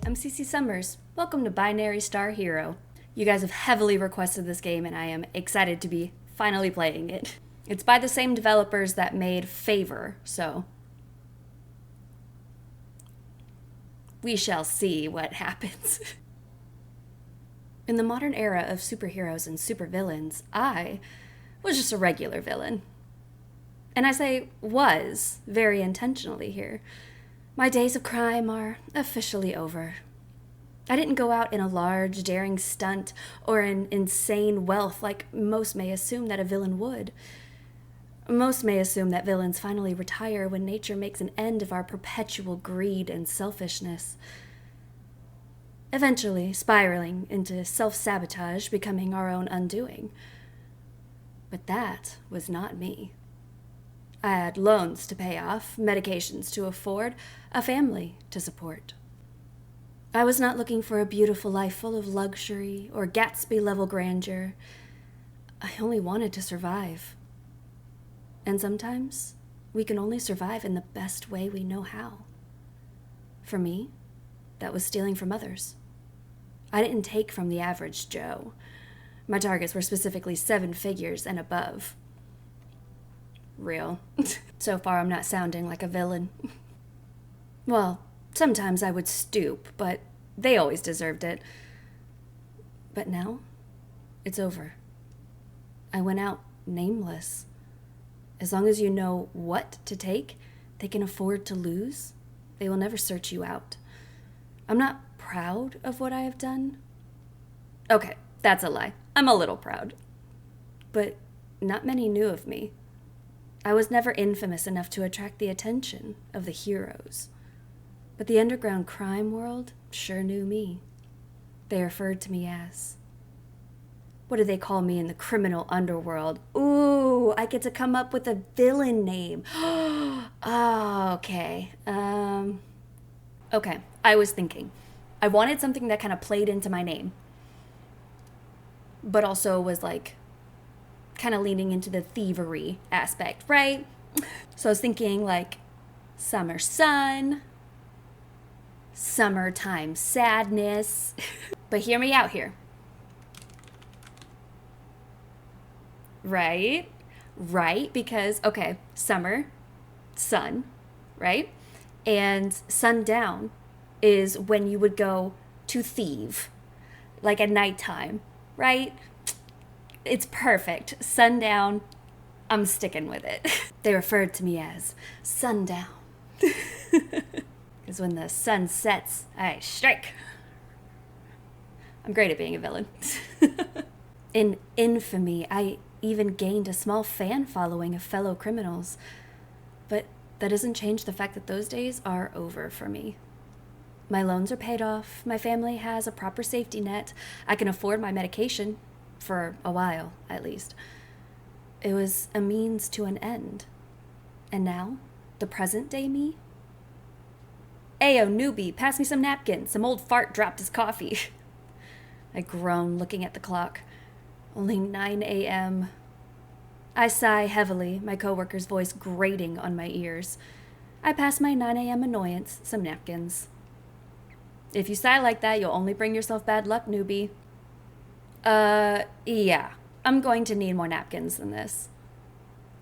I'm Cece Summers. Welcome to Binary Star Hero. You guys have heavily requested this game, and I am excited to be finally playing it. It's by the same developers that made Favor, so we shall see what happens. In the modern era of superheroes and supervillains, I was just a regular villain. And I say was very intentionally here. My days of crime are officially over. I didn't go out in a large, daring stunt or in insane wealth like most may assume that a villain would. Most may assume that villains finally retire when nature makes an end of our perpetual greed and selfishness, eventually spiraling into self-sabotage, becoming our own undoing. But that was not me. I had loans to pay off, medications to afford, a family to support. I was not looking for a beautiful life full of luxury or Gatsby-level grandeur. I only wanted to survive. And sometimes, we can only survive in the best way we know how. For me, that was stealing from others. I didn't take from the average Joe. My targets were specifically 7 figures and above. Real. So far, I'm not sounding like a villain. Well, sometimes I would stoop, but they always deserved it. But now, it's over. I went out nameless. As long as you know what to take, they can afford to lose. They will never search you out. I'm not proud of what I have done. Okay, that's a lie. I'm a little proud. But not many knew of me. I was never infamous enough to attract the attention of the heroes. But the underground crime world sure knew me. They referred to me as... What do they call me in the criminal underworld? Ooh, I get to come up with a villain name. Oh, okay. Okay, I was thinking. I wanted something that kind of played into my name, but also was like kind of leaning into the thievery aspect, right? So I was thinking like summer sun, summertime sadness. But hear me out here. Right? Right? Because, okay, summer, sun, right? And sundown is when you would go to thieve, like at nighttime, right? It's perfect. Sundown, I'm sticking with it. They referred to me as Sundown. Because when the sun sets, I strike. I'm great at being a villain. In infamy, I even gained a small fan following of fellow criminals. But that doesn't change the fact that those days are over for me. My loans are paid off, my family has a proper safety net, I can afford my medication, for a while at least. It was a means to an end. And now, the present day me? Ayo, newbie, pass me some napkins, some old fart dropped his coffee. I groan, looking at the clock. Only 9 a.m. I sigh heavily, my coworker's voice grating on my ears. I pass my 9 a.m. annoyance some napkins. If you sigh like that, you'll only bring yourself bad luck, newbie. Yeah. I'm going to need more napkins than this.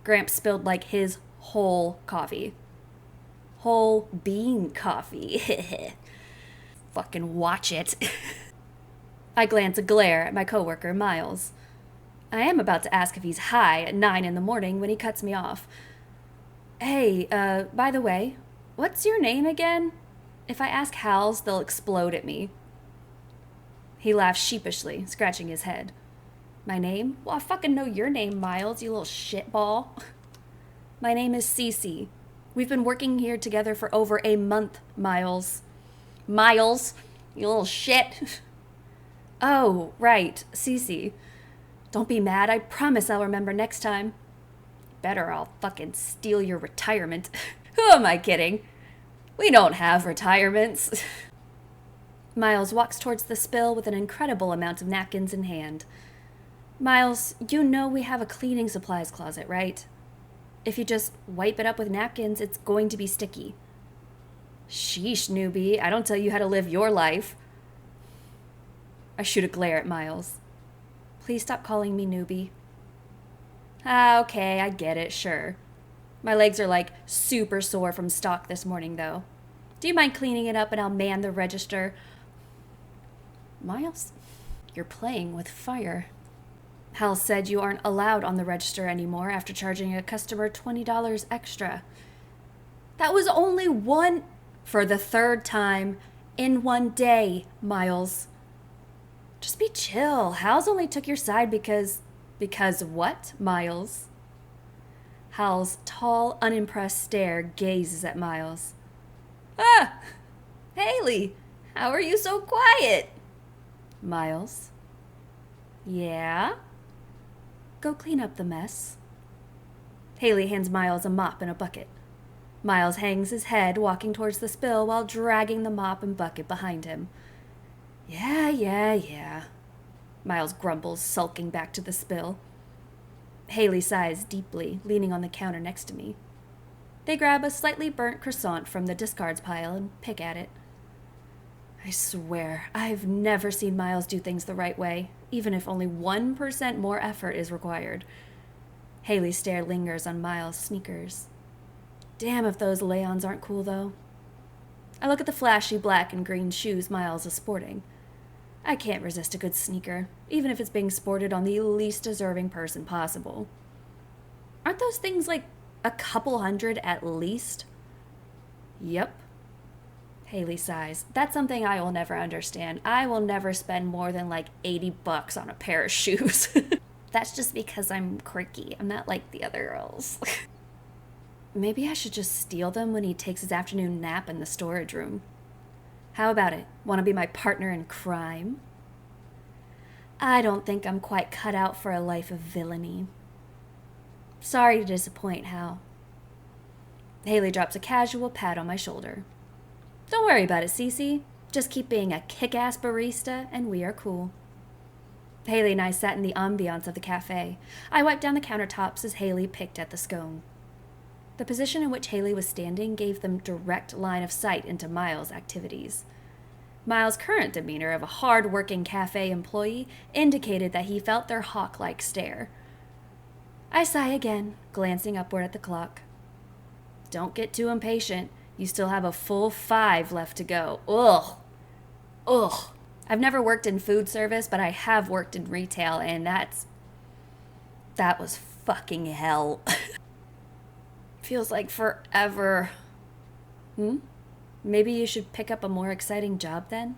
Gramps spilled like his whole coffee. Whole bean coffee. Fucking watch it. I glance a glare at my coworker, Miles. I am about to ask if he's high at 9 in the morning when he cuts me off. Hey, by the way, what's your name again? If I ask Hal's, they'll explode at me. He laughs sheepishly, scratching his head. My name? Well, I fucking know your name, Miles, you little shitball. My name is Cece. We've been working here together for over a month, Miles. Miles, you little shit. Oh, right, Cece. Don't be mad, I promise I'll remember next time. Better I'll fucking steal your retirement. Who am I kidding? We don't have retirements. Miles walks towards the spill with an incredible amount of napkins in hand. Miles, you know we have a cleaning supplies closet, right? If you just wipe it up with napkins, it's going to be sticky. Sheesh, newbie. I don't tell you how to live your life. I shoot a glare at Miles. Please stop calling me newbie. Ah, okay, I get it, sure. My legs are like super sore from stock this morning, though. Do you mind cleaning it up and I'll man the register? Miles, you're playing with fire. Hal said you aren't allowed on the register anymore after charging a customer $20 extra. That was only one... For the third time in one day, Miles. Just be chill. Hal's only took your side because... Because what, Miles? Hal's tall, unimpressed stare gazes at Miles. Ah! Haley, how are you so quiet? Miles. Yeah? Go clean up the mess. Haley hands Miles a mop and a bucket. Miles hangs his head, walking towards the spill while dragging the mop and bucket behind him. Yeah. Miles grumbles, sulking back to the spill. Haley sighs deeply, leaning on the counter next to me. They grab a slightly burnt croissant from the discards pile and pick at it. I swear, I've never seen Miles do things the right way, even if only 1% more effort is required. Haley's stare lingers on Miles' sneakers. Damn if those Leons aren't cool, though. I look at the flashy black and green shoes Miles is sporting. I can't resist a good sneaker, even if it's being sported on the least deserving person possible. Aren't those things like a couple hundred at least? Yep. Haley sighs. That's something I will never understand. I will never spend more than like $80 on a pair of shoes. That's just because I'm quirky. I'm not like the other girls. Maybe I should just steal them when he takes his afternoon nap in the storage room. How about it? Want to be my partner in crime? I don't think I'm quite cut out for a life of villainy. Sorry to disappoint, Hal. Haley drops a casual pat on my shoulder. Don't worry about it, Cece. Just keep being a kick-ass barista, and we are cool. Haley and I sat in the ambiance of the cafe. I wiped down the countertops as Haley picked at the scone. The position in which Haley was standing gave them direct line of sight into Miles' activities. Miles' current demeanor of a hard-working cafe employee indicated that he felt their hawk-like stare. I sigh again, glancing upward at the clock. Don't get too impatient. You still have a full 5 left to go. Ugh. I've never worked in food service, but I have worked in retail, and that was fucking hell. Feels like forever. Maybe you should pick up a more exciting job then?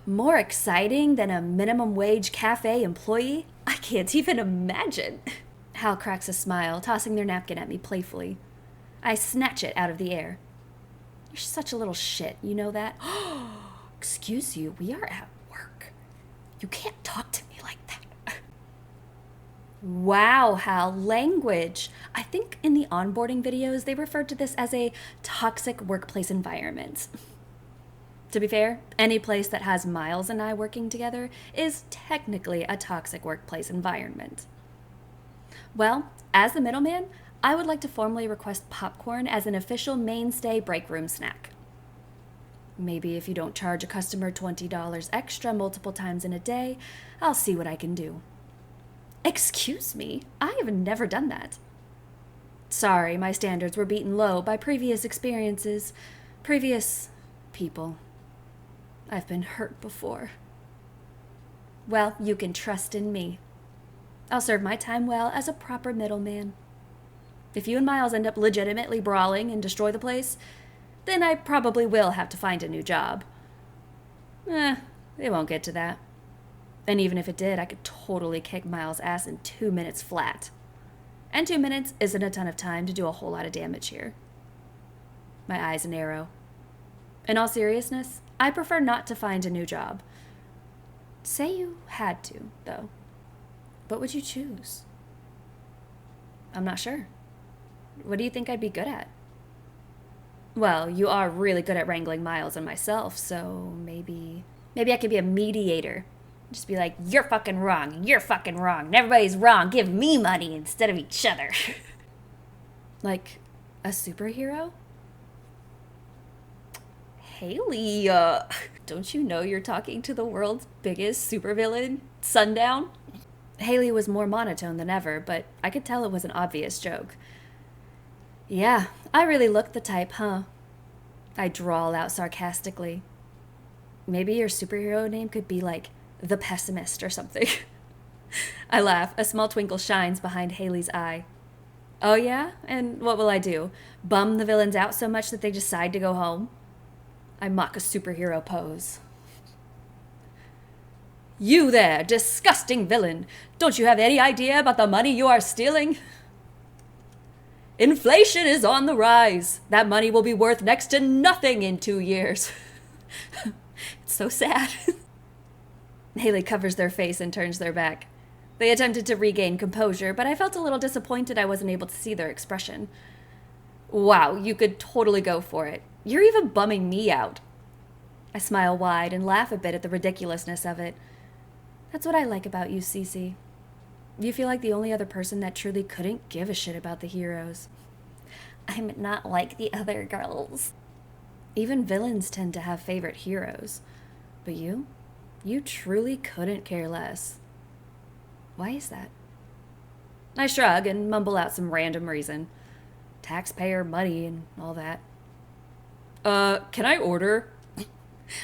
More exciting than a minimum wage cafe employee? I can't even imagine. Hal cracks a smile, tossing their napkin at me playfully. I snatch it out of the air. You're such a little shit, you know that? Excuse you, we are at work. You can't talk to me like that. Wow, Hal, language. I think in the onboarding videos, they referred to this as a toxic workplace environment. To be fair, any place that has Miles and I working together is technically a toxic workplace environment. Well, as the middleman, I would like to formally request popcorn as an official mainstay break room snack. Maybe if you don't charge a customer $20 extra multiple times in a day, I'll see what I can do. Excuse me, I have never done that. Sorry, my standards were beaten low by previous experiences, previous people. I've been hurt before. Well, you can trust in me. I'll serve my time well as a proper middleman. If you and Miles end up legitimately brawling and destroy the place, then I probably will have to find a new job. It won't get to that. And even if it did, I could totally kick Miles' ass in 2 minutes flat. And 2 minutes isn't a ton of time to do a whole lot of damage here. My eyes narrow. In all seriousness, I prefer not to find a new job. Say you had to, though. What would you choose? I'm not sure. What do you think I'd be good at? Well, you are really good at wrangling Miles and myself, so maybe I could be a mediator. Just be like, you're fucking wrong, and everybody's wrong, give me money instead of each other. Like a superhero? Haley, don't you know you're talking to the world's biggest supervillain, Sundown? Haley was more monotone than ever, but I could tell it was an obvious joke. Yeah, I really look the type, huh? I drawl out sarcastically. Maybe your superhero name could be like the Pessimist or something. I laugh. A small twinkle shines behind Haley's eye. Oh yeah? And what will I do? Bum the villains out so much that they decide to go home? I mock a superhero pose. You there, disgusting villain! Don't you have any idea about the money you are stealing? Inflation is on the rise. That money will be worth next to nothing in 2 years. It's so sad. Haley covers their face and turns their back. They attempted to regain composure, but I felt a little disappointed I wasn't able to see their expression. Wow, you could totally go for it. You're even bumming me out. I smile wide and laugh a bit at the ridiculousness of it. That's what I like about you, Cece. You feel like the only other person that truly couldn't give a shit about the heroes. I'm not like the other girls. Even villains tend to have favorite heroes. But you truly couldn't care less. Why is that? I shrug and mumble out some random reason. Taxpayer money and all that. Can I order?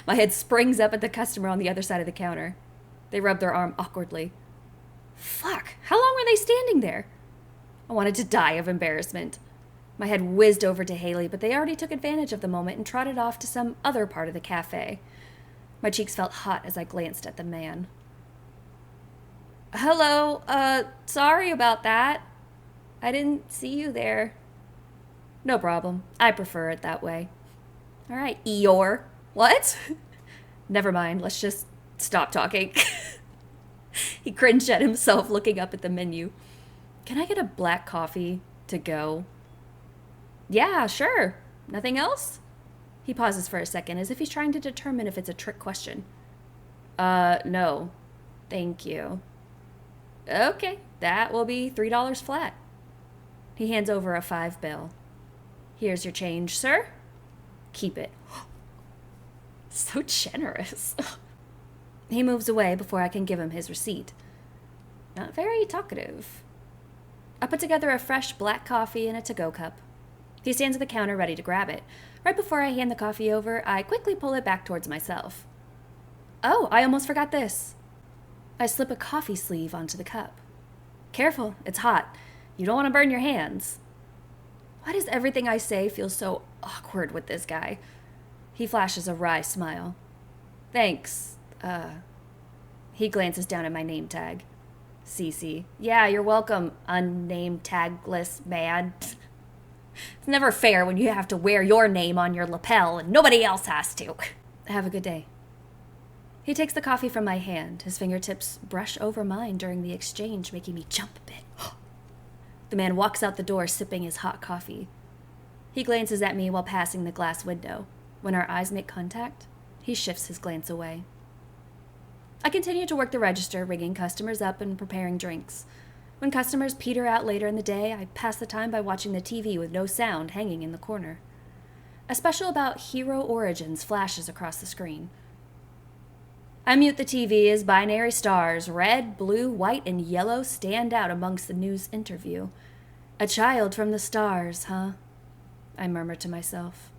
My head springs up at the customer on the other side of the counter. They rub their arm awkwardly. Fuck, how long were they standing there? I wanted to die of embarrassment. My head whizzed over to Haley, but they already took advantage of the moment and trotted off to some other part of the cafe. My cheeks felt hot as I glanced at the man. Hello, sorry about that. I didn't see you there. No problem. I prefer it that way. All right, Eeyore. What? Never mind, let's just stop talking. He cringed at himself, looking up at the menu. Can I get a black coffee to go? Yeah, sure. Nothing else? He pauses for a second, as if he's trying to determine if it's a trick question. No. Thank you. Okay, that will be $3 flat. He hands over a $5 bill. Here's your change, sir. Keep it. So generous. He moves away before I can give him his receipt. Not very talkative. I put together a fresh black coffee in a to-go cup. He stands at the counter ready to grab it. Right before I hand the coffee over, I quickly pull it back towards myself. Oh, I almost forgot this. I slip a coffee sleeve onto the cup. Careful, it's hot. You don't want to burn your hands. Why does everything I say feel so awkward with this guy? He flashes a wry smile. Thanks. He glances down at my name tag. Cece. Yeah, you're welcome, unnamed tagless man. It's never fair when you have to wear your name on your lapel and nobody else has to. Have a good day. He takes the coffee from my hand. His fingertips brush over mine during the exchange, making me jump a bit. The man walks out the door, sipping his hot coffee. He glances at me while passing the glass window. When our eyes make contact, he shifts his glance away. I continue to work the register, ringing customers up and preparing drinks. When customers peter out later in the day, I pass the time by watching the TV with no sound hanging in the corner. A special about Hero Origins flashes across the screen. I mute the TV as binary stars, red, blue, white, and yellow, stand out amongst the news interview. A child from the stars, huh? I murmur to myself.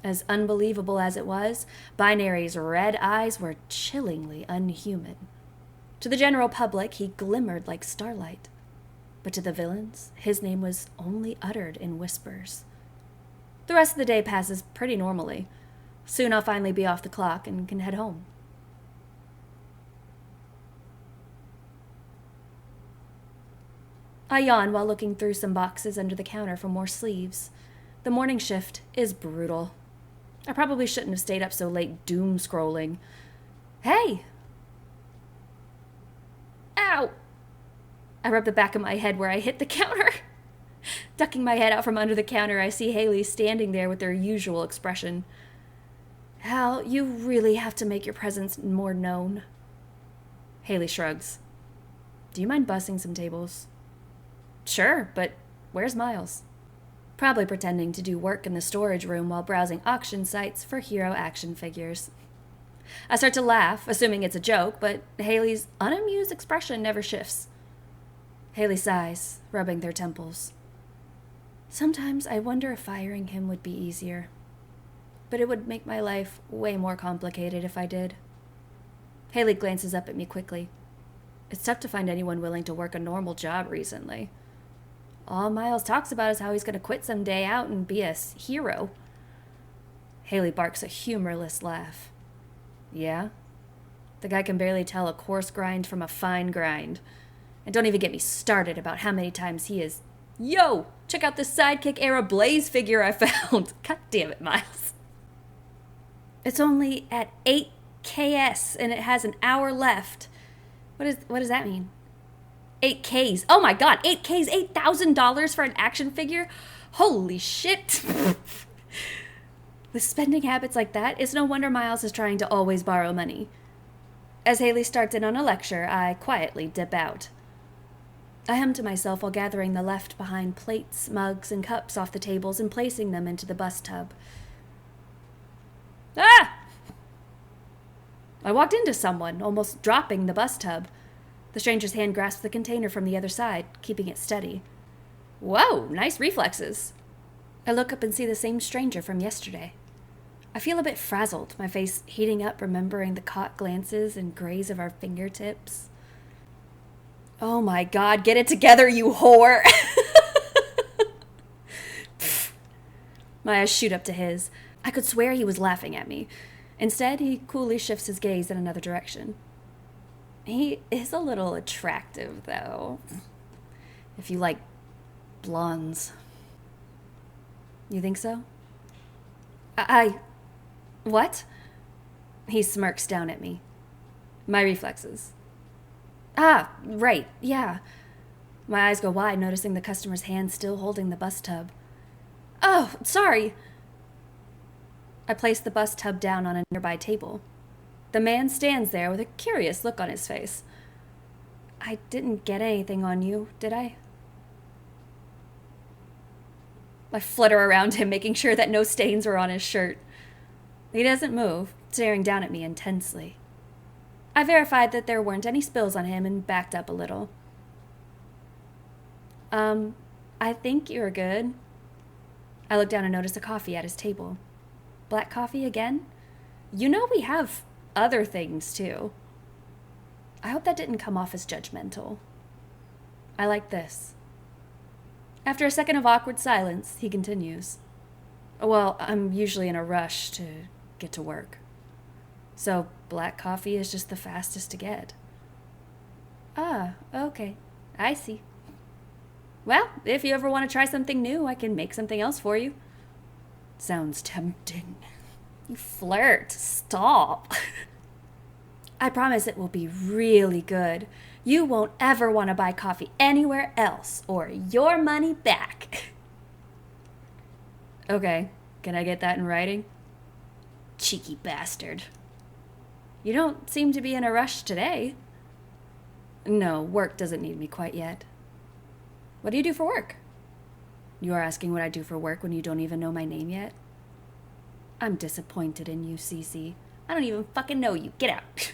As unbelievable as it was, Binary's red eyes were chillingly unhuman. To the general public, he glimmered like starlight. But to the villains, his name was only uttered in whispers. The rest of the day passes pretty normally. Soon I'll finally be off the clock and can head home. I yawn while looking through some boxes under the counter for more sleeves. The morning shift is brutal. I probably shouldn't have stayed up so late doom scrolling. Hey! Ow! I rub the back of my head where I hit the counter. Ducking my head out from under the counter, I see Haley standing there with her usual expression. Hal, you really have to make your presence more known. Haley shrugs. Do you mind bussing some tables? Sure, but where's Miles? probably pretending to do work in the storage room while browsing auction sites for hero action figures. I start to laugh, assuming it's a joke, but Haley's unamused expression never shifts. Haley sighs, rubbing their temples. Sometimes I wonder if firing him would be easier, but it would make my life way more complicated if I did. Haley glances up at me quickly. It's tough to find anyone willing to work a normal job recently. All Miles talks about is how he's going to quit someday out and be a hero. Haley barks a humorless laugh. Yeah? The guy can barely tell a coarse grind from a fine grind. And don't even get me started about how many times he is, "Yo, check out this Sidekick era Blaze figure I found." God damn it, Miles. It's only at 8 KS and it has an hour left. What does that mean? 8 Ks. Oh my god, 8 Ks, $8,000 for an action figure? Holy shit. With spending habits like that, it's no wonder Miles is trying to always borrow money. As Haley starts in on a lecture, I quietly dip out. I hum to myself while gathering the left-behind plates, mugs, and cups off the tables and placing them into the bus tub. Ah! I walked into someone, almost dropping the bus tub. The stranger's hand grasped the container from the other side, keeping it steady. Whoa, nice reflexes. I look up and see the same stranger from yesterday. I feel a bit frazzled, my face heating up, remembering the caught glances and graze of our fingertips. Oh my god, get it together, you whore! My eyes shoot up to his. I could swear he was laughing at me. Instead, he coolly shifts his gaze in another direction. He is a little attractive, though. If you like blondes. You think so? What? He smirks down at me. My reflexes. Ah, right, yeah. My eyes go wide, noticing the customer's hand still holding the bus tub. Oh, sorry. I place the bus tub down on a nearby table. The man stands there with a curious look on his face. I didn't get anything on you, did I? I flutter around him, making sure that no stains were on his shirt. He doesn't move, staring down at me intensely. I verified that there weren't any spills on him and backed up a little. I think you're good. I look down and notice a coffee at his table. Black coffee again? You know we have other things, too. I hope that didn't come off as judgmental. I like this. After a second of awkward silence, he continues. Well, I'm usually in a rush to get to work. So black coffee is just the fastest to get. Ah, okay. I see. Well, if you ever want to try something new, I can make something else for you. Sounds tempting. You flirt. Stop. I promise it will be really good. You won't ever want to buy coffee anywhere else, or your money back. Okay, can I get that in writing? Cheeky bastard. You don't seem to be in a rush today. No, work doesn't need me quite yet. What do you do for work? You are asking what I do for work when you don't even know my name yet? I'm disappointed in you, Cece. I don't even fucking know you. Get out.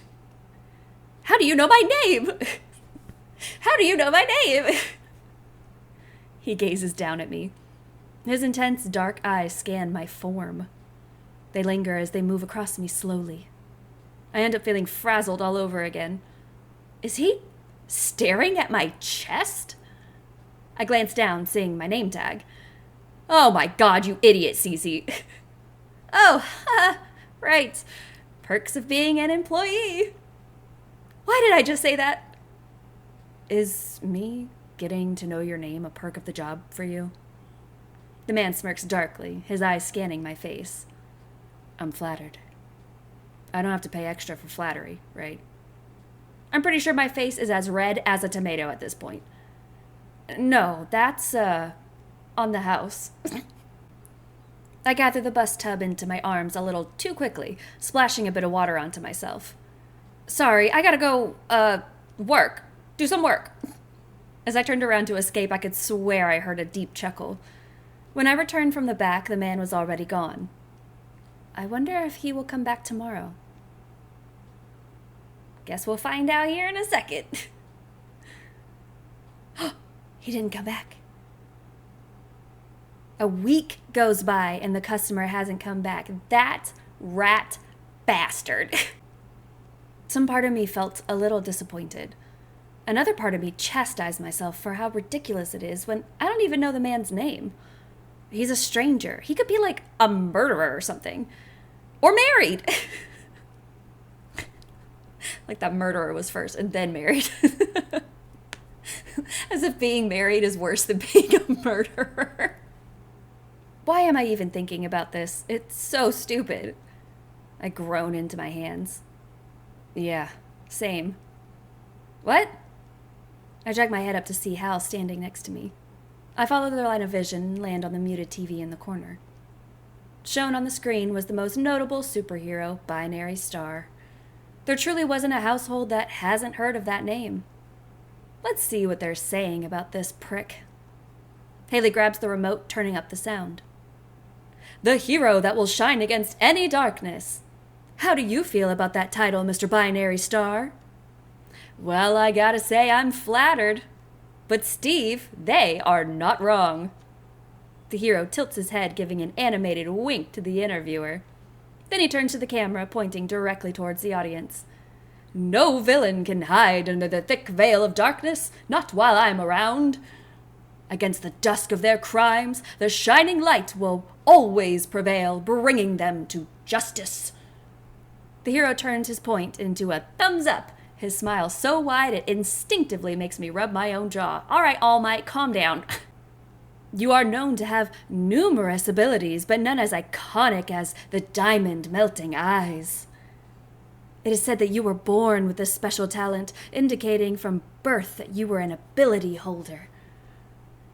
How do you know my name? How do you know my name? He gazes down at me. His intense dark eyes scan my form. They linger as they move across me slowly. I end up feeling frazzled all over again. Is he staring at my chest? I glance down, seeing my name tag. Oh my god, you idiot, Cece. Oh, right. Perks of being an employee. Why did I just say that? Is me getting to know your name a perk of the job for you? The man smirks darkly, his eyes scanning my face. I'm flattered. I don't have to pay extra for flattery, right? I'm pretty sure my face is as red as a tomato at this point. No, that's, on the house. I gather the bus tub into my arms a little too quickly, splashing a bit of water onto myself. Sorry, I gotta go, work. Do some work. As I turned around to escape, I could swear I heard a deep chuckle. When I returned from the back, the man was already gone. I wonder if he will come back tomorrow. Guess we'll find out here in a second. He didn't come back. A week goes by and the customer hasn't come back. That rat bastard. Some part of me felt a little disappointed. Another part of me chastised myself for how ridiculous it is when I don't even know the man's name. He's a stranger. He could be like a murderer or something. Or married. Like that murderer was first and then married. As if being married is worse than being a murderer. Why am I even thinking about this? It's so stupid. I groan into my hands. Yeah, same. What? I drag my head up to see Hal standing next to me. I follow their line of vision and land on the muted TV in the corner. Shown on the screen was the most notable superhero, Binary Star. There truly wasn't a household that hasn't heard of that name. Let's see what they're saying about this prick. Haley grabs the remote, turning up the sound. The hero that will shine against any darkness. How do you feel about that title, Mr. Binary Star? Well, I gotta say I'm flattered. But Steve, they are not wrong. The hero tilts his head, giving an animated wink to the interviewer. Then he turns to the camera, pointing directly towards the audience. No villain can hide under the thick veil of darkness, not while I'm around. Against the dusk of their crimes, the shining light will always prevail, bringing them to justice. The hero turns his point into a thumbs up, his smile so wide it instinctively makes me rub my own jaw. All right, All Might, calm down. You are known to have numerous abilities, but none as iconic as the diamond-melting eyes. It is said that you were born with this special talent, indicating from birth that you were an ability holder.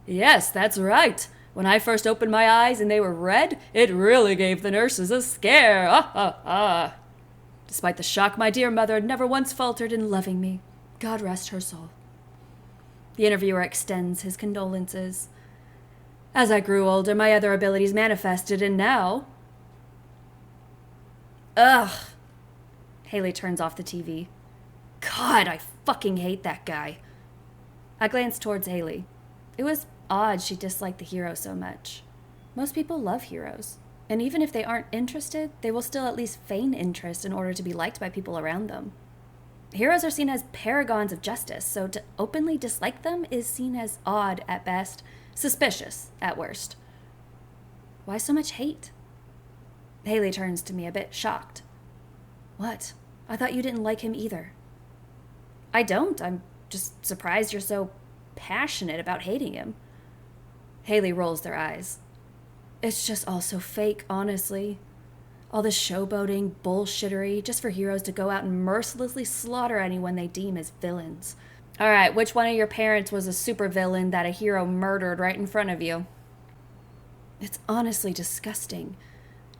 Yes, that's right. When I first opened my eyes and they were red, it really gave the nurses a scare. Ah, ah, ah. Despite the shock, my dear mother never once faltered in loving me. God rest her soul. The interviewer extends his condolences. As I grew older, my other abilities manifested, and now... Ugh. Haley turns off the TV. God, I fucking hate that guy. I glanced towards Haley. It was odd she disliked the hero so much. Most people love heroes. And even if they aren't interested, they will still at least feign interest in order to be liked by people around them. Heroes are seen as paragons of justice, so to openly dislike them is seen as odd at best, suspicious at worst. Why so much hate? Haley turns to me a bit shocked. What? I thought you didn't like him either. I don't. I'm just surprised you're so passionate about hating him. Haley rolls their eyes. It's just all so fake, honestly. All this showboating, bullshittery, just for heroes to go out and mercilessly slaughter anyone they deem as villains. All right, which one of your parents was a supervillain that a hero murdered right in front of you? It's honestly disgusting.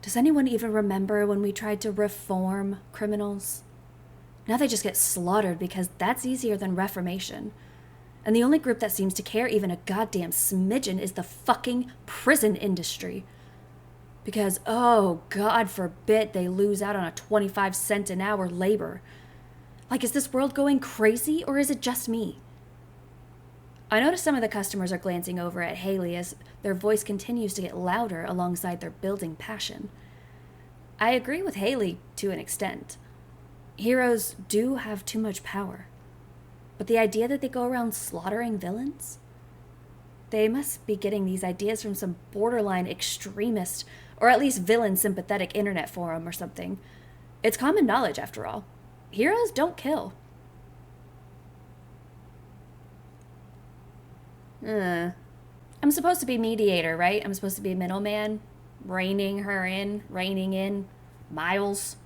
Does anyone even remember when we tried to reform criminals? Now they just get slaughtered because that's easier than reformation. And the only group that seems to care even a goddamn smidgen is the fucking prison industry. Because, oh, God forbid they lose out on a 25-cent an hour labor. Like, is this world going crazy, or is it just me? I notice some of the customers are glancing over at Haley as their voice continues to get louder alongside their building passion. I agree with Haley to an extent. Heroes do have too much power. But the idea that they go around slaughtering villains? They must be getting these ideas from some borderline extremist, or at least villain-sympathetic internet forum or something. It's common knowledge, after all. Heroes don't kill. I'm supposed to be mediator, right? I'm supposed to be a middleman, reining in, Miles.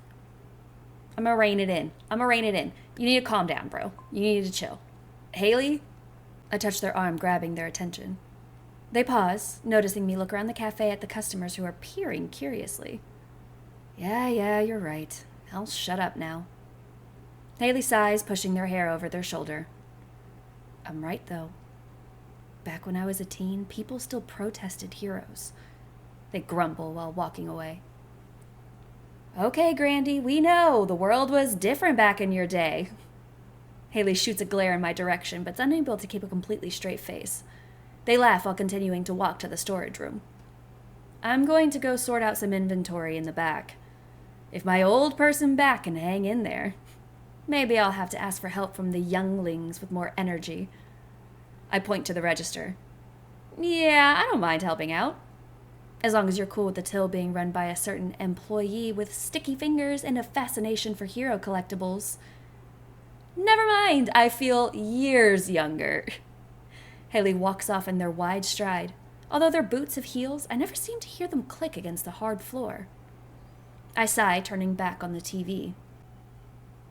I'm gonna rein it in. You need to calm down, bro. You need to chill. Haley? I touch their arm, grabbing their attention. They pause, noticing me look around the cafe at the customers who are peering curiously. Yeah, you're right. I'll shut up now. Haley sighs, pushing their hair over their shoulder. I'm right, though. Back when I was a teen, people still protested heroes. They grumble while walking away. Okay, Grandy, we know the world was different back in your day. Haley shoots a glare in my direction, but's unable to keep a completely straight face. They laugh while continuing to walk to the storage room. I'm going to go sort out some inventory in the back. If my old person back can hang in there, maybe I'll have to ask for help from the younglings with more energy. I point to the register. Yeah, I don't mind helping out. As long as you're cool with the till being run by a certain employee with sticky fingers and a fascination for hero collectibles. Never mind, I feel years younger. Haley walks off in their wide stride. Although their boots have heels, I never seem to hear them click against the hard floor. I sigh, turning back on the TV.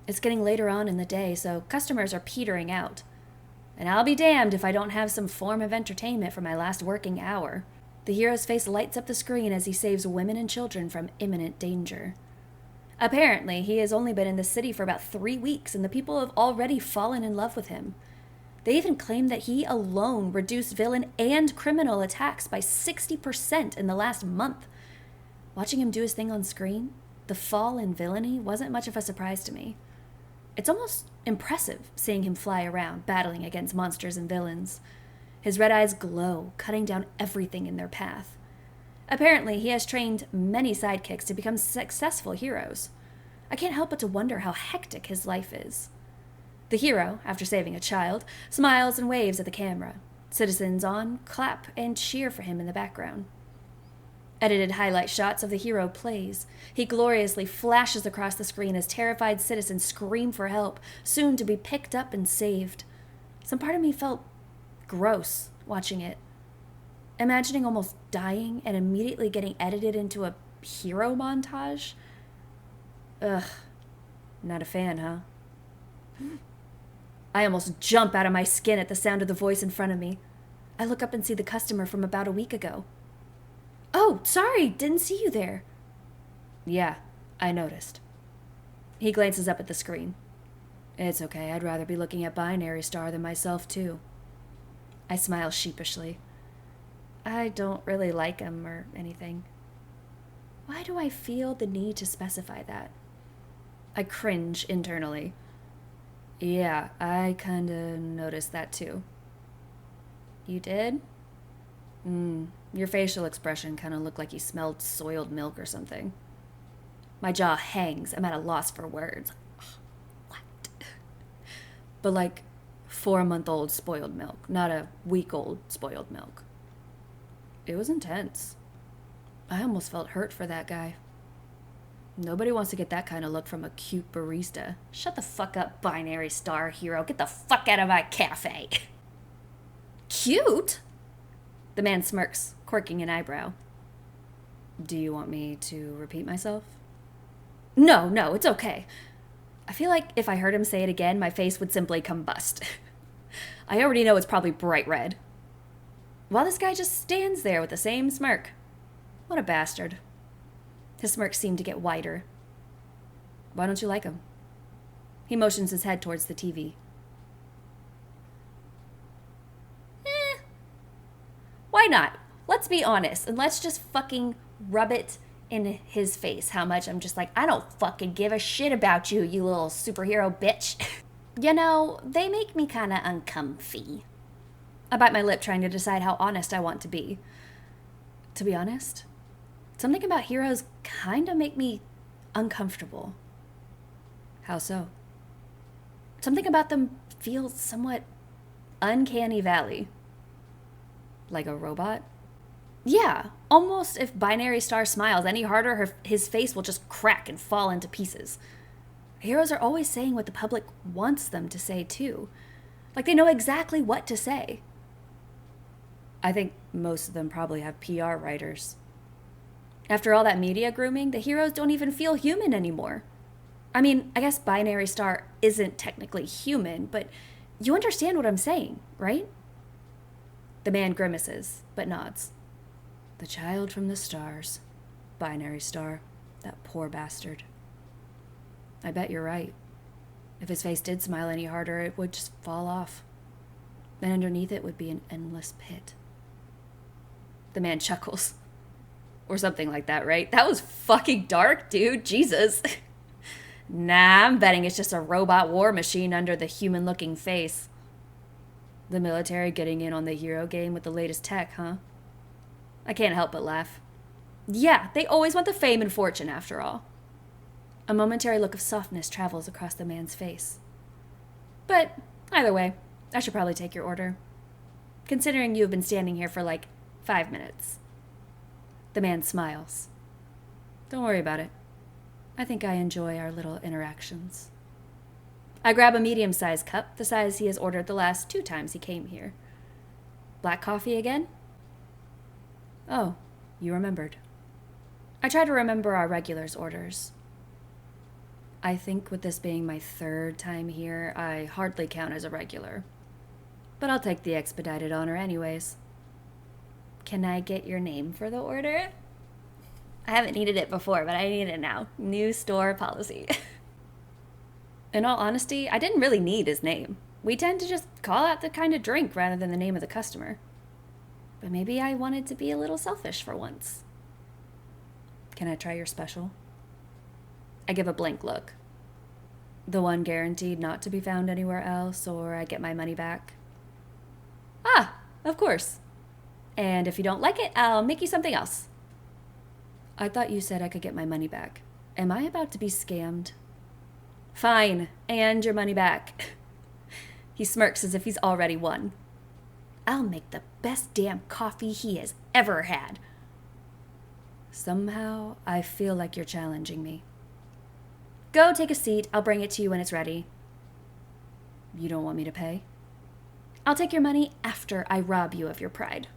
It's getting later on in the day, so customers are petering out. And I'll be damned if I don't have some form of entertainment for my last working hour. The hero's face lights up the screen as he saves women and children from imminent danger. Apparently, he has only been in the city for about 3 weeks, and the people have already fallen in love with him. They even claim that he alone reduced villain and criminal attacks by 60% in the last month. Watching him do his thing on screen, the fall in villainy wasn't much of a surprise to me. It's almost impressive seeing him fly around, battling against monsters and villains. His red eyes glow, cutting down everything in their path. Apparently, he has trained many sidekicks to become successful heroes. I can't help but to wonder how hectic his life is. The hero, after saving a child, smiles and waves at the camera. Citizens on clap and cheer for him in the background. Edited highlight shots of the hero plays. He gloriously flashes across the screen as terrified citizens scream for help, soon to be picked up and saved. Some part of me felt gross watching it. Imagining almost dying and immediately getting edited into a hero montage. Ugh. Not a fan, huh? I almost jump out of my skin at the sound of the voice in front of me. I look up and see the customer from about a week ago. Oh, sorry, didn't see you there. Yeah, I noticed. He glances up at the screen. It's okay, I'd rather be looking at Binary Star than myself, too. I smile sheepishly. I don't really like him or anything. Why do I feel the need to specify that? I cringe internally. Yeah, I kinda noticed that too. You did? Your facial expression kinda looked like you smelled soiled milk or something. My jaw hangs. I'm at a loss for words. What? But like 4-month-old spoiled milk, not a week-old spoiled milk. It was intense. I almost felt hurt for that guy. Nobody wants to get that kind of look from a cute barista. Shut the fuck up, Binary Star hero. Get the fuck out of my cafe. Cute? The man smirks, quirking an eyebrow. Do you want me to repeat myself? No, it's okay. I feel like if I heard him say it again, my face would simply combust. I already know it's probably bright red. While this guy just stands there with the same smirk. What a bastard. His smirk seemed to get wider. Why don't you like him? He motions his head towards the TV. Why not? Let's be honest, and let's just fucking rub it in his face how much I'm just like, I don't fucking give a shit about you, you little superhero bitch. You know, they make me kinda uncomfy. I bite my lip trying to decide how honest I want to be. To be honest, something about heroes kinda make me uncomfortable. How so? Something about them feels somewhat uncanny valley. Like a robot? Yeah, almost if Binary Star smiles any harder, his face will just crack and fall into pieces. Heroes are always saying what the public wants them to say, too. Like they know exactly what to say. I think most of them probably have PR writers. After all that media grooming, the heroes don't even feel human anymore. I mean, I guess Binary Star isn't technically human, but you understand what I'm saying, right? The man grimaces, but nods. The child from the stars. Binary Star. That poor bastard. I bet you're right. If his face did smile any harder, it would just fall off. and underneath it would be an endless pit. The man chuckles. Or something like that, right? That was fucking dark, dude. Jesus. Nah, I'm betting it's just a robot war machine under the human-looking face. The military getting in on the hero game with the latest tech, huh? I can't help but laugh. Yeah, they always want the fame and fortune, after all. A momentary look of softness travels across the man's face. But either way, I should probably take your order, considering you've been standing here for like 5 minutes. The man smiles. Don't worry about it. I think I enjoy our little interactions. I grab a medium-sized cup, the size he has ordered the last 2 times he came here. Black coffee again? Oh, you remembered. I try to remember our regulars' orders. I think with this being my 3rd time here, I hardly count as a regular. But I'll take the expedited honor anyways. Can I get your name for the order? I haven't needed it before, but I need it now. New store policy. In all honesty, I didn't really need his name. We tend to just call out the kind of drink rather than the name of the customer. But maybe I wanted to be a little selfish for once. Can I try your special? I give a blank look. The one guaranteed not to be found anywhere else, or I get my money back. Ah, of course. And if you don't like it, I'll make you something else. I thought you said I could get my money back. Am I about to be scammed? Fine, and your money back. He smirks as if he's already won. I'll make the best damn coffee he has ever had. Somehow, I feel like you're challenging me. Go take a seat. I'll bring it to you when it's ready. You don't want me to pay? I'll take your money after I rob you of your pride.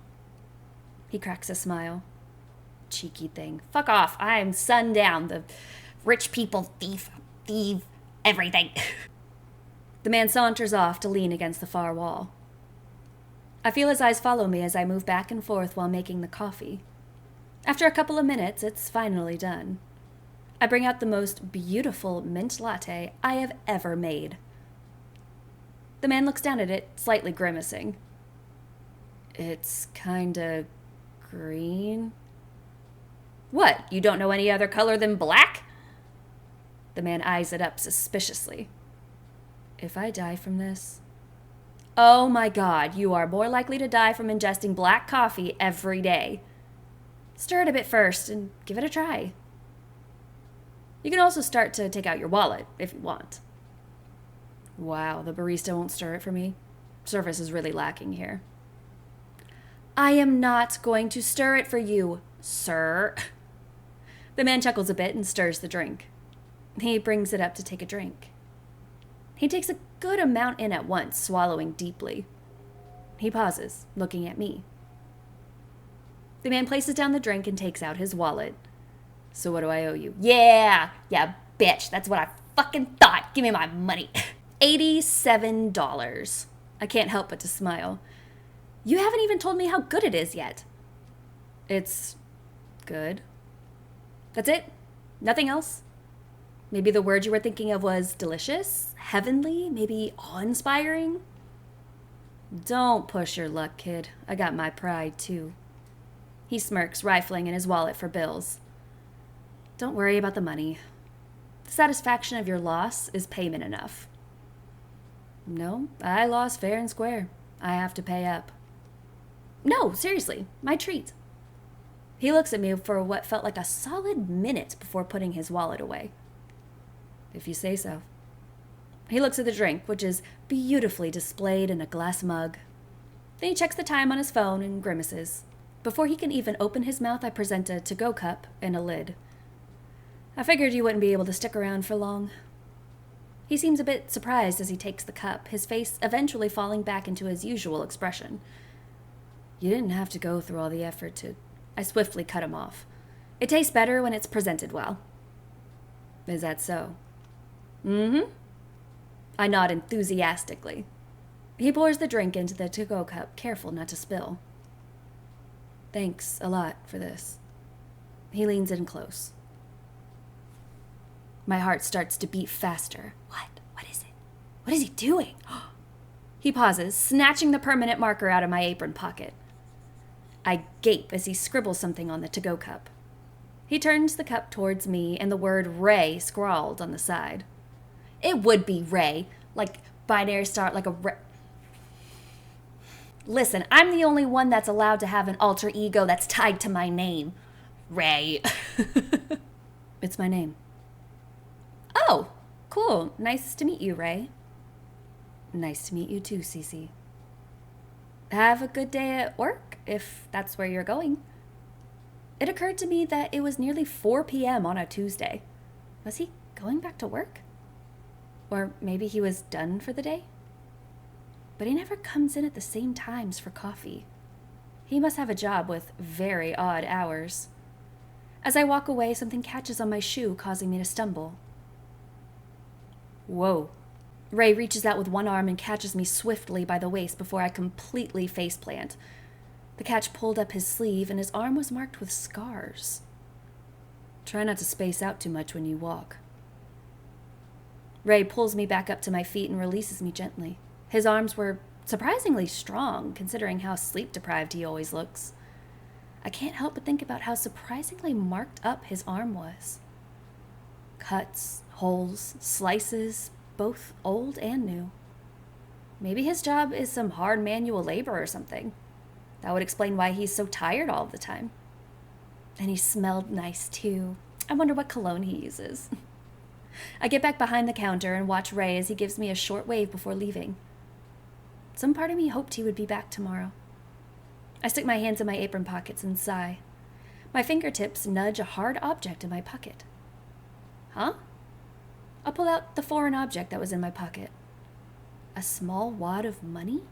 He cracks a smile. Cheeky thing. Fuck off. I'm Sundown, the rich people thief, everything. The man saunters off to lean against the far wall. I feel his eyes follow me as I move back and forth while making the coffee. After a couple of minutes, it's finally done. I bring out the most beautiful mint latte I have ever made. The man looks down at it, slightly grimacing. It's kinda green. What, you don't know any other color than black? The man eyes it up suspiciously. If I die from this... Oh my God, you are more likely to die from ingesting black coffee every day. Stir it a bit first and give it a try. You can also start to take out your wallet if you want. Wow, the barista won't stir it for me. Service is really lacking here. I am not going to stir it for you, sir. The man chuckles a bit and stirs the drink. He brings it up to take a drink. He takes a good amount in at once, swallowing deeply. He pauses, looking at me. The man places down the drink and takes out his wallet. So what do I owe you? Yeah, bitch, that's what I fucking thought. Give me my money. $87. I can't help but to smile. You haven't even told me how good it is yet. It's good. That's it? Nothing else? Maybe the word you were thinking of was delicious, heavenly, maybe awe-inspiring? Don't push your luck, kid. I got my pride, too. He smirks, rifling in his wallet for bills. Don't worry about the money. The satisfaction of your loss is payment enough. No, I lost fair and square. I have to pay up. No, seriously, my treat. He looks at me for what felt like a solid minute before putting his wallet away. If you say so. He looks at the drink, which is beautifully displayed in a glass mug. Then he checks the time on his phone and grimaces. Before he can even open his mouth, I present a to-go cup and a lid. I figured you wouldn't be able to stick around for long. He seems a bit surprised as he takes the cup, his face eventually falling back into his usual expression. You didn't have to go through all the effort to... I swiftly cut him off. It tastes better when it's presented well. Is that so? Mm-hmm. I nod enthusiastically. He pours the drink into the to-go cup, careful not to spill. Thanks a lot for this. He leans in close. My heart starts to beat faster. What? What is it? What is he doing? He pauses, snatching the permanent marker out of my apron pocket. I gape as he scribbles something on the to-go cup. He turns the cup towards me and the word Ray scrawled on the side. It would be Ray, like binary star, like a Ray. Listen, I'm the only one that's allowed to have an alter ego that's tied to my name. Ray. It's my name. Oh, cool. Nice to meet you, Ray. Nice to meet you too, Cece. Have a good day at work, if that's where you're going. It occurred to me that it was nearly 4 p.m. on a Tuesday. Was he going back to work? Or maybe he was done for the day? But he never comes in at the same times for coffee. He must have a job with very odd hours. As I walk away, something catches on my shoe, causing me to stumble. Whoa. Ray reaches out with one arm and catches me swiftly by the waist before I completely faceplant. The catch pulled up his sleeve, and his arm was marked with scars. Try not to space out too much when you walk. Ray pulls me back up to my feet and releases me gently. His arms were surprisingly strong, considering how sleep-deprived he always looks. I can't help but think about how surprisingly marked up his arm was. Cuts, holes, slices, both old and new. Maybe his job is some hard manual labor or something. That would explain why he's so tired all the time. And he smelled nice, too. I wonder what cologne he uses. I get back behind the counter and watch Ray as he gives me a short wave before leaving. Some part of me hoped he would be back tomorrow. I stick my hands in my apron pockets and sigh. My fingertips nudge a hard object in my pocket. Huh? I'll pull out the foreign object that was in my pocket. A small wad of money?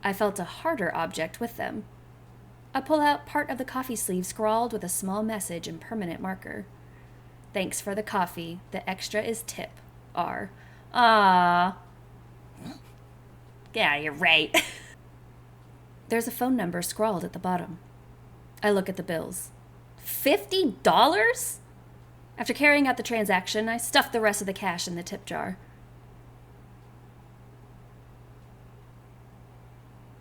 I felt a harder object with them. I pull out part of the coffee sleeve scrawled with a small message in permanent marker. Thanks for the coffee. The extra is tip. R. Ah. Yeah, you're right. There's a phone number scrawled at the bottom. I look at the bills. $50? After carrying out the transaction, I stuff the rest of the cash in the tip jar.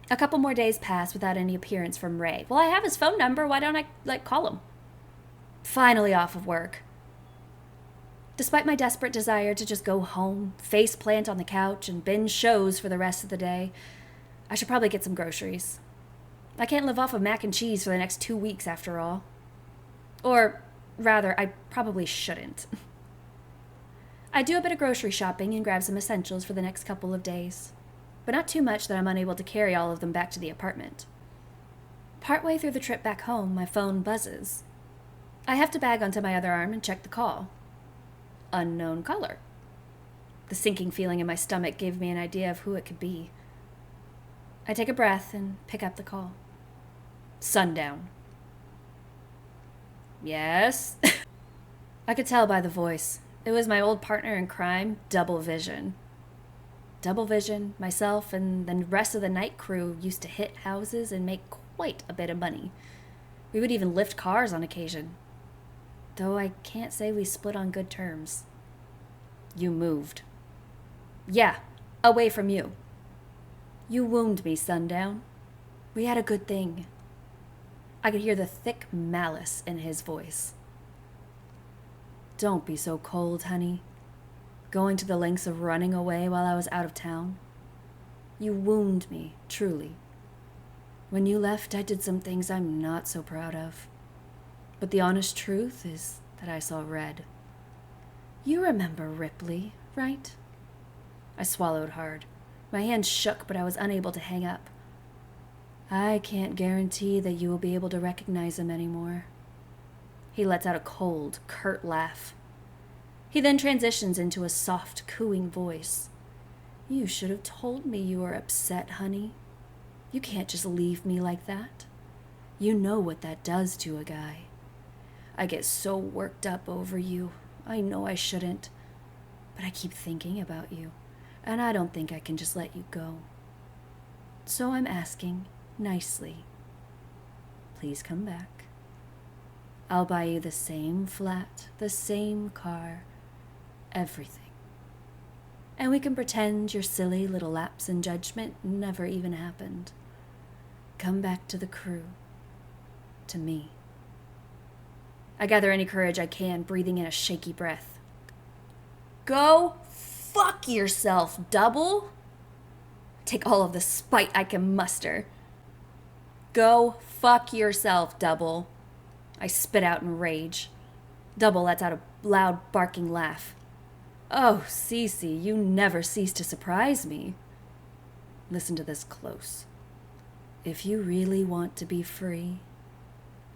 A couple more days pass without any appearance from Ray. Well, I have his phone number. Why don't I, call him? Finally off of work. Despite my desperate desire to just go home, face plant on the couch, and binge shows for the rest of the day, I should probably get some groceries. I can't live off of mac and cheese for the next 2 weeks after all. Or, rather, I probably shouldn't. I do a bit of grocery shopping and grab some essentials for the next couple of days, but not too much that I'm unable to carry all of them back to the apartment. Partway through the trip back home, my phone buzzes. I have to bag onto my other arm and check the call. Unknown caller. The sinking feeling in my stomach gave me an idea of who it could be. I take a breath and pick up the call. Sundown. Yes? I could tell by the voice. It was my old partner in crime, Double Vision. Double Vision, myself, and the rest of the night crew used to hit houses and make quite a bit of money. We would even lift cars on occasion. Though I can't say we split on good terms. You moved. Yeah, away from you. You wound me, Sundown. We had a good thing. I could hear the thick malice in his voice. Don't be so cold, honey. Going to the lengths of running away while I was out of town. You wound me, truly. When you left, I did some things I'm not so proud of. But the honest truth is that I saw red. You remember Ripley, right? I swallowed hard. My hands shook, but I was unable to hang up. I can't guarantee that you will be able to recognize him anymore. He lets out a cold, curt laugh. He then transitions into a soft, cooing voice. You should have told me you were upset, honey. You can't just leave me like that. You know what that does to a guy. I get so worked up over you. I know I shouldn't. But I keep thinking about you, and I don't think I can just let you go. So I'm asking, nicely, please come back. I'll buy you the same flat, the same car, everything. And we can pretend your silly little lapse in judgment never even happened. Come back to the crew. To me. I gather any courage I can, breathing in a shaky breath. Go fuck yourself, Double! Take all of the spite I can muster. Go fuck yourself, Double. I spit out in rage. Double lets out a loud barking laugh. Oh, Cece, you never cease to surprise me. Listen to this close. If you really want to be free,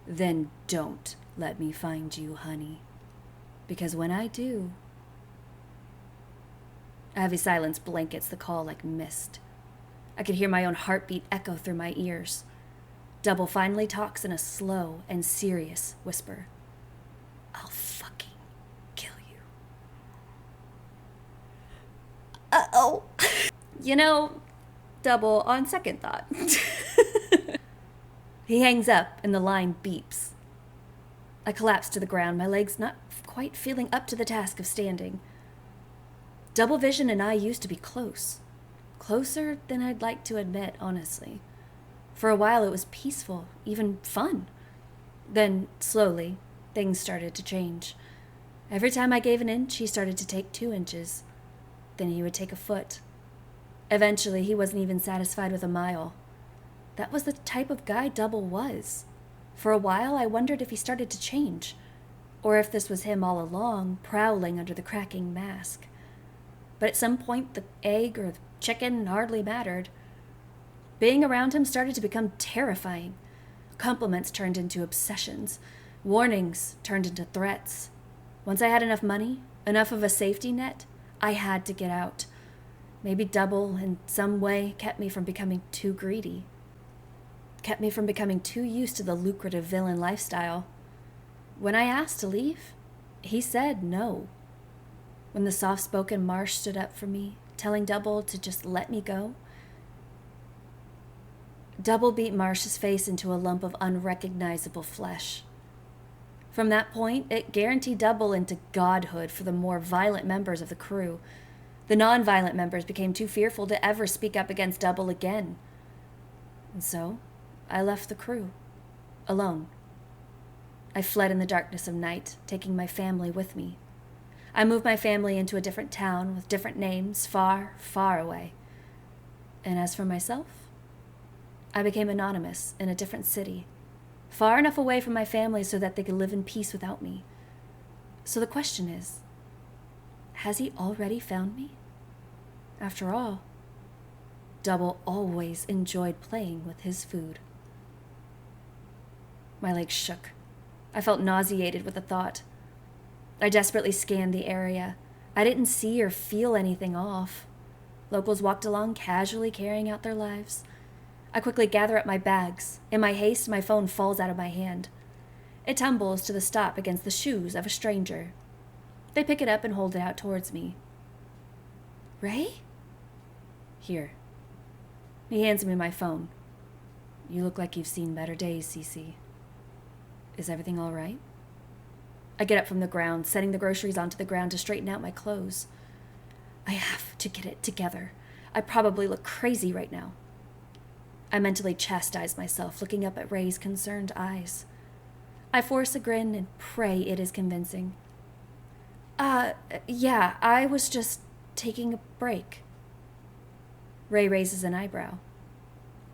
then don't let me find you, honey. Because when I do... A heavy silence blankets the call like mist. I could hear my own heartbeat echo through my ears. Double finally talks in a slow and serious whisper. I'll fucking kill you. Uh-oh. You know, Double, on second thought. He hangs up and the line beeps. I collapse to the ground, my legs not quite feeling up to the task of standing. Double Vision and I used to be close. Closer than I'd like to admit, honestly. For a while it was peaceful, even fun. Then, slowly, things started to change. Every time I gave an inch, he started to take 2 inches. Then he would take a foot. Eventually, he wasn't even satisfied with a mile. That was the type of guy Double was. For a while, I wondered if he started to change, or if this was him all along, prowling under the cracking mask. But at some point, the egg or the chicken hardly mattered. Being around him started to become terrifying. Compliments turned into obsessions. Warnings turned into threats. Once I had enough money, enough of a safety net, I had to get out. Maybe Double, in some way, kept me from becoming too greedy. Kept me from becoming too used to the lucrative villain lifestyle. When I asked to leave, he said no. When the soft-spoken Marsh stood up for me, telling Double to just let me go, Double beat Marsh's face into a lump of unrecognizable flesh. From that point, it guaranteed Double into godhood for the more violent members of the crew. The non-violent members became too fearful to ever speak up against Double again. And so, I left the crew, alone. I fled in the darkness of night, taking my family with me. I moved my family into a different town with different names, far, far away. And as for myself, I became anonymous in a different city, far enough away from my family so that they could live in peace without me. So the question is, has he already found me? After all, Double always enjoyed playing with his food. My legs shook. I felt nauseated with the thought. I desperately scanned the area. I didn't see or feel anything off. Locals walked along casually carrying out their lives. I quickly gather up my bags. In my haste, my phone falls out of my hand. It tumbles to the stop against the shoes of a stranger. They pick it up and hold it out towards me. Ray? Here. He hands me my phone. You look like you've seen better days, Cece. Is everything all right? I get up from the ground, setting the groceries onto the ground to straighten out my clothes. I have to get it together. I probably look crazy right now. I mentally chastise myself, looking up at Ray's concerned eyes. I force a grin and pray it is convincing. Yeah, I was just taking a break. Ray raises an eyebrow.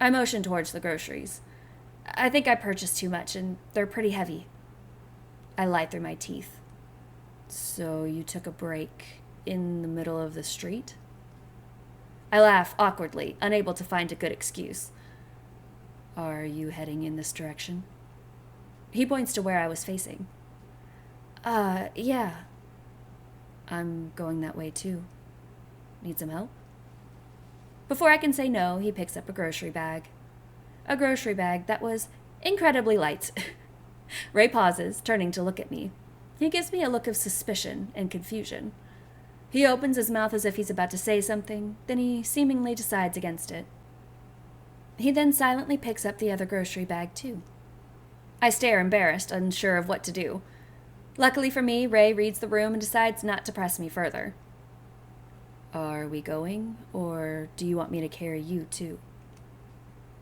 I motion towards the groceries. I think I purchased too much, and they're pretty heavy. I lie through my teeth. So you took a break in the middle of the street? I laugh awkwardly, unable to find a good excuse. Are you heading in this direction? He points to where I was facing. Yeah. I'm going that way too. Need some help? Before I can say no, he picks up a grocery bag. A grocery bag that was incredibly light. Ray pauses, turning to look at me. He gives me a look of suspicion and confusion. He opens his mouth as if he's about to say something, then he seemingly decides against it. He then silently picks up the other grocery bag, too. I stare embarrassed, unsure of what to do. Luckily for me, Ray reads the room and decides not to press me further. Are we going, or do you want me to carry you too?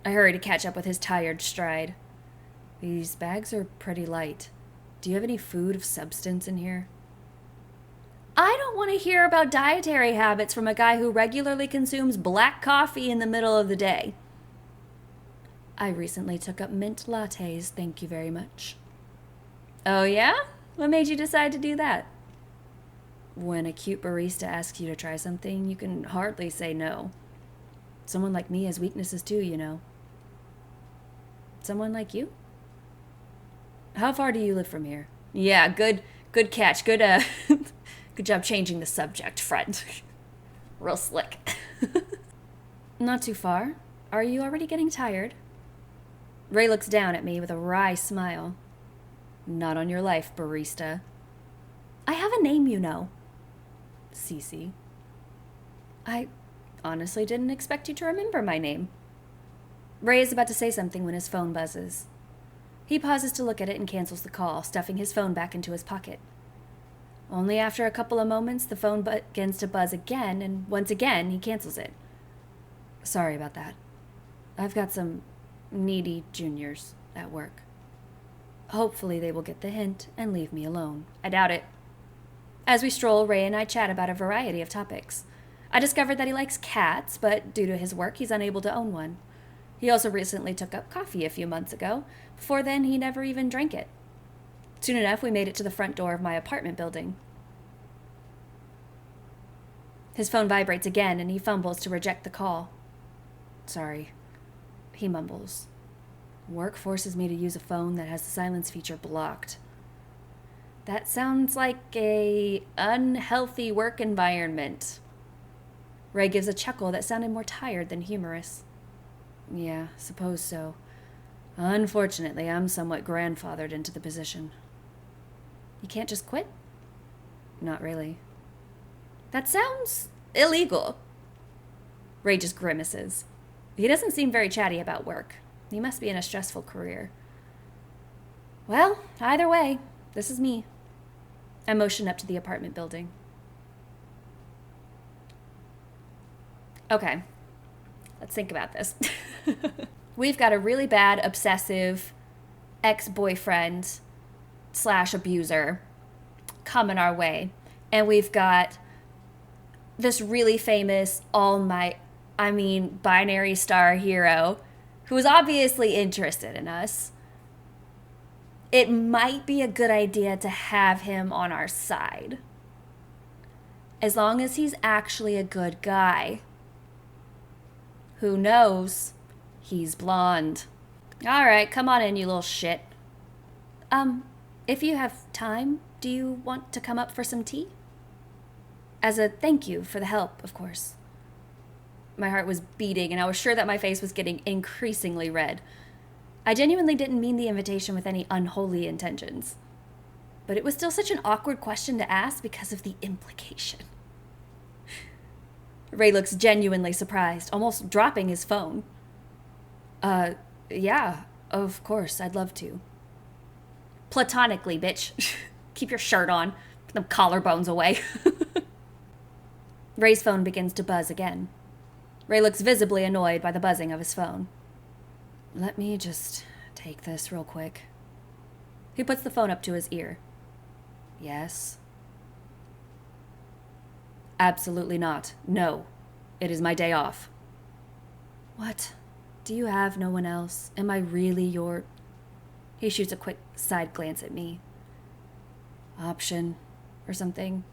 I hurry to catch up with his tired stride. These bags are pretty light. Do you have any food of substance in here? I don't want to hear about dietary habits from a guy who regularly consumes black coffee in the middle of the day. I recently took up mint lattes, thank you very much. Oh yeah? What made you decide to do that? When a cute barista asks you to try something, you can hardly say no. Someone like me has weaknesses too, you know. Someone like you? How far do you live from here? Yeah, good catch. Good job changing the subject, friend. Real slick. Not too far. Are you already getting tired? Ray looks down at me with a wry smile. Not on your life, barista. I have a name, you know. Cece. I honestly didn't expect you to remember my name. Ray is about to say something when his phone buzzes. He pauses to look at it and cancels the call, stuffing his phone back into his pocket. Only after a couple of moments, the phone begins to buzz again, and once again, he cancels it. Sorry about that. I've got some needy juniors at work. Hopefully they will get the hint and leave me alone. I doubt it. As we stroll, Ray and I chat about a variety of topics. I discovered that he likes cats, but due to his work, he's unable to own one. He also recently took up coffee a few months ago. Before then, he never even drank it. Soon enough, we made it to the front door of my apartment building. His phone vibrates again, and he fumbles to reject the call. Sorry, he mumbles. Work forces me to use a phone that has the silence feature blocked. That sounds like a unhealthy work environment. Ray gives a chuckle that sounded more tired than humorous. Yeah, suppose so. Unfortunately, I'm somewhat grandfathered into the position. You can't just quit? Not really. That sounds illegal. Ray just grimaces. He doesn't seem very chatty about work. He must be in a stressful career. Well, either way, this is me. I motion up to the apartment building. Okay, let's think about this. We've got a really bad, obsessive ex-boyfriend / abuser coming our way. And we've got this really famous binary star hero who is obviously interested in us. It might be a good idea to have him on our side. As long as he's actually a good guy. Who knows? He's blonde. All right, come on in, you little shit. If you have time, do you want to come up for some tea? As a thank you for the help, of course. My heart was beating, and I was sure that my face was getting increasingly red. I genuinely didn't mean the invitation with any unholy intentions. But it was still such an awkward question to ask because of the implication. Ray looks genuinely surprised, almost dropping his phone. Yeah, of course, I'd love to. Platonically, bitch. Keep your shirt on. Get them collarbones away. Ray's phone begins to buzz again. Ray looks visibly annoyed by the buzzing of his phone. Let me just take this real quick. He puts the phone up to his ear. Yes? Absolutely not. No. It is my day off. What? Do you have no one else? Am I really your... He shoots a quick side glance at me. Option or something?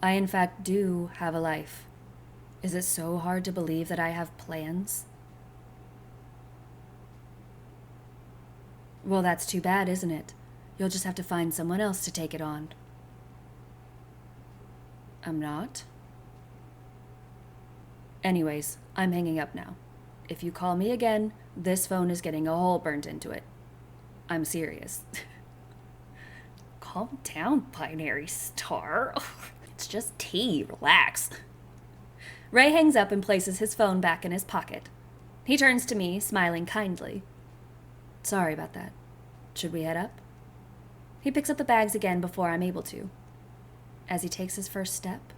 I in fact do have a life. Is it so hard to believe that I have plans? Well, that's too bad, isn't it? You'll just have to find someone else to take it on. I'm not? Anyways, I'm hanging up now. If you call me again, this phone is getting a hole burned into it. I'm serious. Calm down, binary star. It's just tea. Relax. Ray hangs up and places his phone back in his pocket. He turns to me, smiling kindly. Sorry about that. Should we head up? He picks up the bags again before I'm able to. As he takes his first step,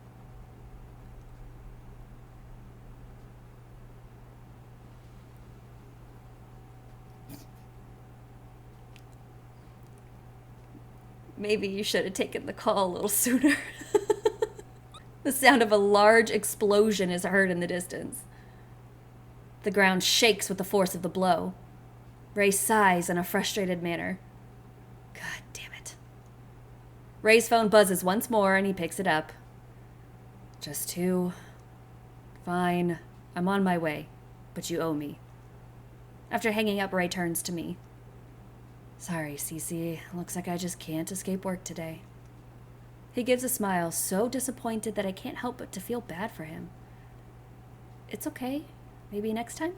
Maybe you should have taken the call a little sooner. The sound of a large explosion is heard in the distance. The ground shakes with the force of the blow. Ray sighs in a frustrated manner. God damn it. Ray's phone buzzes once more and he picks it up. Just two. Fine. I'm on my way, but you owe me. After hanging up, Ray turns to me. Sorry, Cece. Looks like I just can't escape work today. He gives a smile, so disappointed that I can't help but to feel bad for him. It's okay. Maybe next time?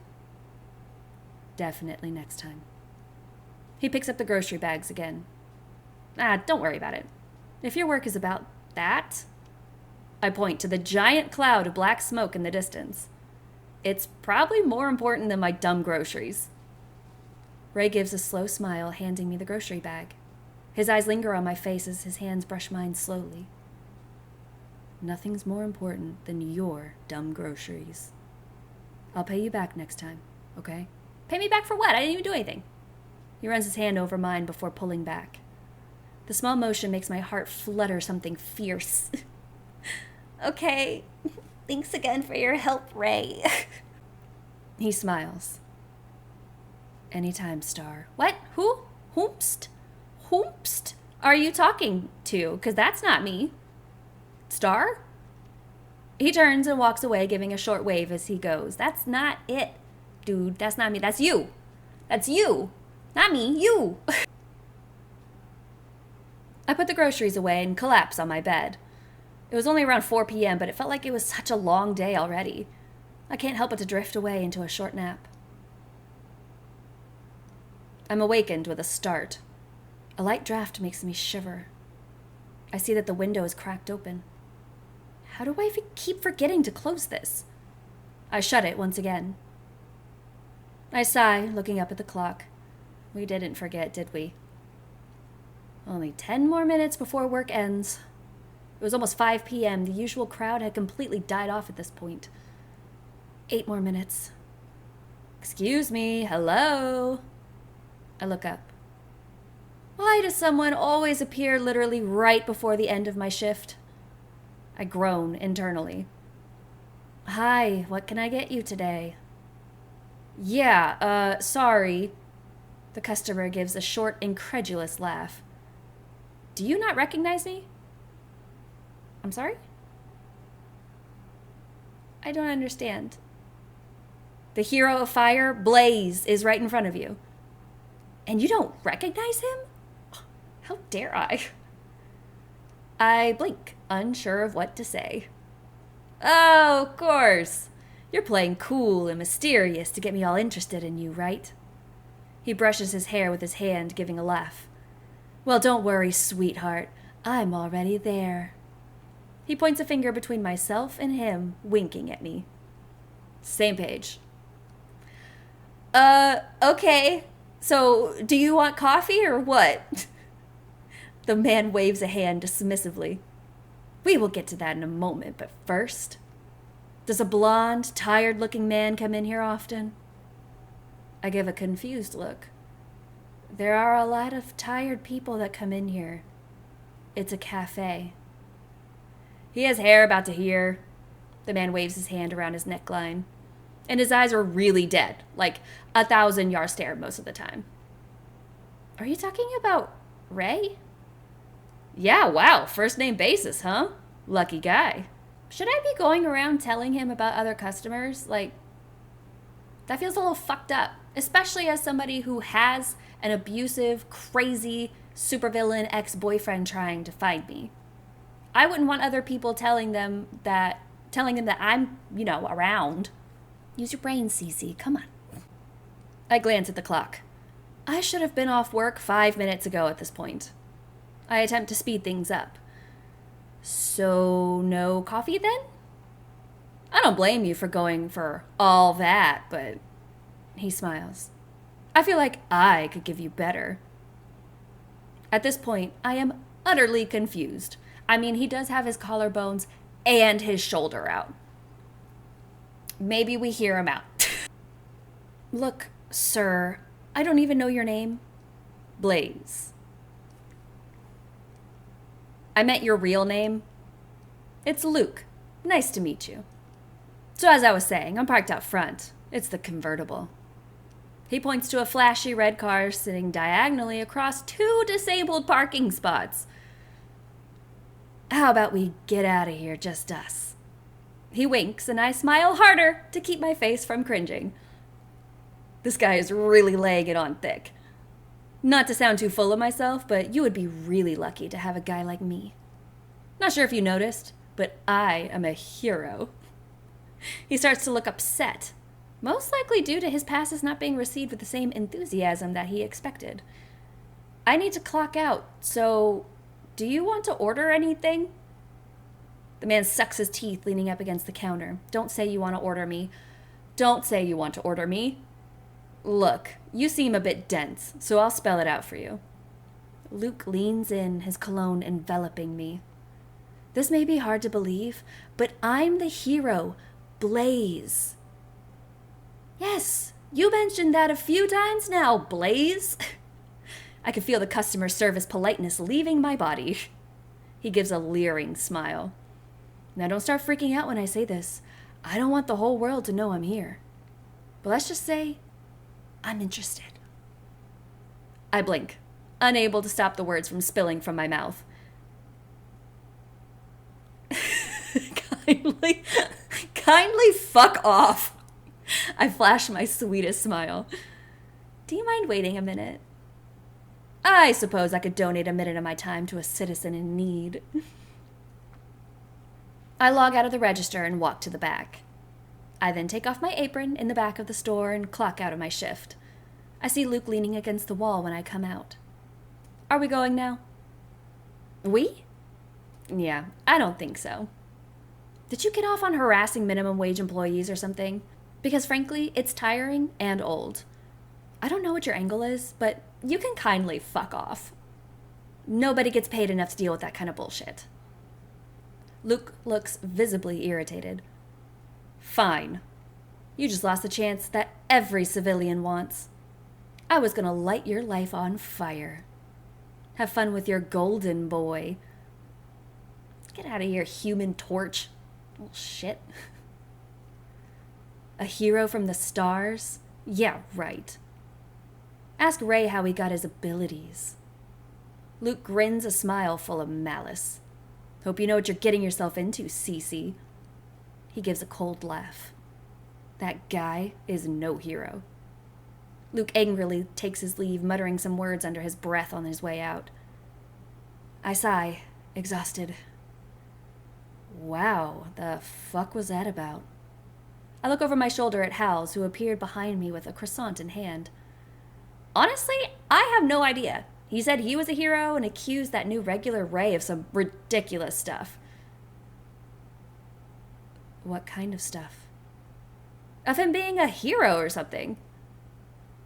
Definitely next time. He picks up the grocery bags again. Don't worry about it. If your work is about that... I point to the giant cloud of black smoke in the distance. It's probably more important than my dumb groceries. Ray gives a slow smile, handing me the grocery bag. His eyes linger on my face as his hands brush mine slowly. Nothing's more important than your dumb groceries. I'll pay you back next time, okay? Pay me back for what? I didn't even do anything. He runs his hand over mine before pulling back. The small motion makes my heart flutter something fierce. Okay, thanks again for your help, Ray. He smiles. Anytime, Star. What? Who? Whoomst? Whoomst are you talking to? Because that's not me. Star? He turns and walks away, giving a short wave as he goes. That's not it, dude. That's not me. That's you. That's you. Not me. You. I put the groceries away and collapse on my bed. It was only around 4 p.m., but it felt like it was such a long day already. I can't help but to drift away into a short nap. I'm awakened with a start. A light draft makes me shiver. I see that the window is cracked open. How do I keep forgetting to close this? I shut it once again. I sigh, looking up at the clock. We didn't forget, did we? Only 10 more minutes before work ends. It was almost 5 p.m. The usual crowd had completely died off at this point. 8 more minutes. Excuse me, hello? I look up. Why does someone always appear literally right before the end of my shift? I groan internally. Hi, what can I get you today? Yeah, sorry. The customer gives a short, incredulous laugh. Do you not recognize me? I'm sorry? I don't understand. The hero of fire, Blaze, is right in front of you. And you don't recognize him? How dare I? I blink, unsure of what to say. Oh, of course. You're playing cool and mysterious to get me all interested in you, right? He brushes his hair with his hand, giving a laugh. Well, don't worry, sweetheart. I'm already there. He points a finger between myself and him, winking at me. Same page. Okay. So, do you want coffee or what? The man waves a hand dismissively. We will get to that in a moment, but first, does a blonde, tired-looking man come in here often? I give a confused look. There are a lot of tired people that come in here. It's a cafe. He has hair about to here. The man waves his hand around his neckline. And his eyes are really dead, like 1,000-yard stare most of the time. Are you talking about Ray? Yeah, wow, first name basis, huh? Lucky guy. Should I be going around telling him about other customers? Like, that feels a little fucked up, especially as somebody who has an abusive, crazy, supervillain ex-boyfriend trying to find me. I wouldn't want other people telling them that I'm, around. Use your brain, Cece. Come on. I glance at the clock. I should have been off work 5 minutes ago at this point. I attempt to speed things up. So, no coffee then? I don't blame you for going for all that, but... He smiles. I feel like I could give you better. At this point, I am utterly confused. I mean, he does have his collarbones and his shoulder out. Maybe we hear him out. Look, sir, I don't even know your name. Blaze. I meant your real name. It's Luke. Nice to meet you. So as I was saying, I'm parked out front. It's the convertible. He points to a flashy red car sitting diagonally across 2 disabled parking spots. How about we get out of here, just us? He winks, and I smile harder to keep my face from cringing. This guy is really laying it on thick. Not to sound too full of myself, but you would be really lucky to have a guy like me. Not sure if you noticed, but I am a hero. He starts to look upset, most likely due to his passes not being received with the same enthusiasm that he expected. I need to clock out, so do you want to order anything? The man sucks his teeth, leaning up against the counter. Don't say you want to order me. Don't say you want to order me. Look, you seem a bit dense, so I'll spell it out for you. Luke leans in, his cologne enveloping me. This may be hard to believe, but I'm the hero, Blaze. Yes, you mentioned that a few times now, Blaze. I can feel the customer service politeness leaving my body. He gives a leering smile. Now don't start freaking out when I say this. I don't want the whole world to know I'm here. But let's just say I'm interested. I blink, unable to stop the words from spilling from my mouth. Kindly fuck off. I flash my sweetest smile. Do you mind waiting a minute? I suppose I could donate a minute of my time to a citizen in need. I log out of the register and walk to the back. I then take off my apron in the back of the store and clock out of my shift. I see Luke leaning against the wall when I come out. Are we going now? We? Yeah, I don't think so. Did you get off on harassing minimum wage employees or something? Because frankly, it's tiring and old. I don't know what your angle is, but you can kindly fuck off. Nobody gets paid enough to deal with that kind of bullshit. Luke looks visibly irritated. Fine. You just lost the chance that every civilian wants. I was gonna light your life on fire. Have fun with your golden boy. Get out of here, Human Torch. Little shit. A hero from the stars? Yeah, right. Ask Ray how he got his abilities. Luke grins a smile full of malice. Hope you know what you're getting yourself into, Cece. He gives a cold laugh. That guy is no hero. Luke angrily takes his leave, muttering some words under his breath on his way out. I sigh, exhausted. Wow, the fuck was that about? I look over my shoulder at Hals, who appeared behind me with a croissant in hand. Honestly, I have no idea. He said he was a hero and accused that new regular Ray of some ridiculous stuff. What kind of stuff? Of him being a hero or something.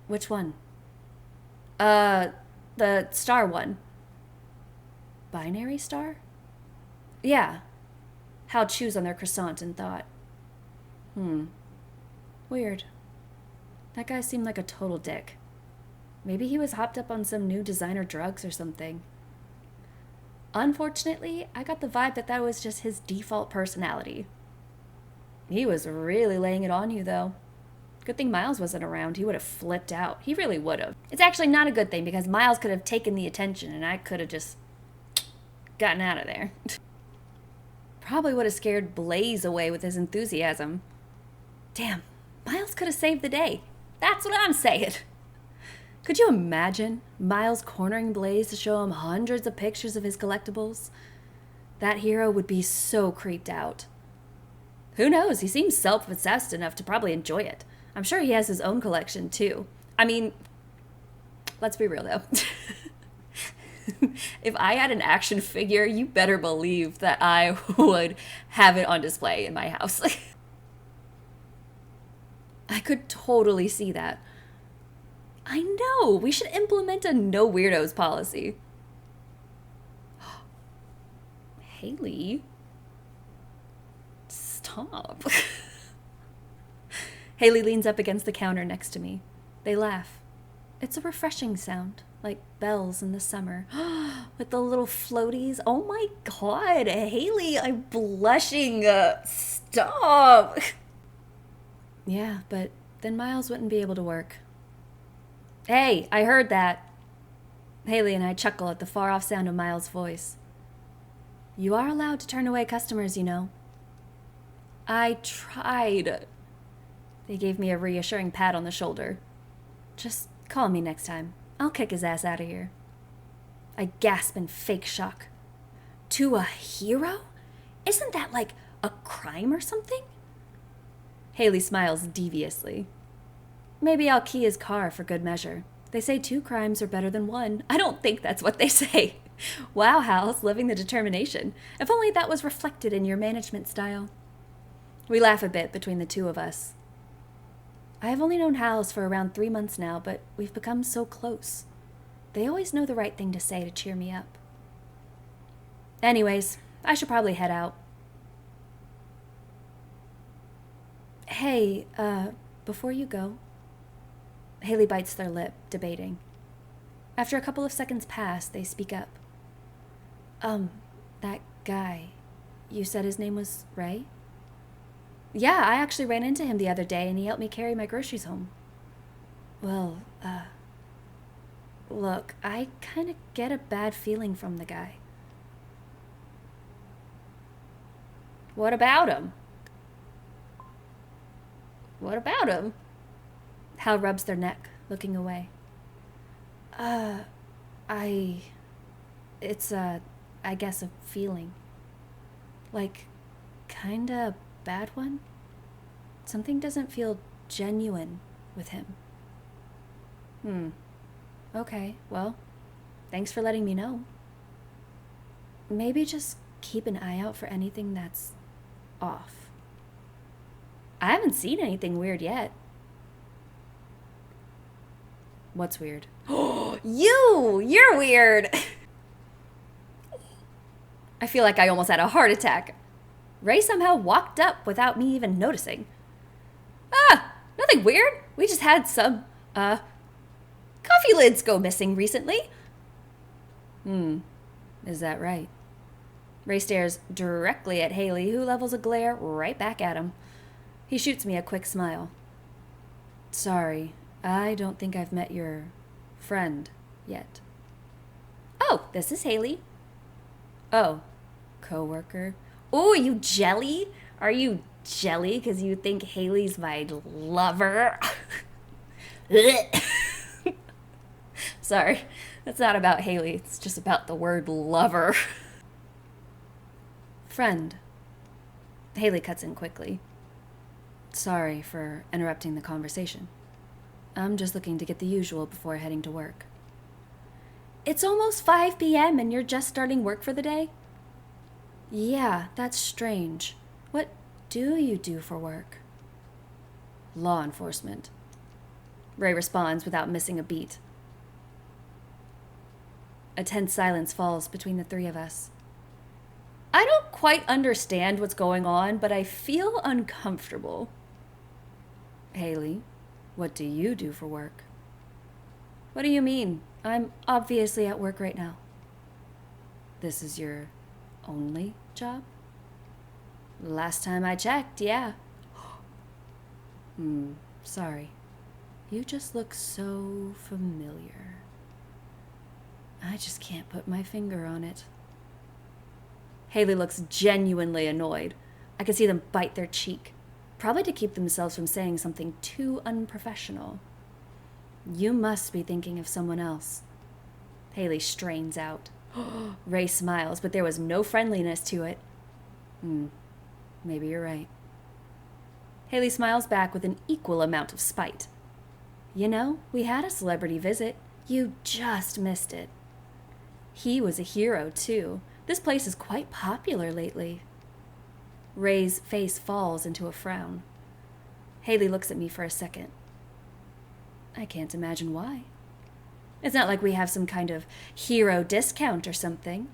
Which one? The star one. Binary star? Yeah. Hal chews on their croissant and thought. Weird. That guy seemed like a total dick. Maybe he was hopped up on some new designer drugs or something. Unfortunately, I got the vibe that was just his default personality. He was really laying it on you, though. Good thing Miles wasn't around. He would have flipped out. He really would have. It's actually not a good thing because Miles could have taken the attention and I could have just gotten out of there. Probably would have scared Blaze away with his enthusiasm. Damn, Miles could have saved the day. That's what I'm saying. Could you imagine Miles cornering Blaze to show him hundreds of pictures of his collectibles? That hero would be so creeped out. Who knows? He seems self-obsessed enough to probably enjoy it. I'm sure he has his own collection, too. I mean, let's be real, though. If I had an action figure, you better believe that I would have it on display in my house. I could totally see that. I know. We should implement a no weirdos policy. Haley. Stop. Haley leans up against the counter next to me. They laugh. It's a refreshing sound, like bells in the summer, with the little floaties. Oh my god, Haley, I'm blushing. Stop. Yeah, but then Miles wouldn't be able to work. Hey, I heard that. Haley and I chuckle at the far-off sound of Miles' voice. You are allowed to turn away customers, you know. I tried. They gave me a reassuring pat on the shoulder. Just call me next time. I'll kick his ass out of here. I gasp in fake shock. To a hero? Isn't that like a crime or something? Haley smiles deviously. Maybe I'll key his car for good measure. They say 2 crimes are better than 1. I don't think that's what they say. Wow, Hal's living the determination. If only that was reflected in your management style. We laugh a bit between the two of us. I have only known Hal's for around 3 months now, but we've become so close. They always know the right thing to say to cheer me up. Anyways, I should probably head out. Hey, before you go... Haley bites their lip, debating. After a couple of seconds pass, they speak up. That guy, you said his name was Ray? Yeah, I actually ran into him the other day and he helped me carry my groceries home. Well, look, I kind of get a bad feeling from the guy. What about him? What about him? Hal rubs their neck, looking away. It's I guess a feeling. Like, kinda bad one? Something doesn't feel genuine with him. Okay, well, thanks for letting me know. Maybe just keep an eye out for anything that's off. I haven't seen anything weird yet. What's weird? You're weird! I feel like I almost had a heart attack. Ray somehow walked up without me even noticing. Nothing weird. We just had some, coffee lids go missing recently. Is that right? Ray stares directly at Haley, who levels a glare right back at him. He shoots me a quick smile. Sorry, I don't think I've met your friend yet. Oh, this is Haley. Oh, coworker. Oh, you jelly? Are you jelly because you think Haley's my lover? Sorry, that's not about Haley. It's just about the word lover. Friend. Haley cuts in quickly. Sorry for interrupting the conversation. I'm just looking to get the usual before heading to work. It's almost 5 p.m. and you're just starting work for the day? Yeah, that's strange. What do you do for work? Law enforcement. Ray responds without missing a beat. A tense silence falls between the three of us. I don't quite understand what's going on, but I feel uncomfortable. Haley, what do you do for work? What do you mean? I'm obviously at work right now. This is your only job? Last time I checked, yeah. Sorry. You just look so familiar. I just can't put my finger on it. Haley looks genuinely annoyed. I could see them bite their cheek, probably to keep themselves from saying something too unprofessional. You must be thinking of someone else. Haley strains out. Ray smiles, but there was no friendliness to it. Maybe you're right. Haley smiles back with an equal amount of spite. You know, we had a celebrity visit. You just missed it. He was a hero, too. This place is quite popular lately. Ray's face falls into a frown. Haley looks at me for a second. I can't imagine why. It's not like we have some kind of hero discount or something.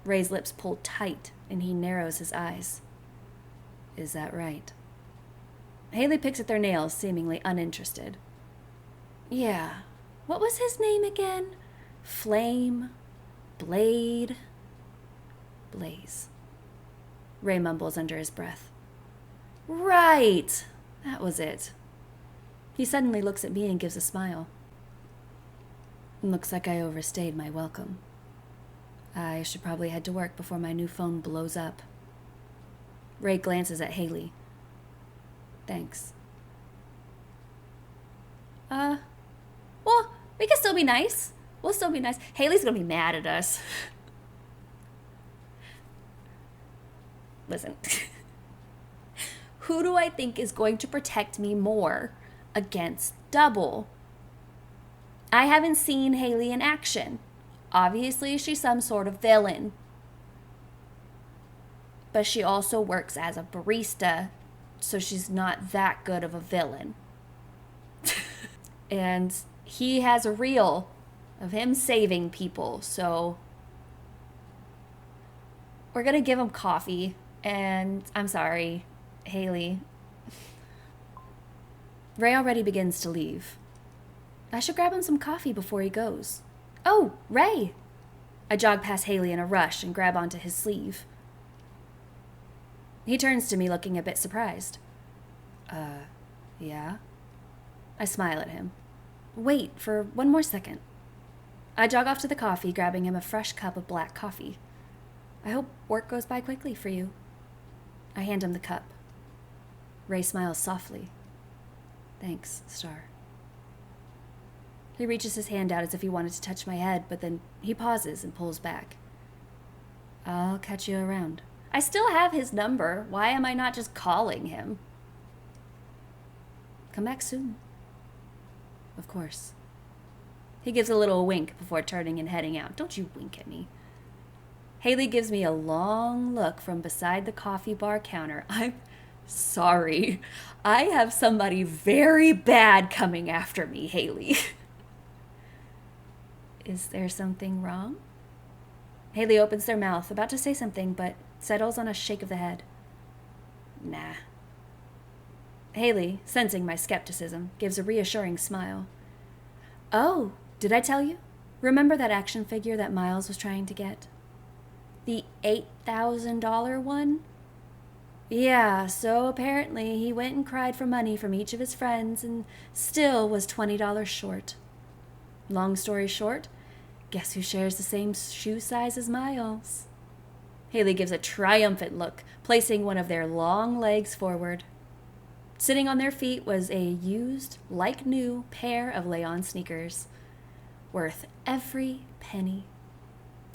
Ray's lips pull tight and he narrows his eyes. Is that right? Haley picks at their nails, seemingly uninterested. Yeah, What was his name again? Flame? Blade? Blaze. Ray mumbles under his breath. Right! That was it. He suddenly looks at me and gives a smile. Looks like I overstayed my welcome. I should probably head to work before my new phone blows up. Ray glances at Haley. Thanks. Well, we can still be nice. We'll still be nice. Haley's gonna be mad at us. Listen. Who do I think is going to protect me more against Double? I haven't seen Haley in action. Obviously, she's some sort of villain. But she also works as a barista, so she's not that good of a villain. And he has a reel of him saving people, so we're gonna give him coffee. And I'm sorry, Haley. Ray already begins to leave. I should grab him some coffee before he goes. Oh, Ray! I jog past Haley in a rush and grab onto his sleeve. He turns to me looking a bit surprised. Yeah? I smile at him. Wait for one more second. I jog off to the coffee, grabbing him a fresh cup of black coffee. I hope work goes by quickly for you. I hand him the cup. Ray smiles softly. Thanks, Star. He reaches his hand out as if he wanted to touch my head, but then he pauses and pulls back. I'll catch you around. I still have his number. Why am I not just calling him? Come back soon. Of course. He gives a little wink before turning and heading out. Don't you wink at me. Haley gives me a long look from beside the coffee bar counter. I'm sorry. I have somebody very bad coming after me, Haley. Is there something wrong? Haley opens their mouth, about to say something, but settles on a shake of the head. Nah. Haley, sensing my skepticism, gives a reassuring smile. Oh, did I tell you? Remember that action figure that Miles was trying to get? The $8,000 one? Yeah, so apparently he went and cried for money from each of his friends and still was $20 short. Long story short, guess who shares the same shoe size as Miles? Haley gives a triumphant look, placing one of their long legs forward. Sitting on their feet was a used, like new, pair of lay-on sneakers. Worth every penny.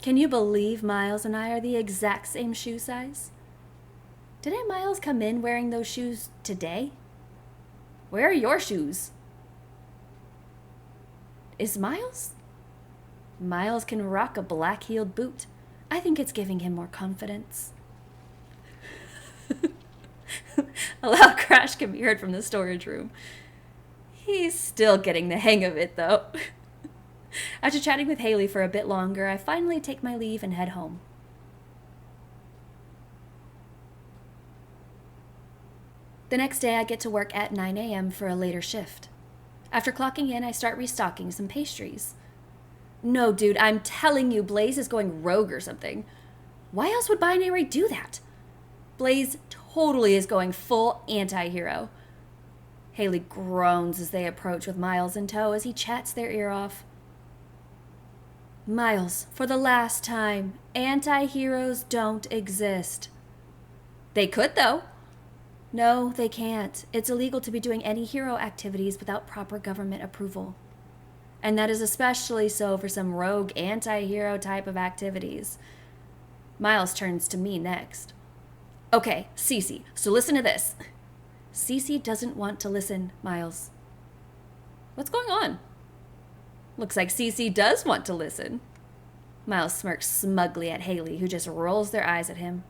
Can you believe Miles and I are the exact same shoe size? Didn't Miles come in wearing those shoes today? Where are your shoes? Is Miles? Miles can rock a black-heeled boot. I think it's giving him more confidence. A loud crash can be heard from the storage room. He's still getting the hang of it, though. After chatting with Haley for a bit longer, I finally take my leave and head home. The next day, I get to work at 9 a.m. for a later shift. After clocking in, I start restocking some pastries. No, dude, I'm telling you, Blaze is going rogue or something. Why else would Binary do that? Blaze totally is going full anti-hero. Haley groans as they approach with Miles in tow as he chats their ear off. Miles, for the last time, anti-heroes don't exist. They could, though. No, they can't. It's illegal to be doing any hero activities without proper government approval. And that is especially so for some rogue anti-hero type of activities. Miles turns to me next. Okay, Cece, so listen to this. Cece doesn't want to listen, Miles. What's going on? Looks like Cece does want to listen. Miles smirks smugly at Haley, who just rolls their eyes at him.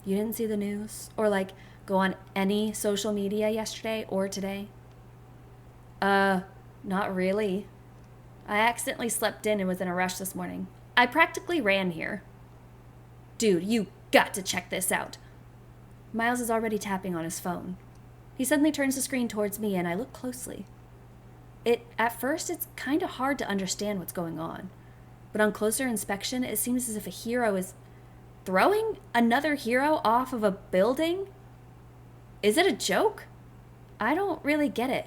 You didn't see the news? Or go on any social media yesterday or today? Not really. I accidentally slept in and was in a rush this morning. I practically ran here. Dude, you got to check this out. Miles is already tapping on his phone. He suddenly turns the screen towards me and I look closely. At first, it's kind of hard to understand what's going on. But on closer inspection, it seems as if a hero is throwing another hero off of a building? Is it a joke? I don't really get it.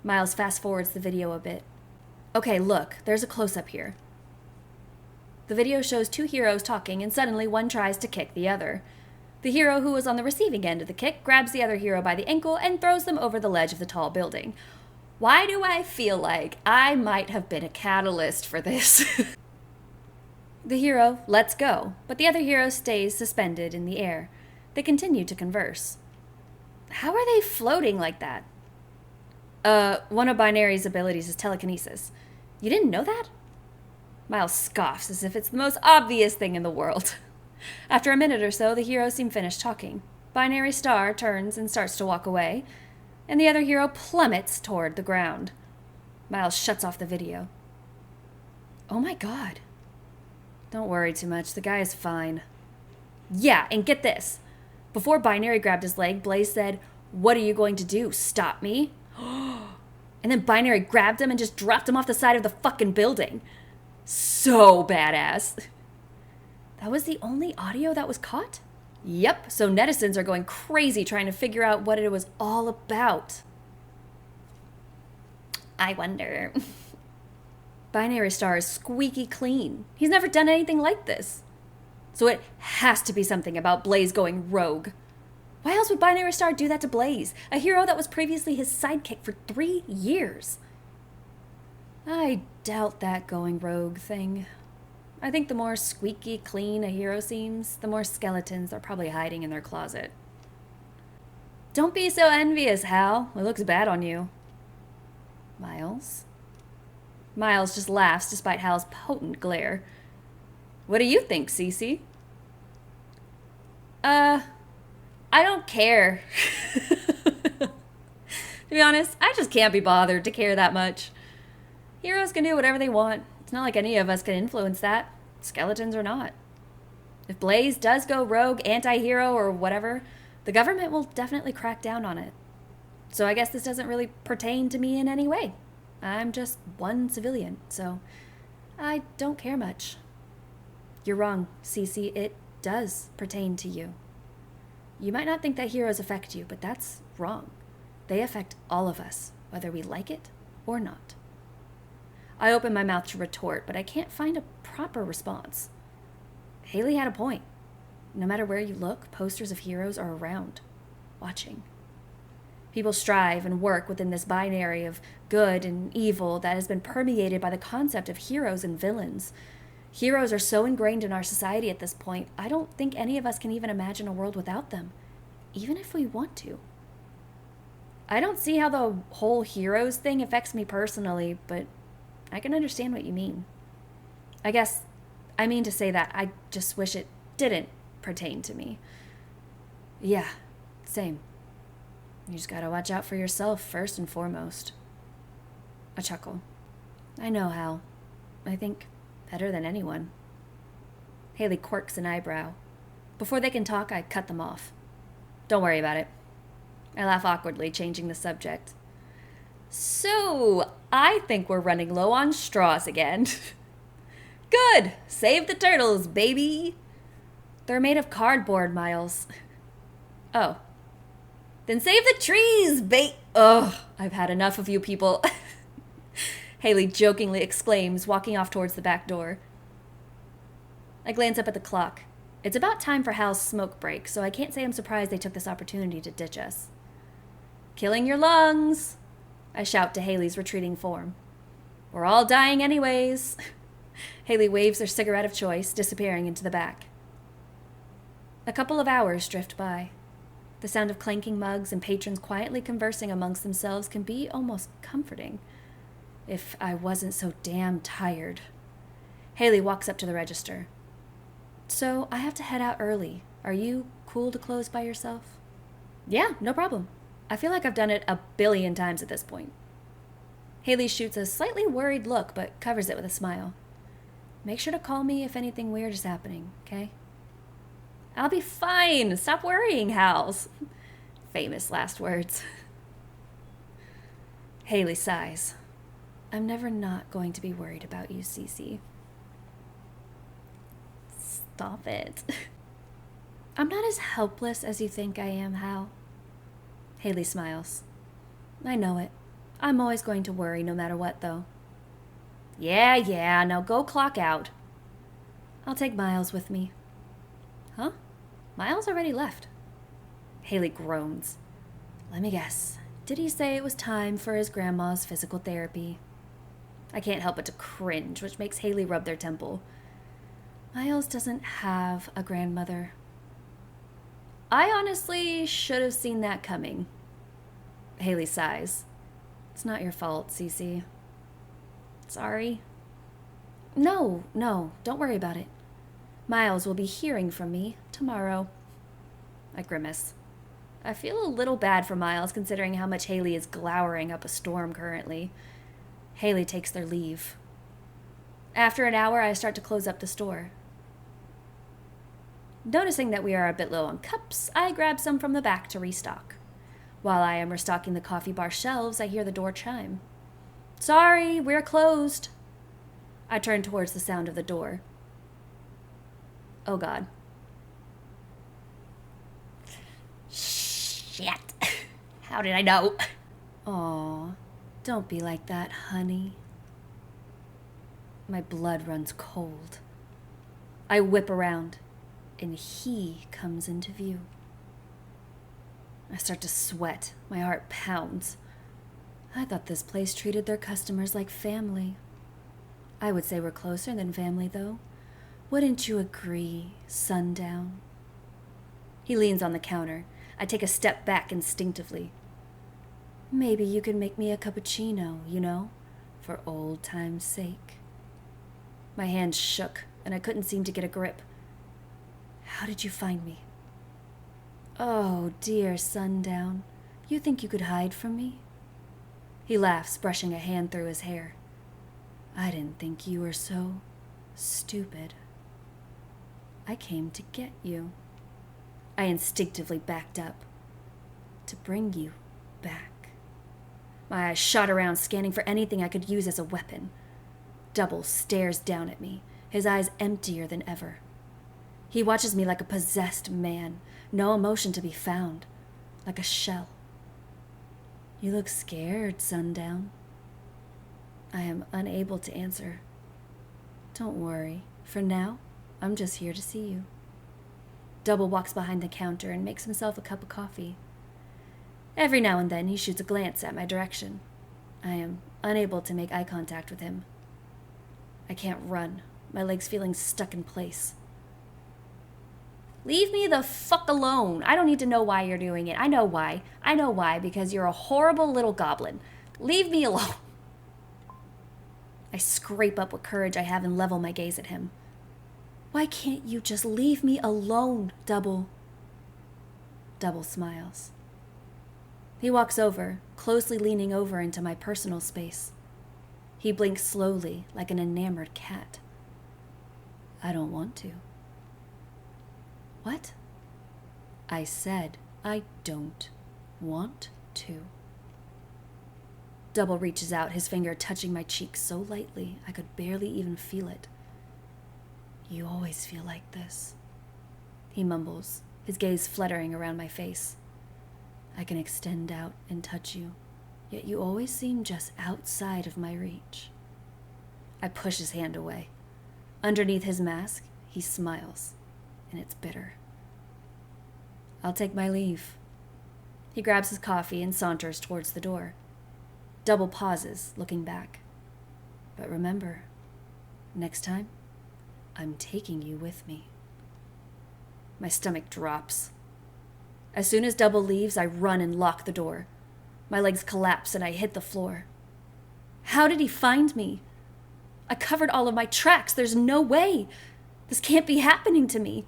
Miles fast forwards the video a bit. Okay, look, there's a close-up here. The video shows two heroes talking, and suddenly one tries to kick the other. The hero who was on the receiving end of the kick grabs the other hero by the ankle and throws them over the ledge of the tall building. Why do I feel like I might have been a catalyst for this? The hero lets go, but the other hero stays suspended in the air. They continue to converse. How are they floating like that? One of Binary's abilities is telekinesis. You didn't know that? Miles scoffs as if it's the most obvious thing in the world. After a minute or so, the heroes seem finished talking. Binary Star turns and starts to walk away, and the other hero plummets toward the ground. Miles shuts off the video. Oh my god. Don't worry too much, the guy is fine. Yeah, and get this. Before Binary grabbed his leg, Blaze said, "What are you going to do, stop me?" And then Binary grabbed him and just dropped him off the side of the fucking building. So badass. That was the only audio that was caught? Yep, so netizens are going crazy trying to figure out what it was all about. I wonder. Binary Star is squeaky clean. He's never done anything like this. So it has to be something about Blaze going rogue. Why else would Binary Star do that to Blaze, a hero that was previously his sidekick for 3 years? I doubt that going rogue thing. I think the more squeaky clean a hero seems, the more skeletons are probably hiding in their closet. Don't be so envious, Hal. It looks bad on you. Miles? Miles just laughs despite Hal's potent glare. What do you think, Cece? I don't care. To be honest, I just can't be bothered to care that much. Heroes can do whatever they want. It's not like any of us can influence that, skeletons or not. If Blaze does go rogue, anti-hero, or whatever, the government will definitely crack down on it. So I guess this doesn't really pertain to me in any way. I'm just one civilian, so I don't care much. You're wrong, Cece. It does pertain to you. You might not think that heroes affect you, but that's wrong. They affect all of us, whether we like it or not. I open my mouth to retort, but I can't find a proper response. Haley had a point. No matter where you look, posters of heroes are around, watching. People strive and work within this binary of good and evil that has been permeated by the concept of heroes and villains. Heroes are so ingrained in our society at this point, I don't think any of us can even imagine a world without them, even if we want to. I don't see how the whole heroes thing affects me personally, but I can understand what you mean. I guess I mean to say that I just wish it didn't pertain to me. Yeah, same. You just gotta watch out for yourself first and foremost. A chuckle. I know, Hal. I think better than anyone. Haley quirks an eyebrow. Before they can talk, I cut them off. Don't worry about it. I laugh awkwardly, changing the subject. So, I think we're running low on straws again. Good! Save the turtles, baby! They're made of cardboard, Miles. Oh. Then save the trees, Ugh, I've had enough of you people. Haley jokingly exclaims, walking off towards the back door. I glance up at the clock. It's about time for Hal's smoke break, so I can't say I'm surprised they took this opportunity to ditch us. Killing your lungs, I shout to Haley's retreating form. We're all dying anyways. Haley waves their cigarette of choice, disappearing into the back. A couple of hours drift by. The sound of clanking mugs and patrons quietly conversing amongst themselves can be almost comforting. If I wasn't so damn tired. Haley walks up to the register. So, I have to head out early. Are you cool to close by yourself? Yeah, no problem. I feel like I've done it 1 billion times at this point. Haley shoots a slightly worried look, but covers it with a smile. Make sure to call me if anything weird is happening, okay? I'll be fine. Stop worrying, Hals. Famous last words. Haley sighs. I'm never not going to be worried about you, Cece. Stop it. I'm not as helpless as you think I am, Hal. Haley smiles. I know it. I'm always going to worry no matter what, though. Yeah, now go clock out. I'll take Miles with me. Huh? Miles already left. Haley groans. Let me guess. Did he say it was time for his grandma's physical therapy? I can't help but to cringe, which makes Haley rub their temple. Miles doesn't have a grandmother. I honestly should have seen that coming. Haley sighs. It's not your fault, Cece. Sorry. No, don't worry about it. Miles will be hearing from me tomorrow. I grimace. I feel a little bad for Miles considering how much Haley is glowering up a storm currently. Haley takes their leave. After an hour, I start to close up the store. Noticing that we are a bit low on cups, I grab some from the back to restock. While I am restocking the coffee bar shelves, I hear the door chime. Sorry, we're closed. I turn towards the sound of the door. Oh God. Shit. How did I know? Aw, don't be like that, honey. My blood runs cold. I whip around, and he comes into view. I start to sweat. My heart pounds. I thought this place treated their customers like family. I would say we're closer than family, though. Wouldn't you agree, Sundown? He leans on the counter. I take a step back instinctively. Maybe you could make me a cappuccino, for old time's sake. My hands shook, and I couldn't seem to get a grip. How did you find me? Oh, dear Sundown. You think you could hide from me? He laughs, brushing a hand through his hair. I didn't think you were so stupid. I came to get you. I instinctively backed up. To bring you back. My eyes shot around, scanning for anything I could use as a weapon. Double stares down at me, his eyes emptier than ever. He watches me like a possessed man, no emotion to be found, like a shell. You look scared, Sundown. I am unable to answer. Don't worry. For now, I'm just here to see you. Double walks behind the counter and makes himself a cup of coffee. Every now and then, he shoots a glance at my direction. I am unable to make eye contact with him. I can't run, my legs feeling stuck in place. Leave me the fuck alone. I don't need to know why you're doing it. I know why. Because you're a horrible little goblin. Leave me alone. I scrape up what courage I have and level my gaze at him. Why can't you just leave me alone, Double? Double smiles. He walks over, closely leaning over into my personal space. He blinks slowly, like an enamored cat. I don't want to. What? I said I don't want to. Double reaches out, his finger touching my cheek so lightly I could barely even feel it. You always feel like this, he mumbles, his gaze fluttering around my face. I can extend out and touch you, yet you always seem just outside of my reach. I push his hand away. Underneath his mask, he smiles, and it's bitter. I'll take my leave. He grabs his coffee and saunters towards the door. Double pauses, looking back. But remember, next time, I'm taking you with me. My stomach drops. As soon as Double leaves, I run and lock the door. My legs collapse and I hit the floor. How did he find me? I covered all of my tracks. There's no way. This can't be happening to me.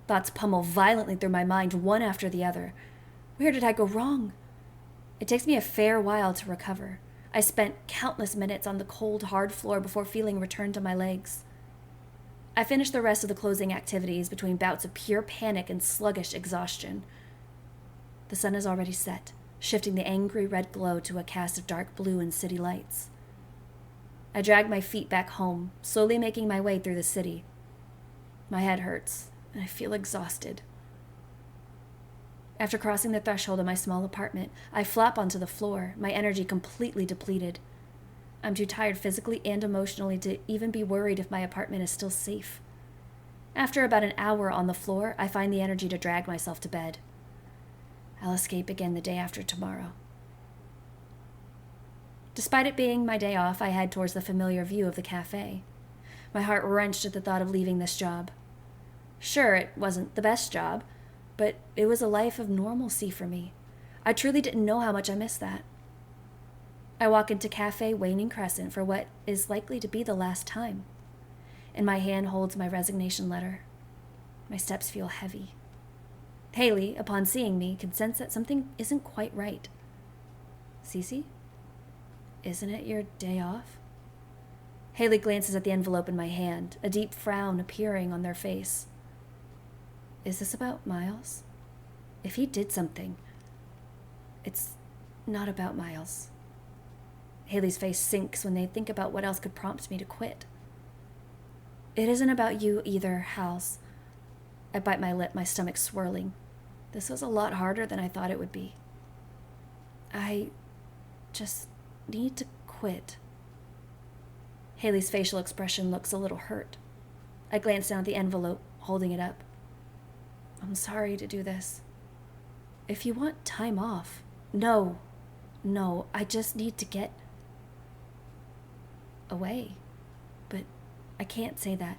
Thoughts pummel violently through my mind, one after the other. Where did I go wrong? It takes me a fair while to recover. I spent countless minutes on the cold, hard floor before feeling returned to my legs. I finished the rest of the closing activities between bouts of pure panic and sluggish exhaustion. The sun has already set, shifting the angry red glow to a cast of dark blue and city lights. I drag my feet back home, slowly making my way through the city. My head hurts, and I feel exhausted. After crossing the threshold of my small apartment, I flop onto the floor, my energy completely depleted. I'm too tired physically and emotionally to even be worried if my apartment is still safe. After about an hour on the floor, I find the energy to drag myself to bed. I'll escape again the day after tomorrow. Despite it being my day off, I head towards the familiar view of the cafe. My heart wrenched at the thought of leaving this job. Sure, it wasn't the best job, but it was a life of normalcy for me. I truly didn't know how much I missed that. I walk into Cafe Waning Crescent for what is likely to be the last time. In my hand holds my resignation letter. My steps feel heavy. Haley, upon seeing me, can sense that something isn't quite right. Cece? Isn't it your day off? Haley glances at the envelope in my hand, a deep frown appearing on their face. Is this about Miles? If he did something, it's not about Miles. Haley's face sinks when they think about what else could prompt me to quit. It isn't about you either, Hals. I bite my lip, my stomach swirling. This was a lot harder than I thought it would be. I just need to quit. Haley's facial expression looks a little hurt. I glance down at the envelope, holding it up. I'm sorry to do this. If you want time off. No, I just need to get away. But I can't say that.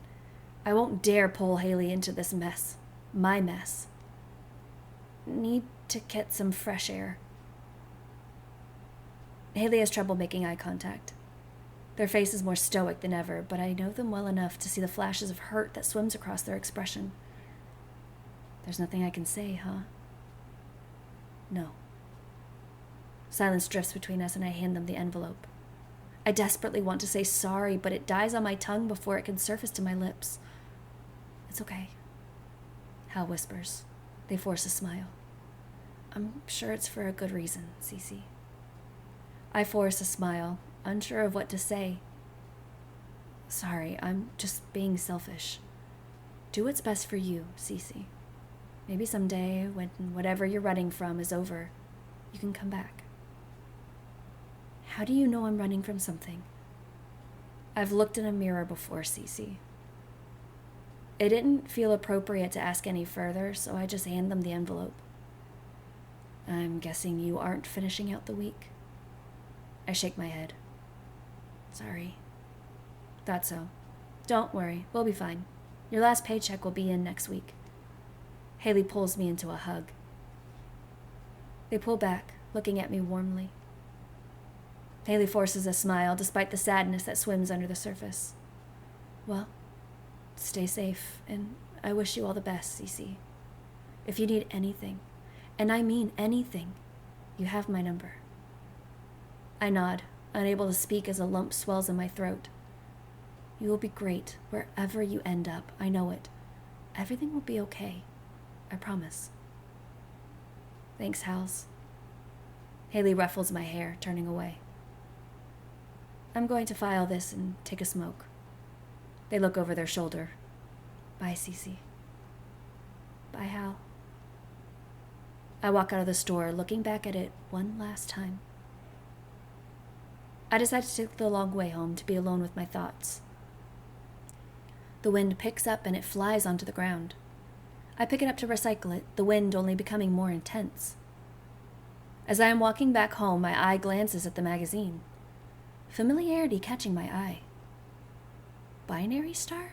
I won't dare pull Haley into this mess. My mess. Need to get some fresh air. Haley has trouble making eye contact. Their face is more stoic than ever, but I know them well enough to see the flashes of hurt that swims across their expression. There's nothing I can say, huh? No. Silence drifts between us and I hand them the envelope. I desperately want to say sorry, but it dies on my tongue before it can surface to my lips. It's okay. Hal whispers. They force a smile. I'm sure it's for a good reason, Cece. I force a smile, unsure of what to say. Sorry, I'm just being selfish. Do what's best for you, Cece. Maybe someday, when whatever you're running from is over, you can come back. How do you know I'm running from something? I've looked in a mirror before, Cece. It didn't feel appropriate to ask any further, so I just hand them the envelope. I'm guessing you aren't finishing out the week? I shake my head. Sorry. Thought so. Don't worry, we'll be fine. Your last paycheck will be in next week. Haley pulls me into a hug. They pull back, looking at me warmly. Haley forces a smile, despite the sadness that swims under the surface. Well, stay safe, and I wish you all the best, Cece. If you need anything, and I mean anything, you have my number. I nod, unable to speak as a lump swells in my throat. You will be great wherever you end up, I know it. Everything will be okay. I promise. Thanks, Hals. Haley ruffles my hair, turning away. I'm going to file this and take a smoke. They look over their shoulder. Bye, Cece. Bye, Hal. I walk out of the store, looking back at it one last time. I decide to take the long way home to be alone with my thoughts. The wind picks up and it flies onto the ground. I pick it up to recycle it, the wind only becoming more intense. As I am walking back home, my eye glances at the magazine. Familiarity catching my eye. Binary Star?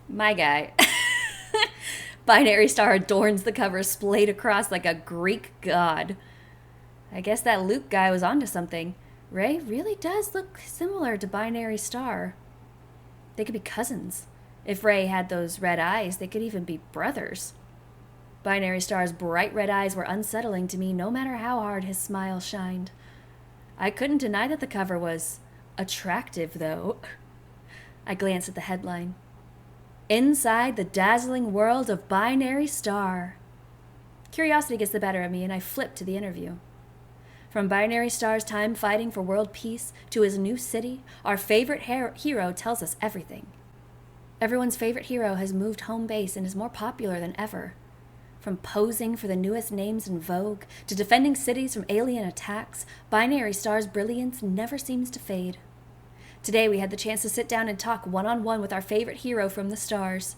My guy. Binary Star adorns the cover, splayed across like a Greek god. I guess that Luke guy was onto something. Ray really does look similar to Binary Star. They could be cousins. If Ray had those red eyes, they could even be brothers. Binary Star's bright red eyes were unsettling to me no matter how hard his smile shined. I couldn't deny that the cover was attractive, though. I glanced at the headline. inside the dazzling world of Binary Star. Curiosity gets the better of me, and I flip to the interview. From Binary Star's time fighting for world peace to his new city, our favorite hero tells us everything. Everyone's favorite hero has moved home base and is more popular than ever. From posing for the newest names in Vogue to defending cities from alien attacks, Binary Star's brilliance never seems to fade. Today we had the chance to sit down and talk one-on-one with our favorite hero from the stars.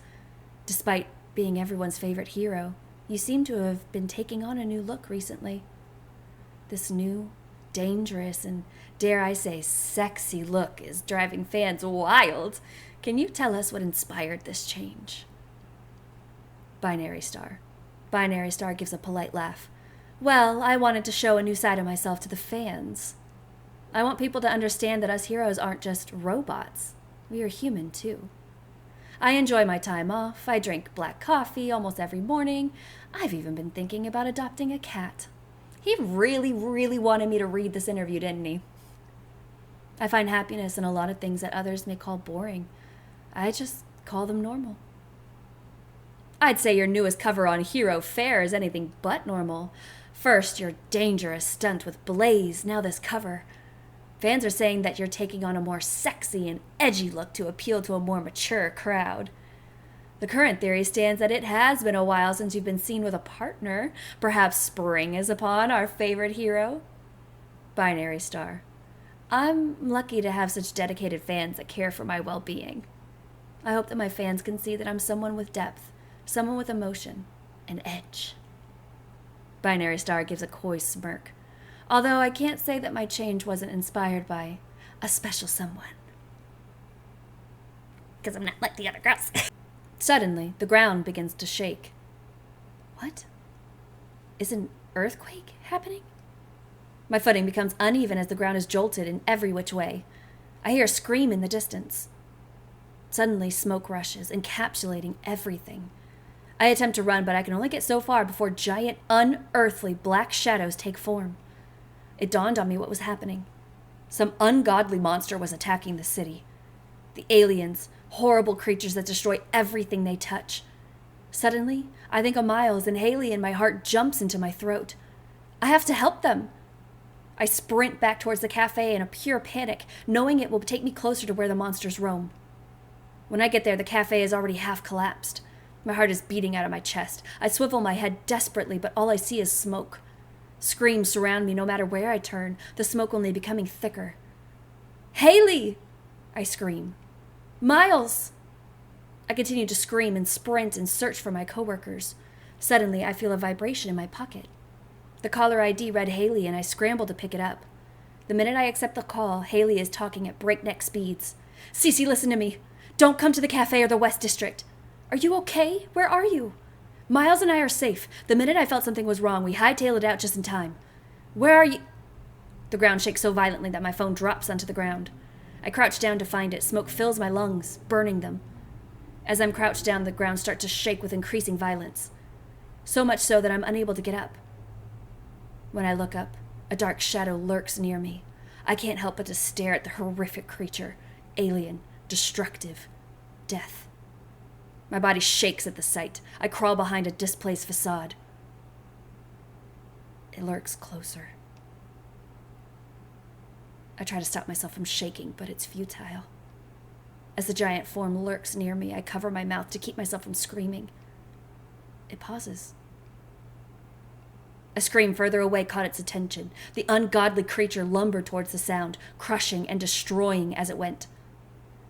Despite being everyone's favorite hero, you seem to have been taking on a new look recently. This new, dangerous, and dare I say sexy look is driving fans wild. Can you tell us what inspired this change? Binary Star. Binary Star gives a polite laugh. Well, I wanted to show a new side of myself to the fans. I want people to understand that us heroes aren't just robots. We are human, too. I enjoy my time off. I drink black coffee almost every morning. I've even been thinking about adopting a cat. He really, really wanted me to read this interview, didn't he? I find happiness in a lot of things that others may call boring. I just call them normal. I'd say your newest cover on Hero Fair is anything but normal. First, your dangerous stunt with Blaze, now this cover. Fans are saying that you're taking on a more sexy and edgy look to appeal to a more mature crowd. The current theory stands that it has been a while since you've been seen with a partner. Perhaps spring is upon our favorite hero. Binary Star. I'm lucky to have such dedicated fans that care for my well-being. I hope that my fans can see that I'm someone with depth, someone with emotion, and edge. Binary Star gives a coy smirk. Although I can't say that my change wasn't inspired by a special someone. Because I'm not like the other girls. Suddenly, the ground begins to shake. What? Is an earthquake happening? My footing becomes uneven as the ground is jolted in every which way. I hear a scream in the distance. Suddenly, smoke rushes, encapsulating everything. I attempt to run, but I can only get so far before giant, unearthly black shadows take form. It dawned on me what was happening. Some ungodly monster was attacking the city. The aliens, horrible creatures that destroy everything they touch. Suddenly, I think of Miles and Haley and my heart jumps into my throat. I have to help them. I sprint back towards the cafe in a pure panic, knowing it will take me closer to where the monsters roam. When I get there, the cafe is already half collapsed. My heart is beating out of my chest. I swivel my head desperately, but all I see is smoke. Screams surround me no matter where I turn, the smoke only becoming thicker. Haley! I scream. Miles! I continue to scream and sprint and search for my coworkers. Suddenly, I feel a vibration in my pocket. The caller ID read Haley, and I scramble to pick it up. The minute I accept the call, Haley is talking at breakneck speeds. Cece, listen to me. Don't come to the cafe or the West District. Are you okay? Where are you? Miles and I are safe. The minute I felt something was wrong, we hightailed it out just in time. Where are you? The ground shakes so violently that my phone drops onto the ground. I crouch down to find it. Smoke fills my lungs, burning them. As I'm crouched down, the ground starts to shake with increasing violence. So much so that I'm unable to get up. When I look up, a dark shadow lurks near me. I can't help but to stare at the horrific creature. Alien, destructive, death. My body shakes at the sight. I crawl behind a displaced facade. It lurks closer. I try to stop myself from shaking, but it's futile. As the giant form lurks near me, I cover my mouth to keep myself from screaming. It pauses. A scream further away caught its attention. The ungodly creature lumbered towards the sound, crushing and destroying as it went.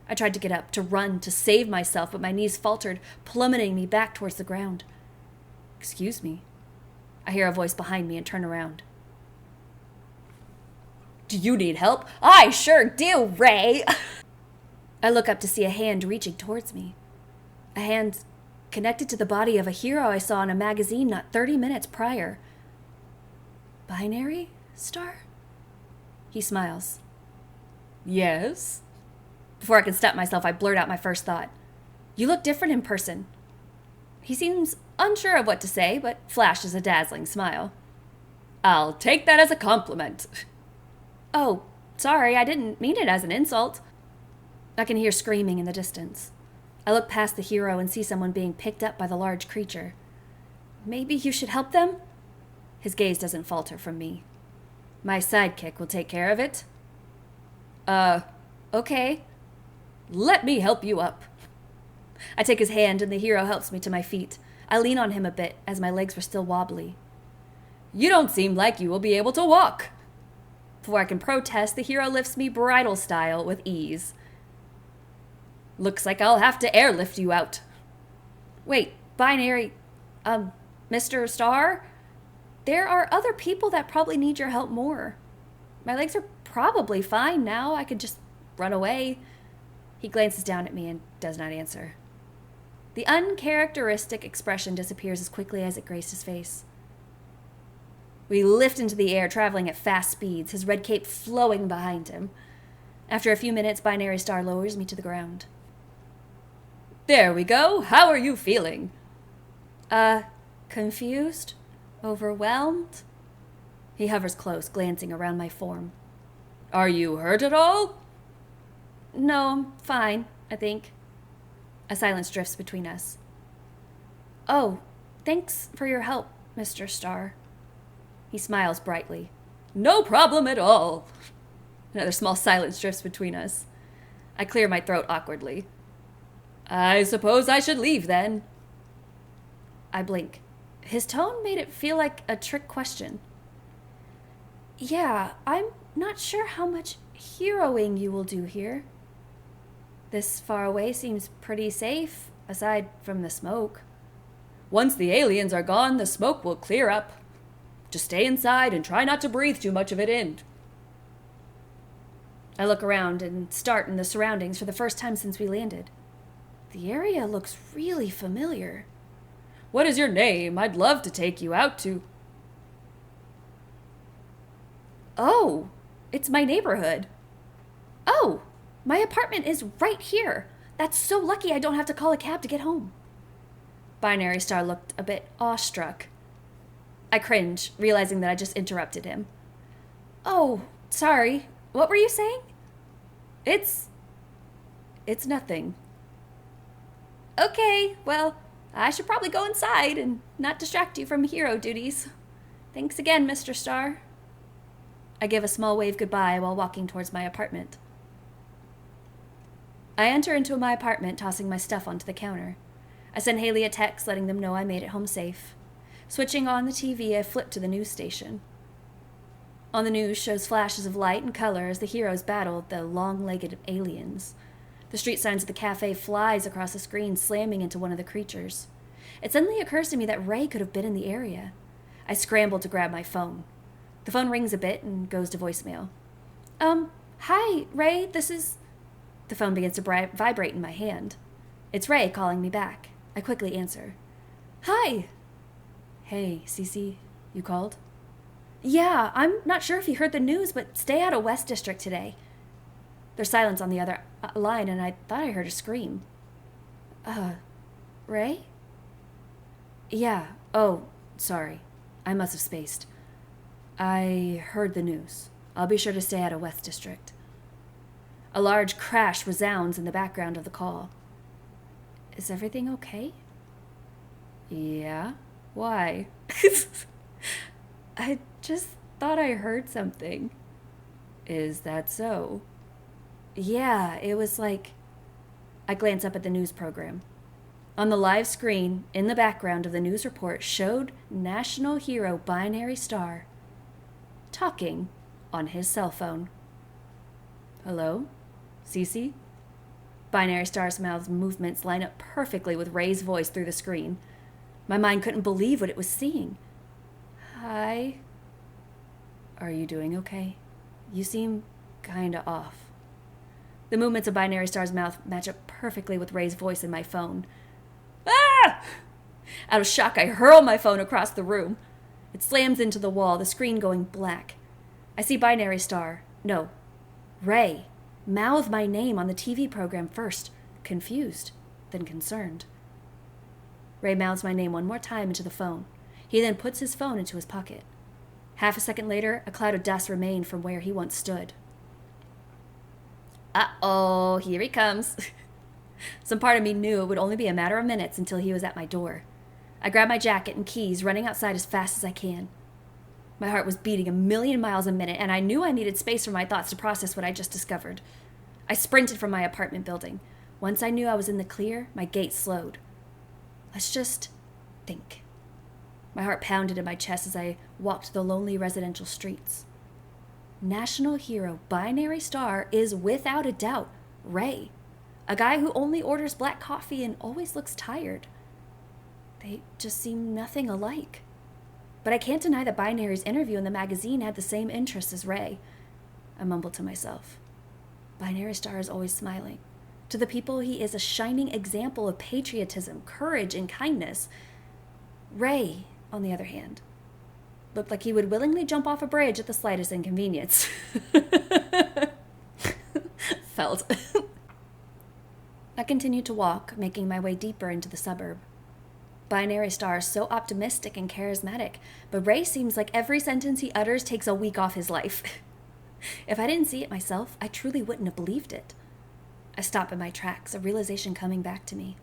I tried to get up, to run, to save myself, but my knees faltered, plummeting me back towards the ground. Excuse me. I hear a voice behind me and turn around. Do you need help? I sure do, Ray! I look up to see a hand reaching towards me. A hand connected to the body of a hero I saw in a magazine not 30 minutes prior. Binary Star? He smiles. Yes? Before I can stop myself, I blurt out my first thought. You look different in person. He seems unsure of what to say, but flashes a dazzling smile. I'll take that as a compliment. Sorry, I didn't mean it as an insult. I can hear screaming in the distance. I look past the hero and see someone being picked up by the large creature. Maybe you should help them? His gaze doesn't falter from me. My sidekick will take care of it. Okay. Let me help you up. I take his hand and the hero helps me to my feet. I lean on him a bit as my legs were still wobbly. You don't seem like you will be able to walk. Before I can protest, the hero lifts me bridal style with ease. Looks like I'll have to airlift you out. Wait, binary, Mr. Star? There are other people that probably need your help more. My legs are probably fine now. I could just run away. He glances down at me and does not answer. The uncharacteristic expression disappears as quickly as it graced his face. We lift into the air, traveling at fast speeds, his red cape flowing behind him. After a few minutes, Binary Star lowers me to the ground. There we go. How are you feeling? Confused? Overwhelmed? He hovers close, glancing around my form. Are you hurt at all? No, I'm fine, I think. A silence drifts between us. Oh, thanks for your help, Mr. Star. He smiles brightly. No problem at all. Another small silence drifts between us. I clear my throat awkwardly. I suppose I should leave then. I blink. His tone made it feel like a trick question. Yeah, I'm not sure how much heroing you will do here. This far away seems pretty safe, aside from the smoke. Once the aliens are gone, the smoke will clear up. Just stay inside and try not to breathe too much of it in. I look around and start in the surroundings for the first time since we landed. The area looks really familiar. What is your name? I'd love to take you out to... Oh, it's my neighborhood. Oh, my apartment is right here. That's so lucky I don't have to call a cab to get home. Binary Star looked a bit awestruck. I cringe, realizing that I just interrupted him. Oh, sorry. What were you saying? It's nothing. Okay, well, I should probably go inside and not distract you from hero duties. Thanks again, Mr. Star. I give a small wave goodbye while walking towards my apartment. I enter into my apartment, tossing my stuff onto the counter. I send Haley a text letting them know I made it home safe. Switching on the TV, I flip to the news station. On the news shows flashes of light and color as the heroes battle the long-legged aliens. The street signs of the cafe flies across the screen, slamming into one of the creatures. It suddenly occurs to me that Ray could have been in the area. I scramble to grab my phone. The phone rings a bit and goes to voicemail. Hi, Ray, this is... The phone begins to vibrate in my hand. It's Ray calling me back. I quickly answer. Hi. Hey, Cece, you called? Yeah, I'm not sure if you heard the news, but stay out of West District today. There's silence on the other line, and I thought I heard a scream. Ray? Yeah. Oh, sorry. I must have spaced. I heard the news. I'll be sure to stay out of West District. A large crash resounds in the background of the call. Is everything okay? Yeah. Why? I just thought I heard something. Is that so? Yeah, it was like... I glance up at the news program. On the live screen, in the background of the news report, showed national hero Binary Star talking on his cell phone. Hello? Cece? Binary Star's mouth's movements line up perfectly with Ray's voice through the screen. My mind couldn't believe what it was seeing. Hi. Are you doing okay? You seem kinda off. The movements of Binary Star's mouth match up perfectly with Ray's voice in my phone. Ah! Out of shock, I hurl my phone across the room. It slams into the wall, the screen going black. I see Binary Star. No. Ray. Mouth my name on the TV program first, confused, then concerned. Ray mouths my name one more time into the phone. He then puts his phone into his pocket. Half a second later, a cloud of dust remained from where he once stood. Uh-oh, here he comes. Some part of me knew it would only be a matter of minutes until he was at my door. I grabbed my jacket and keys, running outside as fast as I can. My heart was beating 1,000,000 miles a minute, and I knew I needed space for my thoughts to process what I just discovered. I sprinted from my apartment building. Once I knew I was in the clear, my gait slowed. Let's just think. My heart pounded in my chest as I walked the lonely residential streets. National hero binary star is without a doubt Ray, a guy who only orders black coffee and always looks tired. They just seem nothing alike. But I can't deny that Binary's interview in the magazine had the same interests as Ray. I mumbled to myself. Binary Star is always smiling. To the people, he is a shining example of patriotism, courage, and kindness. Ray, on the other hand, looked like he would willingly jump off a bridge at the slightest inconvenience. Felt. I continued to walk, making my way deeper into the suburb. Binary Star is so optimistic and charismatic, but Ray seems like every sentence he utters takes a week off his life. If I didn't see it myself, I truly wouldn't have believed it. I stopped in my tracks, a realization coming back to me.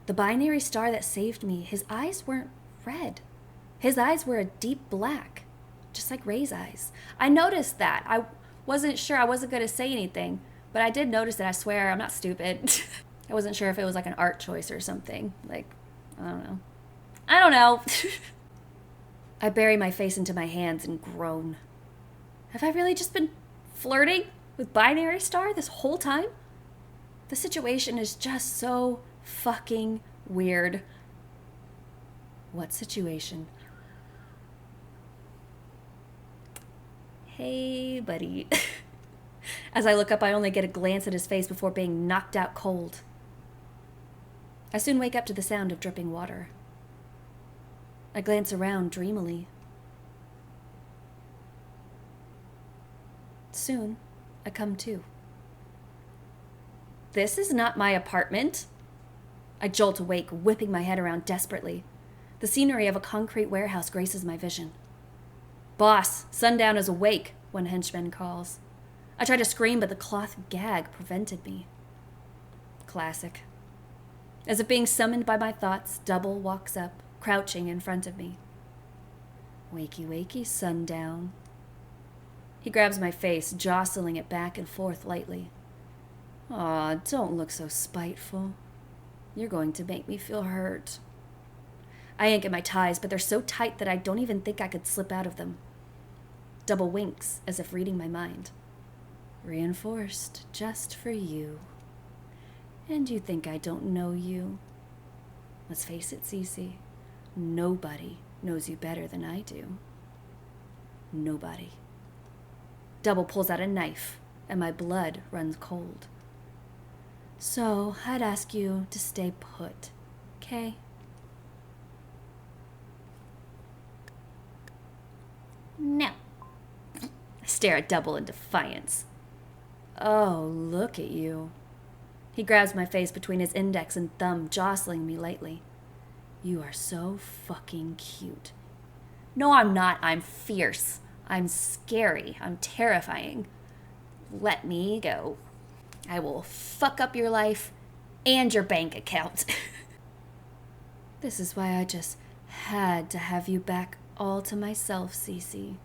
The Binary Star that saved me, his eyes weren't red. His eyes were a deep black, just like Ray's eyes. I noticed that. I wasn't sure. I wasn't going to say anything, but I did notice it. I swear, I'm not stupid. I wasn't sure if it was like an art choice or something. Like, I don't know. I bury my face into my hands and groan. Have I really just been flirting with Binary Star this whole time? The situation is just so fucking weird. What situation? Hey, buddy. As I look up, I only get a glance at his face before being knocked out cold. I soon wake up to the sound of dripping water. I glance around dreamily. Soon, I come to. This is not my apartment. I jolt awake, whipping my head around desperately. The scenery of a concrete warehouse graces my vision. Boss, Sundown is awake, one henchman calls. I try to scream, but the cloth gag prevented me. Classic. As if being summoned by my thoughts, Double walks up, crouching in front of me. Wakey, wakey, Sundown. He grabs my face, jostling it back and forth lightly. Aw, don't look so spiteful. You're going to make me feel hurt. I yank at my ties, but they're so tight that I don't even think I could slip out of them. Double winks, as if reading my mind. Reinforced just for you. And you think I don't know you? Let's face it, Cece. Nobody knows you better than I do. Nobody. Double pulls out a knife, and my blood runs cold. So, I'd ask you to stay put, okay? No. I stare at Double in defiance. Oh, look at you. He grabs my face between his index and thumb, jostling me lightly. You are so fucking cute. No, I'm not. I'm fierce. I'm scary. I'm terrifying. Let me go. I will fuck up your life and your bank account. This is why I just had to have you back all to myself, Cece.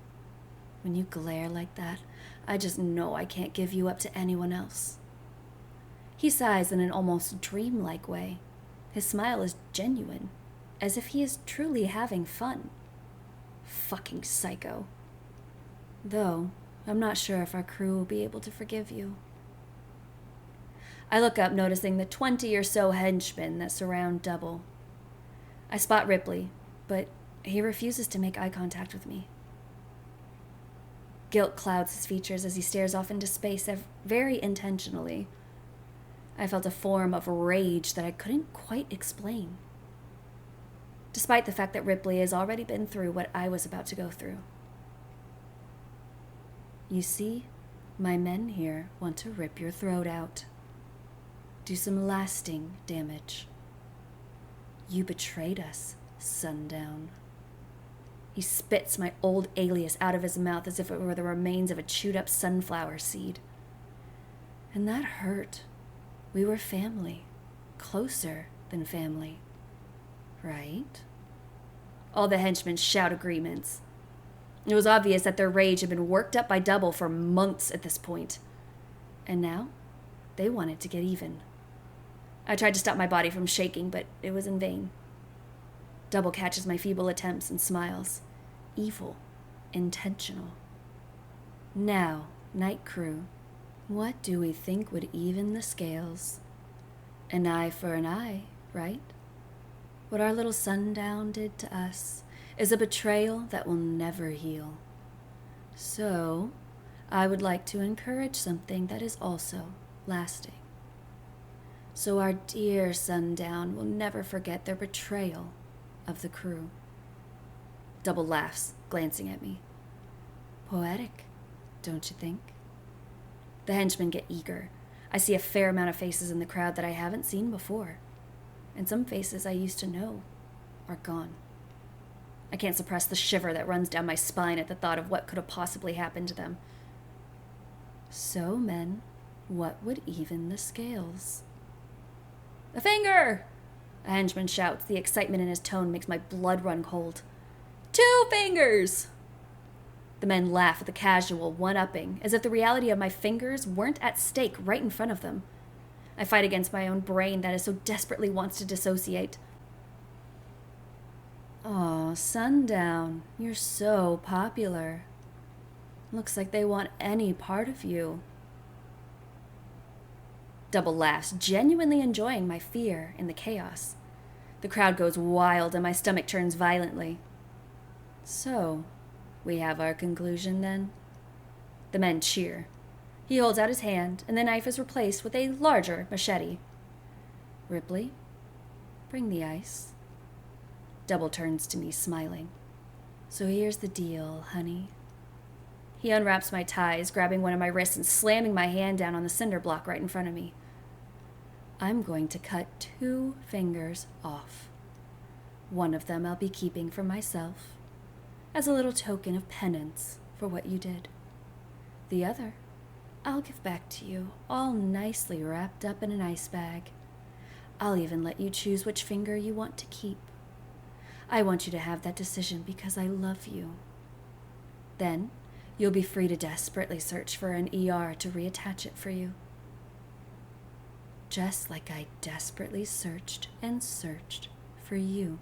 When you glare like that, I just know I can't give you up to anyone else. He sighs in an almost dreamlike way. His smile is genuine, as if he is truly having fun. Fucking psycho. Though, I'm not sure if our crew will be able to forgive you. I look up, noticing the 20 or so henchmen that surround Double. I spot Ripley, but he refuses to make eye contact with me. Guilt clouds his features as he stares off into space very intentionally. I felt a form of rage that I couldn't quite explain, despite the fact that Ripley has already been through what I was about to go through. You see, my men here want to rip your throat out. Do some lasting damage. You betrayed us, Sundown. He spits my old alias out of his mouth as if it were the remains of a chewed-up sunflower seed. And that hurt. We were family. Closer than family. Right? All the henchmen shout agreements. It was obvious that their rage had been worked up by Double for months at this point. And now, they wanted to get even. I tried to stop my body from shaking, but it was in vain. Double catches my feeble attempts and smiles. Evil. Intentional. Now, Night Crew, what do we think would even the scales? An eye for an eye, right? What our little Sundown did to us is a betrayal that will never heal. So, I would like to encourage something that is also lasting. So our dear Sundown will never forget their betrayal of the crew. Double laughs, glancing at me. Poetic, don't you think? The henchmen get eager. I see a fair amount of faces in the crowd that I haven't seen before. And some faces I used to know are gone. I can't suppress the shiver that runs down my spine at the thought of what could have possibly happened to them. So, men, what would even the scales? A finger! A henchman shouts. The excitement in his tone makes my blood run cold. 2 fingers! The men laugh at the casual one-upping, as if the reality of my fingers weren't at stake right in front of them. I fight against my own brain that is so desperately wants to dissociate. Aw, Sundown, you're so popular. Looks like they want any part of you. Double laughs, genuinely enjoying my fear in the chaos. The crowd goes wild and my stomach turns violently. So, we have our conclusion then? The men cheer. He holds out his hand, and the knife is replaced with a larger machete. Ripley, bring the ice. Double turns to me, smiling. So here's the deal, honey. He unwraps my ties, grabbing one of my wrists and slamming my hand down on the cinder block right in front of me. I'm going to cut 2 fingers off. One of them I'll be keeping for myself, as a little token of penance for what you did. The other, I'll give back to you, all nicely wrapped up in an ice bag. I'll even let you choose which finger you want to keep. I want you to have that decision because I love you. Then, you'll be free to desperately search for an ER to reattach it for you. Just like I desperately searched and searched for you.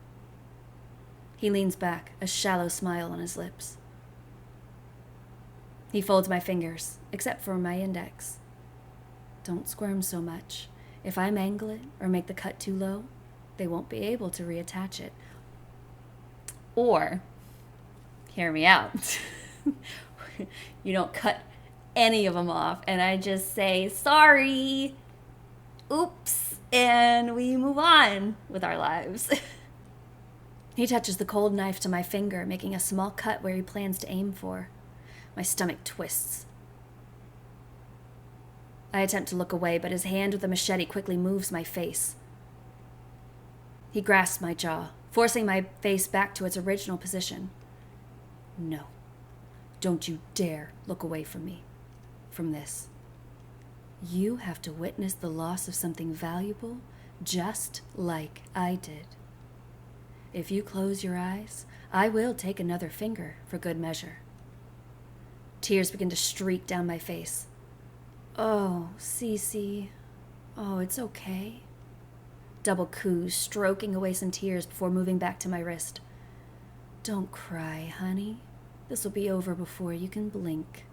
He leans back, a shallow smile on his lips. He folds my fingers, except for my index. Don't squirm so much. If I mangle it or make the cut too low, they won't be able to reattach it. Or, hear me out. You don't cut any of them off, and I just say, sorry, oops, and we move on with our lives. He touches the cold knife to my finger, making a small cut where he plans to aim for. My stomach twists. I attempt to look away, but his hand with the machete quickly moves my face. He grasps my jaw, forcing my face back to its original position. No, don't you dare look away from me, from this. You have to witness the loss of something valuable just like I did. If you close your eyes, I will take another finger for good measure. Tears begin to streak down my face. Oh, Cece. Oh, it's okay. Double coos, stroking away some tears before moving back to my wrist. Don't cry, honey. This will be over before you can blink.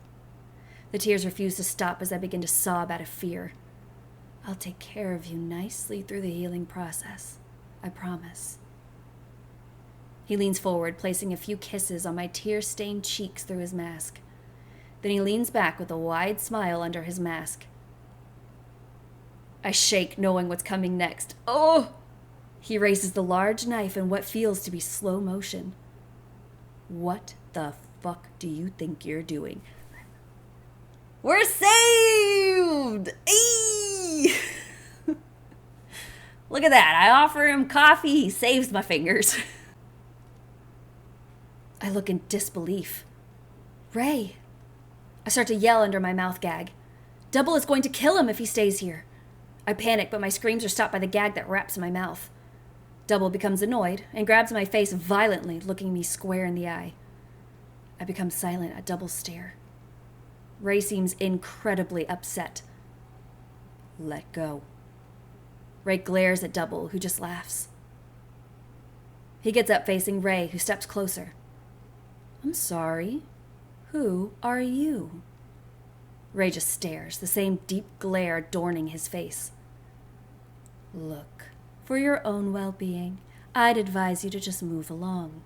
The tears refuse to stop as I begin to sob out of fear. I'll take care of you nicely through the healing process. I promise. He leans forward, placing a few kisses on my tear-stained cheeks through his mask. Then he leans back with a wide smile under his mask. I shake, knowing what's coming next. Oh! He raises the large knife in what feels to be slow motion. What the fuck do you think you're doing? We're saved! Eee! Look at that. I offer him coffee. He saves my fingers. I look in disbelief. Ray. I start to yell under my mouth gag. Double is going to kill him if he stays here. I panic, but my screams are stopped by the gag that wraps in my mouth. Double becomes annoyed and grabs my face violently, looking me square in the eye. I become silent at Double's stare. Ray seems incredibly upset. Let go. Ray glares at Double, who just laughs. He gets up facing Ray, who steps closer. I'm sorry. Who are you? Ray just stares, the same deep glare adorning his face. Look, for your own well-being, I'd advise you to just move along.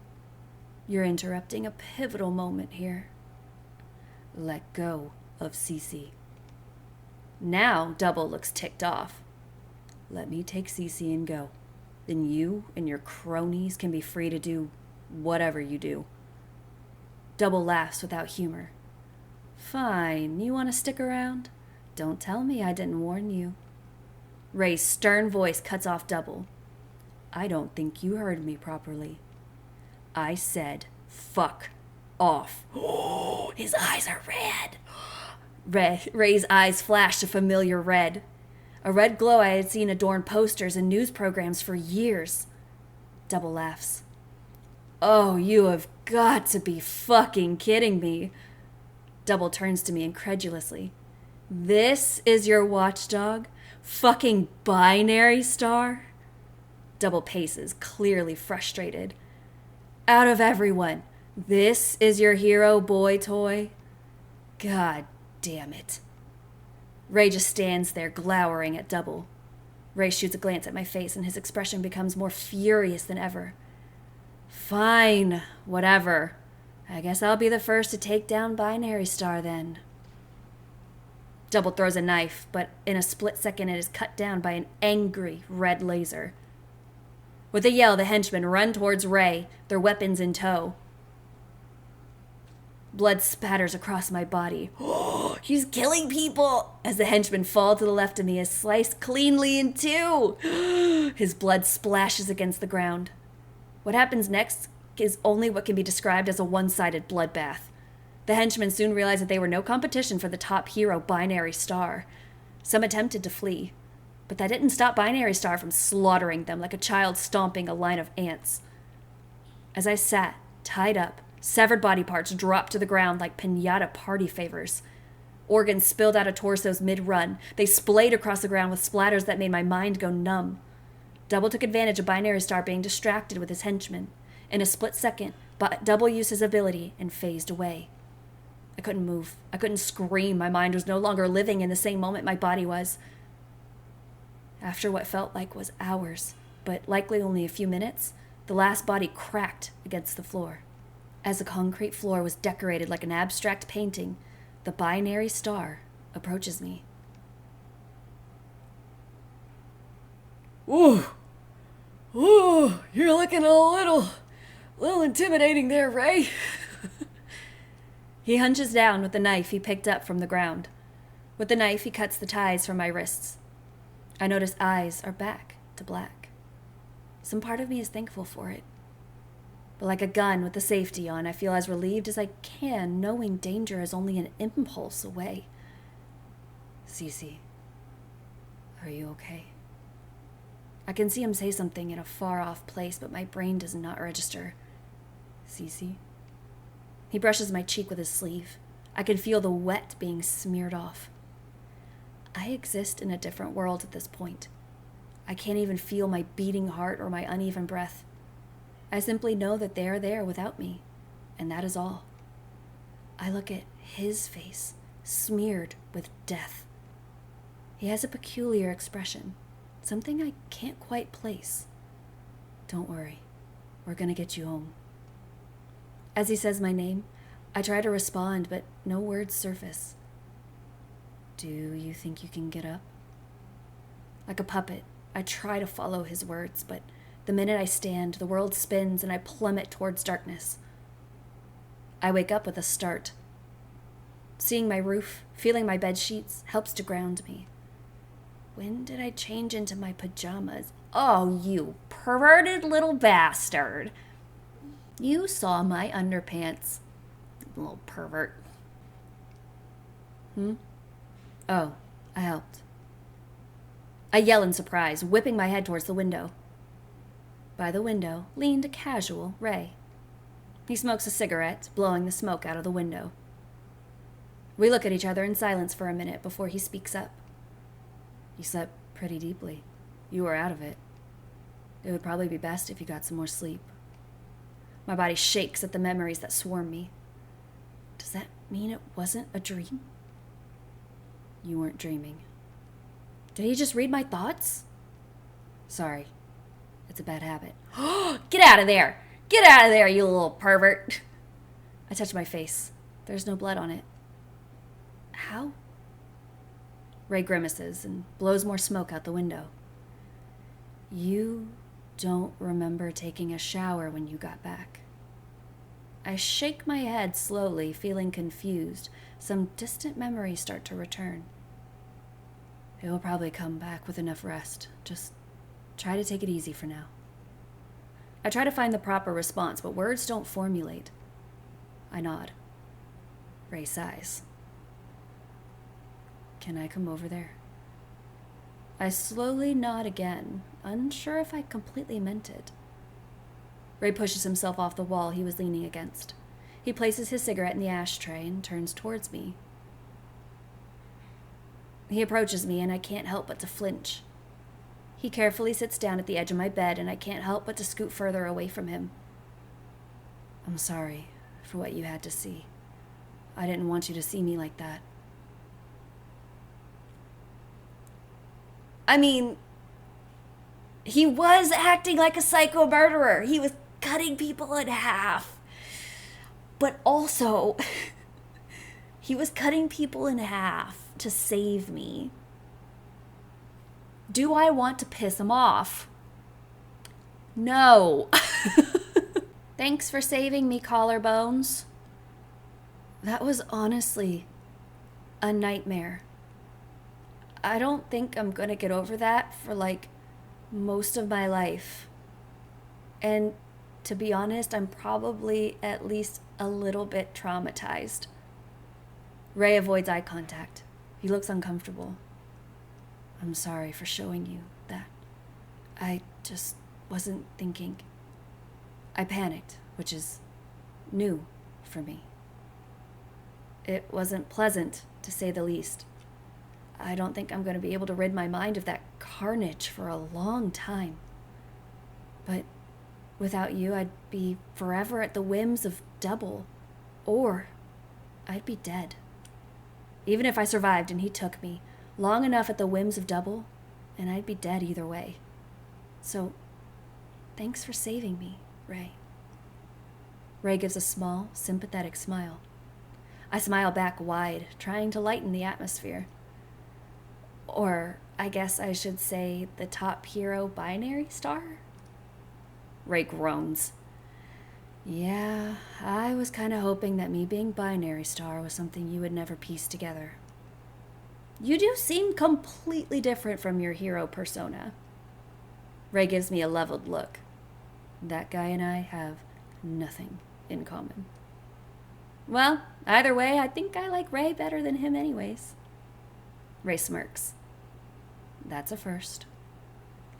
You're interrupting a pivotal moment here. Let go of Cece. Now Double looks ticked off. Let me take Cece and go. Then you and your cronies can be free to do whatever you do. Double laughs without humor. Fine, you want to stick around? Don't tell me I didn't warn you. Ray's stern voice cuts off Double. I don't think you heard me properly. I said, fuck off. Oh, his eyes are red. Ray's eyes flashed a familiar red. A red glow I had seen adorn posters and news programs for years. Double laughs. Oh, you have got to be fucking kidding me. Double turns to me incredulously. This is your watchdog? Fucking binary star? Double paces, clearly frustrated. Out of everyone, this is your hero boy toy? God damn it. Ray just stands there glowering at Double. Ray shoots a glance at my face and his expression becomes more furious than ever. Fine, whatever. I guess I'll be the first to take down Binary Star then. Double throws a knife, but in a split second it is cut down by an angry red laser. With a yell, the henchmen run towards Ray, their weapons in tow. Blood spatters across my body. Oh, he's killing people! As the henchmen fall to the left of me is sliced cleanly in two. His blood splashes against the ground. What happens next is only what can be described as a one-sided bloodbath. The henchmen soon realized that they were no competition for the top hero, Binary Star. Some attempted to flee, but that didn't stop Binary Star from slaughtering them like a child stomping a line of ants. As I sat, tied up, severed body parts dropped to the ground like piñata party favors. Organs spilled out of torsos mid-run. They splayed across the ground with splatters that made my mind go numb. Double took advantage of Binary Star being distracted with his henchmen. In a split second, Double used his ability and phased away. I couldn't move. I couldn't scream. My mind was no longer living in the same moment my body was. After what felt like was hours, but likely only a few minutes, the last body cracked against the floor. As the concrete floor was decorated like an abstract painting, the Binary Star approaches me. Ooh, you're looking a little intimidating there, Ray. He hunches down with the knife he picked up from the ground. With the knife, he cuts the ties from my wrists. I notice eyes are back to black. Some part of me is thankful for it. But like a gun with the safety on, I feel as relieved as I can, knowing danger is only an impulse away. Cece, are you okay? I can see him say something in a far-off place, but my brain does not register. Cece? He brushes my cheek with his sleeve. I can feel the wet being smeared off. I exist in a different world at this point. I can't even feel my beating heart or my uneven breath. I simply know that they are there without me, and that is all. I look at his face, smeared with death. He has a peculiar expression, something I can't quite place. Don't worry, we're gonna get you home. As he says my name, I try to respond, but no words surface. Do you think you can get up? Like a puppet, I try to follow his words, but the minute I stand, the world spins and I plummet towards darkness. I wake up with a start. Seeing my roof, feeling my bed sheets, helps to ground me. When did I change into my pajamas? Oh, you perverted little bastard. You saw my underpants, little pervert. Oh, I helped. I yell in surprise, whipping my head towards the window. By the window leaned a casual Ray. He smokes a cigarette, blowing the smoke out of the window. We look at each other in silence for a minute before he speaks up. You slept pretty deeply. You were out of it. It would probably be best if you got some more sleep. My body shakes at the memories that swarm me. Does that mean it wasn't a dream? You weren't dreaming. Did he just read my thoughts? Sorry. It's a bad habit. Get out of there! Get out of there, you little pervert! I touch my face. There's no blood on it. How? Ray grimaces and blows more smoke out the window. You don't remember taking a shower when you got back. I shake my head slowly, feeling confused. Some distant memories start to return. It will probably come back with enough rest. Just try to take it easy for now. I try to find the proper response, but words don't formulate. I nod. Ray sighs. Can I come over there? I slowly nod again, unsure if I completely meant it. Ray pushes himself off the wall he was leaning against. He places his cigarette in the ashtray and turns towards me. He approaches me and I can't help but to flinch. He carefully sits down at the edge of my bed and I can't help but to scoot further away from him. I'm sorry for what you had to see. I didn't want you to see me like that. I mean, he was acting like a psycho murderer. He was cutting people in half. But also, he was cutting people in half to save me. Do I want to piss him off? No. Thanks for saving me, collarbones. That was honestly a nightmare. I don't think I'm gonna get over that for most of my life. And to be honest, I'm probably at least a little bit traumatized. Ray avoids eye contact. He looks uncomfortable. I'm sorry for showing you that. I just wasn't thinking. I panicked, which is new for me. It wasn't pleasant, to say the least. I don't think I'm going to be able to rid my mind of that carnage for a long time. But without you, I'd be forever at the whims of Double. Or I'd be dead. Even if I survived and he took me, long enough at the whims of Double, and I'd be dead either way. So, thanks for saving me, Ray. Ray gives a small, sympathetic smile. I smile back wide, trying to lighten the atmosphere. Or, I guess I should say, the top hero binary star? Ray groans. Yeah, I was kind of hoping that me being binary star was something you would never piece together. You do seem completely different from your hero persona. Ray gives me a leveled look. That guy and I have nothing in common. Well, either way, I think I like Ray better than him anyways. Ray smirks. That's a first.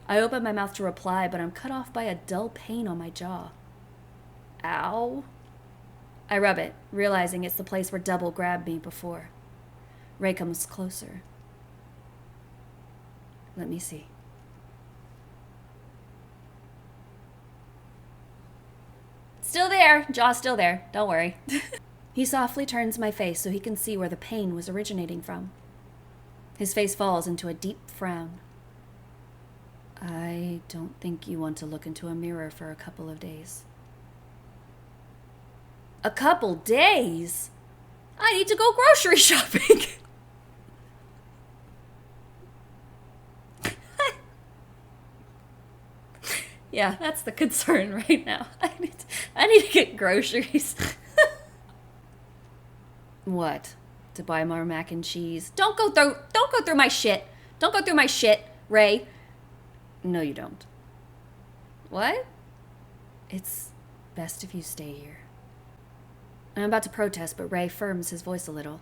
I open my mouth to reply, but I'm cut off by a dull pain on my jaw. Ow. I rub it, realizing it's the place where Double grabbed me before. Ray comes closer. Let me see. Still there. Jaw's still there. Don't worry. He softly turns my face so he can see where the pain was originating from. His face falls into a deep frown. I don't think you want to look into a mirror for a couple of days. A couple days? I need to go grocery shopping. Yeah, that's the concern right now. I need to get groceries. What? To buy more mac and cheese? Don't go through my shit. Don't go through my shit, Ray. No, you don't. What? It's best if you stay here. I'm about to protest, but Ray firms his voice a little.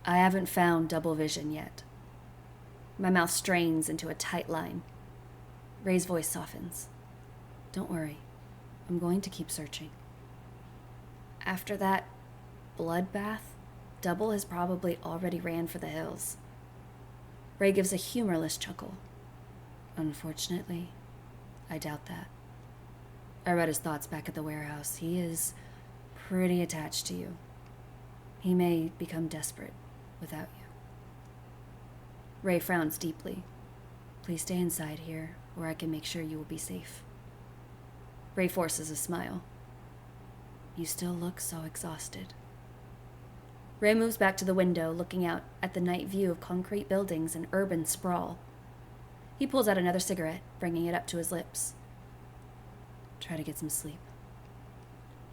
I haven't found double vision yet. My mouth strains into a tight line. Ray's voice softens. Don't worry. I'm going to keep searching. After that bloodbath, Double has probably already ran for the hills. Ray gives a humorless chuckle. Unfortunately, I doubt that. I read his thoughts back at the warehouse. He is pretty attached to you. He may become desperate without you. Ray frowns deeply. Please stay inside here, where I can make sure you will be safe. Ray forces a smile. You still look so exhausted. Ray moves back to the window, looking out at the night view of concrete buildings and urban sprawl. He pulls out another cigarette, bringing it up to his lips. Try to get some sleep.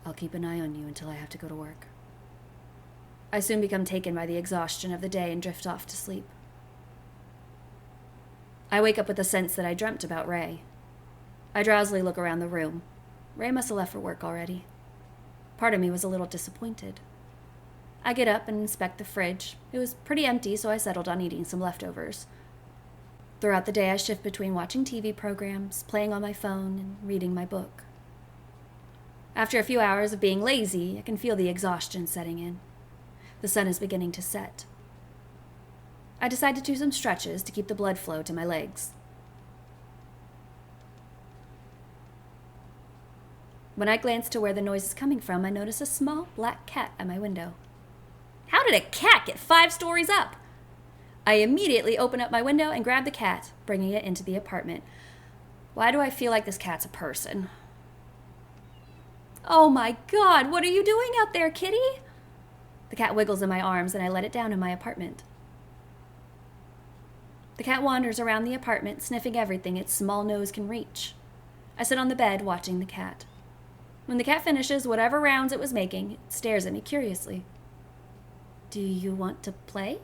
I'll keep an eye on you until I have to go to work. I soon become taken by the exhaustion of the day and drift off to sleep. I wake up with the sense that I dreamt about Ray. I drowsily look around the room. Ray must have left for work already. Part of me was a little disappointed. I get up and inspect the fridge. It was pretty empty, so I settled on eating some leftovers. Throughout the day, I shift between watching TV programs, playing on my phone, and reading my book. After a few hours of being lazy, I can feel the exhaustion setting in. The sun is beginning to set. I decide to do some stretches to keep the blood flow to my legs. When I glance to where the noise is coming from, I notice a small black cat at my window. How did a cat get 5 stories up? I immediately open up my window and grab the cat, bringing it into the apartment. Why do I feel like this cat's a person? Oh my God, what are you doing out there, kitty? The cat wiggles in my arms and I let it down in my apartment. The cat wanders around the apartment, sniffing everything its small nose can reach. I sit on the bed watching the cat. When the cat finishes whatever rounds it was making, it stares at me curiously. Do you want to play?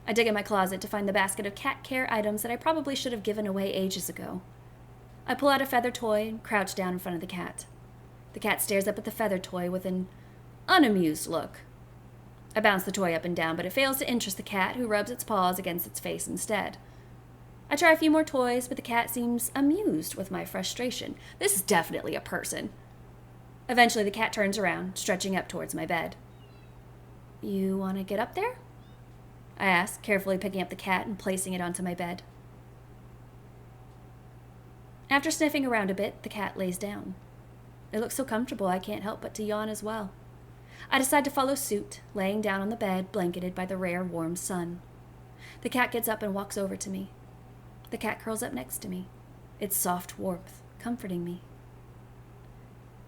I dig in my closet to find the basket of cat care items that I probably should have given away ages ago. I pull out a feather toy and crouch down in front of the cat. The cat stares up at the feather toy with an unamused look. I bounce the toy up and down, but it fails to interest the cat, who rubs its paws against its face instead. I try a few more toys, but the cat seems amused with my frustration. This is definitely a person. Eventually, the cat turns around, stretching up towards my bed. You want to get up there? I ask, carefully picking up the cat and placing it onto my bed. After sniffing around a bit, the cat lays down. It looks so comfortable I can't help but to yawn as well. I decide to follow suit, laying down on the bed, blanketed by the rare warm sun. The cat gets up and walks over to me. The cat curls up next to me, its soft warmth comforting me.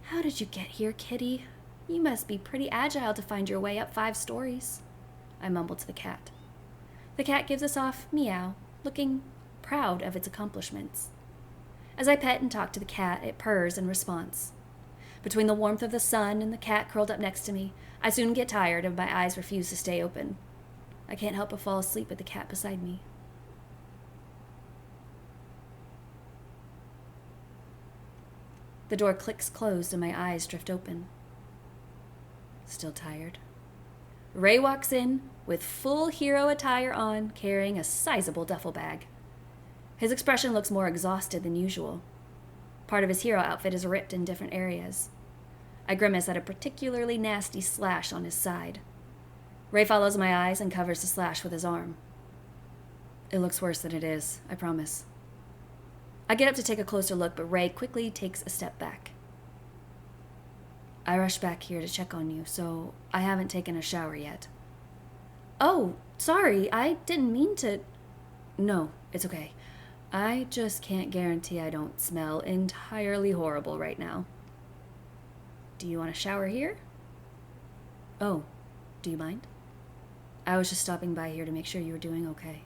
How did you get here, kitty? You must be pretty agile to find your way up 5 stories. I mumble to the cat. The cat gives a soft meow, looking proud of its accomplishments. As I pet and talk to the cat, it purrs in response. Between the warmth of the sun and the cat curled up next to me, I soon get tired and my eyes refuse to stay open. I can't help but fall asleep with the cat beside me. The door clicks closed and my eyes drift open. Still tired? Ray walks in with full hero attire on, carrying a sizable duffel bag. His expression looks more exhausted than usual. Part of his hero outfit is ripped in different areas. I grimace at a particularly nasty slash on his side. Ray follows my eyes and covers the slash with his arm. It looks worse than it is, I promise. I get up to take a closer look, but Ray quickly takes a step back. I rushed back here to check on you, so I haven't taken a shower yet. Oh, sorry, I didn't mean to... No, it's okay. I just can't guarantee I don't smell entirely horrible right now. Do you want to shower here? Oh, do you mind? I was just stopping by here to make sure you were doing okay.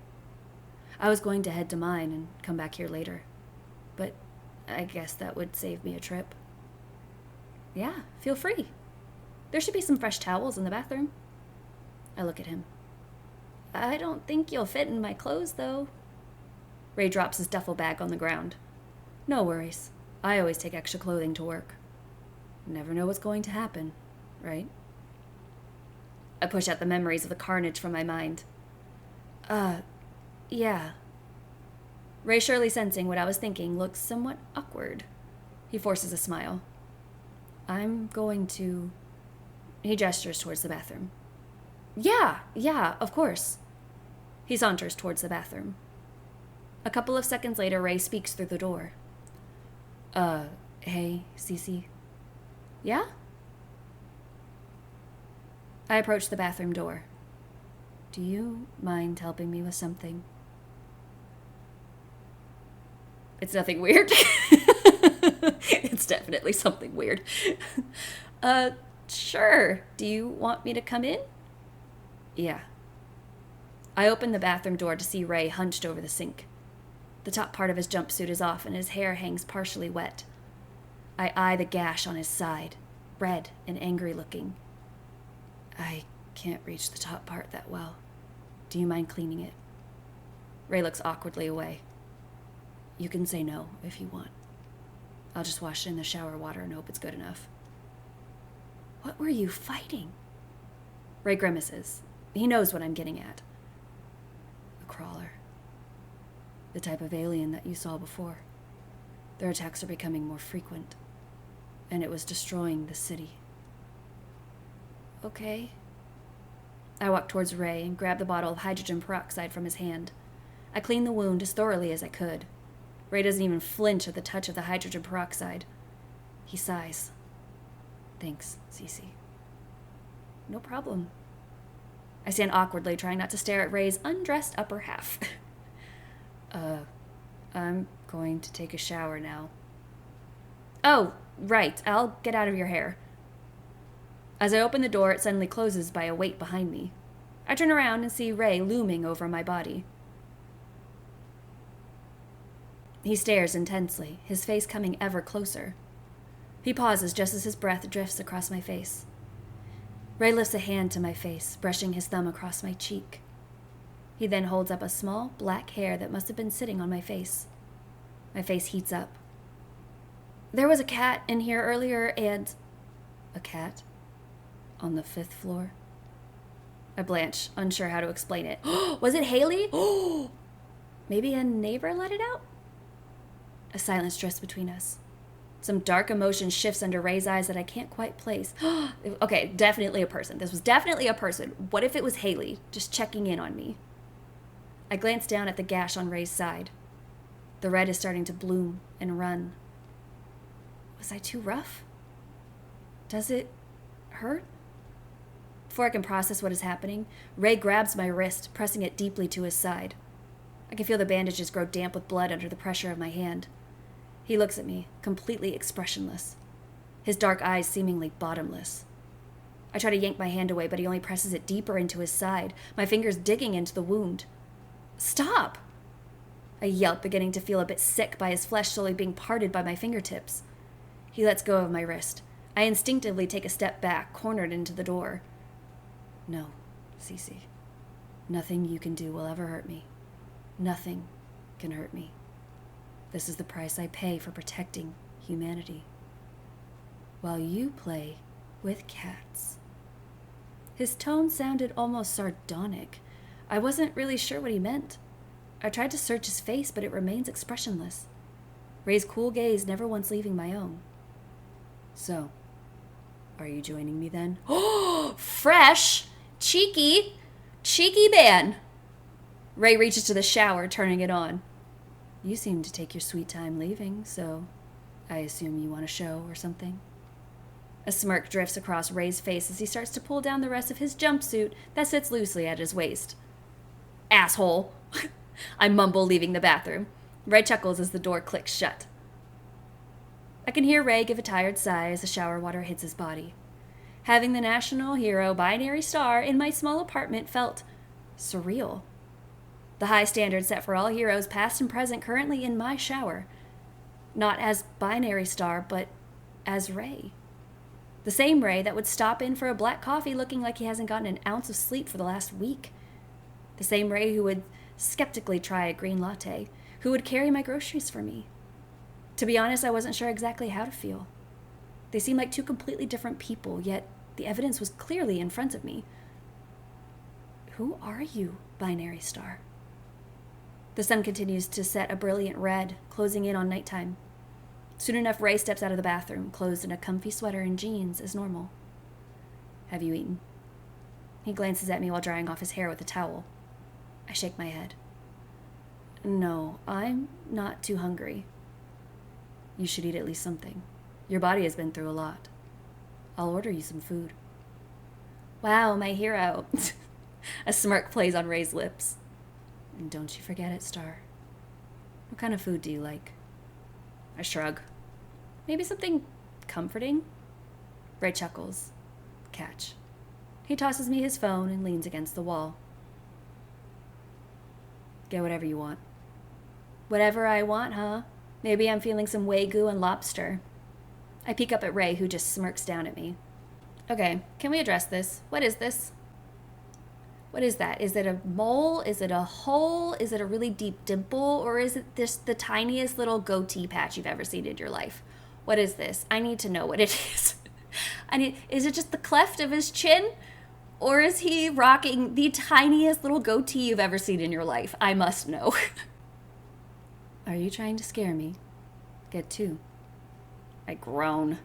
I was going to head to mine and come back here later, but I guess that would save me a trip. Yeah, feel free. There should be some fresh towels in the bathroom. I look at him. I don't think you'll fit in my clothes, though. Ray drops his duffel bag on the ground. No worries. I always take extra clothing to work. Never know what's going to happen, right? I push out the memories of the carnage from my mind. Yeah. Ray, surely sensing what I was thinking, looks somewhat awkward. He forces a smile. I'm going to... He gestures towards the bathroom. Yeah, of course. He saunters towards the bathroom. A couple of seconds later, Ray speaks through the door. Hey, Cece. Yeah? I approach the bathroom door. Do you mind helping me with something? It's nothing weird. It's definitely something weird. Sure. Do you want me to come in? Yeah. I open the bathroom door to see Ray hunched over the sink. The top part of his jumpsuit is off and his hair hangs partially wet. I eye the gash on his side, red and angry looking. I can't reach the top part that well. Do you mind cleaning it? Ray looks awkwardly away. You can say no if you want. I'll just wash it in the shower water and hope it's good enough. What were you fighting? Ray grimaces. He knows what I'm getting at. A crawler. The type of alien that you saw before. Their attacks are becoming more frequent. And it was destroying the city. Okay. I walk towards Ray and grab the bottle of hydrogen peroxide from his hand. I clean the wound as thoroughly as I could. Ray doesn't even flinch at the touch of the hydrogen peroxide. He sighs. Thanks, Cece. No problem. I stand awkwardly, trying not to stare at Ray's undressed upper half. I'm going to take a shower now. Oh, right. I'll get out of your hair. As I open the door, it suddenly closes by a weight behind me. I turn around and see Ray looming over my body. He stares intensely, his face coming ever closer. He pauses just as his breath drifts across my face. Ray lifts a hand to my face, brushing his thumb across my cheek. He then holds up a small black hair that must have been sitting on my face. My face heats up. There was a cat in here earlier and... A cat? On the 5th floor? I blanch, unsure how to explain it. Was it Haley? Maybe a neighbor let it out? A silence drifts between us. Some dark emotion shifts under Ray's eyes that I can't quite place. Okay, definitely a person. This was definitely a person. What if it was Haley, just checking in on me? I glance down at the gash on Ray's side. The red is starting to bloom and run. Was I too rough? Does it hurt? Before I can process what is happening, Ray grabs my wrist, pressing it deeply to his side. I can feel the bandages grow damp with blood under the pressure of my hand. He looks at me, completely expressionless, his dark eyes seemingly bottomless. I try to yank my hand away, but he only presses it deeper into his side, my fingers digging into the wound. Stop! I yelp, beginning to feel a bit sick by his flesh slowly being parted by my fingertips. He lets go of my wrist. I instinctively take a step back, cornered into the door. No, Cece. Nothing you can do will ever hurt me. Nothing can hurt me. This is the price I pay for protecting humanity. While you play with cats. His tone sounded almost sardonic. I wasn't really sure what he meant. I tried to search his face, but it remains expressionless. Ray's cool gaze never once leaving my own. So, are you joining me then? Oh, fresh! Cheeky man! Ray reaches to the shower, turning it on. You seem to take your sweet time leaving, so I assume you want a show or something? A smirk drifts across Ray's face as he starts to pull down the rest of his jumpsuit that sits loosely at his waist. Asshole! I mumble, leaving the bathroom. Ray chuckles as the door clicks shut. I can hear Ray give a tired sigh as the shower water hits his body. Having the national hero binary star in my small apartment felt surreal. The high standard set for all heroes, past and present, currently in my shower. Not as binary star, but as Ray. The same Ray that would stop in for a black coffee looking like he hasn't gotten an ounce of sleep for the last week. The same Ray who would skeptically try a green latte, who would carry my groceries for me. To be honest, I wasn't sure exactly how to feel. They seemed like two completely different people, yet the evidence was clearly in front of me. Who are you, binary star? The sun continues to set a brilliant red, closing in on nighttime. Soon enough, Ray steps out of the bathroom, clothed in a comfy sweater and jeans as normal. Have you eaten? He glances at me while drying off his hair with a towel. I shake my head. No, I'm not too hungry. You should eat at least something. Your body has been through a lot. I'll order you some food. Wow, my hero. A smirk plays on Ray's lips. And don't you forget it, Star. What kind of food do you like? I shrug. Maybe something comforting? Ray chuckles. Catch. He tosses me his phone and leans against the wall. Get whatever you want. Whatever I want, huh? Maybe I'm feeling some Wagyu and lobster. I peek up at Ray, who just smirks down at me. Okay, can we address this? What is this? What is that? Is it a mole? Is it a hole? Is it a really deep dimple? Or is it the tiniest little goatee patch you've ever seen in your life? What is this? I need to know what it is. Is it just the cleft of his chin? Or is he rocking the tiniest little goatee you've ever seen in your life? I must know. Are you trying to scare me? Get two. I groan.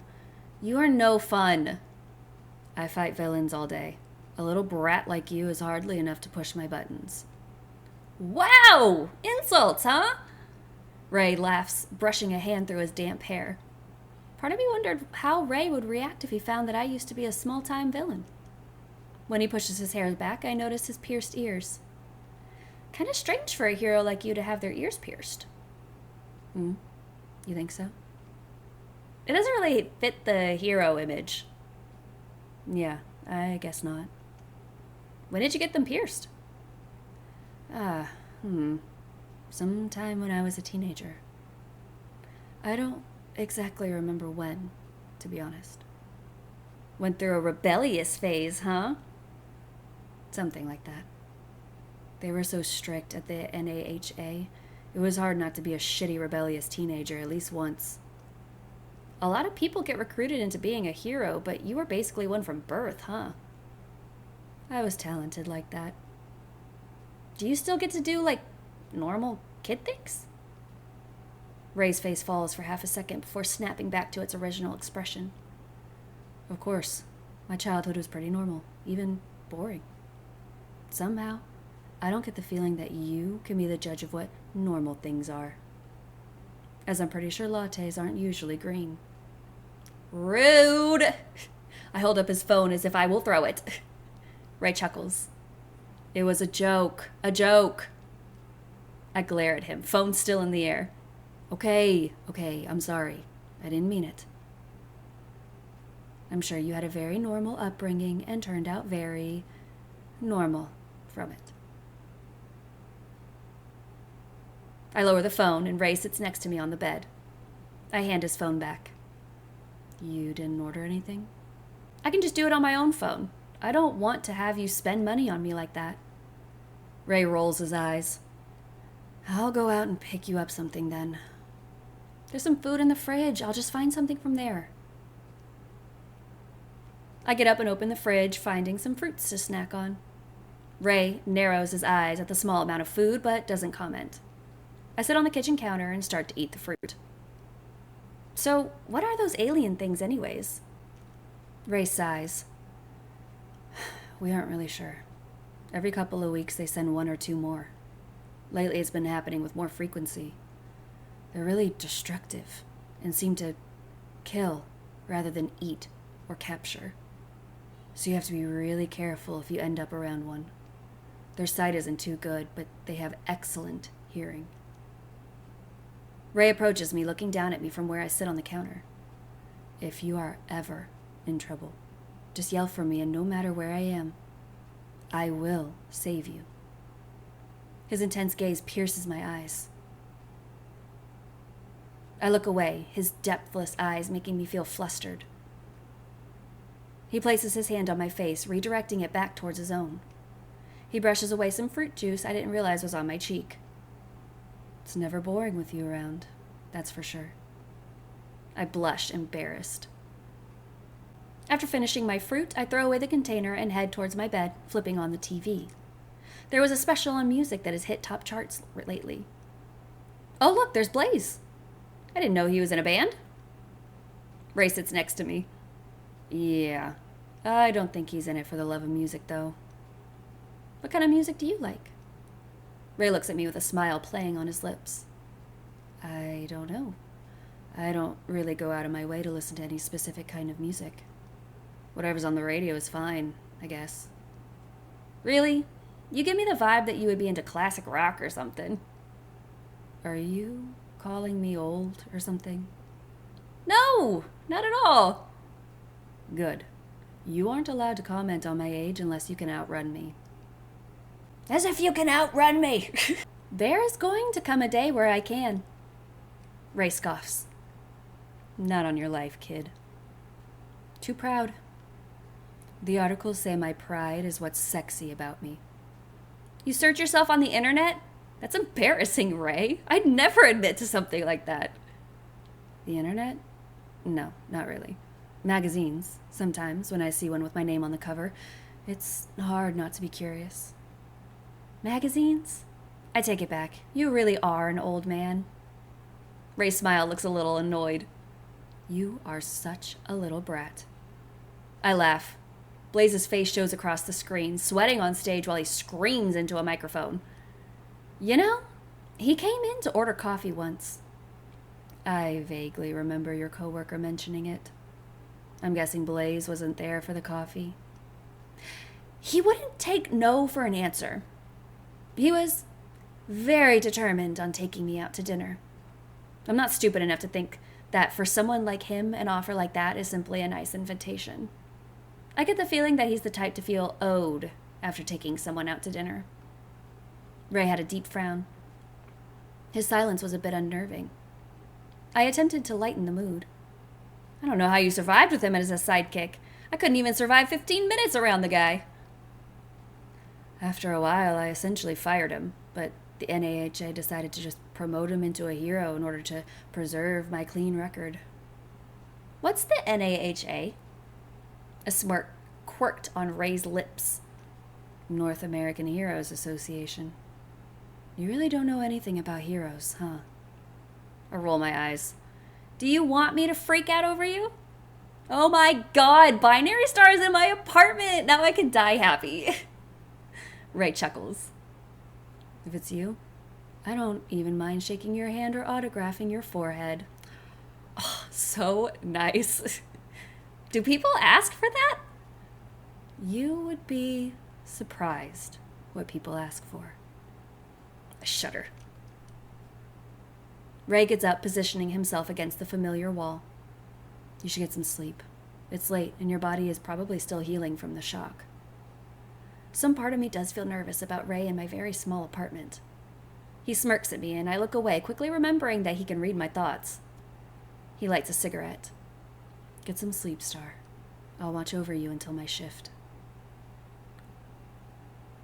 You are no fun. I fight villains all day. A little brat like you is hardly enough to push my buttons. Wow! Insults, huh? Ray laughs, brushing a hand through his damp hair. Part of me wondered how Ray would react if he found that I used to be a small-time villain. When he pushes his hair back, I notice his pierced ears. Kind of strange for a hero like you to have their ears pierced. You think so? It doesn't really fit the hero image. Yeah, I guess not. When did you get them pierced? Sometime when I was a teenager. I don't exactly remember when, to be honest. Went through a rebellious phase, huh? Something like that. They were so strict at the NAHA, it was hard not to be a shitty rebellious teenager at least once. A lot of people get recruited into being a hero, but you were basically one from birth, huh? I was talented like that. Do you still get to do, normal kid things? Ray's face falls for half a second before snapping back to its original expression. Of course, my childhood was pretty normal, even boring. Somehow, I don't get the feeling that you can be the judge of what normal things are. As I'm pretty sure lattes aren't usually green. Rude! I hold up his phone as if I will throw it. Ray chuckles. It was a joke. A joke. I glare at him, phone still in the air. Okay, I'm sorry. I didn't mean it. I'm sure you had a very normal upbringing and turned out very normal from it. I lower the phone and Ray sits next to me on the bed. I hand his phone back. You didn't order anything? I can just do it on my own phone. I don't want to have you spend money on me like that. Ray rolls his eyes. I'll go out and pick you up something then. There's some food in the fridge. I'll just find something from there. I get up and open the fridge, finding some fruits to snack on. Ray narrows his eyes at the small amount of food, but doesn't comment. I sit on the kitchen counter and start to eat the fruit. So, what are those alien things anyways? Ray sighs. We aren't really sure. Every couple of weeks they send one or two more. Lately it's been happening with more frequency. They're really destructive and seem to kill rather than eat or capture. So you have to be really careful if you end up around one. Their sight isn't too good, but they have excellent hearing. Ray approaches me, looking down at me from where I sit on the counter. If you are ever in trouble, just yell for me, and no matter where I am, I will save you. His intense gaze pierces my eyes. I look away, his depthless eyes making me feel flustered. He places his hand on my face, redirecting it back towards his own. He brushes away some fruit juice I didn't realize was on my cheek. It's never boring with you around, that's for sure. I blush, embarrassed. After finishing my fruit, I throw away the container and head towards my bed, flipping on the TV. There was a special on music that has hit top charts lately. Oh, look, there's Blaze. I didn't know he was in a band. Ray sits next to me. Yeah, I don't think he's in it for the love of music, though. What kind of music do you like? Ray looks at me with a smile playing on his lips. I don't know. I don't really go out of my way to listen to any specific kind of music. Whatever's on the radio is fine, I guess. Really? You give me the vibe that you would be into classic rock or something. Are you calling me old or something? No, not at all. Good. You aren't allowed to comment on my age unless you can outrun me. As if you can outrun me! There is going to come a day where I can. Ray scoffs. Not on your life, kid. Too proud. The articles say my pride is what's sexy about me. You search yourself on the internet? That's embarrassing, Ray. I'd never admit to something like that. The internet? No, not really. Magazines, sometimes, when I see one with my name on the cover. It's hard not to be curious. Magazines? I take it back. You really are an old man. Ray's smile looks a little annoyed. You are such a little brat. I laugh. Blaze's face shows across the screen, sweating on stage while he screams into a microphone. You know, he came in to order coffee once. I vaguely remember your coworker mentioning it. I'm guessing Blaze wasn't there for the coffee. He wouldn't take no for an answer. He was very determined on taking me out to dinner. I'm not stupid enough to think that for someone like him, an offer like that is simply a nice invitation. I get the feeling that he's the type to feel owed after taking someone out to dinner. Ray had a deep frown. His silence was a bit unnerving. I attempted to lighten the mood. I don't know how you survived with him as a sidekick. I couldn't even survive 15 minutes around the guy. After a while, I essentially fired him, but the NAHA decided to just promote him into a hero in order to preserve my clean record. What's the NAHA? A smirk quirked on Ray's lips. North American Heroes Association. You really don't know anything about heroes, huh? I roll my eyes. Do you want me to freak out over you? Oh my god, binary stars in my apartment! Now I can die happy. Ray chuckles. If it's you, I don't even mind shaking your hand or autographing your forehead. Oh, so nice. Do people ask for that? You would be surprised what people ask for. I shudder. Ray gets up, positioning himself against the familiar wall. You should get some sleep. It's late, and your body is probably still healing from the shock. Some part of me does feel nervous about Ray in my very small apartment. He smirks at me, and I look away, quickly remembering that he can read my thoughts. He lights a cigarette. Get some sleep, Star. I'll watch over you until my shift.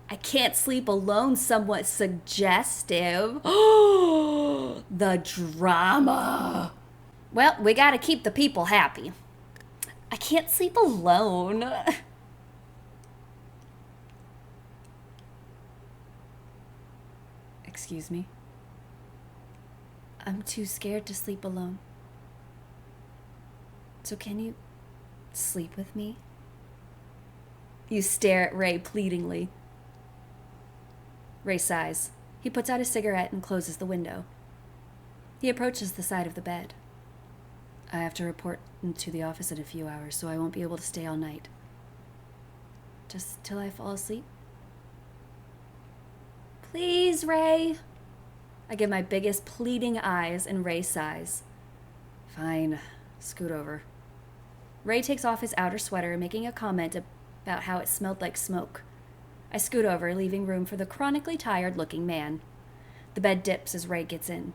I can't sleep alone, somewhat suggestive. Oh, the drama. Well, we gotta keep the people happy. I can't sleep alone. Excuse me. I'm too scared to sleep alone. So can you sleep with me? You stare at Ray pleadingly. Ray sighs. He puts out his cigarette and closes the window. He approaches the side of the bed. I have to report to the office in a few hours, so I won't be able to stay all night. Just till I fall asleep? Please, Ray. I give my biggest pleading eyes, and Ray sighs. Fine. Scoot over. Ray takes off his outer sweater, making a comment about how it smelled like smoke. I scoot over, leaving room for the chronically tired-looking man. The bed dips as Ray gets in.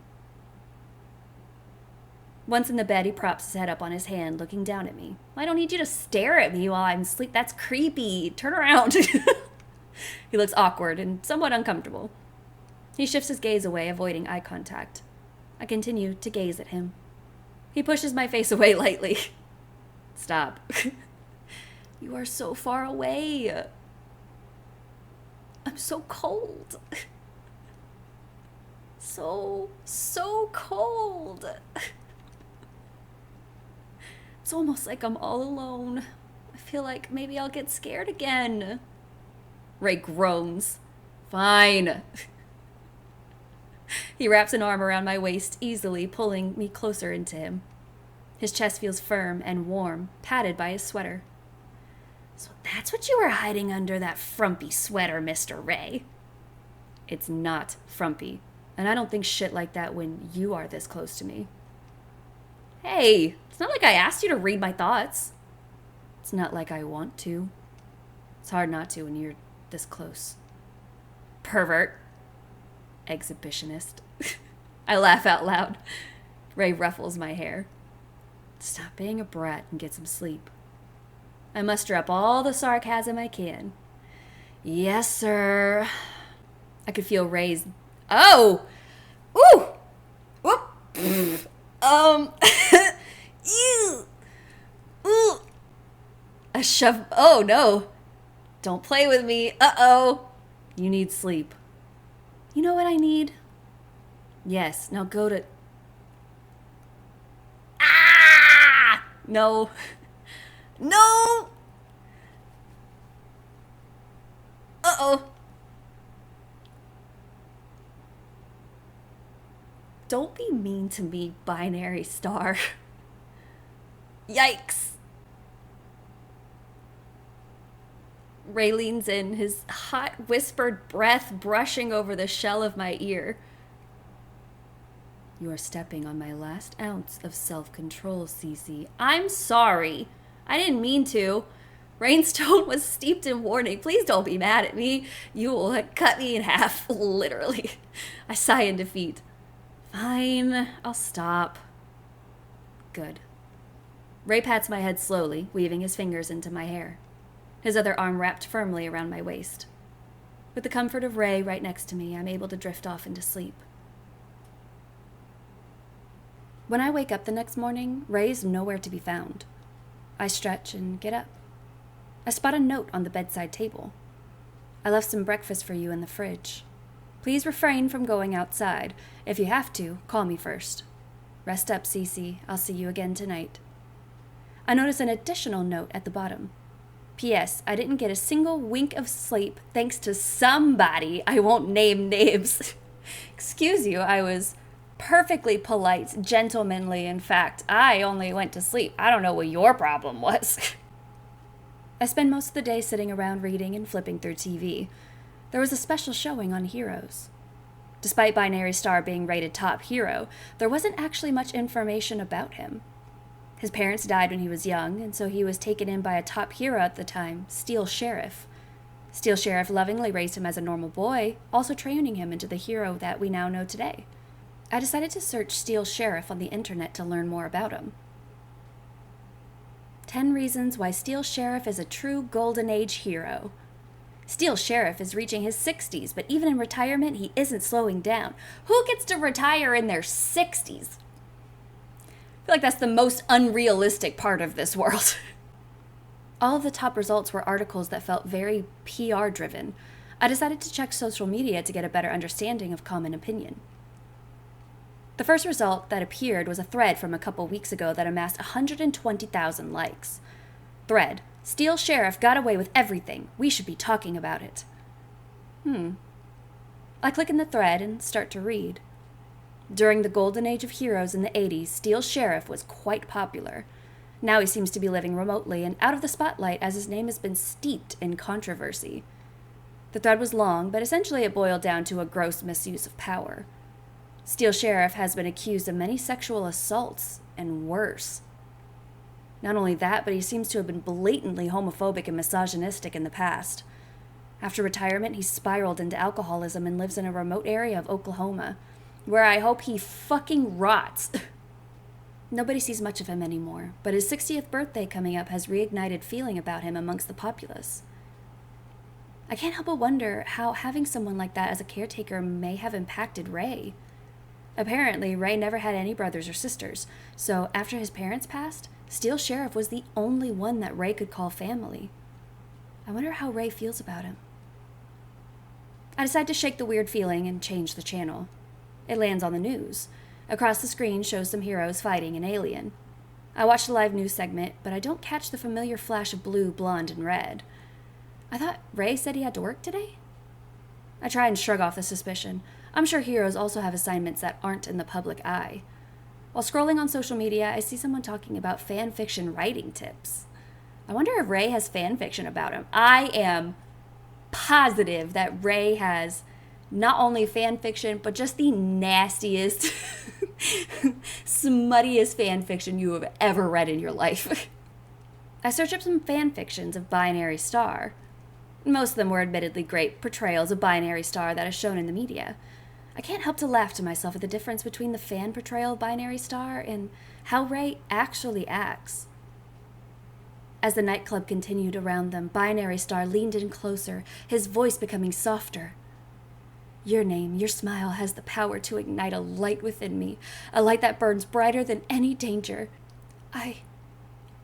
Once in the bed, he props his head up on his hand, looking down at me. I don't need you to stare at me while I'm asleep. That's creepy. Turn around. He looks awkward and somewhat uncomfortable. He shifts his gaze away, avoiding eye contact. I continue to gaze at him. He pushes my face away lightly. Stop. You are so far away. I'm so cold. So cold. It's almost like I'm all alone. I feel like maybe I'll get scared again. Ray groans. Fine. He wraps an arm around my waist, easily pulling me closer into him. His chest feels firm and warm, padded by his sweater. So that's what you were hiding under that frumpy sweater, Mr. Ray. It's not frumpy, and I don't think shit like that when you are this close to me. Hey, it's not like I asked you to read my thoughts. It's not like I want to. It's hard not to when you're this close. Pervert. Exhibitionist. I laugh out loud. Ray ruffles my hair. Stop being a brat and get some sleep. I muster up all the sarcasm I can. Yes, sir. I could feel Ray's... Oh! Ooh! Whoop! Ew! Ooh! A shove... Oh, no. Don't play with me. Uh-oh. You need sleep. You know what I need? Yes, now go to... Ah! No. No! Uh-oh. Don't be mean to me, binary star. Yikes. Ray leans in, his hot, whispered breath brushing over the shell of my ear. You are stepping on my last ounce of self-control, Cece. I'm sorry. I didn't mean to. Rain's tone was steeped in warning. Please don't be mad at me. You will cut me in half, literally. I sigh in defeat. Fine, I'll stop. Good. Ray pats my head slowly, weaving his fingers into my hair. His other arm wrapped firmly around my waist. With the comfort of Ray right next to me, I'm able to drift off into sleep. When I wake up the next morning, Ray's nowhere to be found. I stretch and get up. I spot a note on the bedside table. I left some breakfast for you in the fridge. Please refrain from going outside. If you have to, call me first. Rest up, Cece. I'll see you again tonight. I notice an additional note at the bottom. P.S. I didn't get a single wink of sleep thanks to somebody. I won't name names. Excuse you, I was perfectly polite, gentlemanly. In fact, I only went to sleep. I don't know what your problem was. I spend most of the day sitting around reading and flipping through TV. There was a special showing on Heroes. Despite Binary Star being rated top hero, there wasn't actually much information about him. His parents died when he was young, and so he was taken in by a top hero at the time, Steel Sheriff. Steel Sheriff lovingly raised him as a normal boy, also training him into the hero that we now know today. I decided to search Steel Sheriff on the internet to learn more about him. 10 reasons why Steel Sheriff is a true Golden Age hero. Steel Sheriff is reaching his 60s, but even in retirement, he isn't slowing down. Who gets to retire in their 60s? I feel like that's the most unrealistic part of this world. All of the top results were articles that felt very PR-driven. I decided to check social media to get a better understanding of common opinion. The first result that appeared was a thread from a couple weeks ago that amassed 120,000 likes. Thread: Steel Sheriff got away with everything. We should be talking about it. I click in the thread and start to read. During the golden age of heroes in the 80s, Steel Sheriff was quite popular. Now he seems to be living remotely and out of the spotlight as his name has been steeped in controversy. The thread was long, but essentially it boiled down to a gross misuse of power. Steel Sheriff has been accused of many sexual assaults, and worse. Not only that, but he seems to have been blatantly homophobic and misogynistic in the past. After retirement, he spiraled into alcoholism and lives in a remote area of Oklahoma, where I hope he fucking rots. Nobody sees much of him anymore, but his 60th birthday coming up has reignited feeling about him amongst the populace. I can't help but wonder how having someone like that as a caretaker may have impacted Ray. Apparently, Ray never had any brothers or sisters, so after his parents passed, Steel Sheriff was the only one that Ray could call family. I wonder how Ray feels about him. I decide to shake the weird feeling and change the channel. It lands on the news. Across the screen shows some heroes fighting an alien. I watch the live news segment, but I don't catch the familiar flash of blue, blonde, and red. I thought Ray said he had to work today? I try and shrug off the suspicion. I'm sure heroes also have assignments that aren't in the public eye. While scrolling on social media, I see someone talking about fan fiction writing tips. I wonder if Ray has fan fiction about him. I am positive that Ray has not only fan fiction, but just the nastiest, smuttiest fan fiction you have ever read in your life. I searched up some fan fictions of Binary Star. Most of them were admittedly great portrayals of Binary Star that is shown in the media. I can't help to laugh to myself at the difference between the fan portrayal of Binary Star and how Ray actually acts. As the nightclub continued around them, Binary Star leaned in closer, his voice becoming softer. Your name, your smile has the power to ignite a light within me, a light that burns brighter than any danger. I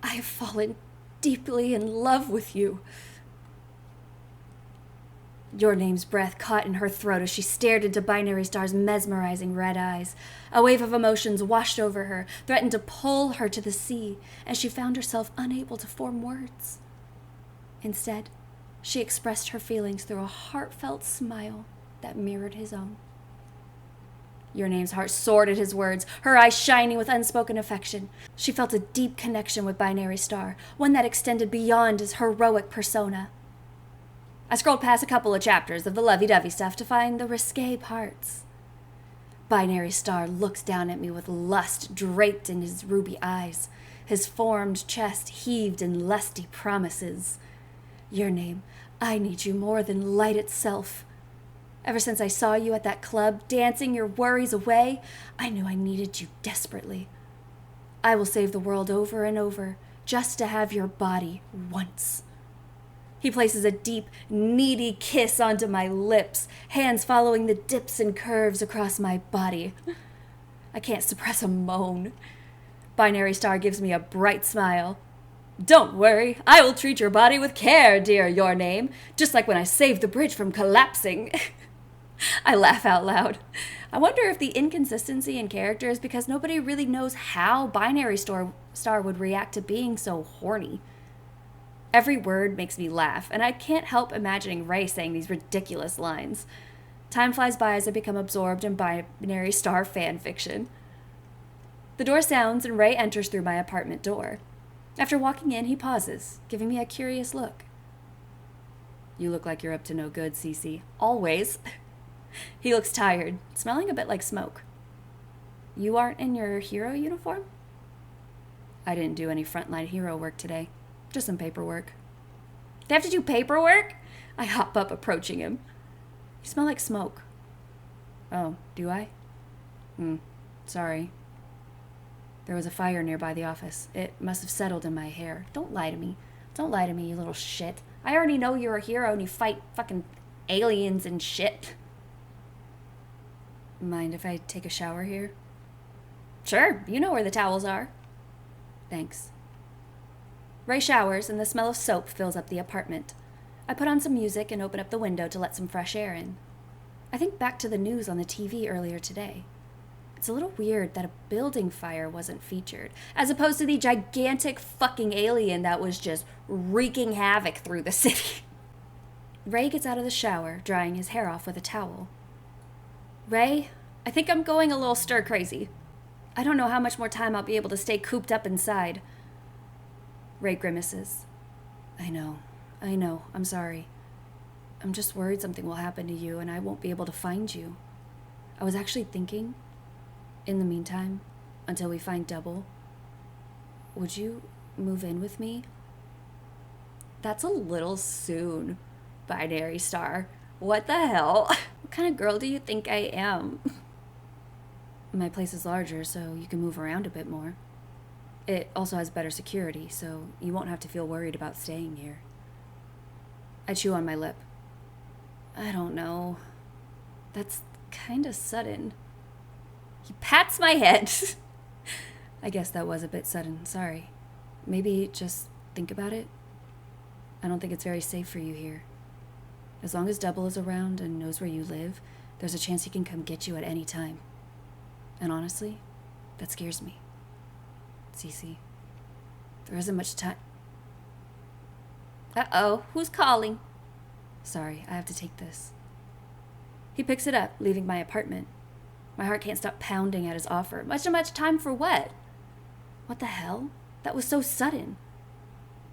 have fallen deeply in love with you. Your name's breath caught in her throat as she stared into Binary Star's mesmerizing red eyes. A wave of emotions washed over her, threatened to pull her to the sea, and she found herself unable to form words. Instead, she expressed her feelings through a heartfelt smile that mirrored his own. Your name's heart soared at his words, her eyes shining with unspoken affection. She felt a deep connection with Binary Star, one that extended beyond his heroic persona. I scrolled past a couple of chapters of the lovey-dovey stuff to find the risque parts. Binary Star looks down at me with lust draped in his ruby eyes. His formed chest heaved in lusty promises. Your name, I need you more than light itself. Ever since I saw you at that club, dancing your worries away, I knew I needed you desperately. I will save the world over and over, just to have your body once. He places a deep, needy kiss onto my lips, hands following the dips and curves across my body. I can't suppress a moan. Binary Star gives me a bright smile. Don't worry, I will treat your body with care, dear Your Name, just like when I saved the bridge from collapsing. I laugh out loud. I wonder if the inconsistency in character is because nobody really knows how Binary Star would react to being so horny. Every word makes me laugh, and I can't help imagining Ray saying these ridiculous lines. Time flies by as I become absorbed in Binary Star fan fiction. The door sounds, and Ray enters through my apartment door. After walking in, he pauses, giving me a curious look. You look like you're up to no good, Cece. Always. He looks tired, smelling a bit like smoke. You aren't in your hero uniform? I didn't do any frontline hero work today. Just some paperwork. They have to do paperwork? I hop up, approaching him. You smell like smoke. Oh, do I? Sorry. There was a fire nearby the office. It must have settled in my hair. Don't lie to me. Don't lie to me, you little shit. I already know you're a hero and you fight fucking aliens and shit. Mind if I take a shower here? Sure, you know where the towels are. Thanks. Ray showers, and the smell of soap fills up the apartment. I put on some music and open up the window to let some fresh air in. I think back to the news on the TV earlier today. It's a little weird that a building fire wasn't featured, as opposed to the gigantic fucking alien that was just wreaking havoc through the city. Ray gets out of the shower, drying his hair off with a towel. Ray, I think I'm going a little stir-crazy. I don't know how much more time I'll be able to stay cooped up inside. Ray grimaces. I know, I'm sorry. I'm just worried something will happen to you and I won't be able to find you. I was actually thinking, in the meantime, until we find Double, would you move in with me? That's a little soon, Binary Star. What the hell? What kind of girl do you think I am? My place is larger, so you can move around a bit more. It also has better security, so you won't have to feel worried about staying here. I chew on my lip. I don't know. That's kind of sudden. He pats my head. I guess that was a bit sudden, sorry. Maybe just think about it. I don't think it's very safe for you here. As long as Double is around and knows where you live, there's a chance he can come get you at any time. And honestly, that scares me. Cece, there isn't much time. Uh-oh, who's calling? Sorry, I have to take this. He picks it up, leaving my apartment. My heart can't stop pounding at his offer. Much time for what? What the hell? That was so sudden.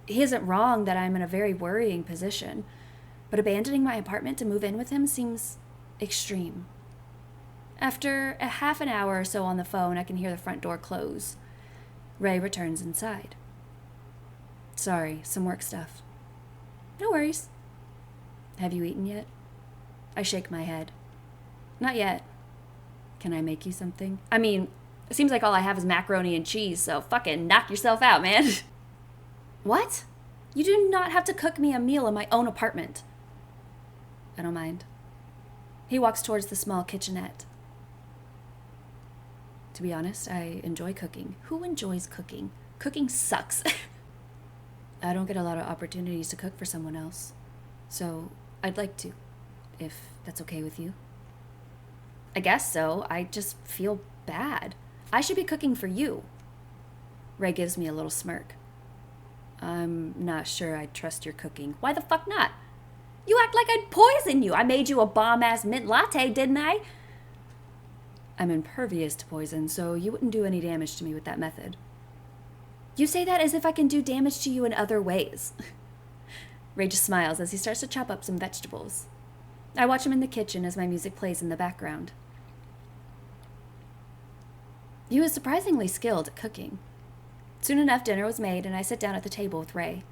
He isn't wrong that I'm in a very worrying position, but abandoning my apartment to move in with him seems extreme. After a half an hour or so on the phone, I can hear the front door close. Ray returns inside. Sorry, some work stuff. No worries. Have you eaten yet? I shake my head. Not yet. Can I make you something? I mean, it seems like all I have is macaroni and cheese, so fucking knock yourself out, man. What? You do not have to cook me a meal in my own apartment. I don't mind. He walks towards the small kitchenette. To be honest, I enjoy cooking. Who enjoys cooking? Cooking sucks. I don't get a lot of opportunities to cook for someone else, so I'd like to, if that's okay with you. I guess so. I just feel bad. I should be cooking for you. Ray gives me a little smirk. I'm not sure I trust your cooking. Why the fuck not? You act like I'd poison you. I made you a bomb-ass mint latte, didn't I? I'm impervious to poison, so you wouldn't do any damage to me with that method. You say that as if I can do damage to you in other ways. Ray just smiles as he starts to chop up some vegetables. I watch him in the kitchen as my music plays in the background. He was surprisingly skilled at cooking. Soon enough, dinner was made, and I sit down at the table with Ray.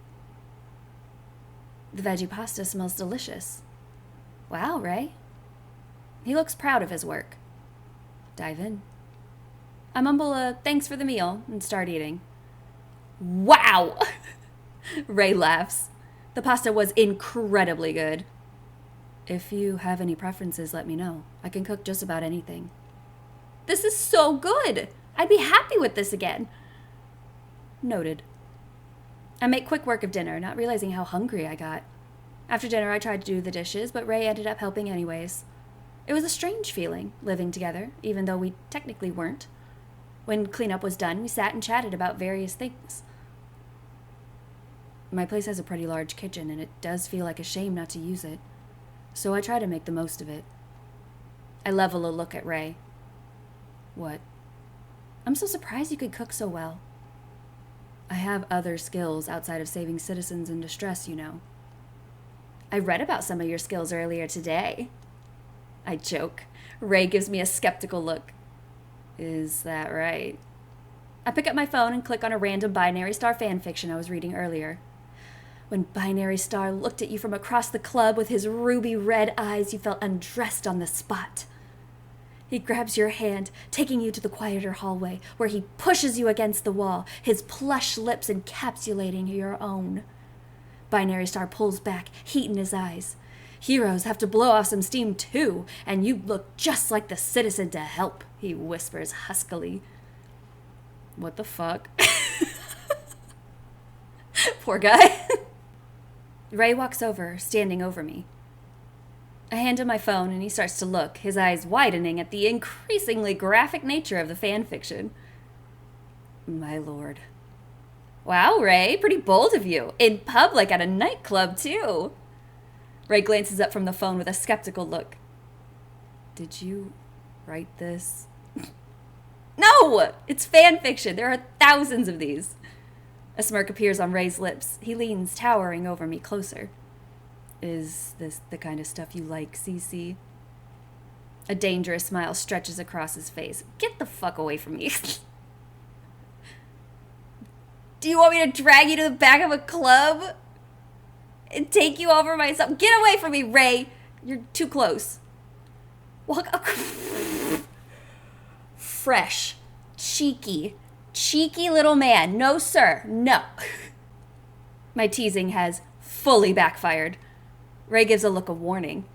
The veggie pasta smells delicious. Wow, Ray. He looks proud of his work. Dive in. I mumble a thanks for the meal and start eating. Wow! Ray laughs. The pasta was incredibly good. If you have any preferences, let me know. I can cook just about anything. This is so good! I'd be happy with this again. Noted. I make quick work of dinner, not realizing how hungry I got. After dinner, I tried to do the dishes, but Ray ended up helping anyways. It was a strange feeling, living together, even though we technically weren't. When cleanup was done, we sat and chatted about various things. My place has a pretty large kitchen, and it does feel like a shame not to use it. So I try to make the most of it. I level a look at Ray. What? I'm so surprised you could cook so well. I have other skills outside of saving citizens in distress, you know. I read about some of your skills earlier today. I joke. Ray gives me a skeptical look. Is that right? I pick up my phone and click on a random Binary Star fanfiction I was reading earlier. When Binary Star looked at you from across the club with his ruby red eyes, you felt undressed on the spot. He grabs your hand, taking you to the quieter hallway, where he pushes you against the wall, his plush lips encapsulating your own. Binary Star pulls back, heat in his eyes. Heroes have to blow off some steam too, and you look just like the citizen to help, he whispers huskily. What the fuck? Poor guy. Ray walks over, standing over me. I hand him my phone and he starts to look, his eyes widening at the increasingly graphic nature of the fanfiction. My lord. Wow, Ray, pretty bold of you. In public at a nightclub, too. Ray glances up from the phone with a skeptical look. Did you write this? No! It's fanfiction. There are thousands of these. A smirk appears on Ray's lips. He leans, towering over me closer. Is this the kind of stuff you like, Cece? A dangerous smile stretches across his face. Get the fuck away from me. Do you want me to drag you to the back of a club? And take you over myself? Get away from me, Ray! You're too close. Walk up. Fresh. Cheeky little man. No, sir. No. My teasing has fully backfired. Ray gives a look of warning.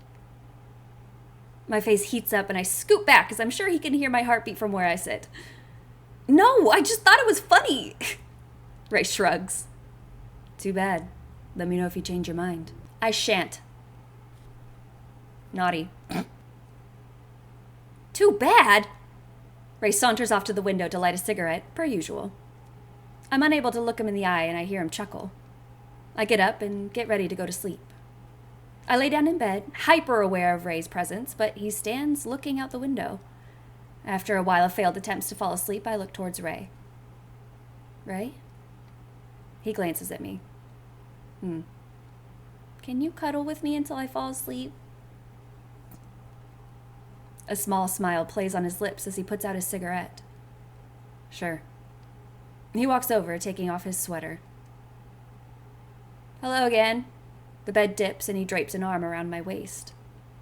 My face heats up and I scoot back because I'm sure he can hear my heartbeat from where I sit. No, I just thought it was funny. Ray shrugs. Too bad. Let me know if you change your mind. I shan't. Naughty. Too bad! Ray saunters off to the window to light a cigarette, per usual. I'm unable to look him in the eye, and I hear him chuckle. I get up and get ready to go to sleep. I lay down in bed, hyper aware of Ray's presence, but he stands looking out the window. After a while of failed attempts to fall asleep, I look towards Ray. Ray? He glances at me. Can you cuddle with me until I fall asleep? A small smile plays on his lips as he puts out his cigarette. Sure. He walks over, taking off his sweater. Hello again. The bed dips and he drapes an arm around my waist.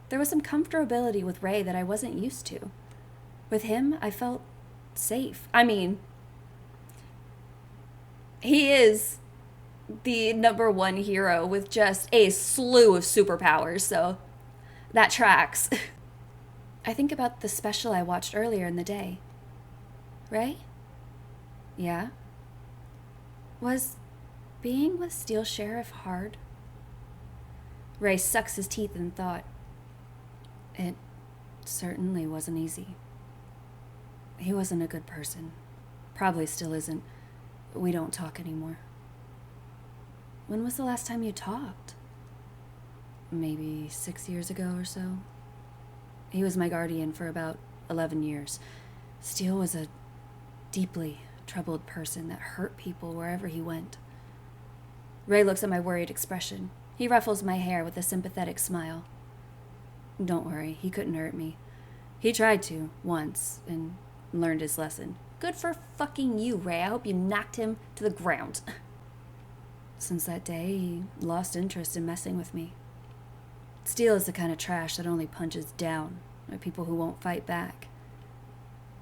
There was some comfortability with Ray that I wasn't used to. With him, I felt safe. I mean, he is the #1 hero with just a slew of superpowers, so that tracks. I think about the special I watched earlier in the day. Ray? Yeah? Was being with Steel Sheriff hard? Ray sucks his teeth in thought. It certainly wasn't easy. He wasn't a good person. Probably still isn't. We don't talk anymore. When was the last time you talked? Maybe 6 years ago or so. He was my guardian for about 11 years. Steele was a deeply troubled person that hurt people wherever he went. Ray looks at my worried expression. He ruffles my hair with a sympathetic smile. Don't worry, he couldn't hurt me. He tried to, once, and learned his lesson. Good for fucking you, Ray. I hope you knocked him to the ground. Since that day, he lost interest in messing with me. Steele is the kind of trash that only punches down at people who won't fight back.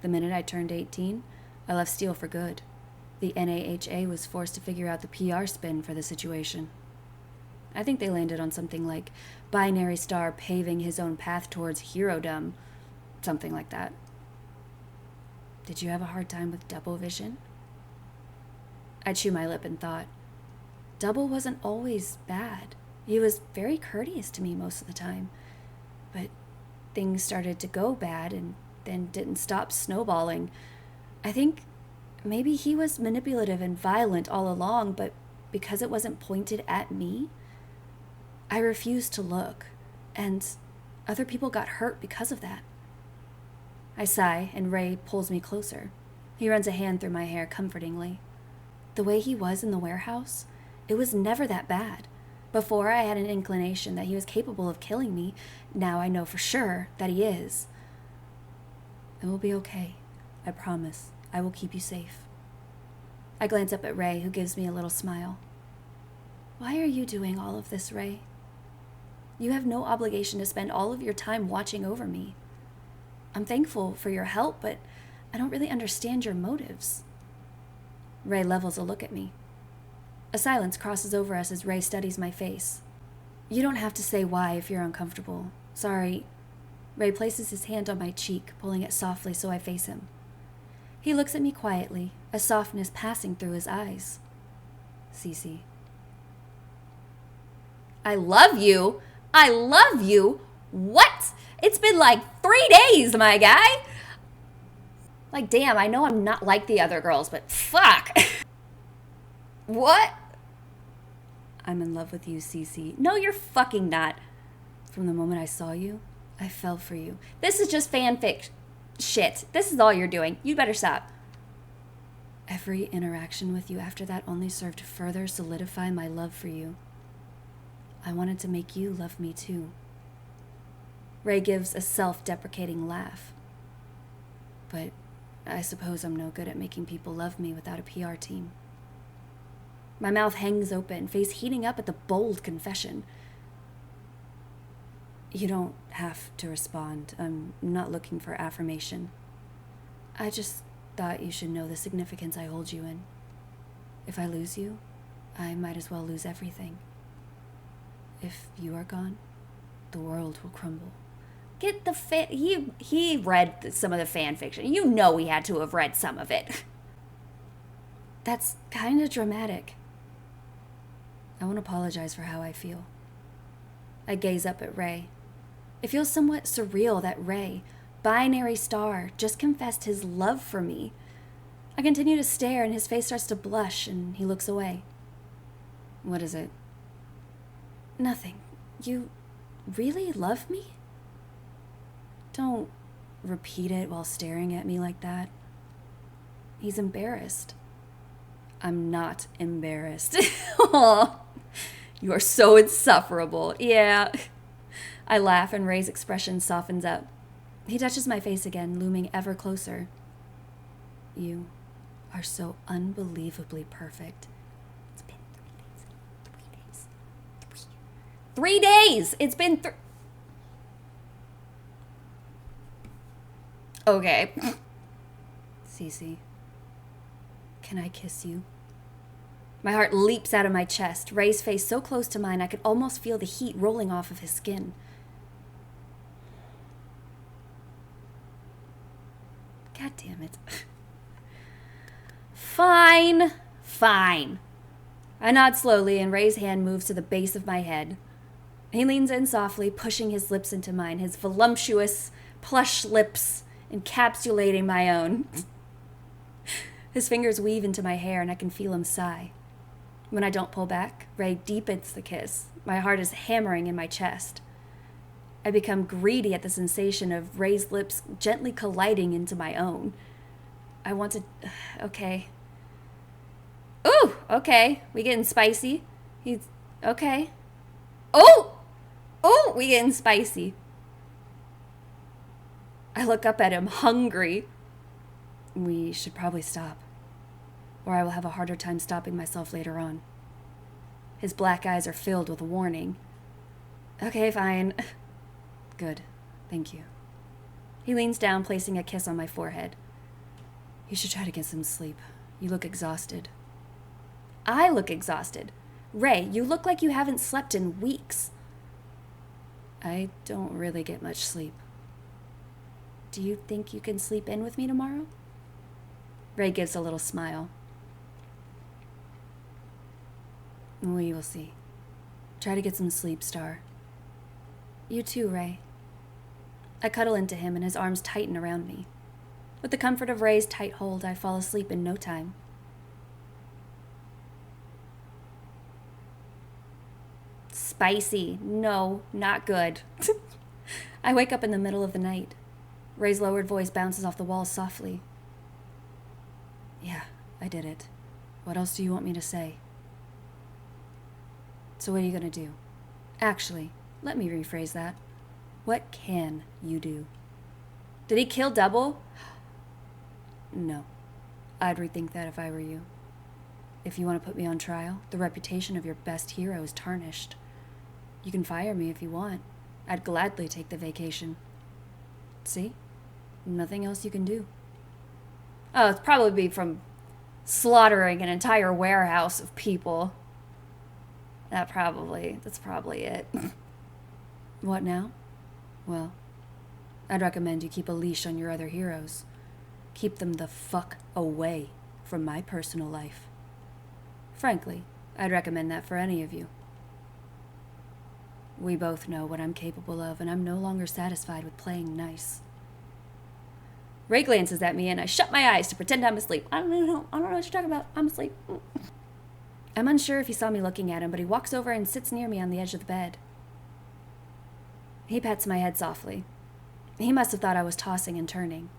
The minute I turned 18, I left Steele for good. The NAHA was forced to figure out the PR spin for the situation. I think they landed on something like Binary Star paving his own path towards hero-dom. Something like that. Did you have a hard time with Double Vision? I chew my lip in thought. Double wasn't always bad. He was very courteous to me most of the time. But things started to go bad and then didn't stop snowballing. I think maybe he was manipulative and violent all along, but because it wasn't pointed at me, I refused to look, and other people got hurt because of that. I sigh, and Ray pulls me closer. He runs a hand through my hair comfortingly. The way he was in the warehouse, it was never that bad. Before, I had an inclination that he was capable of killing me. Now I know for sure that he is. It will be okay. I promise. I will keep you safe. I glance up at Ray, who gives me a little smile. Why are you doing all of this, Ray? You have no obligation to spend all of your time watching over me. I'm thankful for your help, but I don't really understand your motives. Ray levels a look at me. A silence crosses over us as Ray studies my face. You don't have to say why if you're uncomfortable. Sorry. Ray places his hand on my cheek, pulling it softly so I face him. He looks at me quietly, a softness passing through his eyes. Cece. I love you? I love you? What? It's been like 3 days, my guy. Like, damn, I know I'm not like the other girls, but fuck. What? I'm in love with you, Cece. No, you're fucking not. From the moment I saw you, I fell for you. This is just fanfic shit. This is all you're doing. You better stop. Every interaction with you after that only served to further solidify my love for you. I wanted to make you love me too. Ray gives a self-deprecating laugh. But I suppose I'm no good at making people love me without a PR team. My mouth hangs open, face heating up at the bold confession. You don't have to respond. I'm not looking for affirmation. I just thought you should know the significance I hold you in. If I lose you, I might as well lose everything. If you are gone, the world will crumble. Get the he read some of the fan fiction. You know he had to have read some of it. That's kind of dramatic. I won't apologize for how I feel. I gaze up at Ray. It feels somewhat surreal that Ray, binary star, just confessed his love for me. I continue to stare and his face starts to blush and he looks away. What is it? Nothing. You really love me? Don't repeat it while staring at me like that. He's embarrassed. I'm not embarrassed. Aw, you are so insufferable. Yeah. I laugh and Ray's expression softens up. He touches my face again, looming ever closer. You are so unbelievably perfect. It's been 3 days. It's been Okay. Cece, can I kiss you? My heart leaps out of my chest, Ray's face so close to mine I could almost feel the heat rolling off of his skin. God damn it. Fine. I nod slowly and Ray's hand moves to the base of my head. He leans in softly, pushing his lips into mine, his voluptuous, plush lips encapsulating my own. His fingers weave into my hair and I can feel him sigh. When I don't pull back, Ray deepens the kiss. My heart is hammering in my chest. I become greedy at the sensation of Ray's lips gently colliding into my own. I want to... Okay. Ooh, okay. We getting spicy. He's... Okay. Oh! Oh, we getting spicy. I look up at him, hungry. We should probably stop, or I will have a harder time stopping myself later on. His black eyes are filled with warning. Okay, fine. Good, thank you. He leans down, placing a kiss on my forehead. You should try to get some sleep. You look exhausted. I look exhausted. Ray, you look like you haven't slept in weeks. I don't really get much sleep. Do you think you can sleep in with me tomorrow? Ray gives a little smile. We will see. Try to get some sleep, Star. You too, Ray. I cuddle into him and his arms tighten around me. With the comfort of Ray's tight hold, I fall asleep in no time. Spicy. No, not good. I wake up in the middle of the night. Ray's lowered voice bounces off the walls softly. Yeah, I did it. What else do you want me to say? So what are you gonna do? Actually, let me rephrase that. What can you do? Did he kill Double? No. I'd rethink that if I were you. If you want to put me on trial, the reputation of your best hero is tarnished. You can fire me if you want. I'd gladly take the vacation. See? Nothing else you can do. Oh, it's probably from slaughtering an entire warehouse of people. That's probably it. What now? Well, I'd recommend you keep a leash on your other heroes. Keep them the fuck away from my personal life. Frankly, I'd recommend that for any of you. We both know what I'm capable of, and I'm no longer satisfied with playing nice. Ray glances at me, and I shut my eyes to pretend I'm asleep. I don't know what you're talking about. I'm asleep. I'm unsure if he saw me looking at him, but he walks over and sits near me on the edge of the bed. He pats my head softly. He must have thought I was tossing and turning.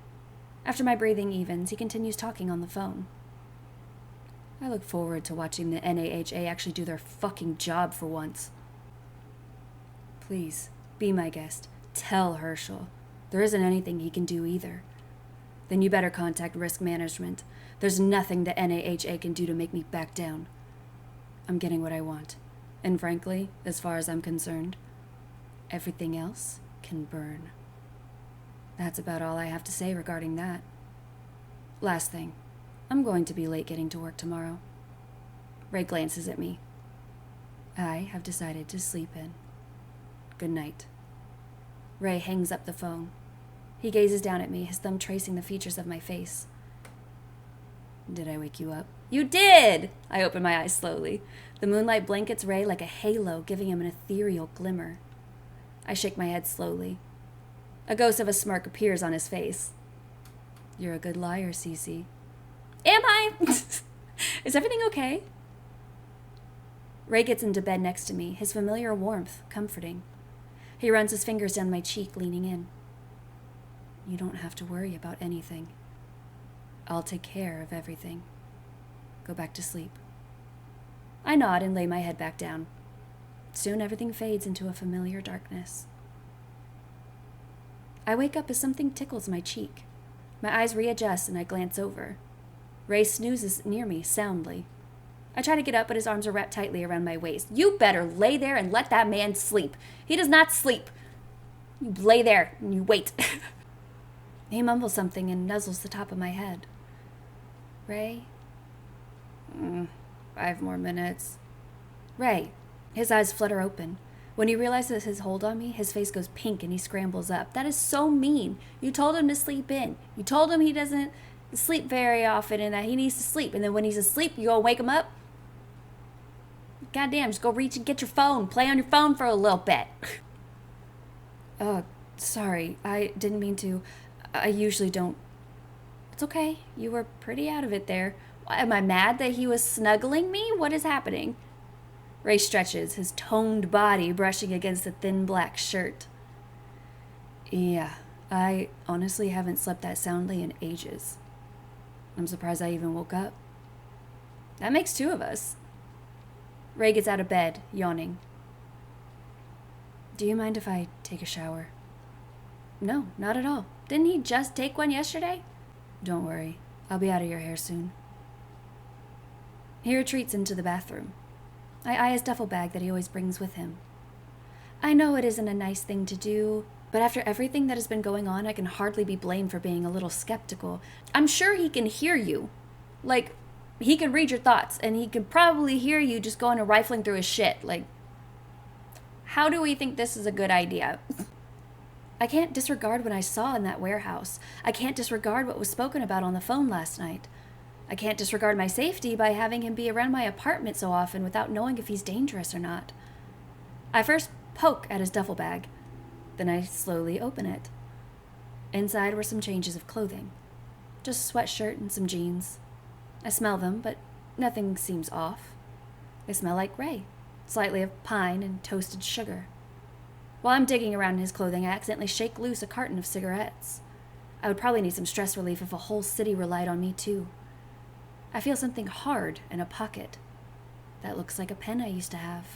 After my breathing evens, he continues talking on the phone. I look forward to watching the NAHA actually do their fucking job for once. Please, be my guest. Tell Herschel. There isn't anything he can do either. Then you better contact risk management. There's nothing the NAHA can do to make me back down. I'm getting what I want. And frankly, as far as I'm concerned, everything else can burn. That's about all I have to say regarding that. Last thing, I'm going to be late getting to work tomorrow. Ray glances at me. I have decided to sleep in. Good night. Ray hangs up the phone. He gazes down at me, his thumb tracing the features of my face. Did I wake you up? You did! I open my eyes slowly. The moonlight blankets Ray like a halo, giving him an ethereal glimmer. I shake my head slowly. A ghost of a smirk appears on his face. You're a good liar, Cece. Am I? Is everything okay? Ray gets into bed next to me, his familiar warmth comforting. He runs his fingers down my cheek, leaning in. You don't have to worry about anything. I'll take care of everything. Go back to sleep. I nod and lay my head back down. Soon everything fades into a familiar darkness. I wake up as something tickles my cheek. My eyes readjust and I glance over. Ray snoozes near me soundly. I try to get up, but his arms are wrapped tightly around my waist. You better lay there and let that man sleep. He does not sleep. You lay there and you wait. He mumbles something and nuzzles the top of my head. Ray? 5 more minutes. Ray. His eyes flutter open. When he realizes his hold on me, his face goes pink and he scrambles up. That is so mean. You told him to sleep in. You told him he doesn't sleep very often and that he needs to sleep. And then when he's asleep, you go wake him up? Goddamn, just go reach and get your phone. Play on your phone for a little bit. Sorry. I didn't mean to. I usually don't. It's okay. You were pretty out of it there. Am I mad that he was snuggling me? What is happening? Ray stretches, his toned body brushing against the thin black shirt. Yeah, I honestly haven't slept that soundly in ages. I'm surprised I even woke up. That makes 2 of us. Ray gets out of bed, yawning. Do you mind if I take a shower? No, not at all. Didn't he just take one yesterday? Don't worry. I'll be out of your hair soon. He retreats into the bathroom. I eye his duffel bag that he always brings with him. I know it isn't a nice thing to do, but after everything that has been going on, I can hardly be blamed for being a little skeptical. I'm sure he can hear you. Like, he can read your thoughts, and he can probably hear you just going and rifling through his shit. Like, how do we think this is a good idea? I can't disregard what I saw in that warehouse. I can't disregard what was spoken about on the phone last night. I can't disregard my safety by having him be around my apartment so often without knowing if he's dangerous or not. I first poke at his duffel bag. Then I slowly open it. Inside were some changes of clothing. Just a sweatshirt and some jeans. I smell them, but nothing seems off. They smell like Ray, slightly of pine and toasted sugar. While I'm digging around in his clothing, I accidentally shake loose a carton of cigarettes. I would probably need some stress relief if a whole city relied on me too. I feel something hard in a pocket. That looks like a pen I used to have.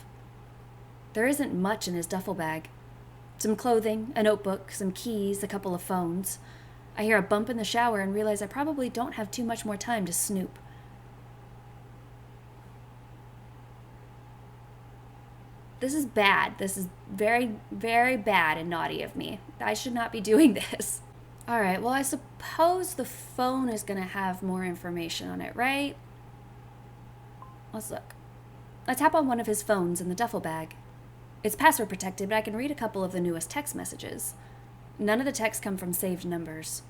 There isn't much in his duffel bag. Some clothing, a notebook, some keys, a couple of phones. I hear a bump in the shower and realize I probably don't have too much more time to snoop. This is bad. This is very, very bad and naughty of me. I should not be doing this. All right, well, I suppose the phone is going to have more information on it, right? Let's look. I tap on one of his phones in the duffel bag. It's password protected, but I can read a couple of the newest text messages. None of the texts come from saved numbers.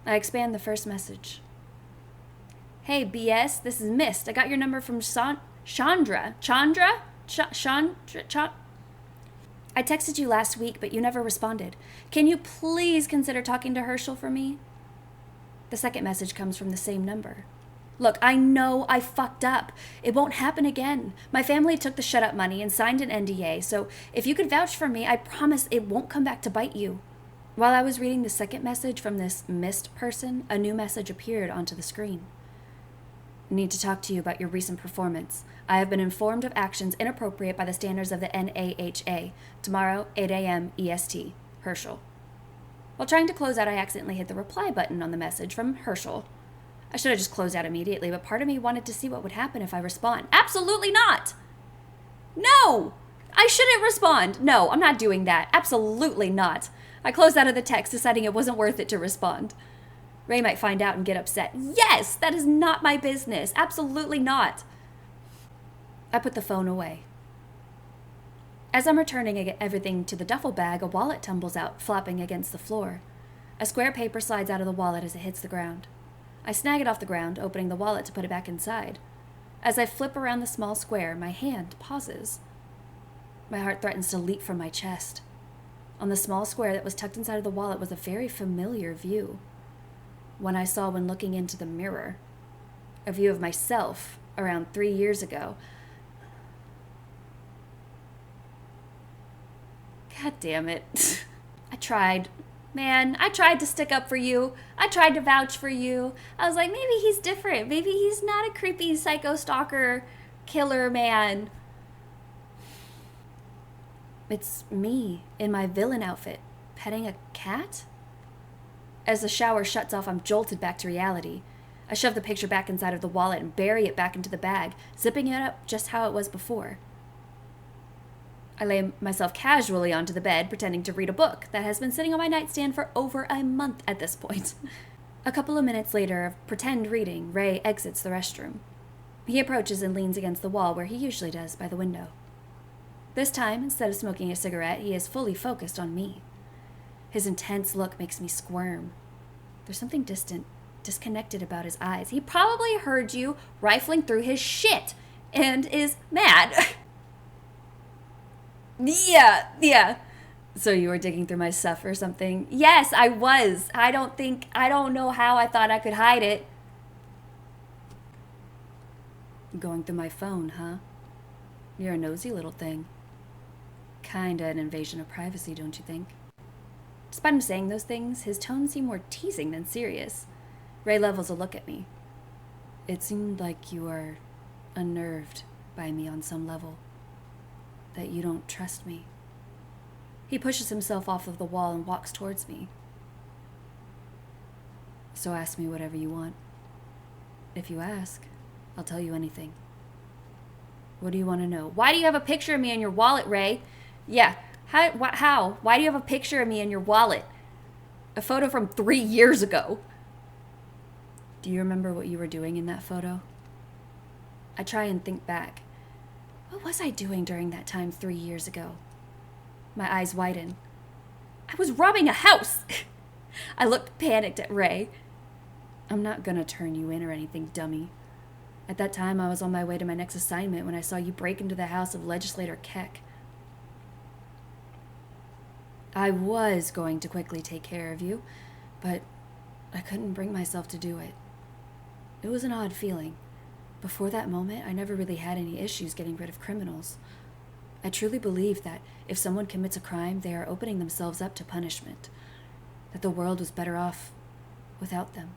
I expand the first message. Hey, BS, this is Mist. I got your number from Chandra. Chandra? I texted you last week, but you never responded. Can you please consider talking to Herschel for me? The second message comes from the same number. Look, I know I fucked up. It won't happen again. My family took the shut-up money and signed an NDA, so if you could vouch for me, I promise it won't come back to bite you. While I was reading the second message from this Mist person, a new message appeared onto the screen. Need to talk to you about your recent performance. I have been informed of actions inappropriate by the standards of the NAHA. Tomorrow, 8 a.m. EST. Herschel. While trying to close out, I accidentally hit the reply button on the message from Herschel. I should have just closed out immediately, but part of me wanted to see what would happen if I respond. Absolutely not! No! I shouldn't respond. No, I'm not doing that. Absolutely not. I closed out of the text, deciding it wasn't worth it to respond. Ray might find out and get upset. Yes, that is not my business. Absolutely not. I put the phone away. As I'm returning everything to the duffel bag, a wallet tumbles out, flopping against the floor. A square paper slides out of the wallet as it hits the ground. I snag it off the ground, opening the wallet to put it back inside. As I flip around the small square, my hand pauses. My heart threatens to leap from my chest. On the small square that was tucked inside of the wallet was a very familiar view. One I saw when looking into the mirror. A view of myself around 3 years ago. God damn it. I tried. Man, I tried to stick up for you. I tried to vouch for you. I was like, maybe he's different. Maybe he's not a creepy psycho stalker killer man. It's me in my villain outfit, petting a cat? As the shower shuts off, I'm jolted back to reality. I shove the picture back inside of the wallet and bury it back into the bag, zipping it up just how it was before. I lay myself casually onto the bed, pretending to read a book that has been sitting on my nightstand for over a month at this point. A couple of minutes later of pretend reading, Ray exits the restroom. He approaches and leans against the wall where he usually does, by the window. This time, instead of smoking a cigarette, he is fully focused on me. His intense look makes me squirm. There's something distant, disconnected about his eyes. He probably heard you rifling through his shit and is mad. Yeah. So you were digging through my stuff or something? Yes, I was. I don't know how I thought I could hide it. Going through my phone, huh? You're a nosy little thing. Kinda an invasion of privacy, don't you think? Despite him saying those things, his tone seemed more teasing than serious. Ray levels a look at me. It seemed like you are unnerved by me on some level. That you don't trust me. He pushes himself off of the wall and walks towards me. So ask me whatever you want. If you ask, I'll tell you anything. What do you want to know? Why do you have a picture of me in your wallet, Ray? Yeah, how? Why do you have a picture of me in your wallet? A photo from 3 years ago. Do you remember what you were doing in that photo? I try and think back. What was I doing during that time 3 years ago? My eyes widen. I was robbing a house! I looked panicked at Ray. I'm not gonna turn you in or anything, dummy. At that time, I was on my way to my next assignment when I saw you break into the house of Legislator Keck. I was going to quickly take care of you, but I couldn't bring myself to do it. It was an odd feeling. Before that moment, I never really had any issues getting rid of criminals. I truly believed that if someone commits a crime, they are opening themselves up to punishment, that the world was better off without them.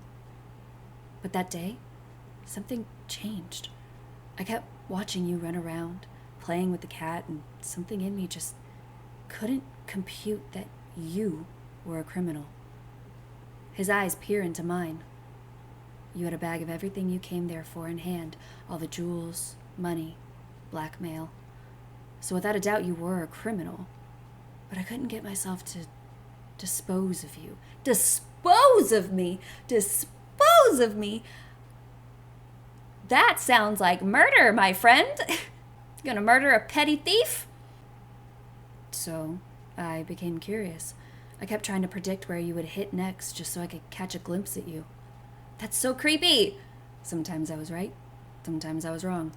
But that day, something changed. I kept watching you run around, playing with the cat, and something in me just couldn't compute that you were a criminal. His eyes peer into mine. You had a bag of everything you came there for in hand, all the jewels, money, blackmail. So without a doubt you were a criminal. But I couldn't get myself to dispose of you. Dispose of me? Dispose of me? That sounds like murder, my friend. Gonna murder a petty thief? So I became curious. I kept trying to predict where you would hit next just so I could catch a glimpse at you. That's so creepy. Sometimes I was right. Sometimes I was wrong.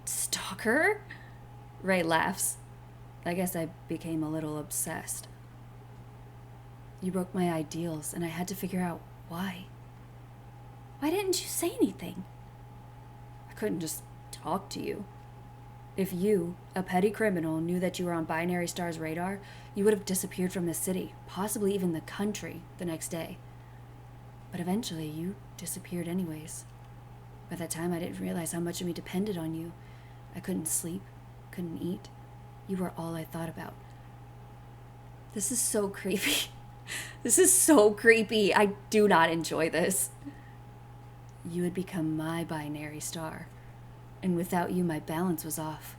Stalker? Ray laughs. I guess I became a little obsessed. You broke my ideals, and I had to figure out why. Why didn't you say anything? I couldn't just talk to you. If you, a petty criminal, knew that you were on Binary Star's radar, you would have disappeared from the city, possibly even the country, the next day. But eventually, you disappeared anyways. By that time, I didn't realize how much of me depended on you. I couldn't sleep, couldn't eat. You were all I thought about. This is so creepy. This is so creepy. I do not enjoy this. You had become my binary star, and without you, my balance was off.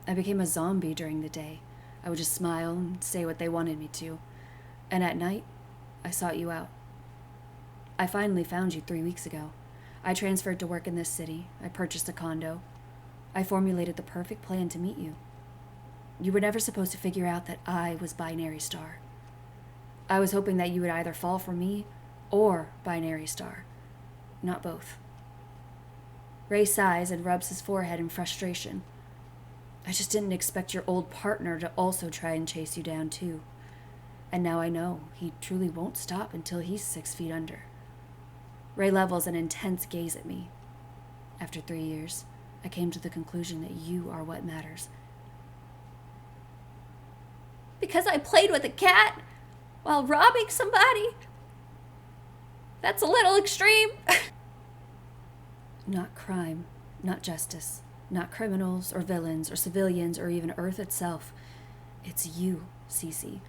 I became a zombie during the day. I would just smile and say what they wanted me to. And at night, I sought you out. I finally found you 3 weeks ago. I transferred to work in this city. I purchased a condo. I formulated the perfect plan to meet you. You were never supposed to figure out that I was Binary Star. I was hoping that you would either fall for me or Binary Star. Not both. Ray sighs and rubs his forehead in frustration. I just didn't expect your old partner to also try and chase you down, too. And now I know he truly won't stop until he's 6 feet under. Ray levels an intense gaze at me. After 3 years, I came to the conclusion that you are what matters. Because I played with a cat while robbing somebody? That's a little extreme. Not crime, not justice, not criminals or villains or civilians or even Earth itself. It's you, Cece.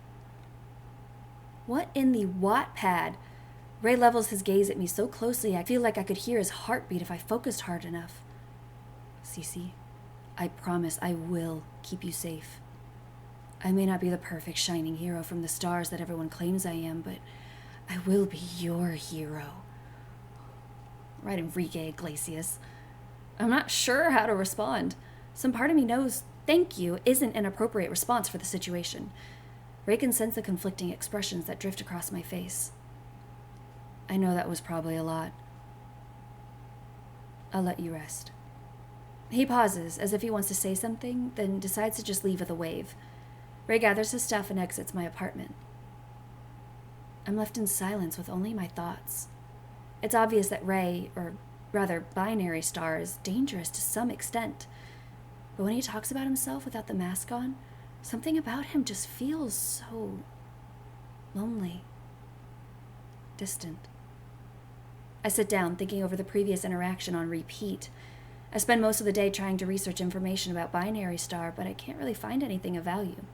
What in the Wattpad? Ray levels his gaze at me so closely I feel like I could hear his heartbeat if I focused hard enough. Cece, I promise I will keep you safe. I may not be the perfect shining hero from the stars that everyone claims I am, but I will be your hero. Right, Enrique Iglesias. I'm not sure how to respond. Some part of me knows thank you isn't an appropriate response for the situation. Ray can sense the conflicting expressions that drift across my face. I know that was probably a lot. I'll let you rest. He pauses, as if he wants to say something, then decides to just leave with a wave. Ray gathers his stuff and exits my apartment. I'm left in silence with only my thoughts. It's obvious that Ray, or rather Binary Star, is dangerous to some extent. But when he talks about himself without the mask on, something about him just feels so lonely, distant. I sit down, thinking over the previous interaction on repeat. I spend most of the day trying to research information about Binary Star, but I can't really find anything of value.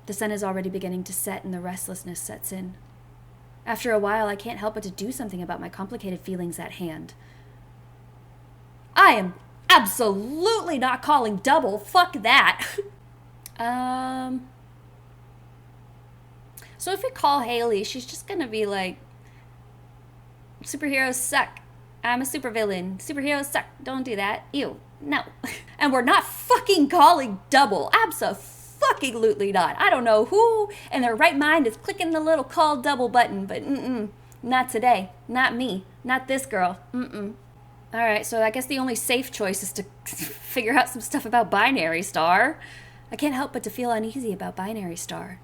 The sun is already beginning to set and the restlessness sets in. After a while, I can't help but to do something about my complicated feelings at hand. I am absolutely not calling double. Fuck that. So if we call Haley, she's just gonna be like, superheroes suck. I'm a supervillain. Superheroes suck. Don't do that. Ew. No. And we're not fucking calling double. Absolutely not. I don't know who in their right mind is clicking the little call double button, but not today. Not me. Not this girl. Alright, so I guess the only safe choice is to figure out some stuff about Binary Star. I can't help but to feel uneasy about Binary Star.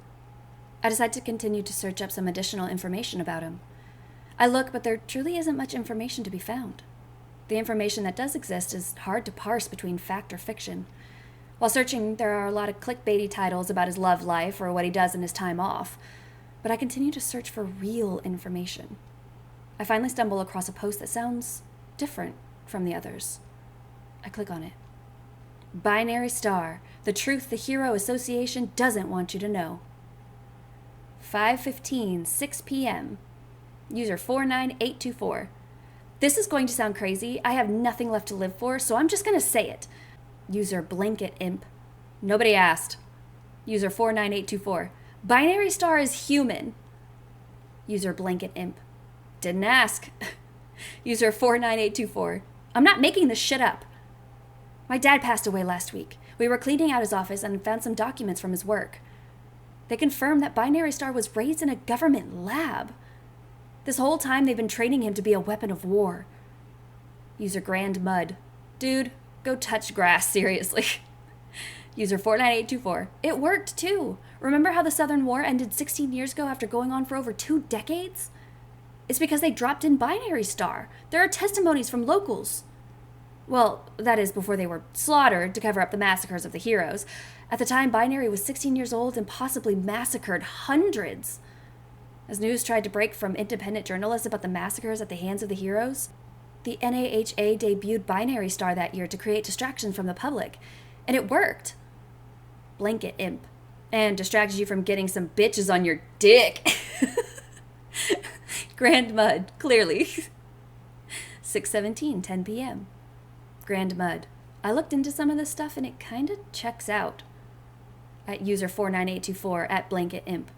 I decide to continue to search up some additional information about him. I look, but there truly isn't much information to be found. The information that does exist is hard to parse between fact or fiction. While searching, there are a lot of clickbaity titles about his love life or what he does in his time off, but I continue to search for real information. I finally stumble across a post that sounds different from the others. I click on it. Binary Star, the truth the Hero Association doesn't want you to know. 5:15, 6 p.m. User 49824. This is going to sound crazy. I have nothing left to live for, so I'm just going to say it. User Blanket Imp. Nobody asked. User 49824. Binary Star is human. User Blanket Imp. Didn't ask. User 49824. I'm not making this shit up. My dad passed away last week. We were cleaning out his office and found some documents from his work. They confirmed that Binary Star was raised in a government lab. This whole time they've been training him to be a weapon of war. User Grand Mud. Dude, go touch grass, seriously. User 49824. It worked too. Remember how the Southern War ended 16 years ago after going on for over 2 decades? It's because they dropped in Binary Star. There are testimonies from locals. Well, that is before they were slaughtered to cover up the massacres of the heroes. At the time, Binary was 16 years old and possibly massacred hundreds. As news tried to break from independent journalists about the massacres at the hands of the heroes, the NAHA debuted Binary Star that year to create distractions from the public. And it worked. Blanket Imp. And distracted you from getting some bitches on your dick. Grand Mud, clearly. 6:17, 10 p.m. Grand Mud. I looked into some of this stuff and it kind of checks out. At user 49824 at Blanket Imp.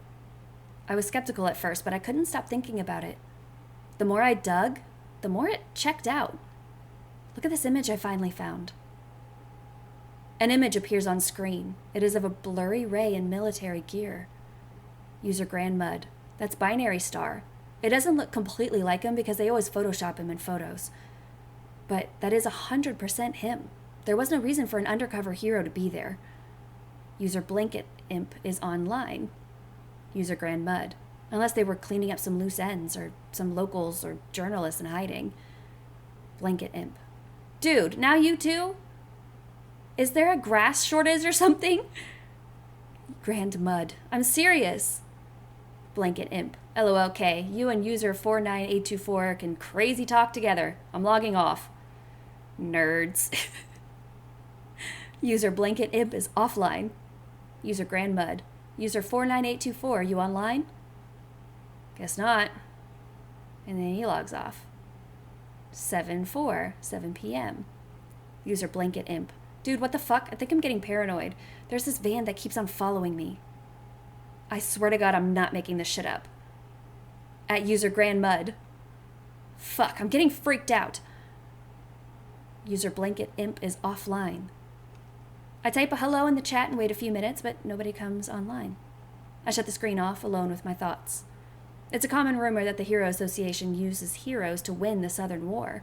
I was skeptical at first, but I couldn't stop thinking about it. The more I dug, the more it checked out. Look at this image I finally found. An image appears on screen. It is of a blurry Ray in military gear. User Grand Mud. That's Binary Star. It doesn't look completely like him because they always Photoshop him in photos. But that is 100% him. There was no reason for an undercover hero to be there. User Blanket Imp is online. User Grand Mud. Unless they were cleaning up some loose ends or some locals or journalists in hiding. Blanket Imp. Dude, now you too? Is there a grass shortage or something? Grand Mud. I'm serious. Blanket Imp. LOLK. You and user 49824 can crazy talk together. I'm logging off. Nerds. User Blanket Imp is offline. User Grand Mud. User 49824, you online? Guess not. And then he logs off. 7 p.m. User Blanket Imp. Dude, what the fuck? I think I'm getting paranoid. There's this van that keeps on following me. I swear to God, I'm not making this shit up. At user Grand Mud. Fuck, I'm getting freaked out. User Blanket Imp is offline. I type a hello in the chat and wait a few minutes, but nobody comes online. I shut the screen off, alone with my thoughts. It's a common rumor that the Hero Association uses heroes to win the Southern War.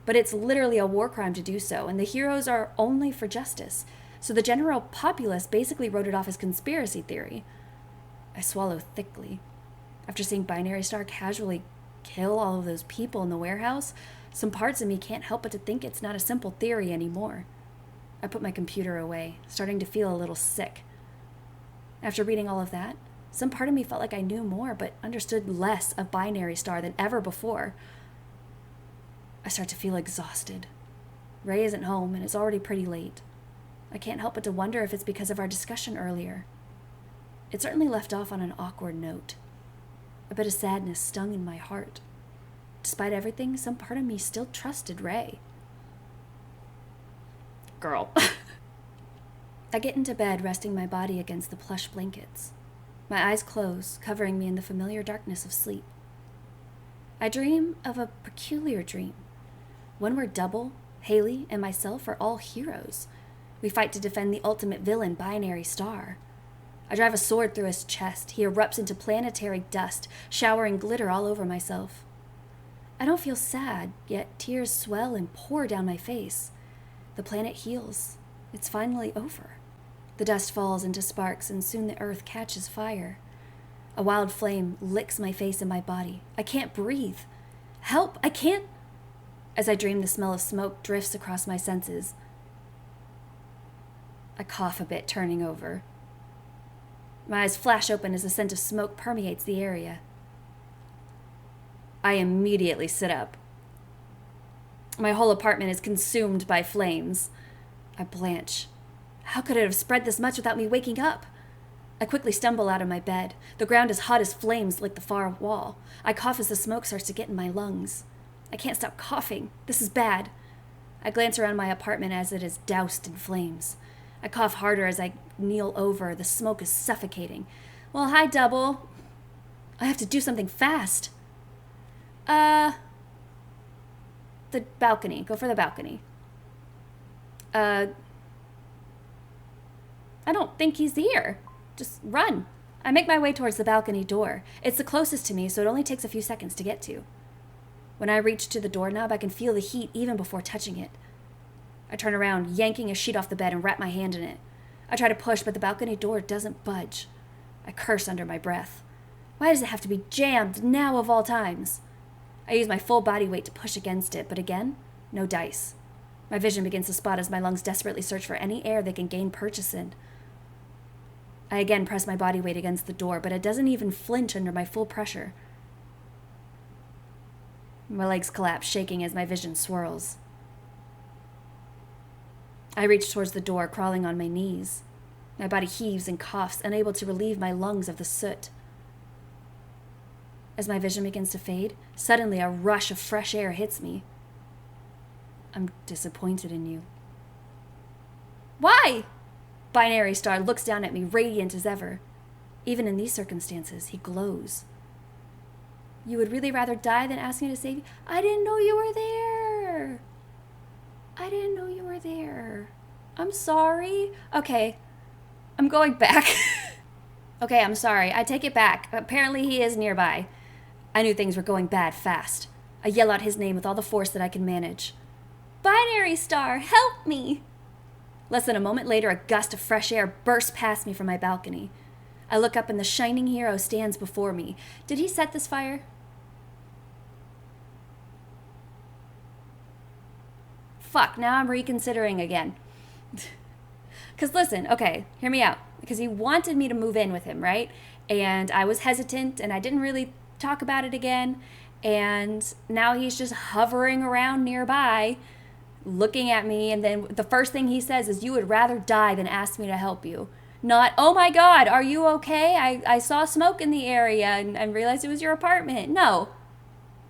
But it's literally a war crime to do so, and the heroes are only for justice. So the general populace basically wrote it off as conspiracy theory. I swallow thickly. After seeing Binary Star casually kill all of those people in the warehouse, some parts of me can't help but to think it's not a simple theory anymore. I put my computer away, starting to feel a little sick. After reading all of that, some part of me felt like I knew more, but understood less of Binary Star than ever before. I start to feel exhausted. Ray isn't home, and it's already pretty late. I can't help but to wonder if it's because of our discussion earlier. It certainly left off on an awkward note. A bit of sadness stung in my heart. Despite everything, some part of me still trusted Ray. Girl. I get into bed, resting my body against the plush blankets. My eyes close, covering me in the familiar darkness of sleep. I dream of a peculiar dream. One where Double, Haley, and myself are all heroes. We fight to defend the ultimate villain, Binary Star. I drive a sword through his chest. He erupts into planetary dust, showering glitter all over myself. I don't feel sad, yet tears swell and pour down my face. The planet heals. It's finally over. The dust falls into sparks, and soon the earth catches fire. A wild flame licks my face and my body. I can't breathe. Help! I can't... As I dream, the smell of smoke drifts across my senses. I cough a bit, turning over. My eyes flash open as the scent of smoke permeates the area. I immediately sit up. My whole apartment is consumed by flames. I blanch. How could it have spread this much without me waking up? I quickly stumble out of my bed. The ground is hot as flames like the far wall. I cough as the smoke starts to get in my lungs. I can't stop coughing. This is bad. I glance around my apartment as it is doused in flames. I cough harder as I kneel over. The smoke is suffocating. Well, hi, Double. I have to do something fast. The balcony. Go for the balcony. I don't think he's here. Just run. I make my way towards the balcony door. It's the closest to me, so it only takes a few seconds to get to. When I reach to the doorknob, I can feel the heat even before touching it. I turn around, yanking a sheet off the bed and wrap my hand in it. I try to push, but the balcony door doesn't budge. I curse under my breath. Why does it have to be jammed now of all times? I use my full body weight to push against it, but again, no dice. My vision begins to spot as my lungs desperately search for any air they can gain purchase in. I again press my body weight against the door, but it doesn't even flinch under my full pressure. My legs collapse, shaking as my vision swirls. I reach towards the door, crawling on my knees. My body heaves and coughs, unable to relieve my lungs of the soot. As my vision begins to fade, suddenly a rush of fresh air hits me. I'm disappointed in you. Why? Binary Star looks down at me, radiant as ever. Even in these circumstances, he glows. You would really rather die than ask me to save you? I didn't know you were there. I didn't know you were there. I'm sorry. Okay, I'm going back. Okay, I'm sorry. I take it back. Apparently he is nearby. I knew things were going bad fast. I yell out his name with all the force that I can manage. Binary Star, help me! Less than a moment later, a gust of fresh air bursts past me from my balcony. I look up and the shining hero stands before me. Did he set this fire? Fuck, now I'm reconsidering again. Because listen, okay, hear me out. Because he wanted me to move in with him, right? And I was hesitant and I didn't really talk about it again. And now he's just hovering around nearby, looking at me. And then the first thing he says is, you would rather die than ask me to help you. Not, oh my God, are you okay? I saw smoke in the area and realized it was your apartment. No.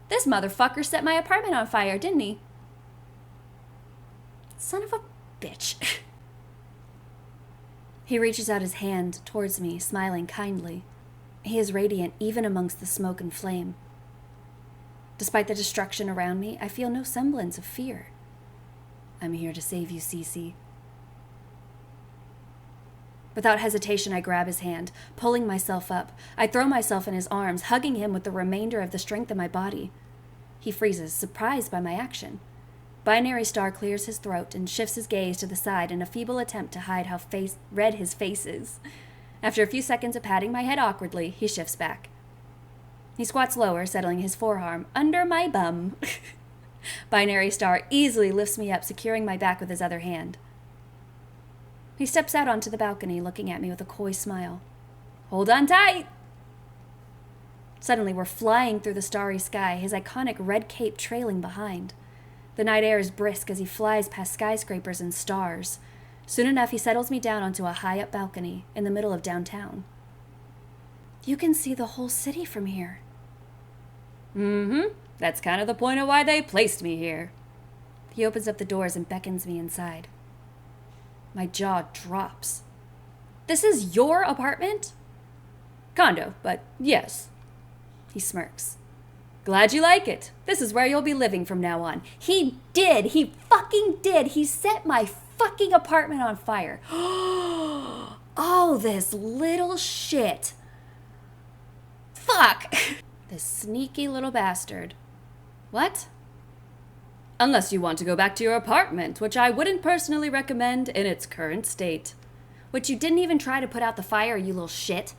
This motherfucker set my apartment on fire, didn't he? Son of a bitch. He reaches out his hand towards me, smiling kindly. He is radiant even amongst the smoke and flame. Despite the destruction around me, I feel no semblance of fear. I'm here to save you, Cece. Without hesitation, I grab his hand, pulling myself up. I throw myself in his arms, hugging him with the remainder of the strength of my body. He freezes, surprised by my action. Binary Star clears his throat and shifts his gaze to the side in a feeble attempt to hide how red his face is. After a few seconds of patting my head awkwardly, he shifts back. He squats lower, settling his forearm under my bum. Binary Star easily lifts me up, securing my back with his other hand. He steps out onto the balcony, looking at me with a coy smile. Hold on tight! Suddenly, we're flying through the starry sky, his iconic red cape trailing behind. The night air is brisk as he flies past skyscrapers and stars. Soon enough, he settles me down onto a high-up balcony in the middle of downtown. You can see the whole city from here. Mm-hmm. That's kind of the point of why they placed me here. He opens up the doors and beckons me inside. My jaw drops. This is your apartment? Condo, but yes. He smirks. Glad you like it. This is where you'll be living from now on. He did. He fucking did. He set my fucking apartment on fire. Oh, this little shit. Fuck. This sneaky little bastard. What? Unless you want to go back to your apartment, which I wouldn't personally recommend in its current state. Which you didn't even try to put out the fire, you little shit.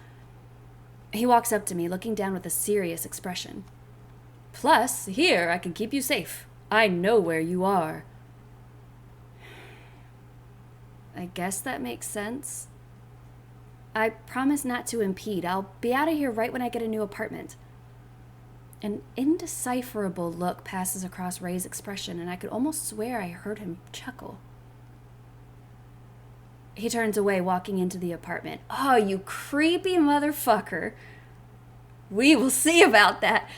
He walks up to me, looking down with a serious expression. Plus, here I can keep you safe. I know where you are. I guess that makes sense. I promise not to impede. I'll be out of here right when I get a new apartment. An indecipherable look passes across Ray's expression, and I could almost swear I heard him chuckle. He turns away, walking into the apartment. Oh, you creepy motherfucker. We will see about that.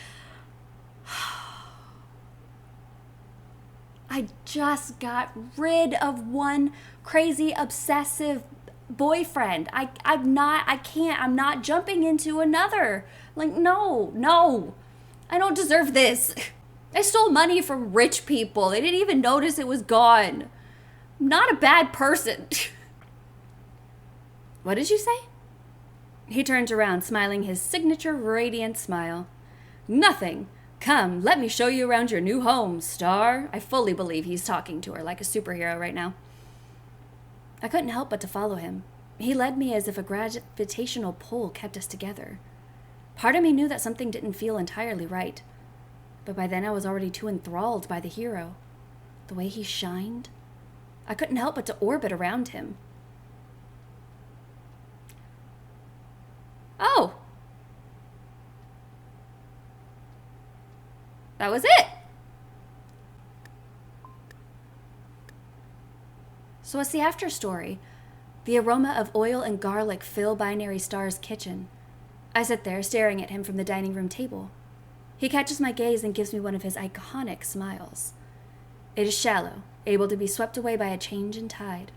I just got rid of one crazy, obsessive boyfriend. I'm not jumping into another. Like, no. I don't deserve this. I stole money from rich people. They didn't even notice it was gone. I'm not a bad person. What did you say? He turns around, smiling his signature radiant smile. Nothing. Come, let me show you around your new home, Star. I fully believe he's talking to her like a superhero right now. I couldn't help but to follow him. He led me as if a gravitational pull kept us together. Part of me knew that something didn't feel entirely right, but by then I was already too enthralled by the hero. The way he shined, I couldn't help but to orbit around him. Oh! That was it! So what's the after story? The aroma of oil and garlic fill Binary Star's kitchen. I sit there staring at him from the dining room table. He catches my gaze and gives me one of his iconic smiles. It is shallow, able to be swept away by a change in tide.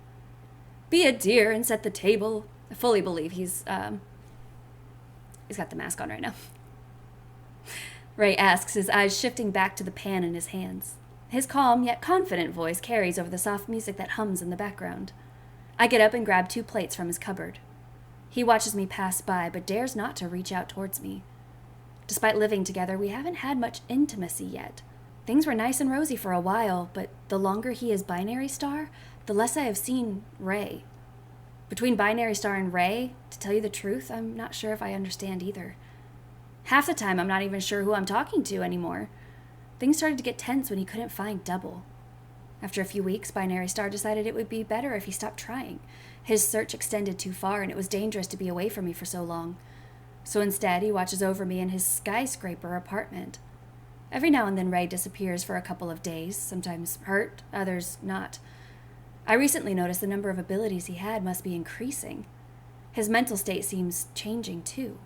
Be a dear and set the table. I fully believe he's got the mask on right now. Ray asks, his eyes shifting back to the pan in his hands. His calm yet confident voice carries over the soft music that hums in the background. I get up and grab 2 plates from his cupboard. He watches me pass by, but dares not to reach out towards me. Despite living together, we haven't had much intimacy yet. Things were nice and rosy for a while, but the longer he is binary star, the less I have seen Ray. Between binary star and Ray, to tell you the truth, I'm not sure if I understand either. Half the time, I'm not even sure who I'm talking to anymore. Things started to get tense when he couldn't find double. After a few weeks, binary star decided it would be better if he stopped trying. His search extended too far, and it was dangerous to be away from me for so long. So instead, he watches over me in his skyscraper apartment. Every now and then, Ray disappears for a couple of days, sometimes hurt, others not. I recently noticed the number of abilities he had must be increasing. His mental state seems changing, too.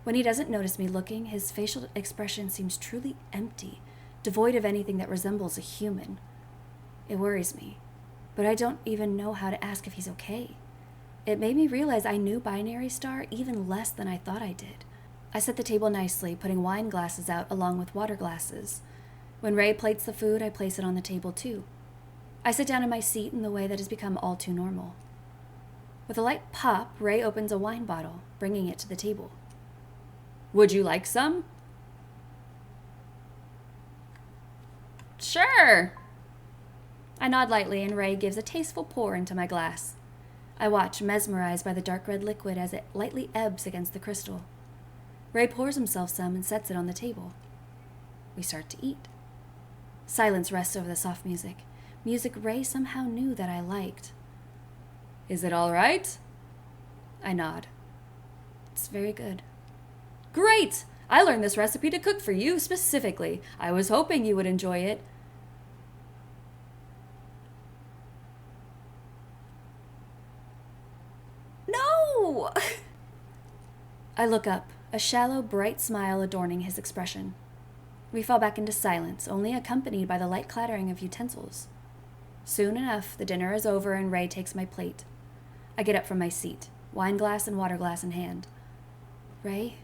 When he doesn't notice me looking, his facial expression seems truly empty, devoid of anything that resembles a human. It worries me, but I don't even know how to ask if he's okay. It made me realize I knew Binary Star even less than I thought I did. I set the table nicely, putting wine glasses out along with water glasses. When Ray plates the food, I place it on the table too. I sit down in my seat in the way that has become all too normal. With a light pop, Ray opens a wine bottle, bringing it to the table. "Would you like some?" "Sure." I nod lightly, and Ray gives a tasteful pour into my glass. I watch, mesmerized by the dark red liquid as it lightly ebbs against the crystal. Ray pours himself some and sets it on the table. We start to eat. Silence rests over the soft music. Music Ray somehow knew that I liked. "Is it all right?" I nod. "It's very good." "Great! I learned this recipe to cook for you specifically. I was hoping you would enjoy it." "No!" I look up, a shallow, bright smile adorning his expression. We fall back into silence, only accompanied by the light clattering of utensils. Soon enough, the dinner is over and Ray takes my plate. I get up from my seat, wine glass and water glass in hand. "Ray?"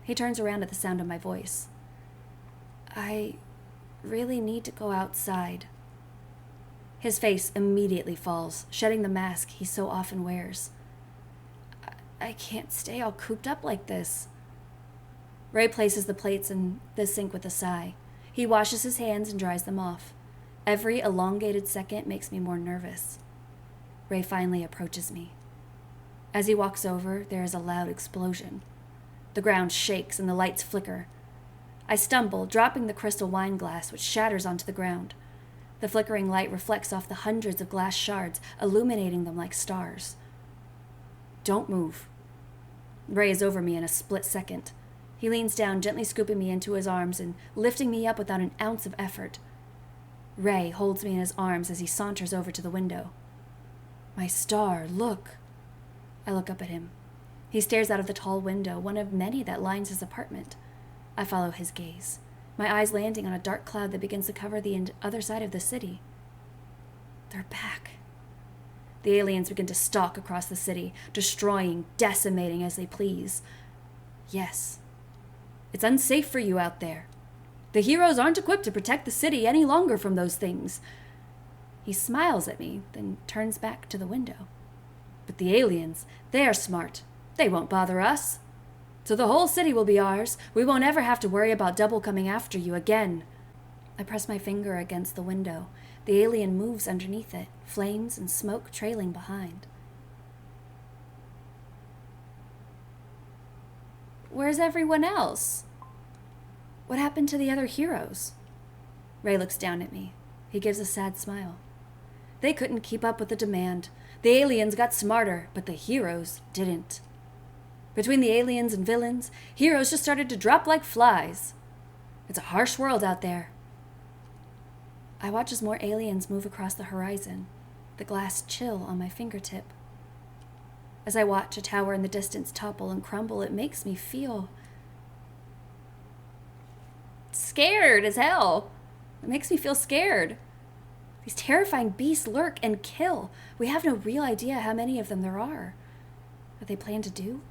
He turns around at the sound of my voice. "I really need to go outside." His face immediately falls, shedding the mask he so often wears. I can't stay all cooped up like this." Ray places the plates in the sink with a sigh. He washes his hands and dries them off. Every elongated second makes me more nervous. Ray finally approaches me. As he walks over, there is a loud explosion. The ground shakes and the lights flicker. I stumble, dropping the crystal wine glass, which shatters onto the ground. The flickering light reflects off the hundreds of glass shards, illuminating them like stars. "Don't move." Ray is over me in a split second. He leans down, gently scooping me into his arms and lifting me up without an ounce of effort. Ray holds me in his arms as he saunters over to the window. "My star, look." I look up at him. He stares out of the tall window, one of many that lines his apartment. I follow his gaze, my eyes landing on a dark cloud that begins to cover the other side of the city. They're back. The aliens begin to stalk across the city, destroying, decimating as they please. Yes. It's unsafe for you out there. The heroes aren't equipped to protect the city any longer from those things. He smiles at me, then turns back to the window. But the aliens, they are smart. They won't bother us. So the whole city will be ours. We won't ever have to worry about Double coming after you again. I press my finger against the window. The alien moves underneath it, flames and smoke trailing behind. "Where's everyone else? What happened to the other heroes?" Ray looks down at me. He gives a sad smile. "They couldn't keep up with the demand. The aliens got smarter, but the heroes didn't. Between the aliens and villains, heroes just started to drop like flies. It's a harsh world out there." I watch as more aliens move across the horizon, the glass chill on my fingertip. As I watch a tower in the distance topple and crumble, it makes me feel scared as hell. It makes me feel scared. These terrifying beasts lurk and kill. We have no real idea how many of them there are. What they plan to do?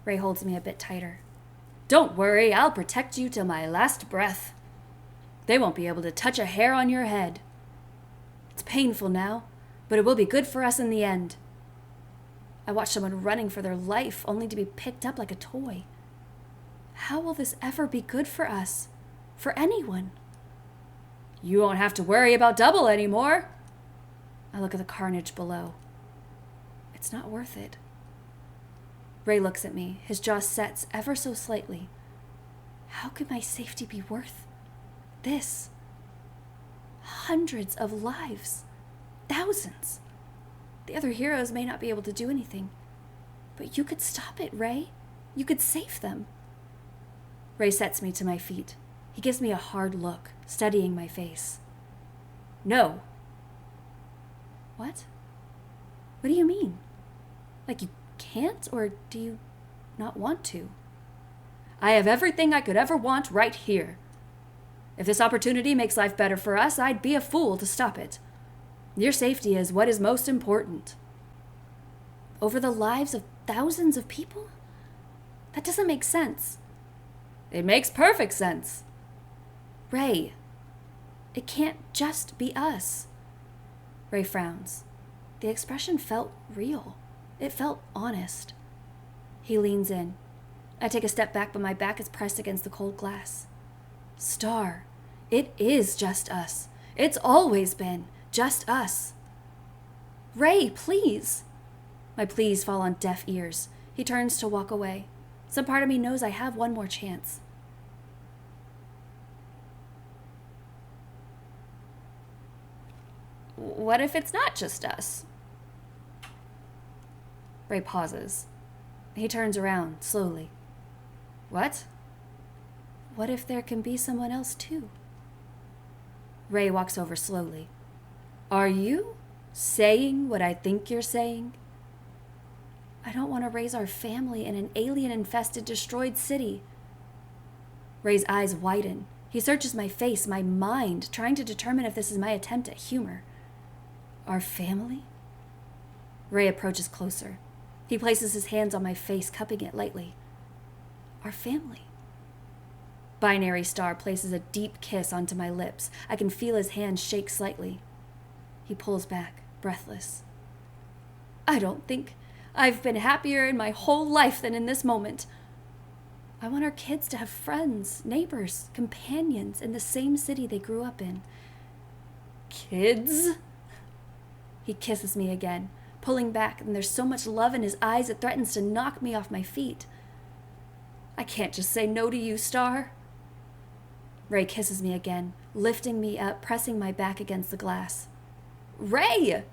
Ray holds me a bit tighter. "Don't worry, I'll protect you till my last breath. They won't be able to touch a hair on your head. It's painful now, but it will be good for us in the end." I watch someone running for their life, only to be picked up like a toy. How will this ever be good for us? For anyone. You won't have to worry about double anymore. I look at the carnage below. It's not worth it. Ray looks at me. His jaw sets ever so slightly. How could my safety be worth this? Hundreds of lives. Thousands. The other heroes may not be able to do anything. But you could stop it, Ray. You could save them. Ray sets me to my feet. He gives me a hard look, studying my face. No. What? What do you mean? Like you can't, or do you not want to? I have everything I could ever want right here. If this opportunity makes life better for us, I'd be a fool to stop it. Your safety is what is most important. Over the lives of thousands of people? That doesn't make sense. It makes perfect sense. Ray, it can't just be us. Ray frowns. The expression felt real. It felt honest. He leans in. I take a step back, but my back is pressed against the cold glass. Star, it is just us. It's always been just us. Ray, please. My pleas fall on deaf ears. He turns to walk away. Some part of me knows I have one more chance. What if it's not just us? Ray pauses. He turns around, slowly. What? What if there can be someone else too? Ray walks over slowly. Are you saying what I think you're saying? I don't want to raise our family in an alien-infested, destroyed city. Ray's eyes widen. He searches my face, my mind, trying to determine if this is my attempt at humor. Our family? Ray approaches closer. He places his hands on my face, cupping it lightly. Our family. Binary Star places a deep kiss onto my lips. I can feel his hand shake slightly. He pulls back, breathless. I don't think I've been happier in my whole life than in this moment. I want our kids to have friends, neighbors, companions in the same city they grew up in. Kids? He kisses me again, pulling back, and there's so much love in his eyes it threatens to knock me off my feet. I can't just say no to you, Star. Ray kisses me again, lifting me up, pressing my back against the glass. Ray!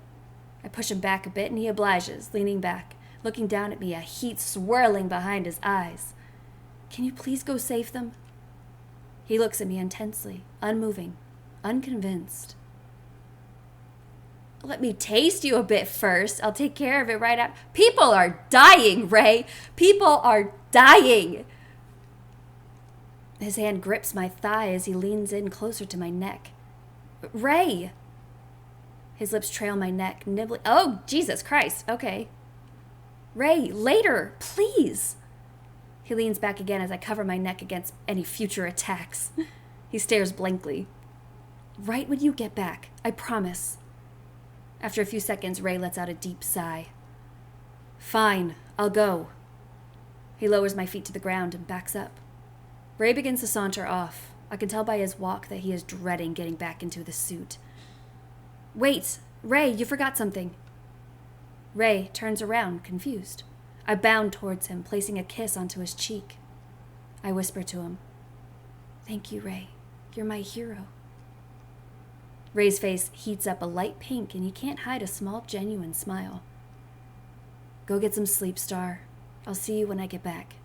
I push him back a bit, and he obliges, leaning back, looking down at me, a heat swirling behind his eyes. Can you please go save them? He looks at me intensely, unmoving, unconvinced. Let me taste you a bit first. I'll take care of it right after. People are dying, Ray. People are dying. His hand grips my thigh as he leans in closer to my neck. Ray! His lips trail my neck, nibbling. Oh, Jesus Christ. Okay. Ray, later, please. He leans back again as I cover my neck against any future attacks. He stares blankly. Right when you get back, I promise. After a few seconds, Ray lets out a deep sigh. Fine, I'll go. He lowers my feet to the ground and backs up. Ray begins to saunter off. I can tell by his walk that he is dreading getting back into the suit. Wait, Ray, you forgot something. Ray turns around, confused. I bound towards him, placing a kiss onto his cheek. I whisper to him, Thank you, Ray. You're my hero. Ray's face heats up a light pink, and he can't hide a small, genuine smile. Go get some sleep, Star. I'll see you when I get back.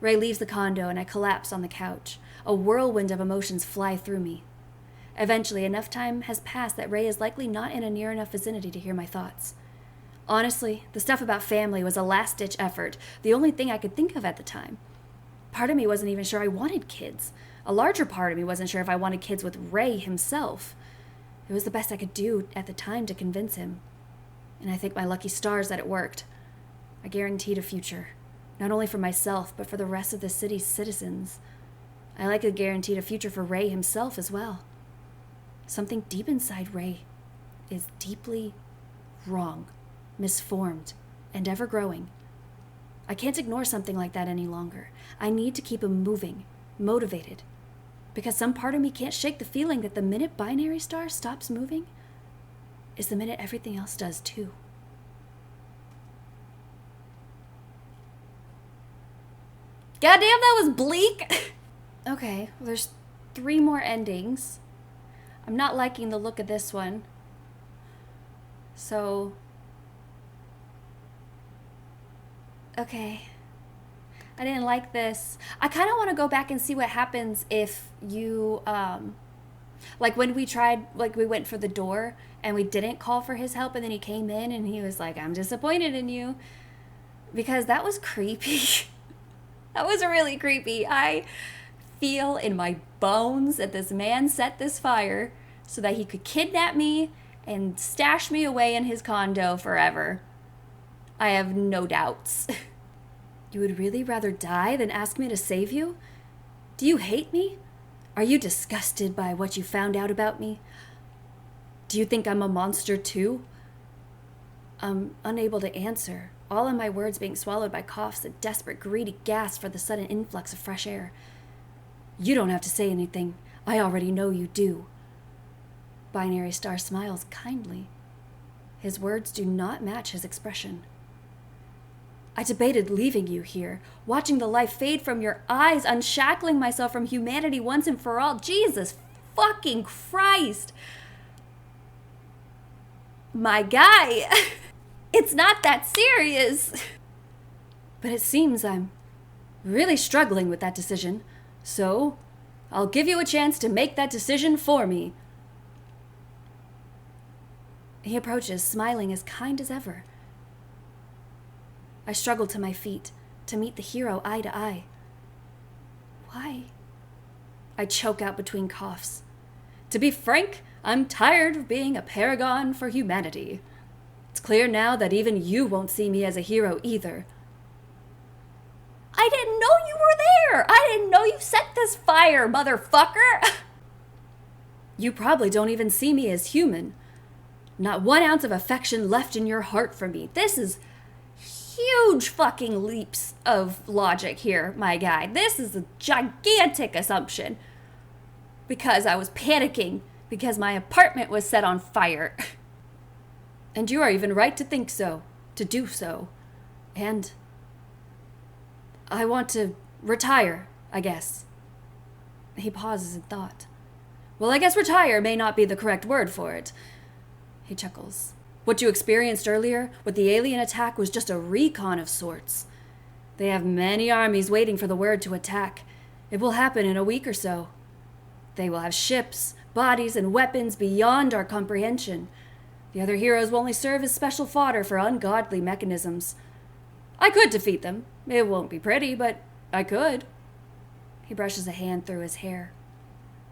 Ray leaves the condo, and I collapse on the couch. A whirlwind of emotions fly through me. Eventually, enough time has passed that Ray is likely not in a near enough vicinity to hear my thoughts. Honestly, the stuff about family was a last-ditch effort, the only thing I could think of at the time. Part of me wasn't even sure I wanted kids. A larger part of me wasn't sure if I wanted kids with Ray himself. It was the best I could do at the time to convince him. And I thank my lucky stars that it worked. I guaranteed a future, not only for myself, but for the rest of the city's citizens. I likely guaranteed a future for Ray himself as well. Something deep inside Ray is deeply wrong, misformed, and ever-growing. I can't ignore something like that any longer. I need to keep him moving, motivated. Because some part of me can't shake the feeling that the minute binary star stops moving is the minute everything else does too. Goddamn, that was bleak! Okay, well, there's 3 more endings. I'm not liking the look of this one. So... okay. I didn't like this. I kind of want to go back and see what happens if you, like when we tried, like we went for the door and we didn't call for his help and then he came in and he was like, I'm disappointed in you. Because that was creepy. That was really creepy. I feel in my bones that this man set this fire so that he could kidnap me and stash me away in his condo forever. I have no doubts. You would really rather die than ask me to save you? Do you hate me? Are you disgusted by what you found out about me? Do you think I'm a monster too? I'm unable to answer, all of my words being swallowed by coughs, a desperate, greedy gasp for the sudden influx of fresh air. You don't have to say anything. I already know you do. Binary Star smiles kindly. His words do not match his expression. I debated leaving you here, watching the life fade from your eyes, unshackling myself from humanity once and for all. Jesus fucking Christ. My guy, it's not that serious. But it seems I'm really struggling with that decision, so I'll give you a chance to make that decision for me. He approaches, smiling as kind as ever. I struggle to my feet, to meet the hero eye to eye. Why? I choke out between coughs. To be frank, I'm tired of being a paragon for humanity. It's clear now that even you won't see me as a hero either. I didn't know you were there! I didn't know you set this fire, motherfucker! You probably don't even see me as human. Not 1 ounce of affection left in your heart for me. This is huge fucking leaps of logic here, my guy. This is a gigantic assumption. Because I was panicking because my apartment was set on fire. And you are even right to think so, to do so. And I want to retire, I guess. He pauses in thought. Well, I guess retire may not be the correct word for it. He chuckles. What you experienced earlier with the alien attack was just a recon of sorts. They have many armies waiting for the word to attack. It will happen in a week or so. They will have ships, bodies, and weapons beyond our comprehension. The other heroes will only serve as special fodder for ungodly mechanisms. I could defeat them. It won't be pretty, but I could. He brushes a hand through his hair.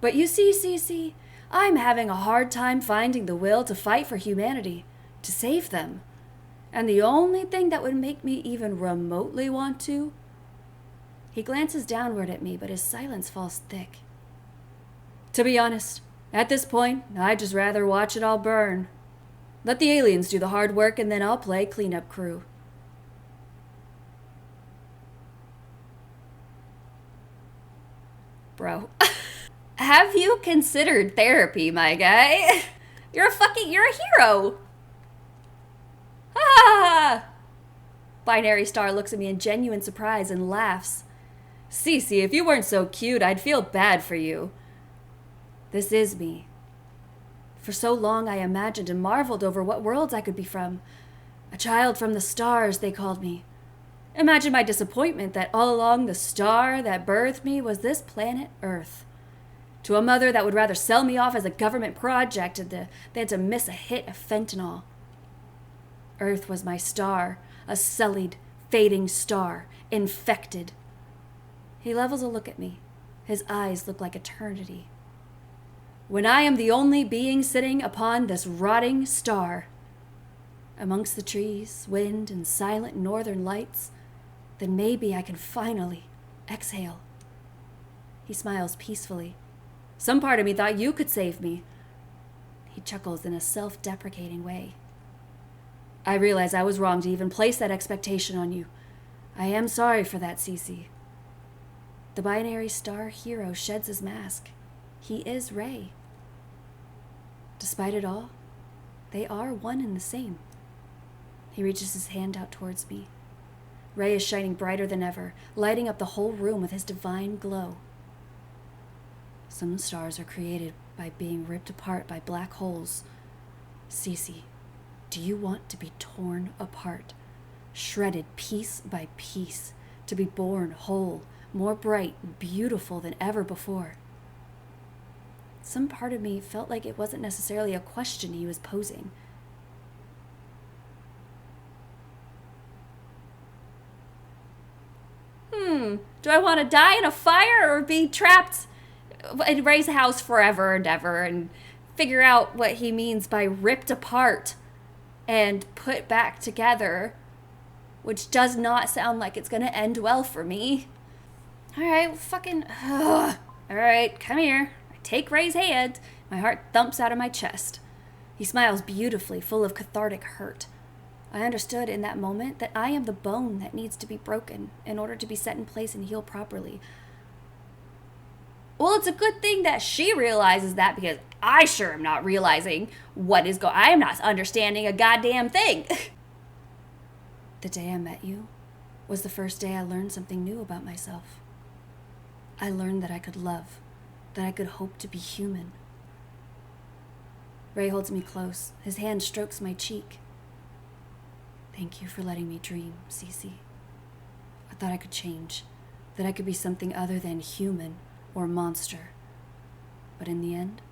But you see, Cece, I'm having a hard time finding the will to fight for humanity, to save them. And the only thing that would make me even remotely want to... He glances downward at me, but his silence falls thick. To be honest, at this point, I'd just rather watch it all burn. Let the aliens do the hard work, and then I'll play cleanup crew. Bro. Have you considered therapy, my guy? You're a hero. Ah! Binary Star looks at me in genuine surprise and laughs. Cece, if you weren't so cute, I'd feel bad for you. This is me. For so long I imagined and marveled over what worlds I could be from. A child from the stars, they called me. Imagine my disappointment that all along the star that birthed me was this planet Earth. To a mother that would rather sell me off as a government project than to miss a hit of fentanyl. Earth was my star, a sullied, fading star, infected. He levels a look at me. His eyes look like eternity. When I am the only being sitting upon this rotting star, amongst the trees, wind, and silent northern lights, then maybe I can finally exhale. He smiles peacefully. Some part of me thought you could save me. He chuckles in a self-deprecating way. I realize I was wrong to even place that expectation on you. I am sorry for that, Cece. The binary star hero sheds his mask. He is Ray. Despite it all, they are one and the same. He reaches his hand out towards me. Ray is shining brighter than ever, lighting up the whole room with his divine glow. Some stars are created by being ripped apart by black holes. Cece, do you want to be torn apart, shredded piece by piece, to be born whole, more bright and beautiful than ever before? Some part of me felt like it wasn't necessarily a question he was posing. Do I want to die in a fire or be trapped in Ray's house forever and ever, and figure out what he means by ripped apart and put back together, which does not sound like it's going to end well for me. All right, all right, come here. I take Ray's hand. My heart thumps out of my chest. He smiles beautifully, full of cathartic hurt. I understood in that moment that I am the bone that needs to be broken in order to be set in place and heal properly. Well, it's a good thing that she realizes that, because I sure am not realizing what is going on. I am not understanding a goddamn thing. The day I met you was the first day I learned something new about myself. I learned that I could love, that I could hope to be human. Ray holds me close. His hand strokes my cheek. Thank you for letting me dream, Cece. I thought I could change, that I could be something other than human or monster. But in the end,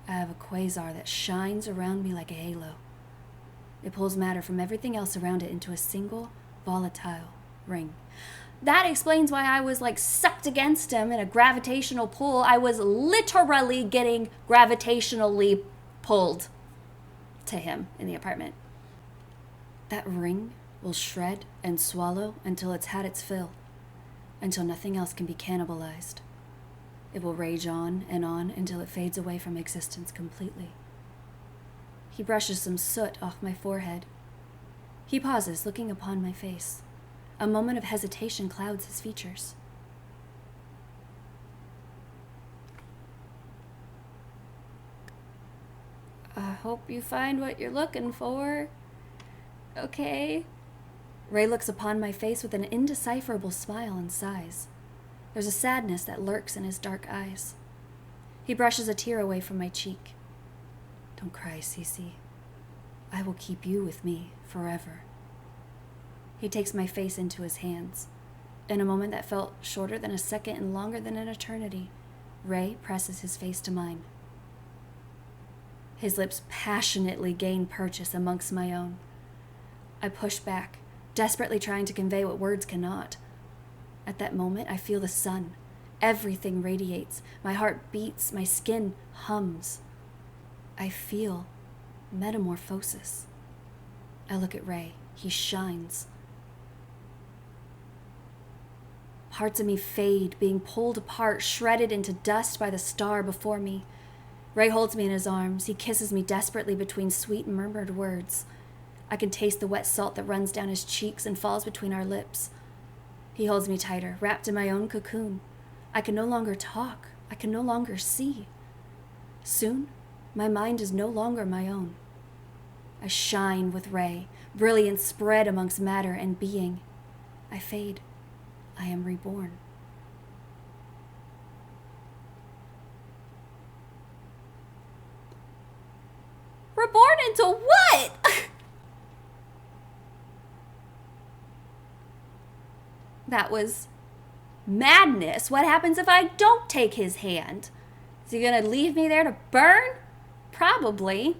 I have a quasar that shines around me like a halo. It pulls matter from everything else around it into a single, volatile ring. That explains why I was sucked against him in a gravitational pull. I was literally getting gravitationally pulled to him in the apartment. That ring will shred and swallow until it's had its fill, until nothing else can be cannibalized. It will rage on until it fades away from existence completely. He brushes some soot off my forehead. He pauses, looking upon my face. A moment of hesitation clouds his features. I hope you find what you're looking for. Okay. Ray looks upon my face with an indecipherable smile and sighs. There's a sadness that lurks in his dark eyes. He brushes a tear away from my cheek. Don't cry, Cece. I will keep you with me forever. He takes my face into his hands. In a moment that felt shorter than a second and longer than an eternity, Ray presses his face to mine. His lips passionately gain purchase amongst my own. I push back, desperately trying to convey what words cannot. At that moment, I feel the sun. Everything radiates. My heart beats. My skin hums. I feel metamorphosis. I look at Ray. He shines. Parts of me fade, being pulled apart, shredded into dust by the star before me. Ray holds me in his arms. He kisses me desperately between sweet murmured words. I can taste the wet salt that runs down his cheeks and falls between our lips. He holds me tighter, wrapped in my own cocoon. I can no longer talk. I can no longer see. Soon, my mind is no longer my own. I shine with Ray, brilliance spread amongst matter and being. I fade. I am reborn. Reborn into what? That was madness. What happens if I don't take his hand? Is he gonna leave me there to burn? Probably.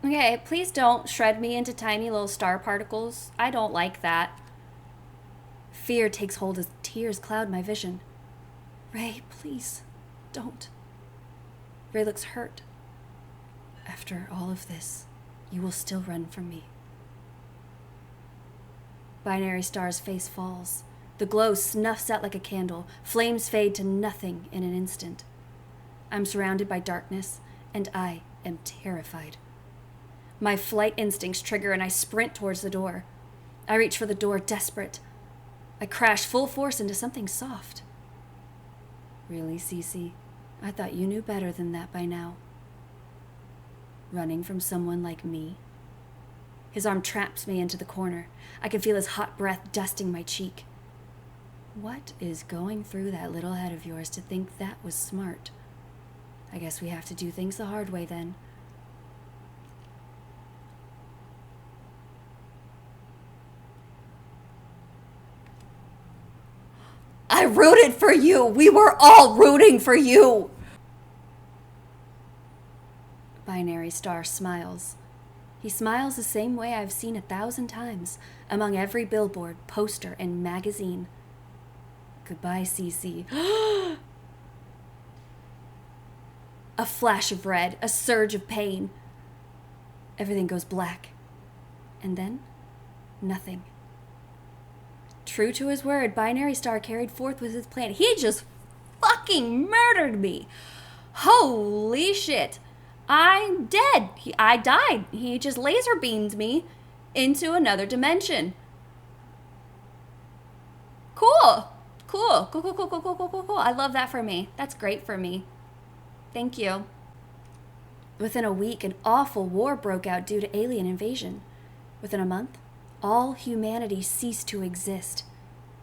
Okay, please don't shred me into tiny little star particles. I don't like that. Fear takes hold as tears cloud my vision. Ray, please, don't. Ray looks hurt. After all of this, you will still run from me. Binary Star's face falls. The glow snuffs out like a candle. Flames fade to nothing in an instant. I'm surrounded by darkness, and I am terrified. My flight instincts trigger, and I sprint towards the door. I reach for the door, desperate. I crash full force into something soft. Really, Cece? I thought you knew better than that by now. Running from someone like me? His arm traps me into the corner. I can feel his hot breath dusting my cheek. What is going through that little head of yours to think that was smart? I guess we have to do things the hard way then. I rooted for you! We were all rooting for you! Binary Star smiles. He smiles the same way I've seen 1,000 times, among every billboard, poster, and magazine. Goodbye, Cece. A flash of red, a surge of pain. Everything goes black. And then, nothing. True to his word, Binary Star carried forth with his plan. He just fucking murdered me. Holy shit. I'm dead. I died. He just laser beamed me into another dimension. Cool. Cool. Cool, cool, cool, cool, cool, cool, cool, cool. I love that for me. That's great for me. Thank you. Within a week, an awful war broke out due to alien invasion. Within a month, all humanity ceased to exist.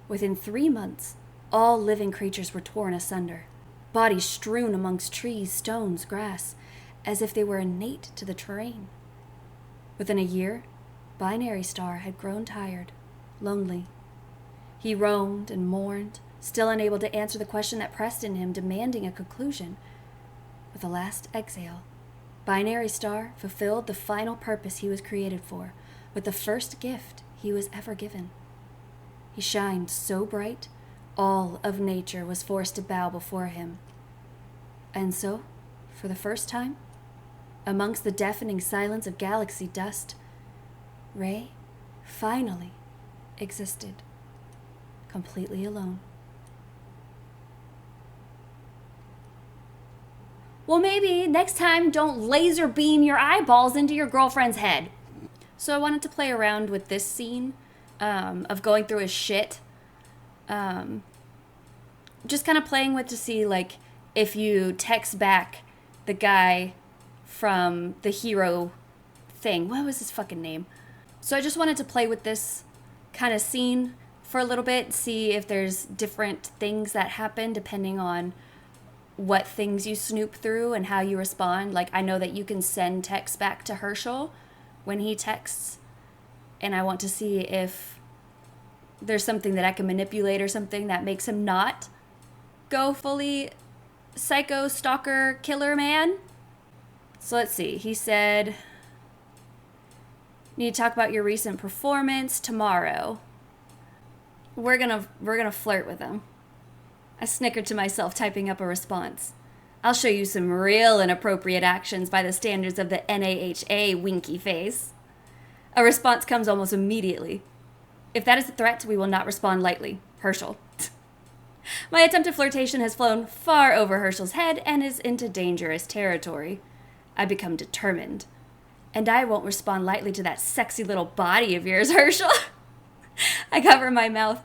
Within 3 months, all living creatures were torn asunder, bodies strewn amongst trees, stones, grass, as if they were innate to the terrain. Within a year, Binary Star had grown tired, lonely. He roamed and mourned, still unable to answer the question that pressed in him, demanding a conclusion. With the last exhale, Binary Star fulfilled the final purpose he was created for, with the first gift he was ever given. He shined so bright, all of nature was forced to bow before him. And so, for the first time, amongst the deafening silence of galaxy dust, Ray finally existed, completely alone. Well, maybe next time don't laser beam your eyeballs into your girlfriend's head. So I wanted to play around with this scene of going through his shit. Just kind of playing with to see, like, if you text back the guy from the hero thing. What was his fucking name? So I just wanted to play with this kind of scene for a little bit, see if there's different things that happen depending on what things you snoop through and how you respond. Like, I know that you can send text back to Herschel when he texts, and I want to see if there's something that I can manipulate or something that makes him not go fully psycho stalker killer man. So let's see. He said, need to talk about your recent performance tomorrow. We're gonna flirt with him. I snickered to myself, typing up a response. I'll show you some real inappropriate actions by the standards of the NAHA, winky face. A response comes almost immediately. If that is a threat, we will not respond lightly. Herschel. My attempted flirtation has flown far over Herschel's head and is into dangerous territory. I become determined. And I won't respond lightly to that sexy little body of yours, Herschel. I cover my mouth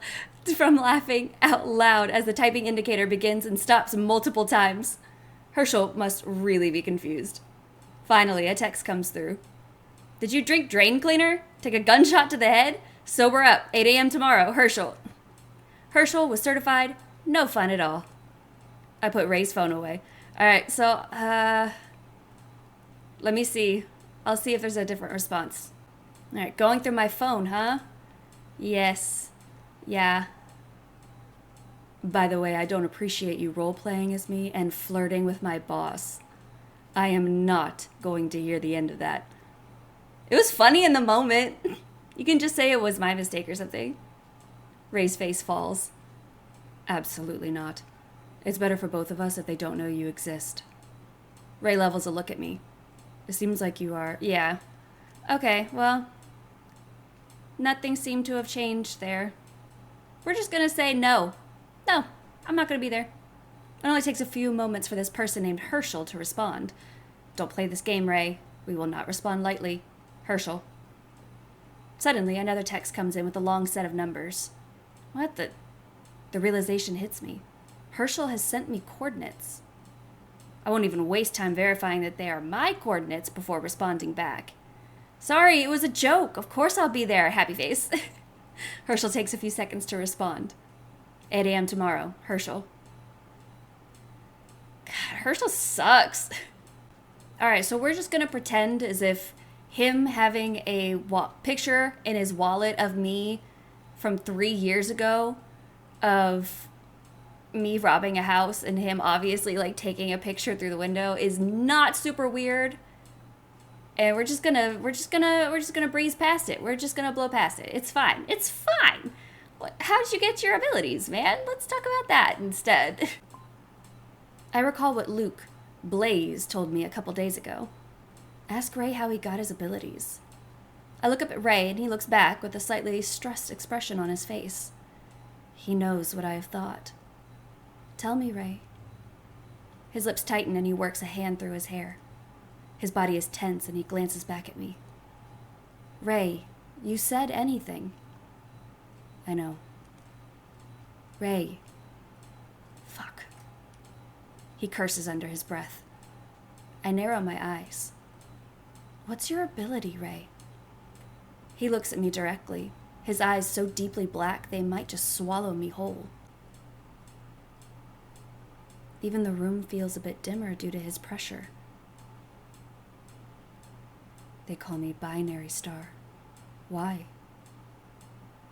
from laughing out loud as the typing indicator begins and stops multiple times. Herschel must really be confused. Finally, a text comes through. Did you drink drain cleaner? Take a gunshot to the head? Sober up. 8 a.m. tomorrow. Herschel. Herschel was certified. No fun at all. I put Ray's phone away. All right, so, let me see. I'll see if there's a different response. All right, going through my phone, huh? Yes. Yeah. By the way, I don't appreciate you role-playing as me and flirting with my boss. I am not going to hear the end of that. It was funny in the moment. You can just say it was my mistake or something. Ray's face falls. Absolutely not. It's better for both of us if they don't know you exist. Ray levels a look at me. It seems like you are... Yeah. Okay, well... Nothing seemed to have changed there. We're just gonna say no. No, I'm not gonna be there. It only takes a few moments for this person named Herschel to respond. Don't play this game, Ray. We will not respond lightly. Herschel. Suddenly, another text comes in with a long set of numbers. What the... The realization hits me. Herschel has sent me coordinates. I won't even waste time verifying that they are my coordinates before responding back. Sorry, it was a joke. Of course I'll be there, happy face. Herschel takes a few seconds to respond. 8 a.m. tomorrow, Herschel. God, Herschel sucks. Alright, so we're just gonna pretend as if him having a picture in his wallet of me from 3 years ago of me robbing a house and him obviously like taking a picture through the window is not super weird. And we're just gonna breeze past it. We're just gonna blow past it. It's fine. It's fine. How did you get your abilities, man? Let's talk about that instead. I recall what Luke, Blaze, told me a couple days ago. Ask Ray how he got his abilities. I look up at Ray and he looks back with a slightly stressed expression on his face. He knows what I have thought. Tell me, Ray. His lips tighten and he works a hand through his hair. His body is tense and he glances back at me. Ray, you said anything. I know. Ray. Fuck. He curses under his breath. I narrow my eyes. What's your ability, Ray? He looks at me directly, his eyes so deeply black they might just swallow me whole. Even the room feels a bit dimmer due to his pressure. They call me Binary Star. Why?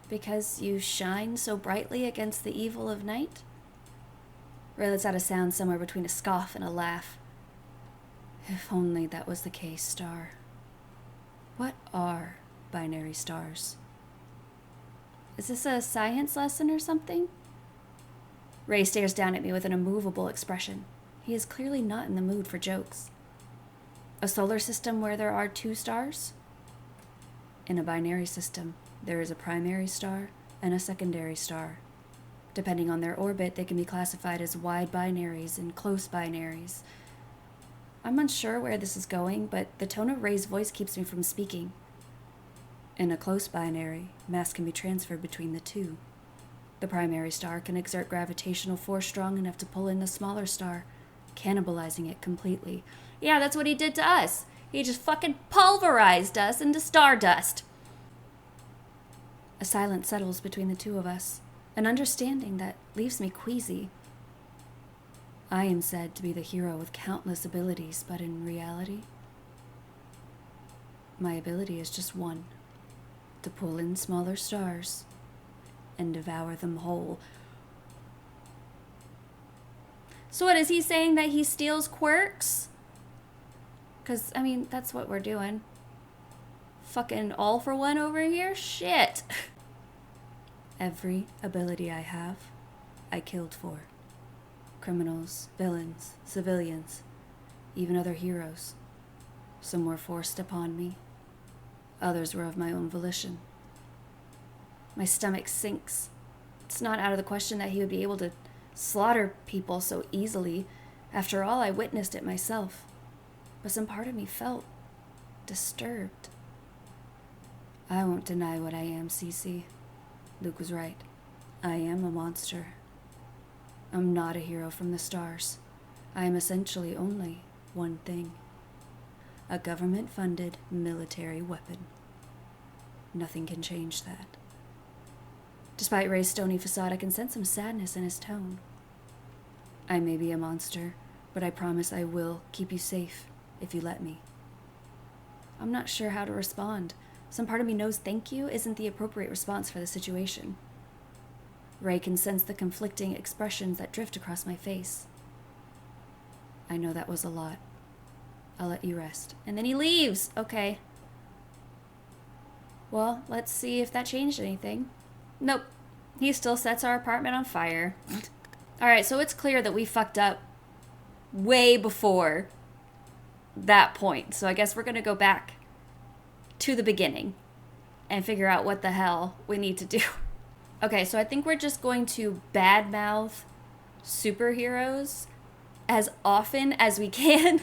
Because you shine so brightly against the evil of night? Ray lets out a sound somewhere between a scoff and a laugh. If only that was the case, Star. What are binary stars? Is this a science lesson or something? Ray stares down at me with an immovable expression. He is clearly not in the mood for jokes. A solar system where there are 2 stars? In a binary system, there is a primary star and a secondary star. Depending on their orbit, they can be classified as wide binaries and close binaries. I'm unsure where this is going, but the tone of Ray's voice keeps me from speaking. In a close binary, mass can be transferred between the 2. The primary star can exert gravitational force strong enough to pull in the smaller star, cannibalizing it completely. Yeah, that's what he did to us. He just fucking pulverized us into stardust. A silence settles between the 2 of us, an understanding that leaves me queasy. I am said to be the hero with countless abilities, but in reality, my ability is just one: to pull in smaller stars and devour them whole. So what, is he saying that he steals quirks? Because, I mean, that's what we're doing. Fucking all for one over here? Shit. Every ability I have, I killed for. Criminals, villains, civilians, even other heroes. Some were forced upon me. Others were of my own volition. My stomach sinks. It's not out of the question that he would be able to slaughter people so easily. After all, I witnessed it myself. But some part of me felt disturbed. I won't deny what I am, Cece. Luke was right. I am a monster. I'm not a hero from the stars. I am essentially only one thing: a government-funded military weapon. Nothing can change that. Despite Ray's stony facade, I can sense some sadness in his tone. I may be a monster, but I promise I will keep you safe if you let me. I'm not sure how to respond. Some part of me knows thank you isn't the appropriate response for the situation. Ray can sense the conflicting expressions that drift across my face. I know that was a lot. I'll let you rest. And then he leaves. Okay. Well, let's see if that changed anything. Nope. He still sets our apartment on fire. Alright, so it's clear that we fucked up way before that point. So I guess we're going to go back to the beginning and figure out what the hell we need to do. Okay, so I think we're just going to badmouth superheroes as often as we can,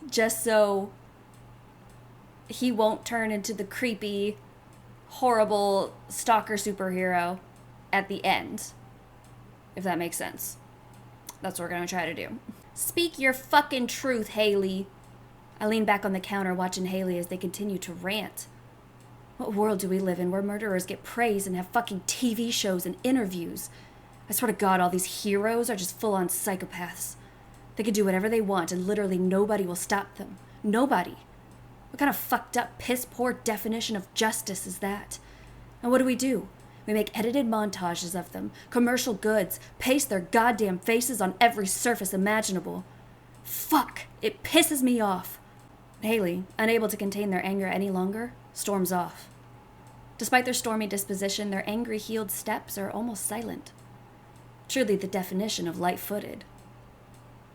just so he won't turn into the creepy, horrible stalker superhero at the end. If that makes sense. That's what we're gonna try to do. Speak your fucking truth, Haley. I lean back on the counter watching Haley as they continue to rant. What world do we live in where murderers get praise and have fucking TV shows and interviews? I swear to God, all these heroes are just full-on psychopaths. They can do whatever they want and literally nobody will stop them. Nobody. What kind of fucked up, piss-poor definition of justice is that? And what do? We make edited montages of them, commercial goods, paste their goddamn faces on every surface imaginable. Fuck, it pisses me off. Haley, unable to contain their anger any longer, storms off. Despite their stormy disposition, their angry heeled steps are almost silent. Truly the definition of light-footed.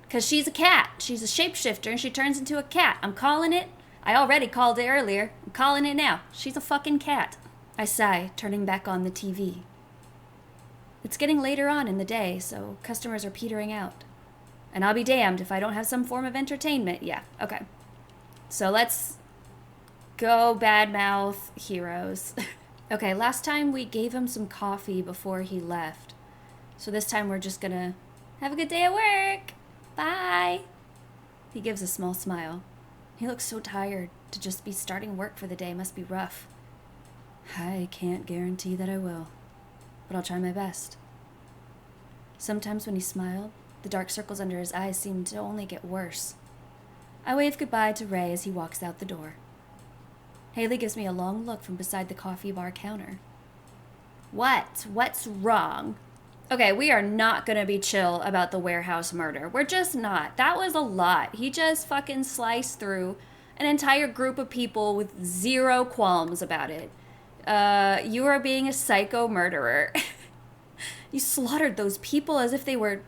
'Cause she's a cat. She's a shapeshifter and she turns into a cat. I'm calling it. I already called it earlier. I'm calling it now. She's a fucking cat. I sigh, turning back on the TV. It's getting later on in the day, so customers are petering out. And I'll be damned if I don't have some form of entertainment. Yeah, okay. So let's go badmouth heroes. Okay, last time we gave him some coffee before he left. So this time we're just gonna have a good day at work. Bye. He gives a small smile. He looks so tired. To just be starting work for the day must be rough. I can't guarantee that I will, but I'll try my best. Sometimes when he smiled, the dark circles under his eyes seemed to only get worse. I wave goodbye to Ray as he walks out the door. Haley gives me a long look from beside the coffee bar counter. What's wrong? Okay, we are not gonna be chill about the warehouse murder. We're just not. That was a lot. He just fucking sliced through an entire group of people with zero qualms about it. You are being a psycho murderer. You slaughtered those people as if they were...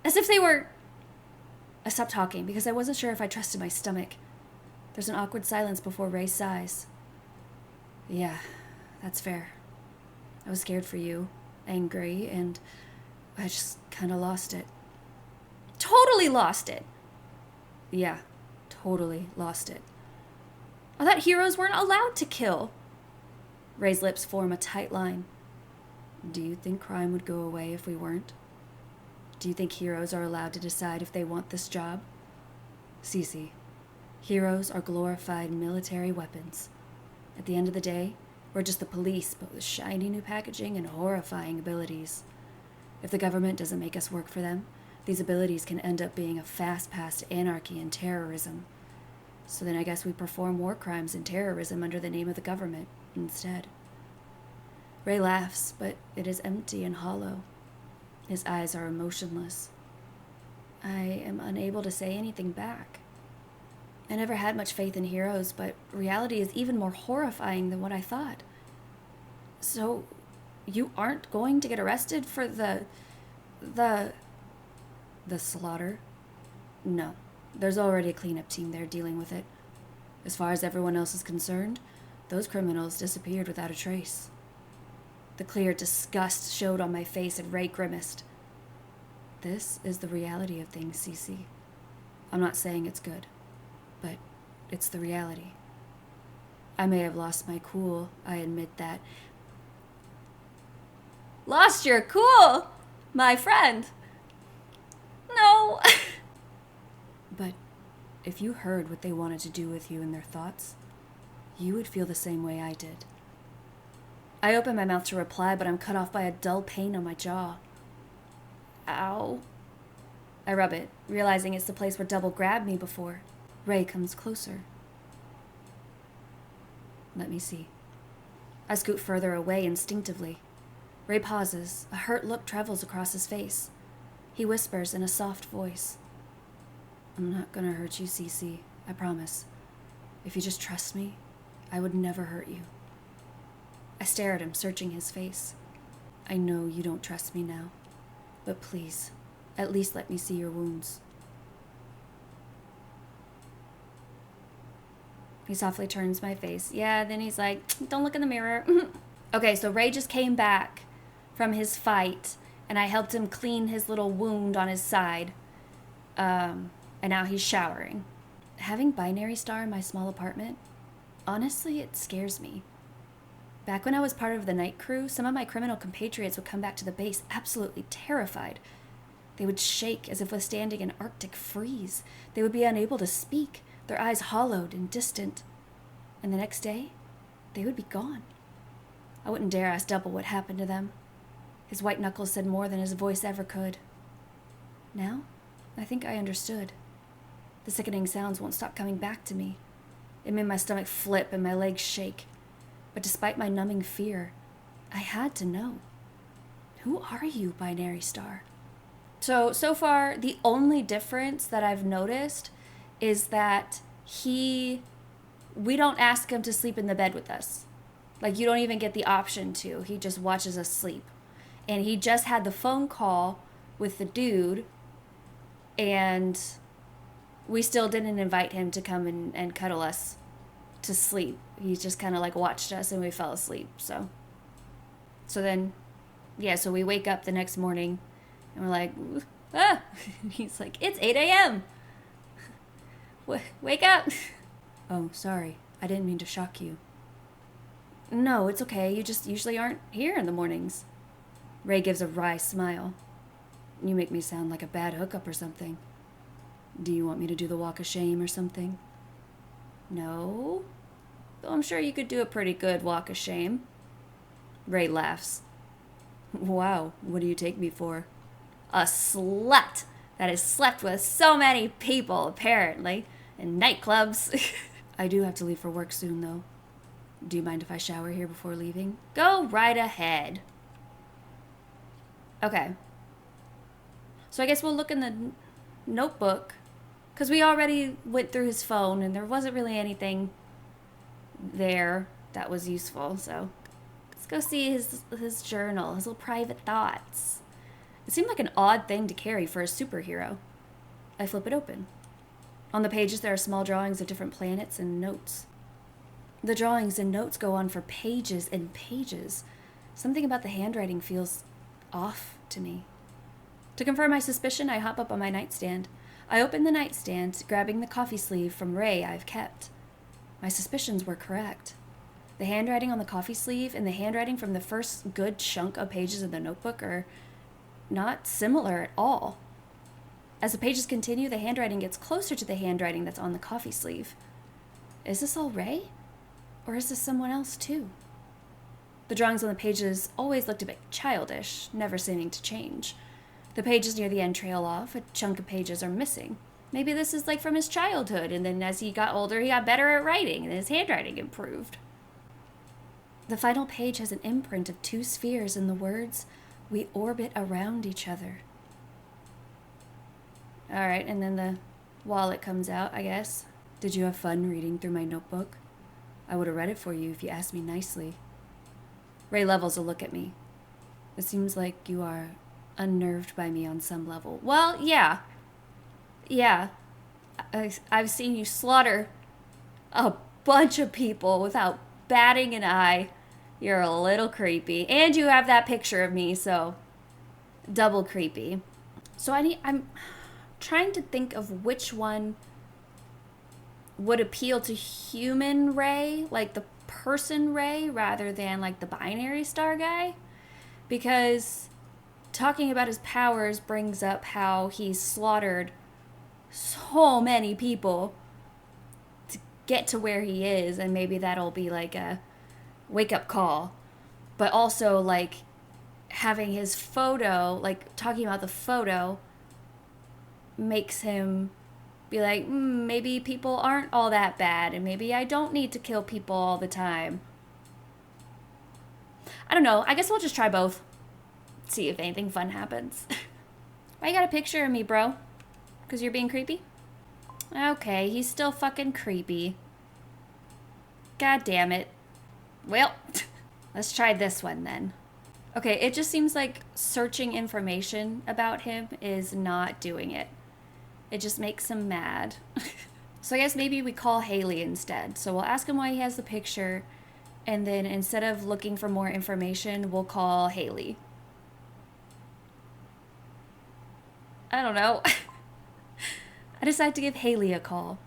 I stopped talking because I wasn't sure if I trusted my stomach. There's an awkward silence before Ray sighs. Yeah, that's fair. I was scared for you, angry, and I just kind of lost it. Totally lost it! Yeah, totally lost it. I thought heroes weren't allowed to kill. Ray's lips form a tight line. Do you think crime would go away if we weren't? Do you think heroes are allowed to decide if they want this job? Cece, heroes are glorified military weapons. At the end of the day, we're just the police, but with shiny new packaging and horrifying abilities. If the government doesn't make us work for them, these abilities can end up being a fast pass to anarchy and terrorism. So then I guess we perform war crimes and terrorism under the name of the government instead. Ray laughs, but it is empty and hollow. His eyes are emotionless. I am unable to say anything back. I never had much faith in heroes, but reality is even more horrifying than what I thought. So, you aren't going to get arrested for the slaughter? No. There's already a cleanup team there dealing with it. As far as everyone else is concerned, those criminals disappeared without a trace. The clear disgust showed on my face and Ray grimaced. This is the reality of things, Cece. I'm not saying it's good, but it's the reality. I may have lost my cool, I admit that. Lost your cool, my friend? No. But if you heard what they wanted to do with you and their thoughts, you would feel the same way I did. I open my mouth to reply, but I'm cut off by a dull pain on my jaw. Ow. I rub it, realizing it's the place where Double grabbed me before. Ray comes closer. Let me see. I scoot further away instinctively. Ray pauses. A hurt look travels across his face. He whispers in a soft voice. I'm not gonna hurt you, Cece. I promise. If you just trust me, I would never hurt you. I stare at him, searching his face. I know you don't trust me now, but please, at least let me see your wounds. He softly turns my face. Yeah, then he's like, don't look in the mirror. Okay, so Ray just came back from his fight, and I helped him clean his little wound on his side. And now he's showering. Having Binary Star in my small apartment, honestly, it scares me. Back when I was part of the night crew, some of my criminal compatriots would come back to the base absolutely terrified. They would shake as if withstanding an Arctic freeze. They would be unable to speak, their eyes hollowed and distant. And the next day, they would be gone. I wouldn't dare ask Double what happened to them. His white knuckles said more than his voice ever could. Now, I think I understood. The sickening sounds won't stop coming back to me. It made my stomach flip and my legs shake. But despite my numbing fear, I had to know. Who are you, binary star? So far, the only difference that I've noticed is that we don't ask him to sleep in the bed with us. Like, you don't even get the option to. He just watches us sleep. And he just had the phone call with the dude, and we still didn't invite him to come and cuddle us to sleep. He just kind of like watched us and we fell asleep. So then, yeah, so we wake up the next morning and we're like, ah, he's like, it's 8 a.m. Wake up. Oh, sorry. I didn't mean to shock you. No, it's okay. You just usually aren't here in the mornings. Ray gives a wry smile. You make me sound like a bad hookup or something. Do you want me to do the walk of shame or something? No. Though I'm sure you could do a pretty good walk of shame. Ray laughs. Wow, what do you take me for? A slut that has slept with so many people, apparently, in nightclubs. I do have to leave for work soon, though. Do you mind if I shower here before leaving? Go right ahead. Okay. So I guess we'll look in the notebook, because we already went through his phone and there wasn't really anything there that was useful. So let's go see his journal, his little private thoughts. It seemed like an odd thing to carry for a superhero. I flip it open. On the pages there are small drawings of different planets and notes. The drawings and notes go on for pages and pages. Something about the handwriting feels off to me. To confirm my suspicion, I hop up on my nightstand. I open the nightstand, grabbing the coffee sleeve from Ray I've kept. My suspicions were correct. The handwriting on the coffee sleeve and the handwriting from the first good chunk of pages of the notebook are not similar at all. As the pages continue, the handwriting gets closer to the handwriting that's on the coffee sleeve. Is this all Ray? Or is this someone else too? The drawings on the pages always looked a bit childish, never seeming to change. The pages near the end trail off, a chunk of pages are missing. Maybe this is like from his childhood, and then as he got older, he got better at writing, and his handwriting improved. The final page has an imprint of 2 spheres and the words, "We orbit around each other." Alright, and then the wallet comes out, I guess. Did you have fun reading through my notebook? I would have read it for you if you asked me nicely. Ray levels a look at me. It seems like you are unnerved by me on some level. Well, yeah. Yeah. I've seen you slaughter a bunch of people without batting an eye. You're a little creepy. And you have that picture of me, so double creepy. So I'm trying to think of which one would appeal to human Ray, like the person Ray, rather than like the binary star guy. Because talking about his powers brings up how he's slaughtered so many people to get to where he is, and maybe that'll be like a wake-up call. But also, like, having his photo, like, talking about the photo makes him be like, maybe people aren't all that bad, and maybe I don't need to kill people all the time. I don't know. I guess we'll just try both. See if anything fun happens. Why you got a picture of me, bro? Because you're being creepy? Okay, he's still fucking creepy. God damn it. Well, let's try this one then. Okay, it just seems like searching information about him is not doing it. It just makes him mad. So I guess maybe we call Haley instead. So we'll ask him why he has the picture, and then instead of looking for more information, we'll call Haley. I don't know. I decide to give Haley a call.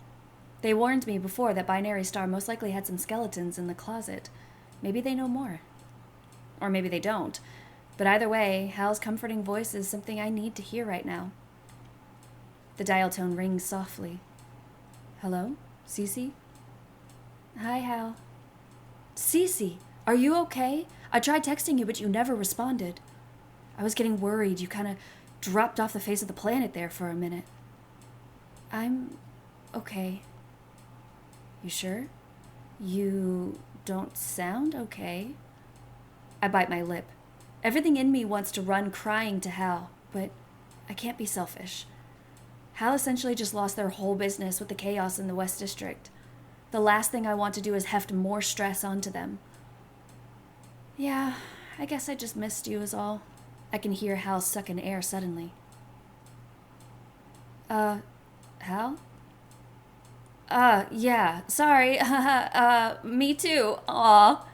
They warned me before that Binary Star most likely had some skeletons in the closet. Maybe they know more. Or maybe they don't. But either way, Hal's comforting voice is something I need to hear right now. The dial tone rings softly. Hello? Cece? Hi, Hal. Cece, are you okay? I tried texting you, but you never responded. I was getting worried. You kind of dropped off the face of the planet there for a minute. I'm okay. You sure? You don't sound okay. I bite my lip. Everything in me wants to run crying to Hal, but I can't be selfish. Hal essentially just lost their whole business with the chaos in the West District. The last thing I want to do is heft more stress onto them. Yeah, I guess I just missed you is all. I can hear Hal suck in air suddenly. Hal? Yeah, sorry. Me too. Aw.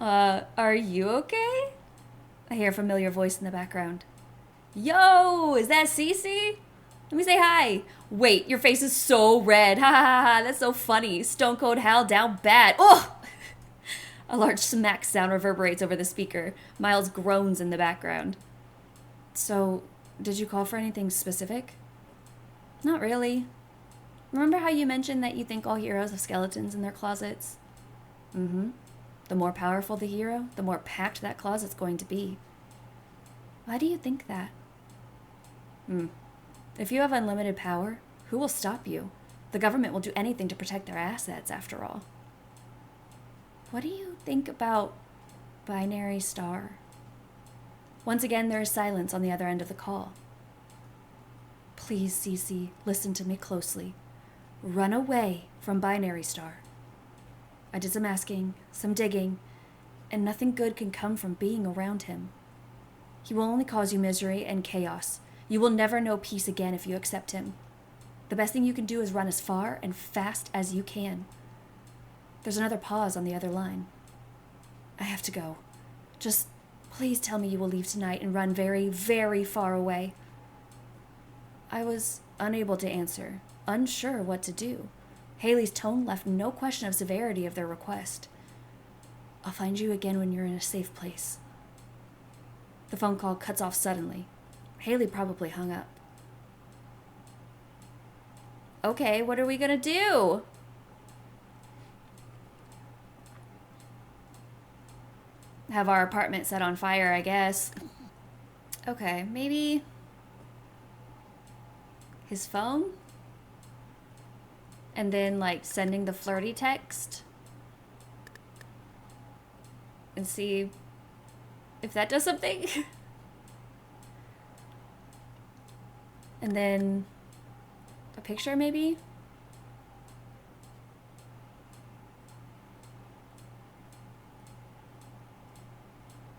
Are you okay? I hear a familiar voice in the background. Yo, is that Cece? Let me say hi. Wait, your face is so red. Ha ha ha, that's so funny. Stone Cold Hal down bad. Oh! A large smack sound reverberates over the speaker. Miles groans in the background. So, did you call for anything specific? Not really. Remember how you mentioned that you think all heroes have skeletons in their closets? Mm-hmm. The more powerful the hero, the more packed that closet's going to be. Why do you think that? If you have unlimited power, who will stop you? The government will do anything to protect their assets, after all. What do you think about binary star? Once again, there is silence on the other end of the call. Please, Cece, listen to me closely. Run away from binary star. I did some asking, some digging, and nothing good can come from being around him. He will only cause you misery and chaos. You will never know peace again if you accept him. The best thing you can do is run as far and fast as you can. There's another pause on the other line. I have to go. Just please tell me you will leave tonight and run very, very far away. I was unable to answer, unsure what to do. Haley's tone left no question of severity of their request. I'll find you again when you're in a safe place. The phone call cuts off suddenly. Haley probably hung up. Okay, what are we gonna do? Have our apartment set on fire, I guess. Okay, maybe his phone? And then, like, sending the flirty text? And see if that does something? And then a picture, maybe?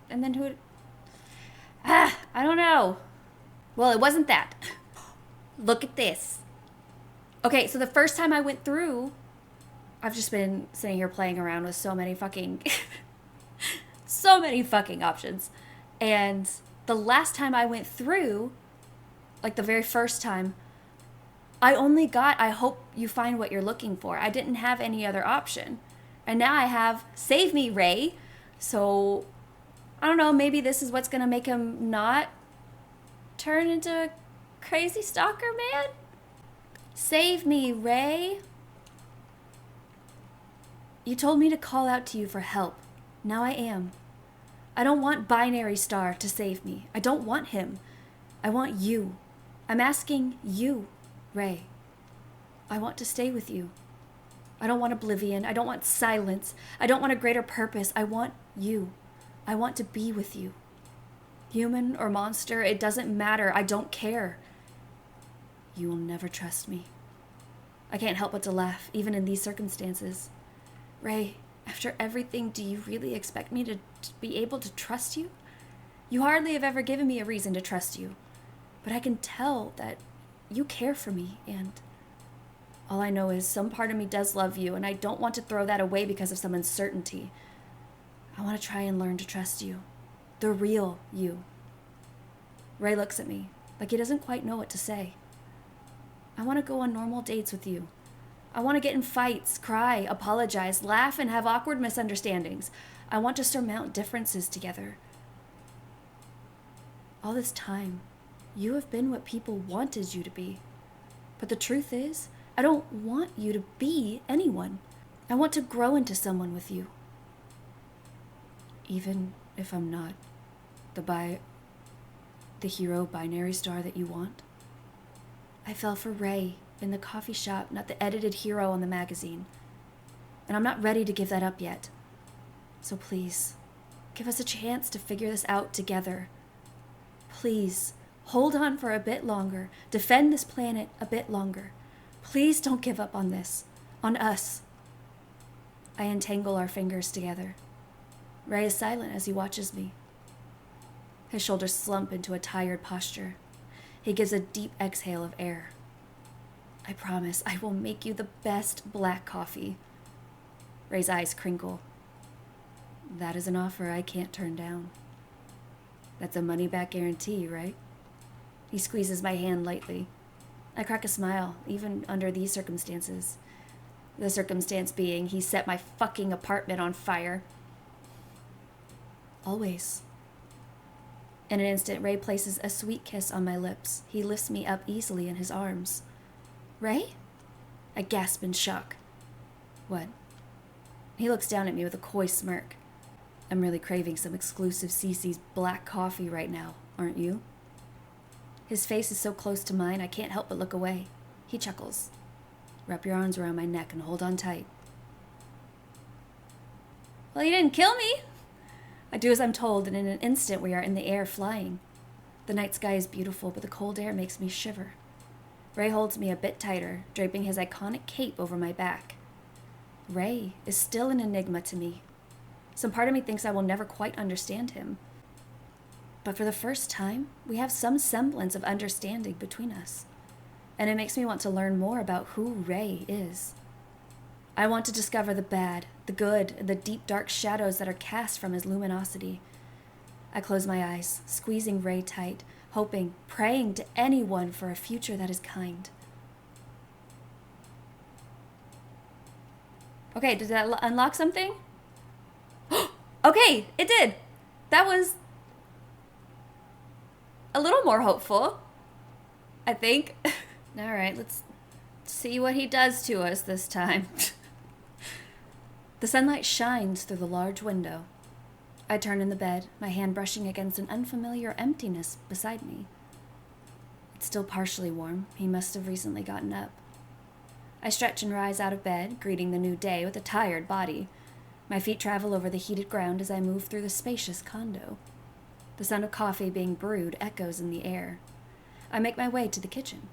And then who? I don't know. Well, it wasn't that. Look at this. Okay, so the first time I went through, I've just been sitting here playing around with so many fucking options. And the last time I went through, like the very first time, I only got, I hope you find what you're looking for. I didn't have any other option. And now I have, save me, Ray. So, I don't know, maybe this is what's going to make him not turn into a crazy stalker man? Save me, Ray. You told me to call out to you for help. Now I am. I don't want Binary Star to save me. I don't want him. I want you. I'm asking you, Ray. I want to stay with you. I don't want oblivion. I don't want silence. I don't want a greater purpose. I want you. I want to be with you. Human or monster, it doesn't matter. I don't care. You will never trust me. I can't help but to laugh, even in these circumstances. Ray, after everything, do you really expect me to be able to trust you? You hardly have ever given me a reason to trust you. But I can tell that you care for me, and all I know is some part of me does love you, and I don't want to throw that away because of some uncertainty. I want to try and learn to trust you. The real you. Ray looks at me, like he doesn't quite know what to say. I want to go on normal dates with you. I want to get in fights, cry, apologize, laugh, and have awkward misunderstandings. I want to surmount differences together. All this time, you have been what people wanted you to be. But the truth is, I don't want you to be anyone. I want to grow into someone with you. Even if I'm not the hero binary star that you want. I fell for Ray in the coffee shop, not the edited hero on the magazine. And I'm not ready to give that up yet. So please, give us a chance to figure this out together. Please, hold on for a bit longer. Defend this planet a bit longer. Please don't give up on this. On us. I entangle our fingers together. Ray is silent as he watches me. His shoulders slump into a tired posture. He gives a deep exhale of air. I promise I will make you the best black coffee. Ray's eyes crinkle. That is an offer I can't turn down. That's a money-back guarantee, right? He squeezes my hand lightly. I crack a smile, even under these circumstances. The circumstance being he set my fucking apartment on fire. Always. In an instant, Ray places a sweet kiss on my lips. He lifts me up easily in his arms. Ray? I gasp in shock. What? He looks down at me with a coy smirk. I'm really craving some exclusive CC's black coffee right now, aren't you? His face is so close to mine, I can't help but look away. He chuckles. Wrap your arms around my neck and hold on tight. Well, you didn't kill me. I do as I'm told, and in an instant we are in the air flying. The night sky is beautiful, but the cold air makes me shiver. Ray holds me a bit tighter, draping his iconic cape over my back. Ray is still an enigma to me. Some part of me thinks I will never quite understand him. But for the first time, we have some semblance of understanding between us. And it makes me want to learn more about who Ray is. I want to discover the bad, the good, and the deep dark shadows that are cast from his luminosity. I close my eyes, squeezing Ray tight, hoping, praying to anyone for a future that is kind. Okay, did that unlock something? Okay, it did. That was a little more hopeful, I think. All right, let's see what he does to us this time. The sunlight shines through the large window. I turn in the bed, my hand brushing against an unfamiliar emptiness beside me. It's still partially warm. He must have recently gotten up. I stretch and rise out of bed, greeting the new day with a tired body. My feet travel over the heated ground as I move through the spacious condo. The sound of coffee being brewed echoes in the air. I make my way to the kitchen.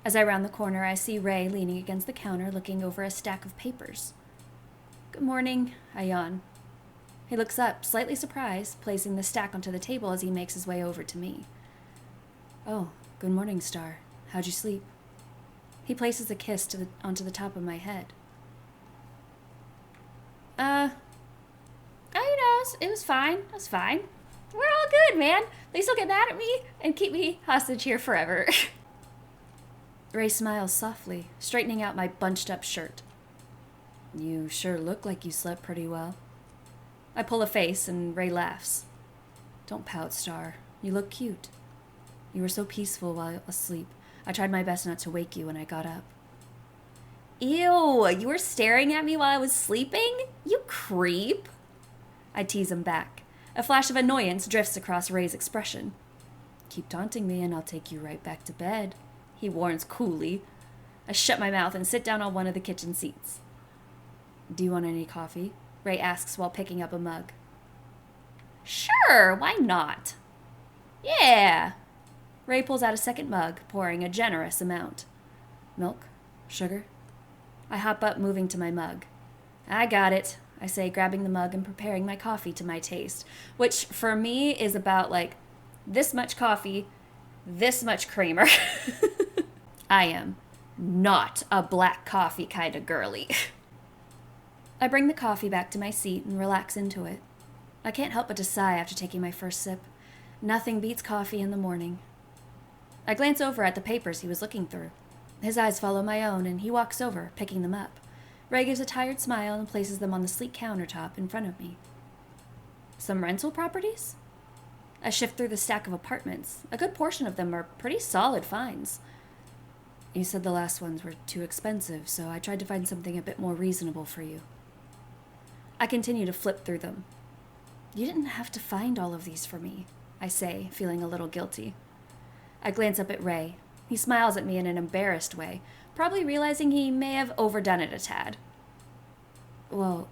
As I round the corner, I see Ray leaning against the counter looking over a stack of papers. Good morning, I yawn. He looks up, slightly surprised, placing the stack onto the table as he makes his way over to me. Oh, good morning, Star. How'd you sleep? He places a kiss onto the top of my head. It was fine. It was fine. We're all good, man. Please don't get mad at me and keep me hostage here forever. Ray smiles softly, straightening out my bunched up shirt. You sure look like you slept pretty well. I pull a face and Ray laughs. Don't pout, Star. You look cute. You were so peaceful while asleep. I tried my best not to wake you when I got up. Ew, you were staring at me while I was sleeping? You creep. I tease him back. A flash of annoyance drifts across Ray's expression. Keep taunting me and I'll take you right back to bed, he warns coolly. I shut my mouth and sit down on one of the kitchen seats. Do you want any coffee? Ray asks while picking up a mug. Sure, why not? Yeah. Ray pulls out a second mug, pouring a generous amount. Milk? Sugar? I hop up, moving to my mug. I got it, I say, grabbing the mug and preparing my coffee to my taste, which for me is about like this much coffee, this much creamer. I am not a black coffee kind of girly. I bring the coffee back to my seat and relax into it. I can't help but to sigh after taking my first sip. Nothing beats coffee in the morning. I glance over at the papers he was looking through. His eyes follow my own, and he walks over, picking them up. Ray gives a tired smile and places them on the sleek countertop in front of me. Some rental properties? I shift through the stack of apartments. A good portion of them are pretty solid finds. You said the last ones were too expensive, so I tried to find something a bit more reasonable for you. I continue to flip through them. You didn't have to find all of these for me, I say, feeling a little guilty. I glance up at Ray. He smiles at me in an embarrassed way, probably realizing he may have overdone it a tad. Well,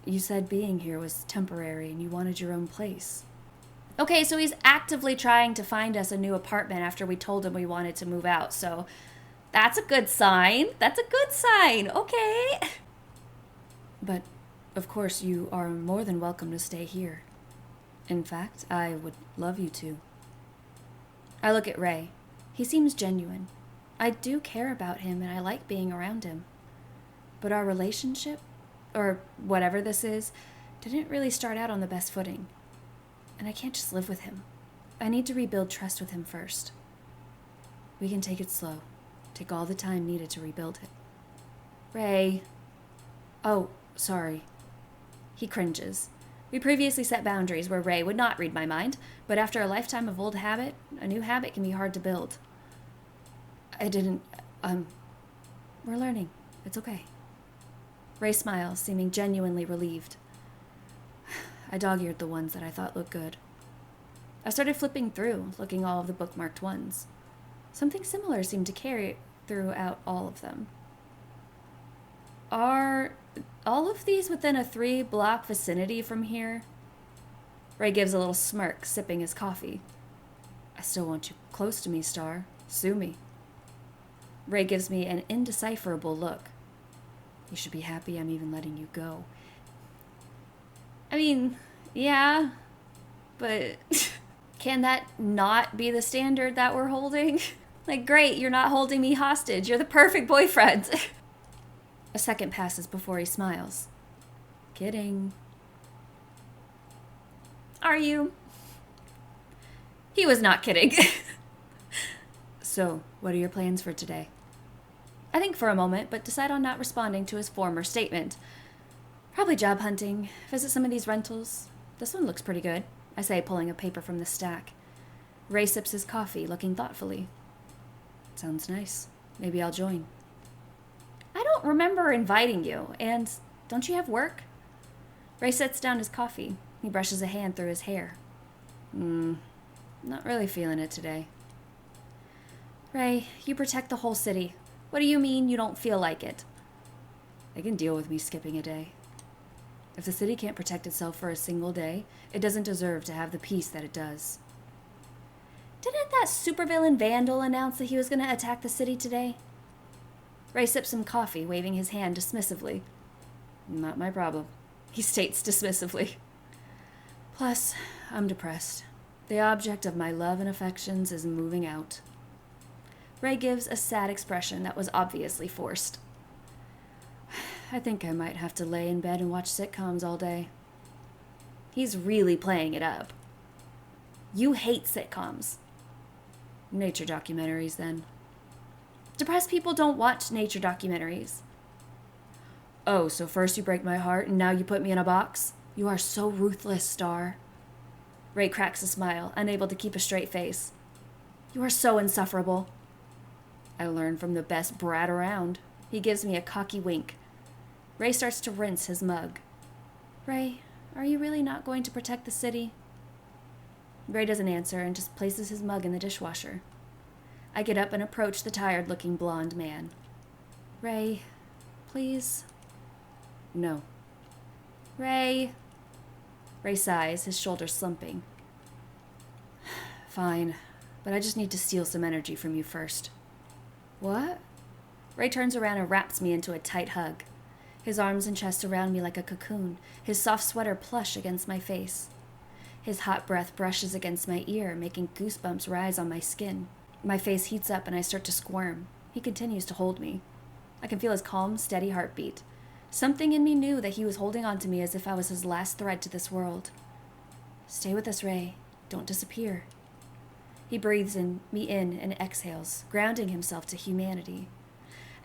you said being here was temporary and you wanted your own place. Okay, so he's actively trying to find us a new apartment after we told him we wanted to move out, so that's a good sign. That's a good sign, okay? But, of course, you are more than welcome to stay here. In fact, I would love you to. I look at Ray. He seems genuine. I do care about him and I like being around him. But our relationship, or whatever this is, didn't really start out on the best footing. And I can't just live with him. I need to rebuild trust with him first. We can take it slow. Take all the time needed to rebuild it. Ray. Oh, sorry. He cringes. We previously set boundaries where Ray would not read my mind, but after a lifetime of old habit, a new habit can be hard to build. We're learning. It's okay. Ray smiles, seeming genuinely relieved. I dog-eared the ones that I thought looked good. I started flipping through, looking all of the bookmarked ones. Something similar seemed to carry throughout all of them. Are all of these within a 3-block vicinity from here? Ray gives a little smirk, sipping his coffee. I still want you close to me, Star. Sue me. Ray gives me an indecipherable look. You should be happy I'm even letting you go. I mean, yeah, but can that not be the standard that we're holding? Like, great, you're not holding me hostage. You're the perfect boyfriend. A second passes before he smiles. Kidding. Are you? He was not kidding. So, what are your plans for today? I think for a moment, but decide on not responding to his former statement. Probably job hunting, visit some of these rentals. This one looks pretty good, I say, pulling a paper from the stack. Ray sips his coffee, looking thoughtfully. Sounds nice. Maybe I'll join. I don't remember inviting you, and don't you have work? Ray sets down his coffee. He brushes a hand through his hair. Not really feeling it today. Ray, you protect the whole city. What do you mean you don't feel like it? They can deal with me skipping a day. If the city can't protect itself for a single day, it doesn't deserve to have the peace that it does. Didn't that supervillain Vandal announce that he was going to attack the city today? Ray sips some coffee, waving his hand dismissively. Not my problem, he states dismissively. Plus, I'm depressed. The object of my love and affections is moving out. Ray gives a sad expression that was obviously forced. I think I might have to lay in bed and watch sitcoms all day. He's really playing it up. You hate sitcoms. Nature documentaries, then. Depressed people don't watch nature documentaries. Oh, so first you break my heart and now you put me in a box? You are so ruthless, Star. Ray cracks a smile, unable to keep a straight face. You are so insufferable. I learned from the best brat around. He gives me a cocky wink. Ray starts to rinse his mug. Ray, are you really not going to protect the city? Ray doesn't answer and just places his mug in the dishwasher. I get up and approach the tired-looking blonde man. Ray, please? No. Ray. Ray sighs, his shoulders slumping. Fine, but I just need to steal some energy from you first. What? Ray turns around and wraps me into a tight hug. His arms and chest around me like a cocoon, his soft sweater plush against my face. His hot breath brushes against my ear, making goosebumps rise on my skin. My face heats up and I start to squirm. He continues to hold me. I can feel his calm, steady heartbeat. Something in me knew that he was holding on to me as if I was his last thread to this world. Stay with us, Ray. Don't disappear. He breathes me in and exhales, grounding himself to humanity.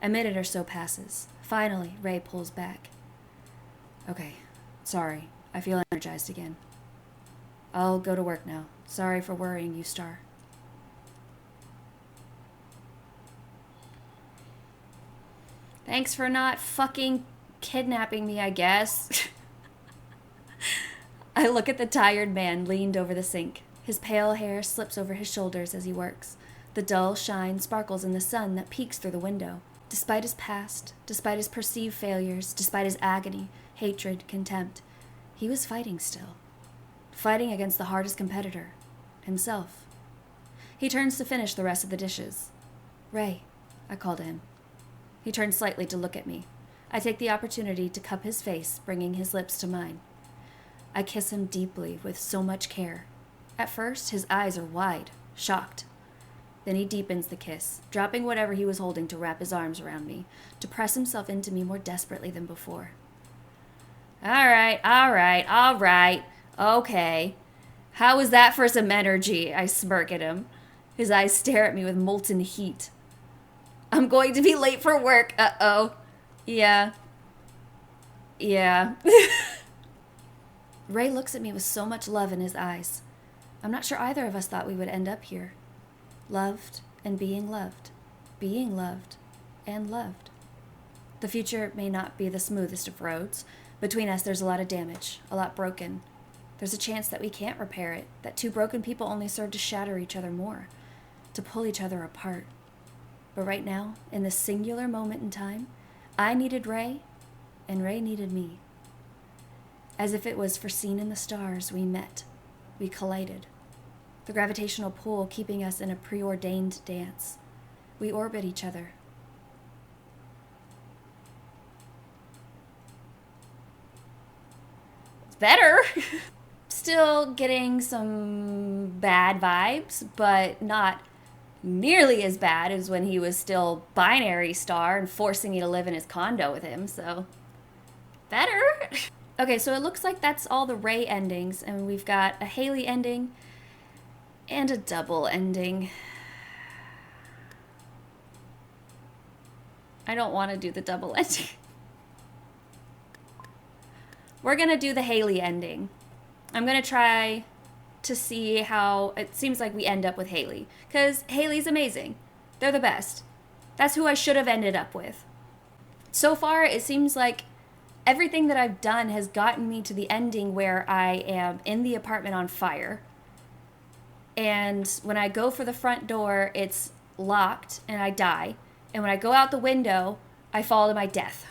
A minute or so passes. Finally, Ray pulls back. Okay, sorry. I feel energized again. I'll go to work now. Sorry for worrying you, Star. Thanks for not fucking kidnapping me, I guess. I look at the tired man leaned over the sink. His pale hair slips over his shoulders as he works. The dull shine sparkles in the sun that peeks through the window. Despite his past, despite his perceived failures, despite his agony, hatred, contempt, he was fighting still. Fighting against the hardest competitor, himself. He turns to finish the rest of the dishes. Ray, I call to him. He turns slightly to look at me. I take the opportunity to cup his face, bringing his lips to mine. I kiss him deeply with so much care. At first, his eyes are wide, shocked. Then he deepens the kiss, dropping whatever he was holding to wrap his arms around me, to press himself into me more desperately than before. All right. Okay. How was that for some energy? I smirk at him. His eyes stare at me with molten heat. I'm going to be late for work. Uh-oh. Yeah. Ray looks at me with so much love in his eyes. I'm not sure either of us thought we would end up here. Loved and being loved. Being loved and loved. The future may not be the smoothest of roads. Between us, there's a lot of damage, a lot broken. There's a chance that we can't repair it, that two broken people only serve to shatter each other more, to pull each other apart. But right now, in this singular moment in time, I needed Ray, and Ray needed me. As if it was foreseen in the stars, we met. We collided. The gravitational pull keeping us in a preordained dance. We orbit each other. It's better! Still getting some bad vibes, but not nearly as bad as when he was still binary Star and forcing me to live in his condo with him, so better. Okay, so it looks like that's all the Ray endings, and we've got a Haley ending and a double ending. I don't want to do the double ending. We're gonna do the Haley ending. I'm gonna try to see how it seems like we end up with Haley, because Haley's amazing. They're the best. That's who I should have ended up with. So far, it seems like everything that I've done has gotten me to the ending where I am in the apartment on fire. And when I go for the front door, it's locked and I die. And when I go out the window, I fall to my death.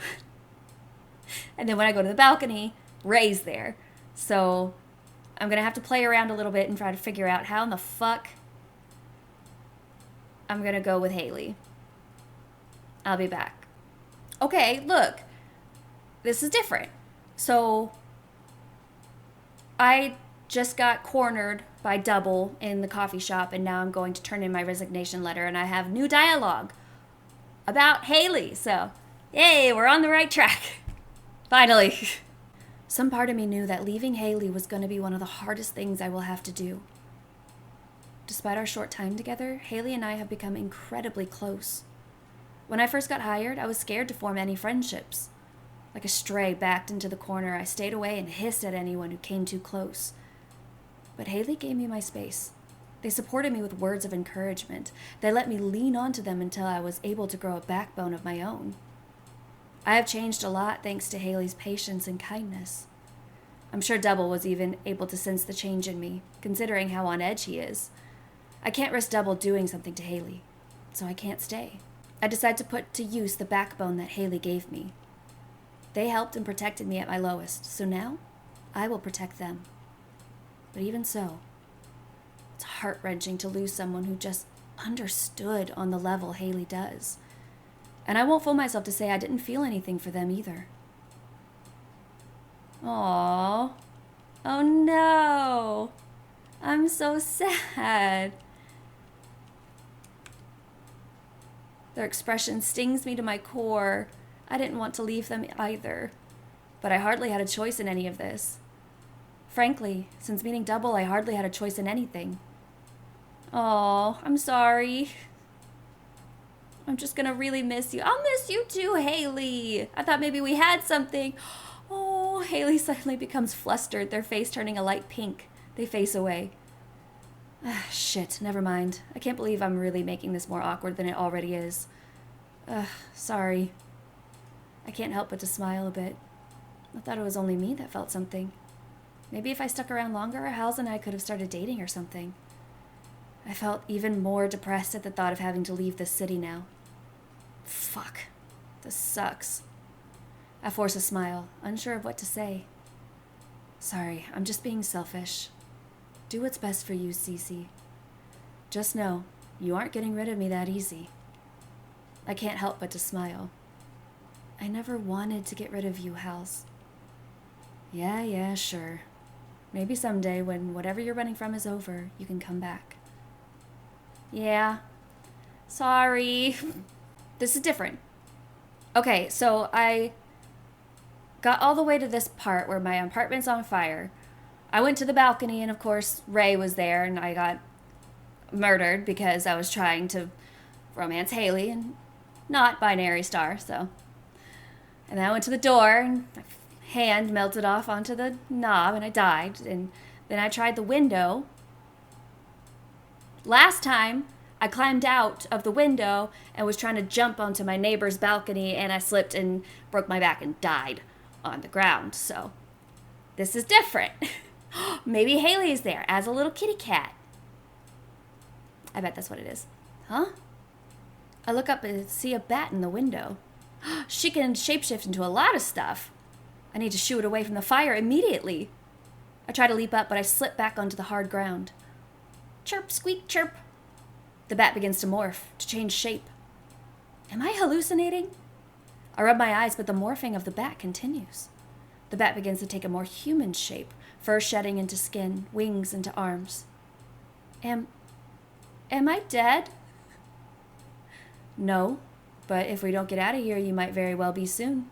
And then when I go to the balcony, Ray's there. So I'm going to have to play around a little bit and try to figure out how in the fuck I'm going to go with Haley. I'll be back. Okay, look. This is different. So I just got cornered by Double in the coffee shop, and now I'm going to turn in my resignation letter, and I have new dialogue about Haley. So, yay, we're on the right track. Finally. Some part of me knew that leaving Haley was going to be one of the hardest things I will have to do. Despite our short time together, Haley and I have become incredibly close. When I first got hired, I was scared to form any friendships. Like a stray backed into the corner, I stayed away and hissed at anyone who came too close. But Haley gave me my space. They supported me with words of encouragement. They let me lean onto them until I was able to grow a backbone of my own. I have changed a lot thanks to Haley's patience and kindness. I'm sure Double was even able to sense the change in me, considering how on edge he is. I can't risk Double doing something to Haley, so I can't stay. I decide to put to use the backbone that Haley gave me. They helped and protected me at my lowest, so now I will protect them. But even so, it's heart-wrenching to lose someone who just understood on the level Haley does. And I won't fool myself to say I didn't feel anything for them either. Aww. Oh no. I'm so sad. Their expression stings me to my core. I didn't want to leave them either. But I hardly had a choice in any of this. Frankly, since meeting Double, I hardly had a choice in anything. Oh, I'm sorry. I'm just gonna really miss you. I'll miss you too, Haley. I thought maybe we had something. Oh, Haley suddenly becomes flustered, their face turning a light pink. They face away. Shit, never mind. I can't believe I'm really making this more awkward than it already is. Sorry. I can't help but to smile a bit. I thought it was only me that felt something. Maybe if I stuck around longer, Hals and I could have started dating or something. I felt even more depressed at the thought of having to leave this city now. Fuck. This sucks. I force a smile, unsure of what to say. Sorry, I'm just being selfish. Do what's best for you, Cece. Just know, you aren't getting rid of me that easy. I can't help but to smile. I never wanted to get rid of you, Hals. Yeah, sure. Maybe someday, when whatever you're running from is over, you can come back. Yeah. Sorry. This is different. Okay, so I got all the way to this part where my apartment's on fire. I went to the balcony, and of course, Ray was there, and I got murdered because I was trying to romance Haley and not binary star, so. And then I went to the door, and my hand melted off onto the knob, and I died. And then I tried the window. Last time, I climbed out of the window and was trying to jump onto my neighbor's balcony, and I slipped and broke my back and died on the ground. So this is different. Maybe Haley's there as a little kitty cat. I bet that's what it is. Huh? I look up and see a bat in the window. She can shapeshift into a lot of stuff. I need to shoo it away from the fire immediately. I try to leap up, but I slip back onto the hard ground. Chirp, squeak, chirp. The bat begins to morph, to change shape. Am I hallucinating? I rub my eyes, but the morphing of the bat continues. The bat begins to take a more human shape, fur shedding into skin, wings into arms. Am I dead? No, but if we don't get out of here, you might very well be soon.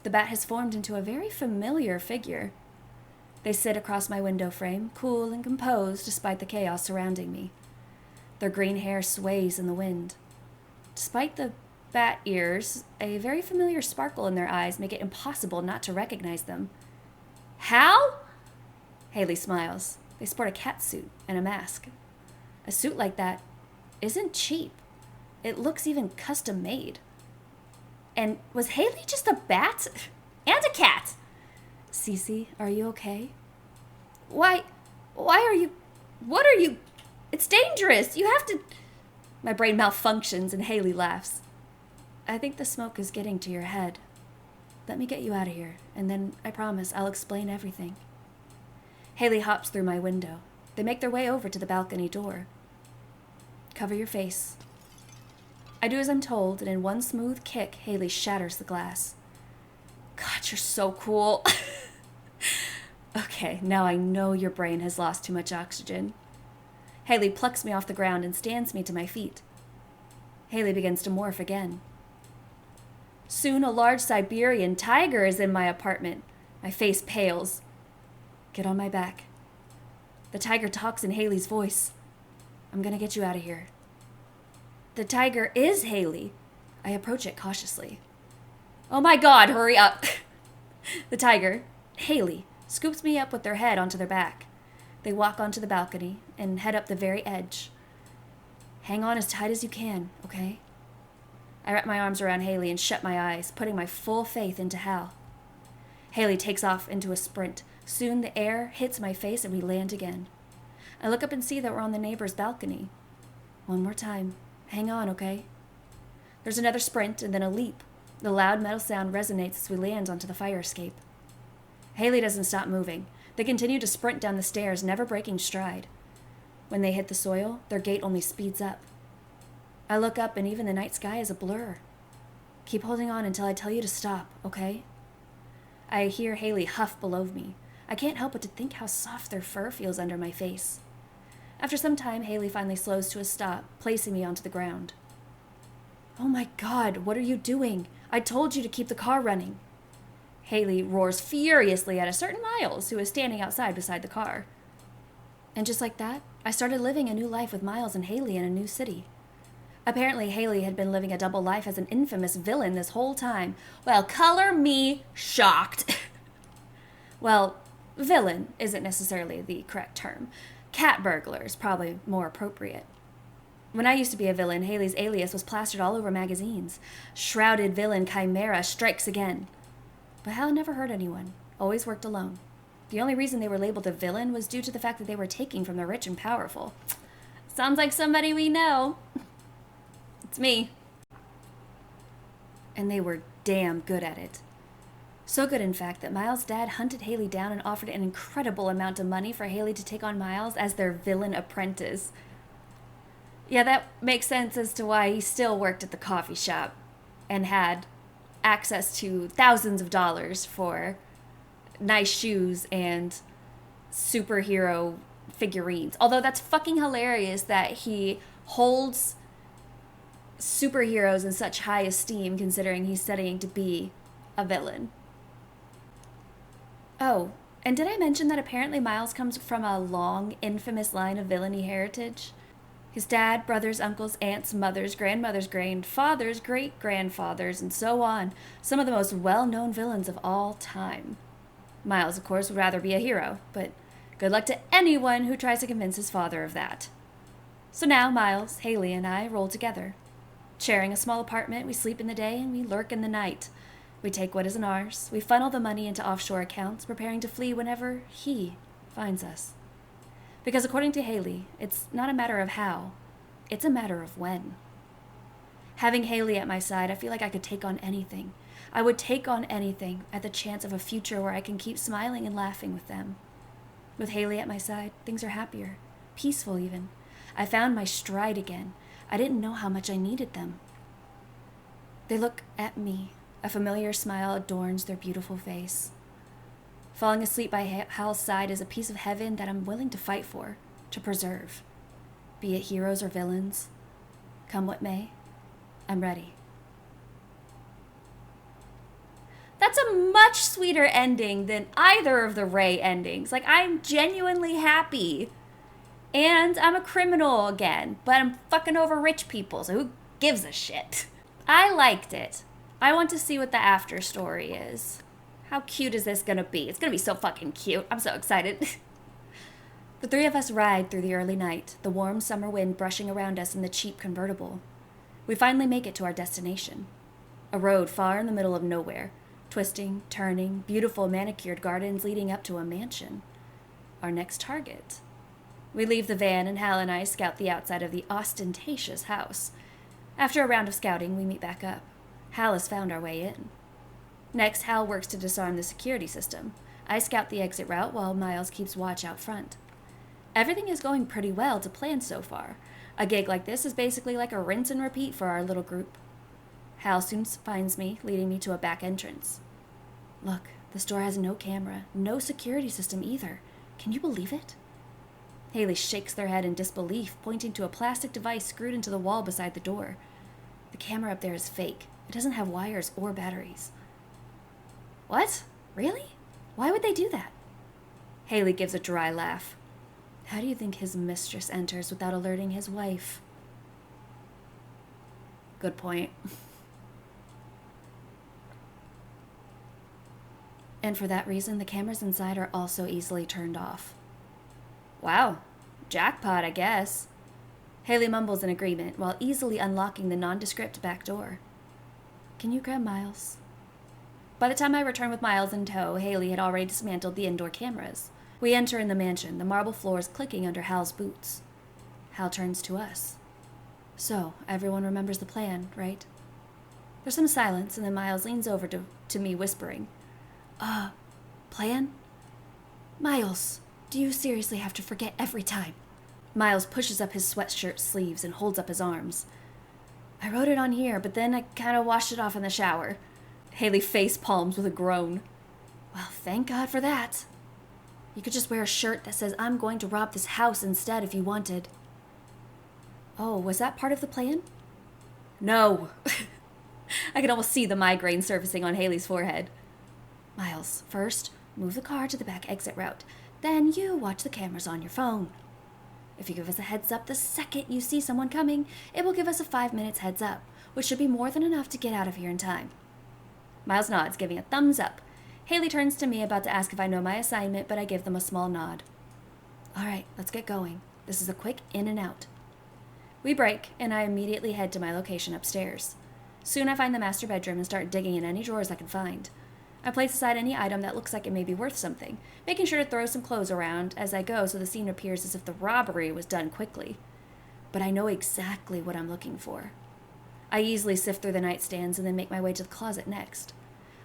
The bat has formed into a very familiar figure. They sit across my window frame, cool and composed despite the chaos surrounding me. Their green hair sways in the wind. Despite the bat ears, a very familiar sparkle in their eyes make it impossible not to recognize them. Hal? Haley smiles. They sport a cat suit and a mask. A suit like that isn't cheap. It looks even custom made. And was Haley just a bat? And a cat? Cece, are you okay? Why are you... What are you... It's dangerous. You have to... My brain malfunctions and Haley laughs. I think the smoke is getting to your head. Let me get you out of here, and then I promise I'll explain everything. Haley hops through my window. They make their way over to the balcony door. Cover your face. I do as I'm told, and in one smooth kick, Haley shatters the glass. God, you're so cool. Okay, now I know your brain has lost too much oxygen. Haley plucks me off the ground and stands me to my feet. Haley begins to morph again. Soon a large Siberian tiger is in my apartment. My face pales. Get on my back. The tiger talks in Haley's voice. I'm gonna get you out of here. The tiger is Haley. I approach it cautiously. Oh my God, hurry up. The tiger, Haley, scoops me up with their head onto their back. They walk onto the balcony and head up the very edge. Hang on as tight as you can, okay? I wrap my arms around Haley and shut my eyes, putting my full faith into Hal. Haley takes off into a sprint. Soon the air hits my face and we land again. I look up and see that we're on the neighbor's balcony. One more time. Hang on, okay? There's another sprint and then a leap. The loud metal sound resonates as we land onto the fire escape. Haley doesn't stop moving. They continue to sprint down the stairs, never breaking stride. When they hit the soil, their gait only speeds up. I look up and even the night sky is a blur. Keep holding on until I tell you to stop, okay? I hear Haley huff below me. I can't help but to think how soft their fur feels under my face. After some time, Haley finally slows to a stop, placing me onto the ground. Oh my God, what are you doing? I told you to keep the car running. Haley roars furiously at a certain Miles who is standing outside beside the car. And just like that, I started living a new life with Miles and Haley in a new city. Apparently, Haley had been living a double life as an infamous villain this whole time. Well, color me shocked. Well, villain isn't necessarily the correct term. Cat burglar is probably more appropriate. When I used to be a villain, Haley's alias was plastered all over magazines. Shrouded villain Chimera strikes again. But Hal never hurt anyone, always worked alone. The only reason they were labeled a villain was due to the fact that they were taking from the rich and powerful. Sounds like somebody we know. It's me. And they were damn good at it. So good, in fact, that Miles' dad hunted Haley down and offered an incredible amount of money for Haley to take on Miles as their villain apprentice. Yeah, that makes sense as to why he still worked at the coffee shop and had access to thousands of dollars for nice shoes and superhero figurines. Although that's fucking hilarious that he holds superheroes in such high esteem considering he's studying to be a villain. Oh, and did I mention that apparently Miles comes from a long, infamous line of villainy heritage? His dad, brothers, uncles, aunts, mothers, grandmothers, grandfathers, great-grandfathers, and so on. Some of the most well-known villains of all time. Miles, of course, would rather be a hero, but good luck to anyone who tries to convince his father of that. So now Miles, Haley, and I roll together. Sharing a small apartment, we sleep in the day and we lurk in the night. We take what isn't ours. We funnel the money into offshore accounts, preparing to flee whenever he finds us. Because according to Haley, it's not a matter of how, it's a matter of when. Having Haley at my side, I feel like I could take on anything. I would take on anything at the chance of a future where I can keep smiling and laughing with them. With Haley at my side, things are happier, peaceful even. I found my stride again. I didn't know how much I needed them. They look at me. A familiar smile adorns their beautiful face. Falling asleep by Hal's side is a piece of heaven that I'm willing to fight for, to preserve. Be it heroes or villains, come what may, I'm ready. That's a much sweeter ending than either of the Ray endings. Like, I'm genuinely happy. And I'm a criminal again, but I'm fucking over rich people, so who gives a shit? I liked it. I want to see what the after story is. How cute is this gonna be? It's gonna be so fucking cute. I'm so excited. The three of us ride through the early night, the warm summer wind brushing around us in the cheap convertible. We finally make it to our destination. A road far in the middle of nowhere, twisting, turning, beautiful manicured gardens leading up to a mansion. Our next target. We leave the van and Hal and I scout the outside of the ostentatious house. After a round of scouting, we meet back up. Hal has found our way in. Next, Hal works to disarm the security system. I scout the exit route while Miles keeps watch out front. Everything is going pretty well to plan so far. A gig like this is basically like a rinse and repeat for our little group. Hal soon finds me, leading me to a back entrance. Look, the store has no camera, no security system either. Can you believe it? Haley shakes their head in disbelief, pointing to a plastic device screwed into the wall beside the door. The camera up there is fake. It doesn't have wires or batteries. What? Really? Why would they do that? Haley gives a dry laugh. How do you think his mistress enters without alerting his wife? Good point. And for that reason, the cameras inside are also easily turned off. Wow. Jackpot, I guess. Haley mumbles in agreement while easily unlocking the nondescript back door. Can you grab Miles? By the time I return with Miles in tow, Haley had already dismantled the indoor cameras. We enter in the mansion, the marble floors clicking under Hal's boots. Hal turns to us. So, everyone remembers the plan, right? There's some silence, and then Miles leans over to me, whispering, plan? Miles, do you seriously have to forget every time? Miles pushes up his sweatshirt sleeves and holds up his arms. I wrote it on here, but then I kind of washed it off in the shower. Haley face palms with a groan. Well, thank God for that. You could just wear a shirt that says, I'm going to rob this house instead if you wanted. Oh, was that part of the plan? No. I could almost see the migraine surfacing on Haley's forehead. Miles, first, move the car to the back exit route. Then you watch the cameras on your phone. If you give us a heads up the second you see someone coming, it will give us a 5 minutes heads up, which should be more than enough to get out of here in time. Miles nods, giving a thumbs up. Haley turns to me, about to ask if I know my assignment, but I give them a small nod. All right, let's get going. This is a quick in and out. We break, and I immediately head to my location upstairs. Soon I find the master bedroom and start digging in any drawers I can find. I place aside any item that looks like it may be worth something, making sure to throw some clothes around as I go so the scene appears as if the robbery was done quickly. But I know exactly what I'm looking for. I easily sift through the nightstands and then make my way to the closet next.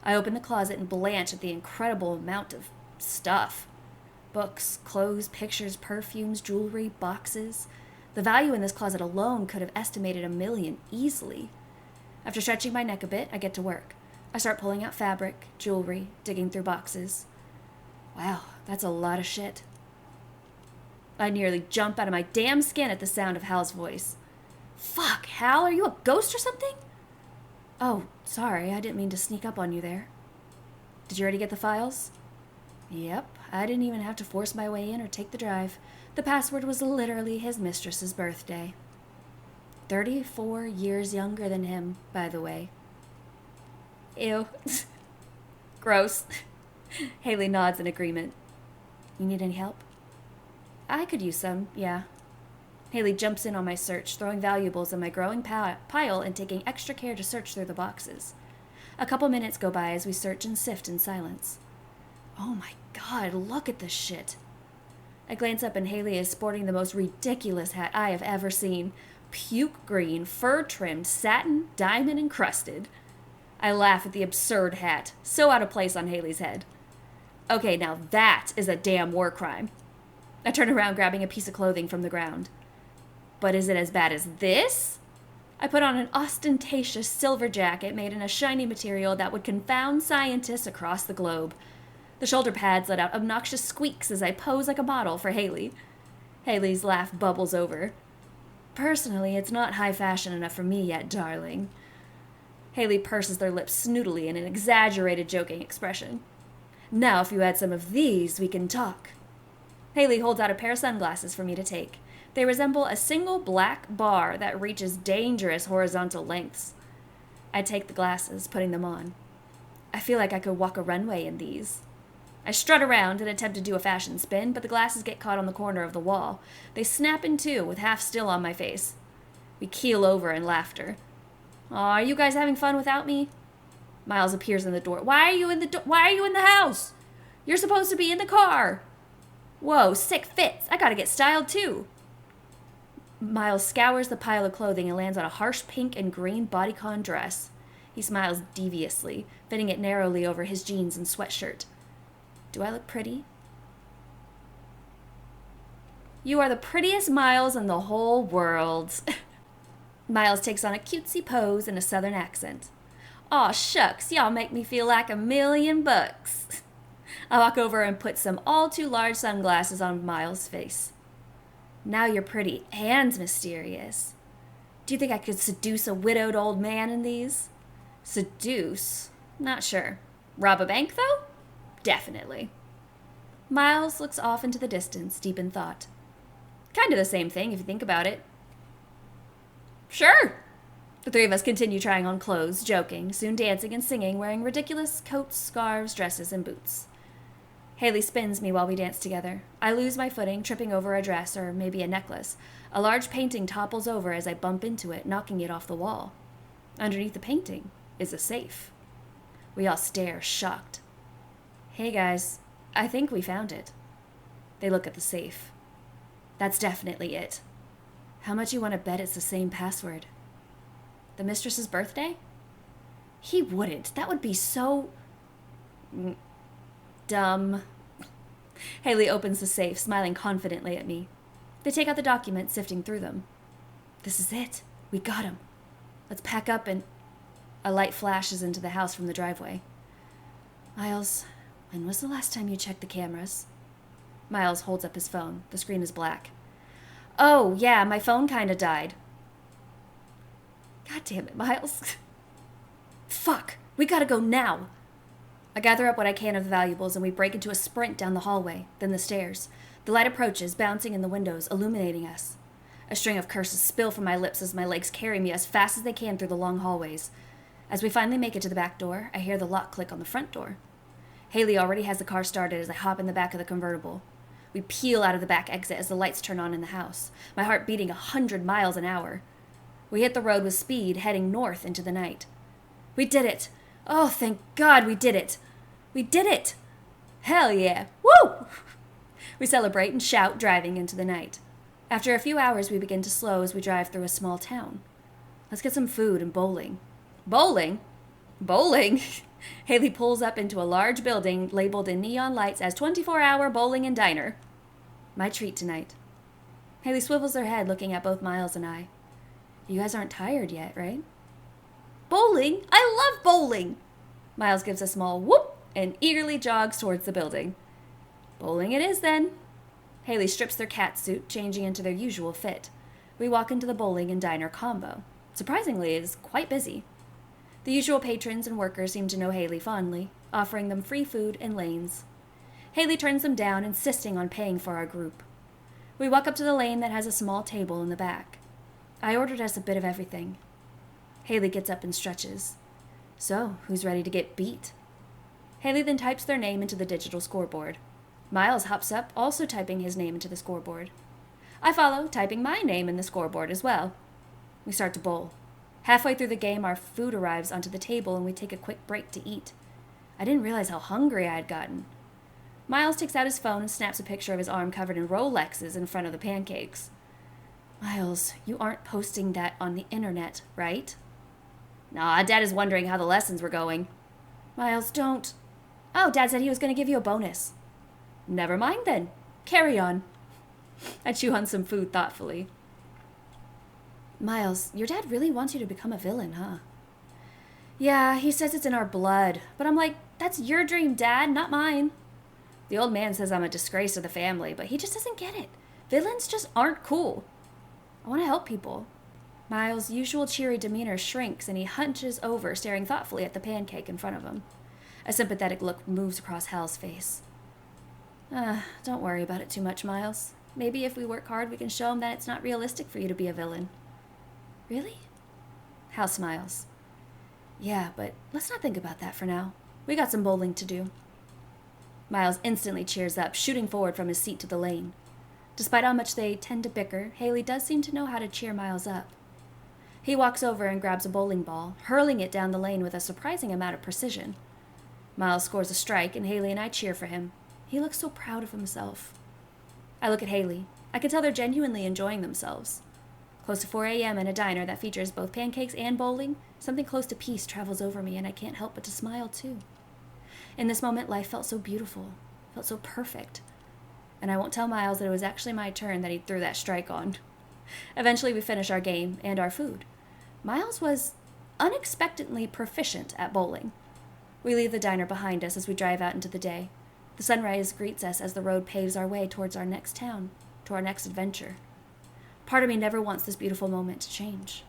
I open the closet and blanch at the incredible amount of stuff. Books, clothes, pictures, perfumes, jewelry, boxes. The value in this closet alone could have estimated $1 million easily. After stretching my neck a bit, I get to work. I start pulling out fabric, jewelry, digging through boxes. Wow, that's a lot of shit. I nearly jump out of my damn skin at the sound of Hal's voice. Fuck, Hal, are you a ghost or something? Oh, sorry, I didn't mean to sneak up on you there. Did you already get the files? Yep, I didn't even have to force my way in or take the drive. The password was literally his mistress's birthday. 34 years younger than him, by the way. Ew. Gross. Haley nods in agreement. You need any help? I could use some, yeah. Haley jumps in on my search, throwing valuables in my growing pile and taking extra care to search through the boxes. A couple minutes go by as we search and sift in silence. Oh my god, look at this shit. I glance up and Haley is sporting the most ridiculous hat I have ever seen. Puke green, fur-trimmed, satin, diamond encrusted. I laugh at the absurd hat, so out of place on Haley's head. Okay, now that is a damn war crime. I turn around, grabbing a piece of clothing from the ground. But is it as bad as this? I put on an ostentatious silver jacket made in a shiny material that would confound scientists across the globe. The shoulder pads let out obnoxious squeaks as I pose like a model for Haley. Haley's laugh bubbles over. Personally, it's not high fashion enough for me yet, darling. Haley purses their lips snootily in an exaggerated joking expression. Now, if you had some of these, we can talk. Haley holds out a pair of sunglasses for me to take. They resemble a single black bar that reaches dangerous horizontal lengths. I take the glasses, putting them on. I feel like I could walk a runway in these. I strut around and attempt to do a fashion spin, but the glasses get caught on the corner of the wall. They snap in two, with half still on my face. We keel over in laughter. Aw, are you guys having fun without me? Miles appears in the door. Why are you in the house? You're supposed to be in the car. Whoa, sick fits. I gotta get styled too. Miles scours the pile of clothing and lands on a harsh pink and green bodycon dress. He smiles deviously, fitting it narrowly over his jeans and sweatshirt. Do I look pretty? You are the prettiest Miles in the whole world. Miles takes on a cutesy pose in a southern accent. Aw, shucks, y'all make me feel like $1 million. I walk over and put some all-too-large sunglasses on Miles' face. Now you're pretty and mysterious. Do you think I could seduce a widowed old man in these? Seduce? Not sure. Rob a bank, though? Definitely. Miles looks off into the distance, deep in thought. Kind of the same thing, if you think about it. Sure. The three of us continue trying on clothes, joking, soon dancing and singing, wearing ridiculous coats, scarves, dresses, and boots. Haley spins me while we dance together. I lose my footing, tripping over a dress or maybe a necklace. A large painting topples over as I bump into it, knocking it off the wall. Underneath the painting is a safe. We all stare, shocked. Hey guys, I think we found it. They look at the safe. That's definitely it. How much you want to bet it's the same password? The mistress's birthday? He wouldn't. That would be so... dumb. Haley opens the safe, smiling confidently at me. They take out the documents, sifting through them. This is it. We got him. Let's pack up and... A light flashes into the house from the driveway. Miles, when was the last time you checked the cameras? Miles holds up his phone. The screen is black. Oh, yeah, my phone kinda died. God damn it, Miles. Fuck, we gotta go now. I gather up what I can of the valuables and we break into a sprint down the hallway, then the stairs. The light approaches, bouncing in the windows, illuminating us. A string of curses spill from my lips as my legs carry me as fast as they can through the long hallways. As we finally make it to the back door, I hear the lock click on the front door. Haley already has the car started as I hop in the back of the convertible. We peel out of the back exit as the lights turn on in the house, my heart beating 100 miles an hour. We hit the road with speed, heading north into the night. We did it! Oh, thank God we did it! We did it! Hell yeah! Woo! We celebrate and shout, driving into the night. After a few hours, we begin to slow as we drive through a small town. Let's get some food and bowling. Bowling? Bowling? Haley pulls up into a large building labeled in neon lights as 24-hour bowling and diner. My treat tonight. Haley swivels her head, looking at both Miles and I. You guys aren't tired yet, right? Bowling? I love bowling! Miles gives a small whoop and eagerly jogs towards the building. Bowling it is, then. Haley strips their cat suit, changing into their usual fit. We walk into the bowling and diner combo. Surprisingly, it is quite busy. The usual patrons and workers seem to know Haley fondly, offering them free food and lanes. Haley turns them down, insisting on paying for our group. We walk up to the lane that has a small table in the back. I ordered us a bit of everything. Haley gets up and stretches. So, who's ready to get beat? Haley then types their name into the digital scoreboard. Miles hops up, also typing his name into the scoreboard. I follow, typing my name in the scoreboard as well. We start to bowl. Halfway through the game, our food arrives onto the table and we take a quick break to eat. I didn't realize how hungry I had gotten. Miles takes out his phone and snaps a picture of his arm covered in Rolexes in front of the pancakes. Miles, you aren't posting that on the internet, right? Nah, Dad is wondering how the lessons were going. Miles, don't. Oh, Dad said he was going to give you a bonus. Never mind then. Carry on. I chew on some food thoughtfully. Miles, your dad really wants you to become a villain, huh? Yeah, he says it's in our blood. But I'm like, that's your dream, Dad, not mine. The old man says I'm a disgrace to the family, but he just doesn't get it. Villains just aren't cool. I want to help people. Miles' usual cheery demeanor shrinks and he hunches over, staring thoughtfully at the pancake in front of him. A sympathetic look moves across Hal's face. Don't worry about it too much, Miles. Maybe if we work hard, we can show him that it's not realistic for you to be a villain. Really? Hal smiles. Yeah, but let's not think about that for now. We got some bowling to do. Miles instantly cheers up, shooting forward from his seat to the lane. Despite how much they tend to bicker, Haley does seem to know how to cheer Miles up. He walks over and grabs a bowling ball, hurling it down the lane with a surprising amount of precision. Miles scores a strike, and Haley and I cheer for him. He looks so proud of himself. I look at Haley. I can tell they're genuinely enjoying themselves. Close to 4 a.m. in a diner that features both pancakes and bowling, something close to peace travels over me, and I can't help but to smile too. In this moment, life felt so beautiful, felt so perfect. And I won't tell Miles that it was actually my turn that he threw that strike on. Eventually, we finish our game and our food. Miles was unexpectedly proficient at bowling. We leave the diner behind us as we drive out into the day. The sunrise greets us as the road paves our way towards our next town, to our next adventure. Part of me never wants this beautiful moment to change.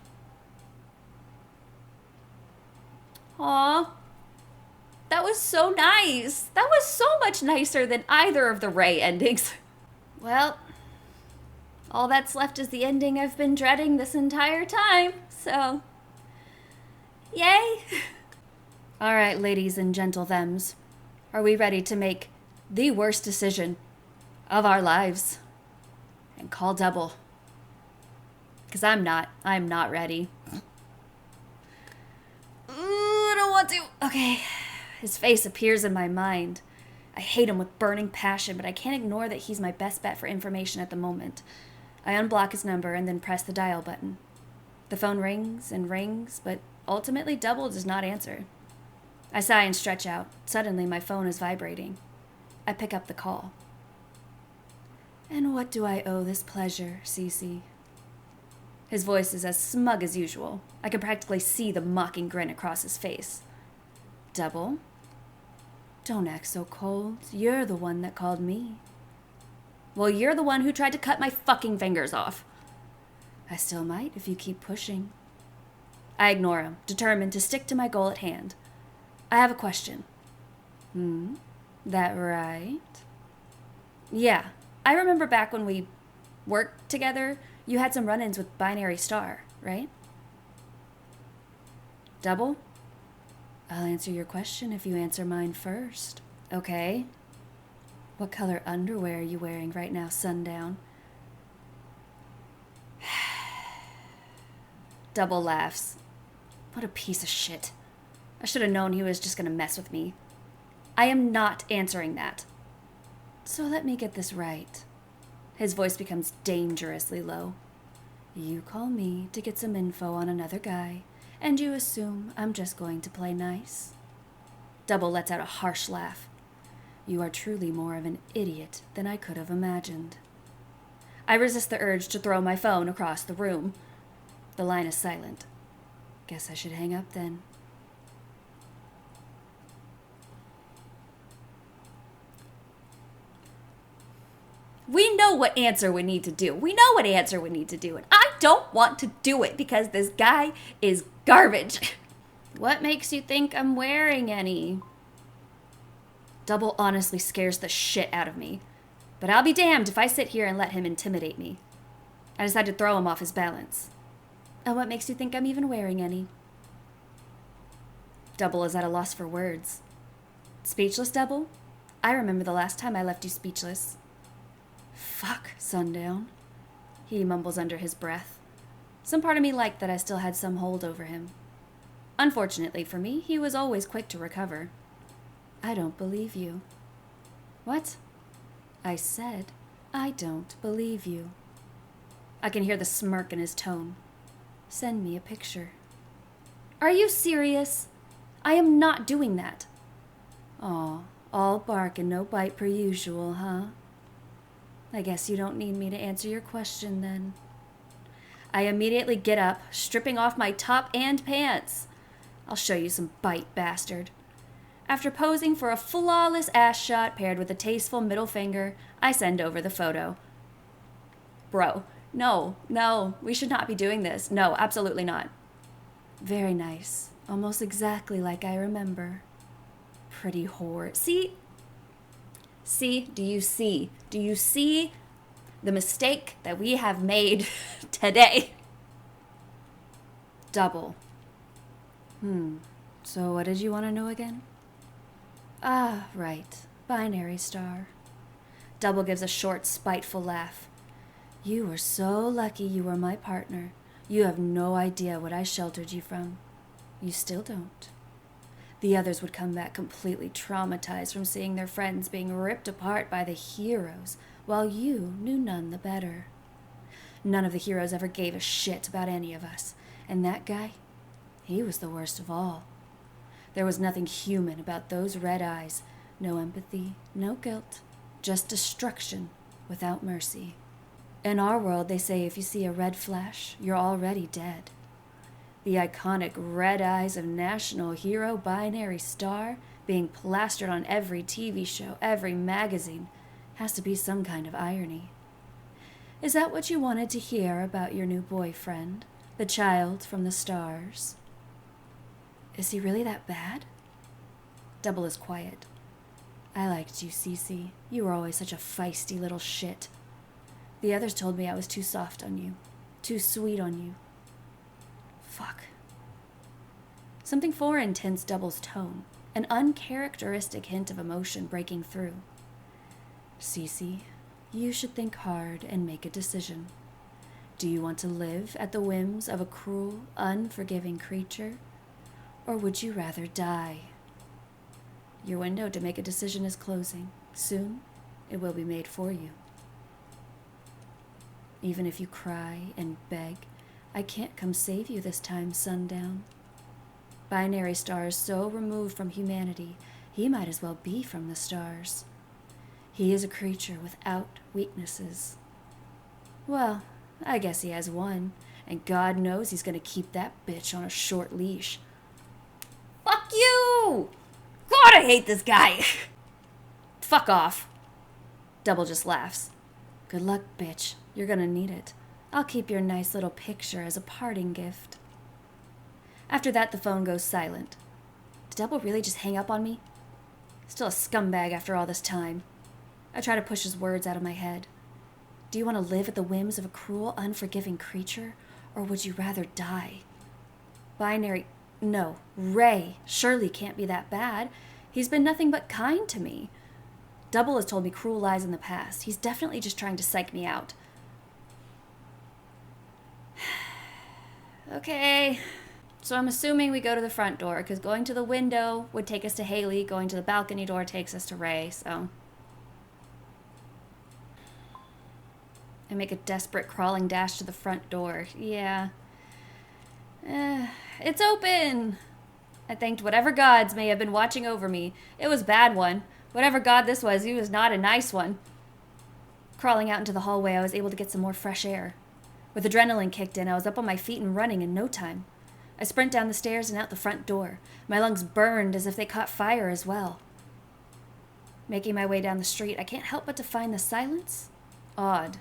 Aw, that was so nice. That was so much nicer than either of the Ray endings. Well, all that's left is the ending I've been dreading this entire time, so yay. All right, ladies and gentle thems, are we ready to make the worst decision of our lives and call double? Because I'm not ready. I don't want to. Okay. His face appears in my mind. I hate him with burning passion, but I can't ignore that he's my best bet for information at the moment. I unblock his number and then press the dial button. The phone rings and rings, but ultimately Double does not answer. I sigh and stretch out. Suddenly, my phone is vibrating. I pick up the call. And what do I owe this pleasure, Cece? His voice is as smug as usual. I can practically see the mocking grin across his face. Double? Don't act so cold. You're the one that called me. Well, you're the one who tried to cut my fucking fingers off. I still might if you keep pushing. I ignore him, determined to stick to my goal at hand. I have a question. That right? Yeah. I remember back when we worked together, you had some run-ins with Binary Star, right? Double? I'll answer your question if you answer mine first. Okay. What color underwear are you wearing right now, Sundown? Double laughs. What a piece of shit. I should have known he was just gonna mess with me. I am not answering that. So let me get this right. His voice becomes dangerously low. You call me to get some info on another guy, and you assume I'm just going to play nice? Double lets out a harsh laugh. You are truly more of an idiot than I could have imagined. I resist the urge to throw my phone across the room. The line is silent. Guess I should hang up then. We know what answer we need to do. We know what answer we need to do. And I don't want to do it because this guy is garbage. What makes you think I'm wearing any? Double honestly scares the shit out of me. But I'll be damned if I sit here and let him intimidate me. I decide to throw him off his balance. And what makes you think I'm even wearing any? Double is at a loss for words. Speechless, Double? I remember the last time I left you speechless. Fuck, Sundown. He mumbles under his breath. Some part of me liked that I still had some hold over him. Unfortunately for me, he was always quick to recover. I don't believe you. What? I said, I don't believe you. I can hear the smirk in his tone. Send me a picture. Are you serious? I am not doing that. Aw, all bark and no bite per usual, huh? I guess you don't need me to answer your question then. I immediately get up, stripping off my top and pants. I'll show you some bite, bastard. After posing for a flawless ass shot paired with a tasteful middle finger, I send over the photo. Bro, no, we should not be doing this. No, absolutely not. Very nice. Almost exactly like I remember. Pretty whore. See? Do you see? Do you see the mistake that we have made today? Double. So what did you want to know again? Ah, right. Binary Star. Double gives a short, spiteful laugh. You were so lucky you were my partner. You have no idea what I sheltered you from. You still don't. The others would come back completely traumatized from seeing their friends being ripped apart by the heroes, while you knew none the better. None of the heroes ever gave a shit about any of us, and that guy, he was the worst of all. There was nothing human about those red eyes, no empathy, no guilt, just destruction without mercy. In our world, they say if you see a red flash, you're already dead. The iconic red eyes of national hero Binary Star being plastered on every TV show, every magazine, has to be some kind of irony. Is that what you wanted to hear about your new boyfriend, the child from the stars? Is he really that bad? Double is quiet. I liked you, Cece. You were always such a feisty little shit. The others told me I was too soft on you, too sweet on you. Fuck. Something foreign tints Double's tone, an uncharacteristic hint of emotion breaking through. Cece, you should think hard and make a decision. Do you want to live at the whims of a cruel, unforgiving creature? Or would you rather die? Your window to make a decision is closing. Soon, it will be made for you. Even if you cry and beg, I can't come save you this time, Sundown. Binary Star is so removed from humanity, he might as well be from the stars. He is a creature without weaknesses. Well, I guess he has one, and God knows he's gonna keep that bitch on a short leash. Fuck you! God, I hate this guy! Fuck off. Double just laughs. Good luck, bitch. You're gonna need it. I'll keep your nice little picture as a parting gift. After that, the phone goes silent. Did Double really just hang up on me? Still a scumbag after all this time. I try to push his words out of my head. Do you want to live at the whims of a cruel, unforgiving creature, or would you rather die? Binary, no, Ray surely can't be that bad. He's been nothing but kind to me. Double has told me cruel lies in the past. He's definitely just trying to psych me out. Okay, so I'm assuming we go to the front door, because going to the window would take us to Haley, going to the balcony door takes us to Ray, so... I make a desperate crawling dash to the front door. Yeah. It's open! I thanked whatever gods may have been watching over me. It was a bad one. Whatever god this was, he was not a nice one. Crawling out into the hallway, I was able to get some more fresh air. With adrenaline kicked in, I was up on my feet and running in no time. I sprint down the stairs and out the front door. My lungs burned as if they caught fire as well. Making my way down the street, I can't help but to find the silence odd.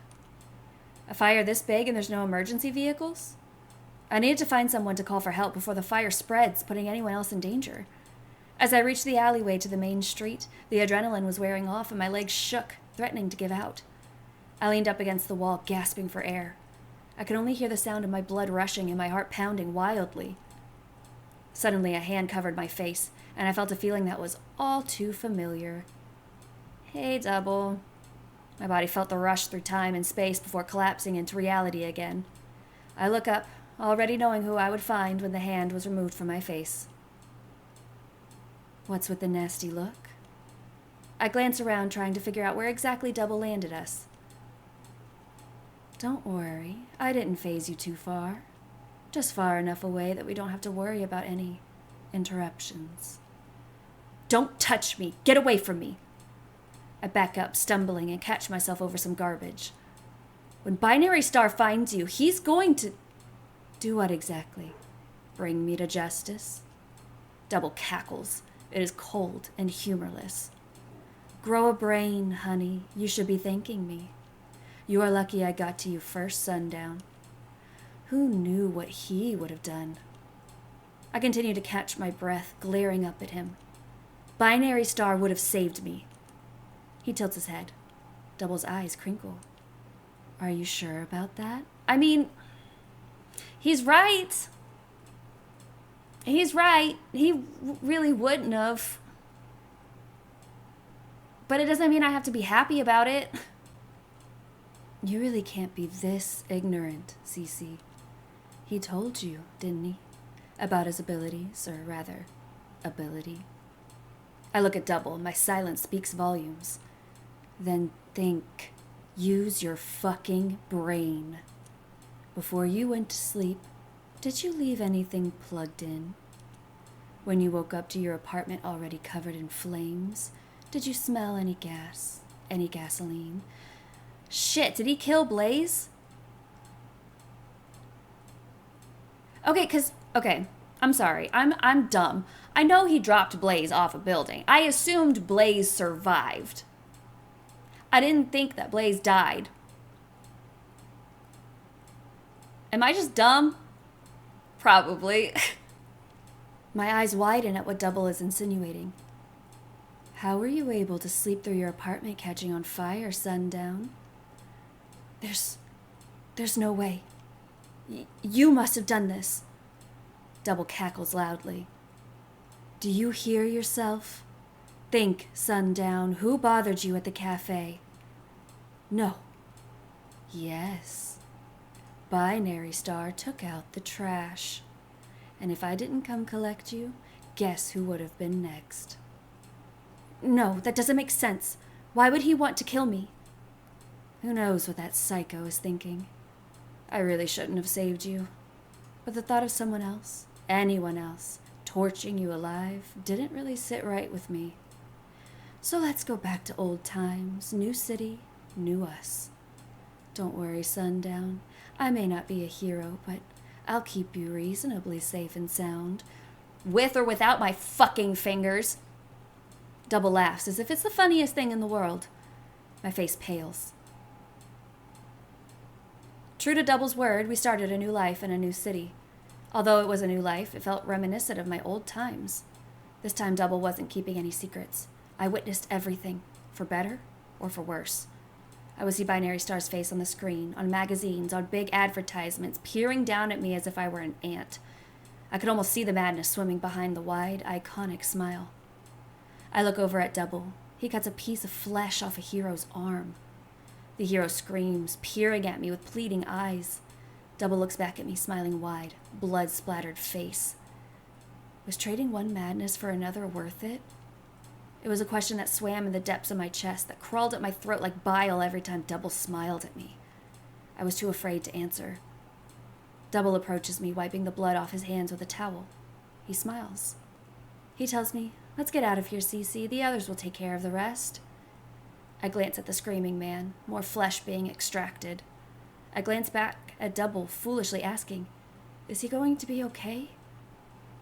A fire this big and there's no emergency vehicles? I needed to find someone to call for help before the fire spreads, putting anyone else in danger. As I reached the alleyway to the main street, the adrenaline was wearing off and my legs shook, threatening to give out. I leaned up against the wall, gasping for air. I could only hear the sound of my blood rushing and my heart pounding wildly. Suddenly, a hand covered my face, and I felt a feeling that was all too familiar. Hey, Double. My body felt the rush through time and space before collapsing into reality again. I look up, already knowing who I would find when the hand was removed from my face. What's with the nasty look? I glance around, trying to figure out where exactly Double landed us. Don't worry, I didn't phase you too far. Just far enough away that we don't have to worry about any interruptions. Don't touch me! Get away from me! I back up, stumbling, and catch myself over some garbage. When Binary Star finds you, he's going to... Do what exactly? Bring me to justice? Double cackles. It is cold and humorless. Grow a brain, honey. You should be thanking me. You are lucky I got to you first, Sundown. Who knew what he would have done? I continue to catch my breath, glaring up at him. Binary Star would have saved me. He tilts his head. Double's eyes crinkle. Are you sure about that? I mean, he's right. He's right. He really wouldn't have. But it doesn't mean I have to be happy about it. You really can't be this ignorant, Cece. He told you, didn't he? About his abilities, or rather, ability. I look at Double. My silence speaks volumes. Then think. Use your fucking brain. Before you went to sleep, did you leave anything plugged in? When you woke up to your apartment already covered in flames, did you smell any gas? Any gasoline? Shit, did he kill Blaze? Okay, I'm sorry. I'm dumb. I know he dropped Blaze off a building. I assumed Blaze survived. I didn't think that Blaze died. Am I just dumb? Probably. My eyes widen at what Double is insinuating. How were you able to sleep through your apartment catching on fire, Sundown? There's no way. You must have done this. Double cackles loudly. Do you hear yourself? Think, Sundown, who bothered you at the cafe? No. Yes. Binary Star took out the trash. And if I didn't come collect you, guess who would have been next? No, that doesn't make sense. Why would he want to kill me? Who knows what that psycho is thinking? I really shouldn't have saved you. But the thought of someone else, anyone else, torching you alive didn't really sit right with me. So let's go back to old times, new city, new us. Don't worry, Sundown. I may not be a hero, but I'll keep you reasonably safe and sound. With or without my fucking fingers. Double laughs as if it's the funniest thing in the world. My face pales. True to Double's word, we started a new life in a new city. Although it was a new life, it felt reminiscent of my old times. This time Double wasn't keeping any secrets. I witnessed everything, for better or for worse. I would see Binary Star's face on the screen, on magazines, on big advertisements, peering down at me as if I were an ant. I could almost see the madness swimming behind the wide, iconic smile. I look over at Double. He cuts a piece of flesh off a hero's arm. The hero screams, peering at me with pleading eyes. Double looks back at me, smiling wide, blood-splattered face. Was trading one madness for another worth it? It was a question that swam in the depths of my chest, that crawled at my throat like bile every time Double smiled at me. I was too afraid to answer. Double approaches me, wiping the blood off his hands with a towel. He smiles. He tells me, "Let's get out of here, Cece. The others will take care of the rest." I glance at the screaming man, more flesh being extracted. I glance back at Double, foolishly asking, "Is he going to be okay?"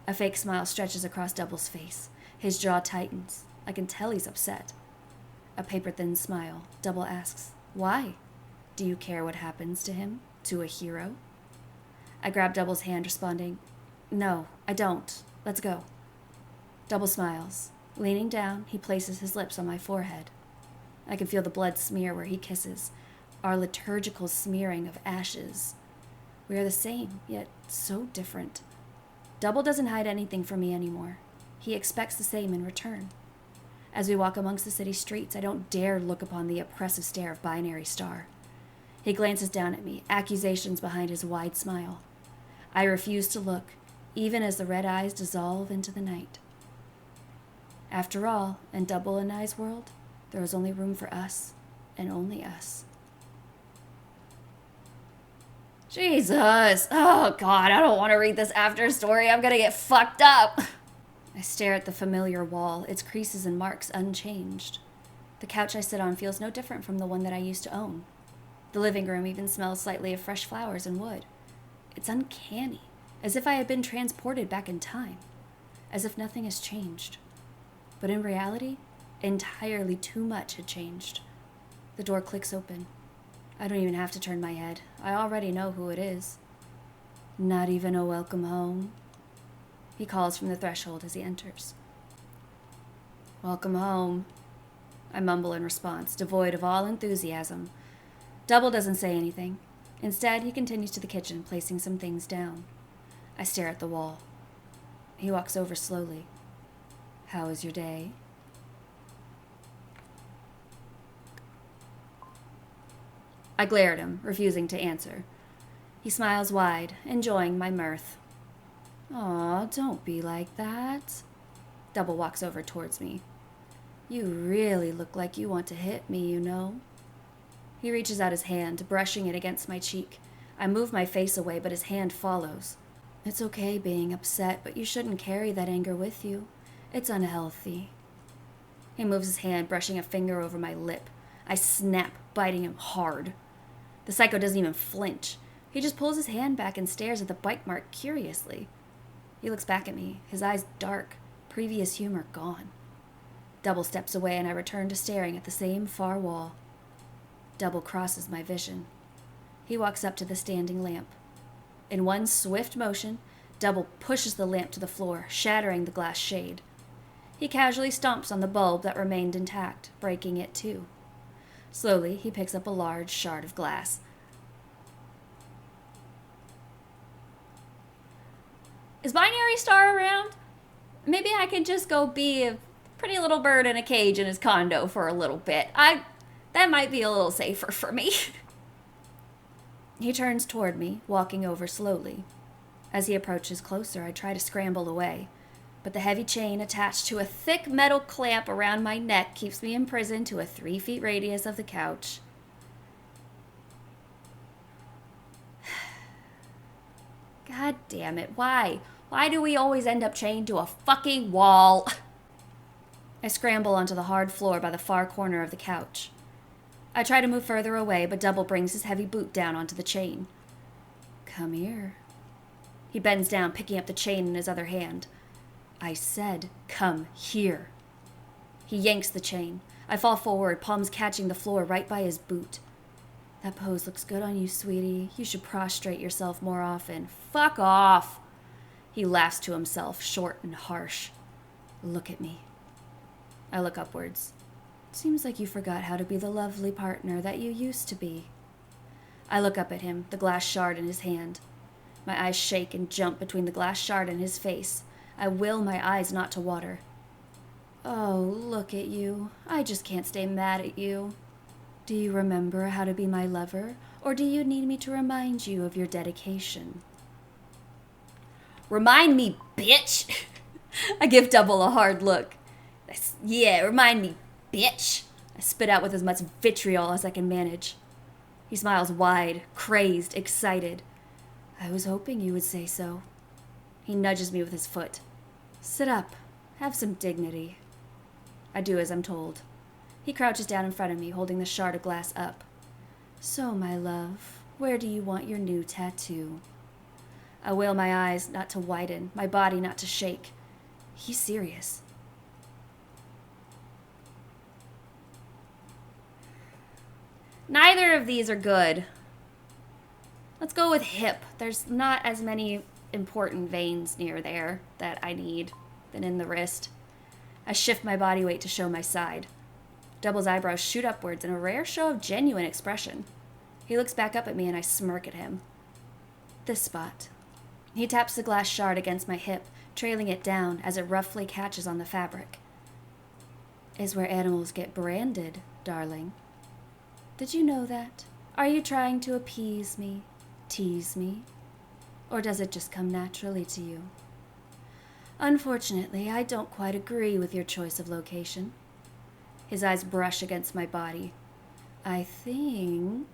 A fake smile stretches across Double's face. His jaw tightens. I can tell he's upset. A paper-thin smile. Double asks, "Why? Do you care what happens to him? To a hero?" I grab Double's hand, responding, "No, I don't. Let's go." Double smiles. Leaning down, he places his lips on my forehead. I can feel the blood smear where he kisses, our liturgical smearing of ashes. We are the same, yet so different. Double doesn't hide anything from me anymore. He expects the same in return. As we walk amongst the city streets, I don't dare look upon the oppressive stare of Binary Star. He glances down at me, accusations behind his wide smile. I refuse to look, even as the red eyes dissolve into the night. After all, in Double and I's world, there was only room for us, and only us. Jesus! Oh God, I don't want to read this after story. I'm gonna get fucked up! I stare at the familiar wall, its creases and marks unchanged. The couch I sit on feels no different from the one that I used to own. The living room even smells slightly of fresh flowers and wood. It's uncanny, as if I had been transported back in time, as if nothing has changed. But in reality, entirely too much had changed. The door clicks open. I don't even have to turn my head. I already know who it is. Not even a welcome home. He calls from the threshold as he enters. "Welcome home," I mumble in response, devoid of all enthusiasm. Double doesn't say anything. Instead, he continues to the kitchen, placing some things down. I stare at the wall. He walks over slowly. "How was your day?" I glare at him, refusing to answer. He smiles wide, enjoying my mirth. "Aw, don't be like that." Double walks over towards me. "You really look like you want to hit me, you know." He reaches out his hand, brushing it against my cheek. I move my face away, but his hand follows. "It's okay being upset, but you shouldn't carry that anger with you. It's unhealthy." He moves his hand, brushing a finger over my lip. I snap, biting him hard. The psycho doesn't even flinch. He just pulls his hand back and stares at the bite mark curiously. He looks back at me, his eyes dark, previous humor gone. Double steps away and I return to staring at the same far wall. Double crosses my vision. He walks up to the standing lamp. In one swift motion, Double pushes the lamp to the floor, shattering the glass shade. He casually stomps on the bulb that remained intact, breaking it too. Slowly, he picks up a large shard of glass. "Is Binary Star around? Maybe I could just go be a pretty little bird in a cage in his condo for a little bit. That might be a little safer for me." He turns toward me, walking over slowly. As he approaches closer, I try to scramble away, but the heavy chain attached to a thick metal clamp around my neck keeps me imprisoned to a 3 feet radius of the couch. God damn it, why? Why do we always end up chained to a fucking wall? I scramble onto the hard floor by the far corner of the couch. I try to move further away, but Double brings his heavy boot down onto the chain. "Come here." He bends down, picking up the chain in his other hand. I said, "Come here." He yanks the chain. I fall forward, palms catching the floor right by his boot. "That pose looks good on you, sweetie. You should prostrate yourself more often." "Fuck off." He laughs to himself, short and harsh. "Look at me." I look upwards. Seems like you forgot how to be the lovely partner that you used to be. I look up at him, the glass shard in his hand. My eyes shake and jump between the glass shard and his face. I will my eyes not to water. Oh, look at you. I just can't stay mad at you. Do you remember how to be my lover, or do you need me to remind you of your dedication? Remind me, bitch! I give Double a hard look. Yeah, remind me, bitch! I spit out with as much vitriol as I can manage. He smiles wide, crazed, excited. I was hoping you would say so. He nudges me with his foot. Sit up. Have some dignity. I do as I'm told. He crouches down in front of me, holding the shard of glass up. So, my love, where do you want your new tattoo? I will my eyes not to widen, my body not to shake. He's serious. Neither of these are good. Let's go with hip. There's not as many important veins near there that I need than in the wrist. I shift my body weight to show my side. Double's eyebrows shoot upwards in a rare show of genuine expression. He looks back up at me and I smirk at him. This spot. He taps the glass shard against my hip, trailing it down as it roughly catches on the fabric. Is where animals get branded, darling. Did you know that? Are you trying to appease me, tease me? Or does it just come naturally to you? Unfortunately, I don't quite agree with your choice of location. His eyes brush against my body. I think...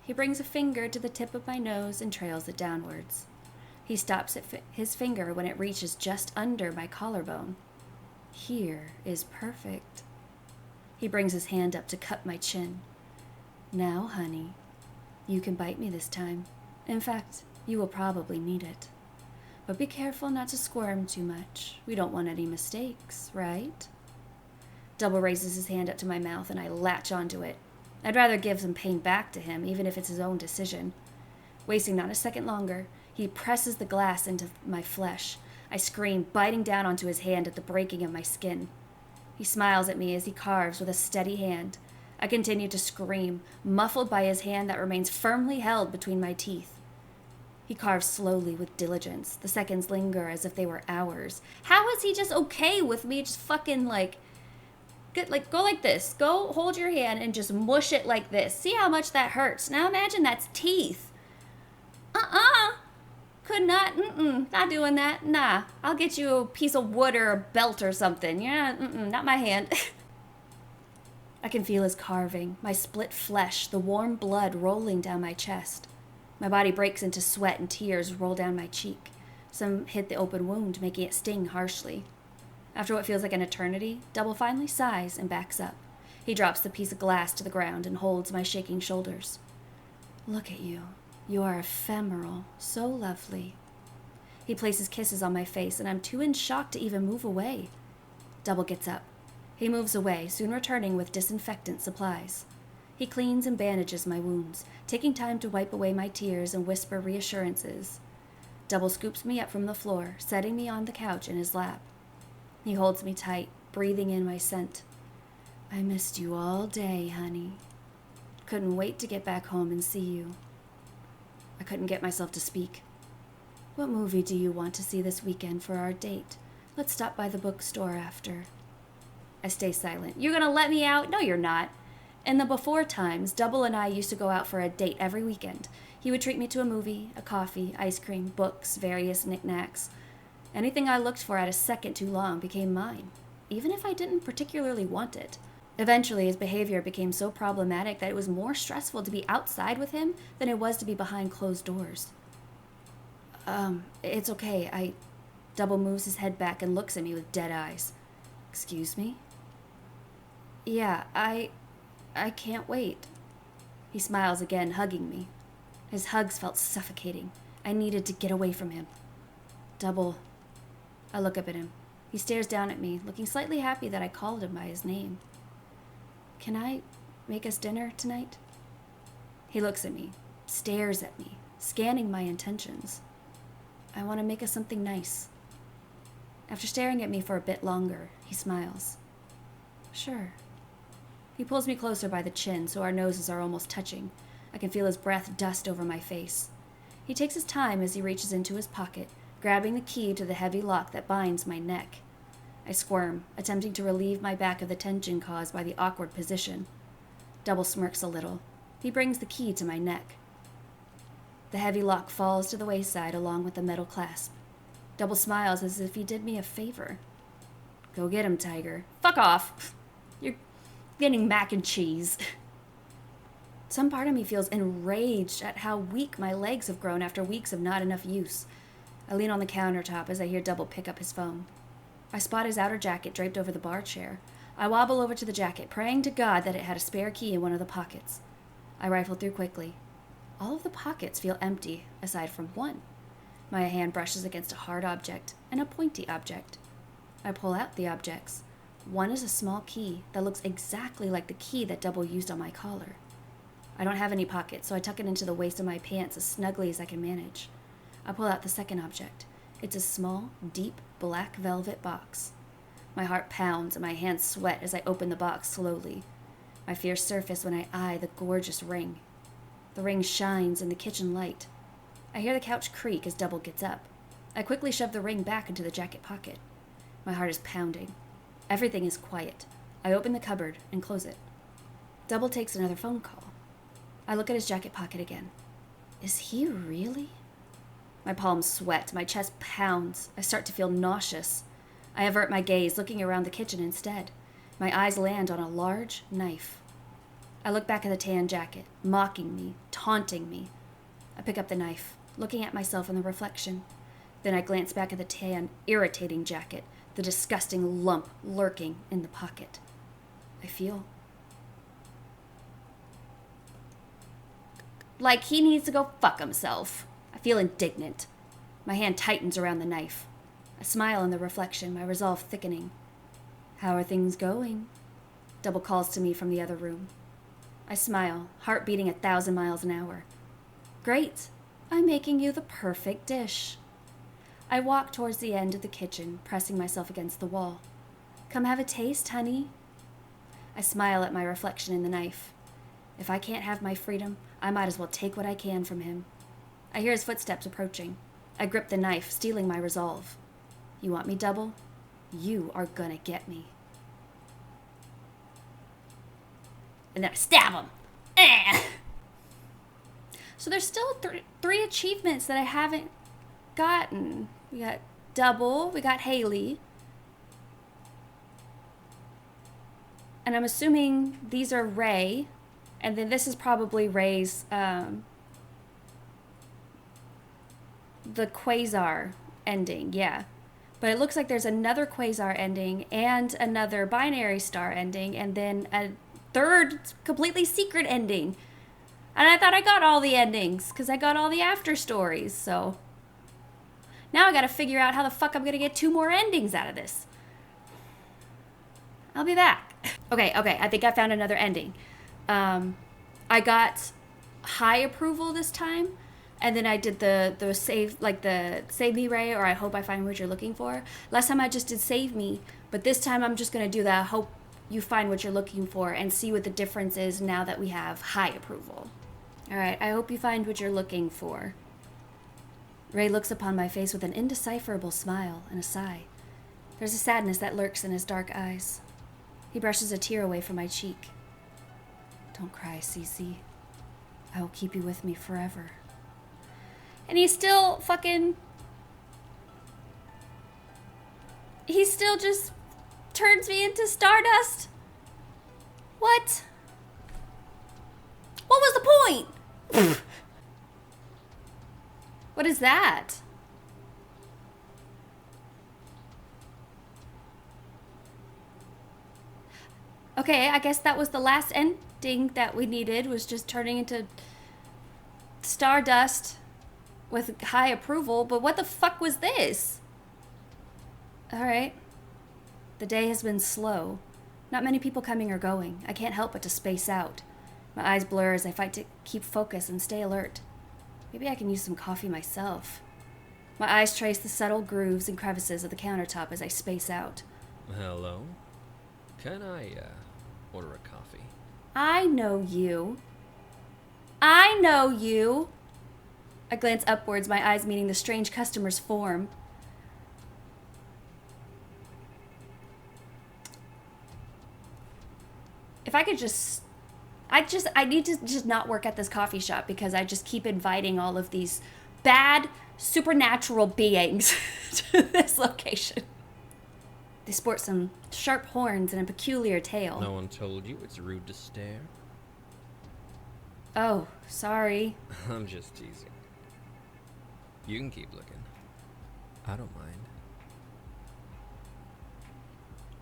He brings a finger to the tip of my nose and trails it downwards. He stops at his finger when it reaches just under my collarbone. Here is perfect. He brings his hand up to cup my chin. Now, honey, you can bite me this time. In fact, you will probably need it. But be careful not to squirm too much. We don't want any mistakes, right? Double raises his hand up to my mouth and I latch onto it. I'd rather give some pain back to him, even if it's his own decision. Wasting not a second longer, he presses the glass into my flesh. I scream, biting down onto his hand at the breaking of my skin. He smiles at me as he carves with a steady hand. I continue to scream, muffled by his hand that remains firmly held between my teeth. He carves slowly with diligence. The seconds linger as if they were hours. How is he just okay with me just fucking go like this. Go hold your hand and just mush it like this. See how much that hurts. Now imagine that's teeth. Could not, not doing that. Nah, I'll get you a piece of wood or a belt or something. Yeah, not my hand. I can feel his carving, my split flesh, the warm blood rolling down my chest. My body breaks into sweat and tears roll down my cheek. Some hit the open wound, making it sting harshly. After what feels like an eternity, Double finally sighs and backs up. He drops the piece of glass to the ground and holds my shaking shoulders. Look at you. You are ephemeral, so lovely. He places kisses on my face, and I'm too in shock to even move away. Double gets up. He moves away, soon returning with disinfectant supplies. He cleans and bandages my wounds, taking time to wipe away my tears and whisper reassurances. Double scoops me up from the floor, setting me on the couch in his lap. He holds me tight, breathing in my scent. I missed you all day, honey. Couldn't wait to get back home and see you. I couldn't get myself to speak. What movie do you want to see this weekend for our date? Let's stop by the bookstore after. I stay silent. You're gonna let me out? No, you're not. In the before times, Double and I used to go out for a date every weekend. He would treat me to a movie, a coffee, ice cream, books, various knickknacks. Anything I looked for at a second too long became mine, even if I didn't particularly want it. Eventually, his behavior became so problematic that it was more stressful to be outside with him than it was to be behind closed doors. It's okay. Double moves his head back and looks at me with dead eyes. Excuse me? Yeah, I can't wait. He smiles again, hugging me. His hugs felt suffocating. I needed to get away from him. Double. I look up at him. He stares down at me, looking slightly happy that I called him by his name. Can I make us dinner tonight? He looks at me, stares at me, scanning my intentions. I want to make us something nice. After staring at me for a bit longer, he smiles. Sure. He pulls me closer by the chin so our noses are almost touching. I can feel his breath dust over my face. He takes his time as he reaches into his pocket, grabbing the key to the heavy lock that binds my neck. I squirm, attempting to relieve my back of the tension caused by the awkward position. Double smirks a little. He brings the key to my neck. The heavy lock falls to the wayside along with the metal clasp. Double smiles as if he did me a favor. Go get him, Tiger. Fuck off. You're getting mac and cheese. Some part of me feels enraged at how weak my legs have grown after weeks of not enough use. I lean on the countertop as I hear Double pick up his phone. I spot his outer jacket draped over the bar chair. I wobble over to the jacket, praying to God that it had a spare key in one of the pockets. I rifle through quickly. All of the pockets feel empty, aside from one. My hand brushes against a hard object and a pointy object. I pull out the objects. One is a small key that looks exactly like the key that Double used on my collar. I don't have any pockets, so I tuck it into the waist of my pants as snugly as I can manage. I pull out the second object. It's a small, deep, black velvet box. My heart pounds and my hands sweat as I open the box slowly. My fears surface when I eye the gorgeous ring. The ring shines in the kitchen light. I hear the couch creak as Double gets up. I quickly shove the ring back into the jacket pocket. My heart is pounding. Everything is quiet. I open the cupboard and close it. Double takes another phone call. I look at his jacket pocket again. Is he really? My palms sweat. My chest pounds. I start to feel nauseous. I avert my gaze, looking around the kitchen instead. My eyes land on a large knife. I look back at the tan jacket, mocking me, taunting me. I pick up the knife, looking at myself in the reflection. Then I glance back at the tan, irritating jacket, the disgusting lump lurking in the pocket. I feel like he needs to go fuck himself. I feel indignant. My hand tightens around the knife. I smile in the reflection, my resolve thickening. How are things going? Double calls to me from the other room. I smile, heart beating 1,000 miles an hour. Great. I'm making you the perfect dish. I walk towards the end of the kitchen, pressing myself against the wall. Come have a taste, honey. I smile at my reflection in the knife. If I can't have my freedom, I might as well take what I can from him. I hear his footsteps approaching. I grip the knife, stealing my resolve. You want me, Double? You are gonna get me. And then I stab him. So there's still three achievements that I haven't gotten. We got Double, we got Haley. And I'm assuming these are Ray. And then this is probably Ray's, the Quasar ending, yeah. But it looks like there's another Quasar ending and another binary star ending and then a third completely secret ending. And I thought I got all the endings because I got all the after stories, so now I gotta figure out how the fuck I'm gonna get 2 more endings out of this. I'll be back. Okay, I think I found another ending. I got high approval this time, and then I did the save, like the save me, Ray, or I hope I find what you're looking for. Last time I just did save me, but this time I'm just gonna do the hope you find what you're looking for and see what the difference is now that we have high approval. Alright, I hope you find what you're looking for. Ray looks upon my face with an indecipherable smile and a sigh. There's a sadness that lurks in his dark eyes. He brushes a tear away from my cheek. Don't cry, Cece. I will keep you with me forever. And he still just turns me into stardust? What? What was the point? What is that? Okay, I guess that was the last ending that we needed, was just turning into stardust with high approval, but what the fuck was this? Alright. The day has been slow. Not many people coming or going. I can't help but to space out. My eyes blur as I fight to keep focus and stay alert. Maybe I can use some coffee myself. My eyes trace the subtle grooves and crevices of the countertop as I space out. Hello? Can I, order a coffee. I know you. I know you. I glance upwards, my eyes meeting the strange customer's form. If I could just... I need to just not work at this coffee shop because I just keep inviting all of these bad, supernatural beings to this location. They sport some sharp horns and a peculiar tail. No one told you it's rude to stare? Oh, sorry. I'm just teasing. You can keep looking. I don't mind.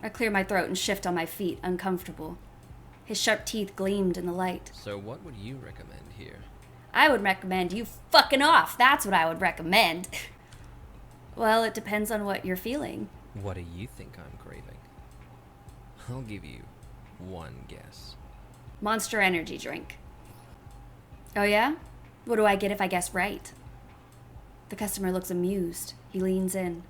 I clear my throat and shift on my feet, uncomfortable. His sharp teeth gleamed in the light. So what would you recommend here? I would recommend you fucking off. That's what I would recommend. Well, it depends on what you're feeling. What do you think I'm craving? I'll give you one guess. Monster Energy drink. Oh yeah? What do I get if I guess right? The customer looks amused. He leans in.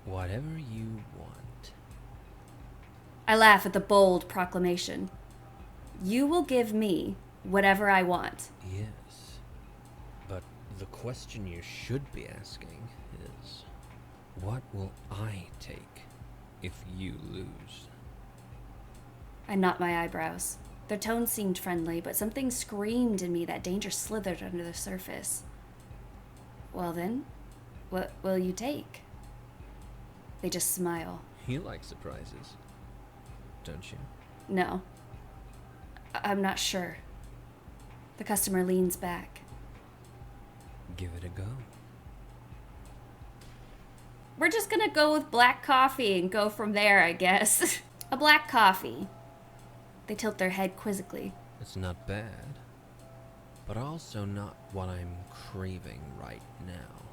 Whatever you want. I laugh at the bold proclamation. You will give me whatever I want. Yes. But the question you should be asking is, what will I take if you lose? I knot my eyebrows. Their tone seemed friendly, but something screamed in me that danger slithered under the surface. Well then, what will you take? They just smile. You like surprises, don't you? No. I'm not sure. The customer leans back. Give it a go. We're just gonna go with black coffee and go from there, I guess. A black coffee. They tilt their head quizzically. It's not bad, but also not what I'm craving right now.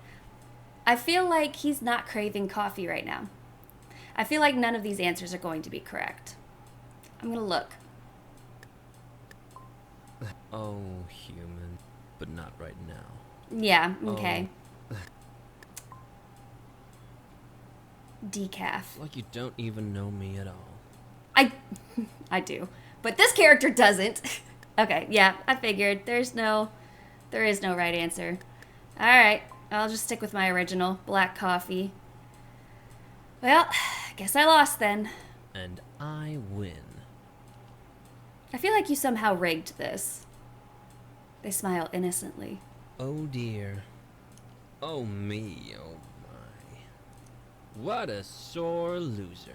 I feel like he's not craving coffee right now. I feel like none of these answers are going to be correct. I'm gonna look. Oh, human, but not right now. Yeah, okay. Decaf. Like you don't even know me at all. I do. But this character doesn't. Okay, yeah, I figured. There is no right answer. Alright, I'll just stick with my original, black coffee. Well, guess I lost then. And I win. I feel like you somehow rigged this. They smile innocently. Oh dear. Oh me, oh my. What a sore loser.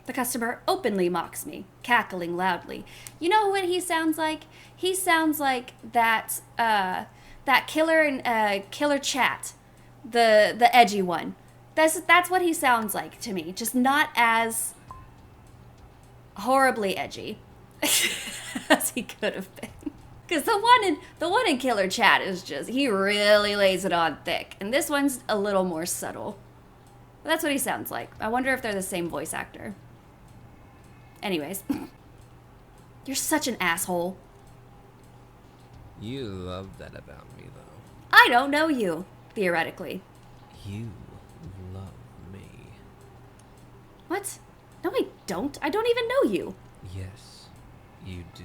The customer openly mocks me, cackling loudly. You know what he sounds like? He sounds like that killer in Killer Chat, the edgy one. That's what he sounds like to me. Just not as horribly edgy as he could have been. Because the one in Killer Chat is just, he really lays it on thick, and this one's a little more subtle. But that's what he sounds like. I wonder if they're the same voice actor. Anyways, you're such an asshole. You love that about me, though. I don't know you, theoretically. You love me. What? No, I don't. I don't even know you. Yes, you do.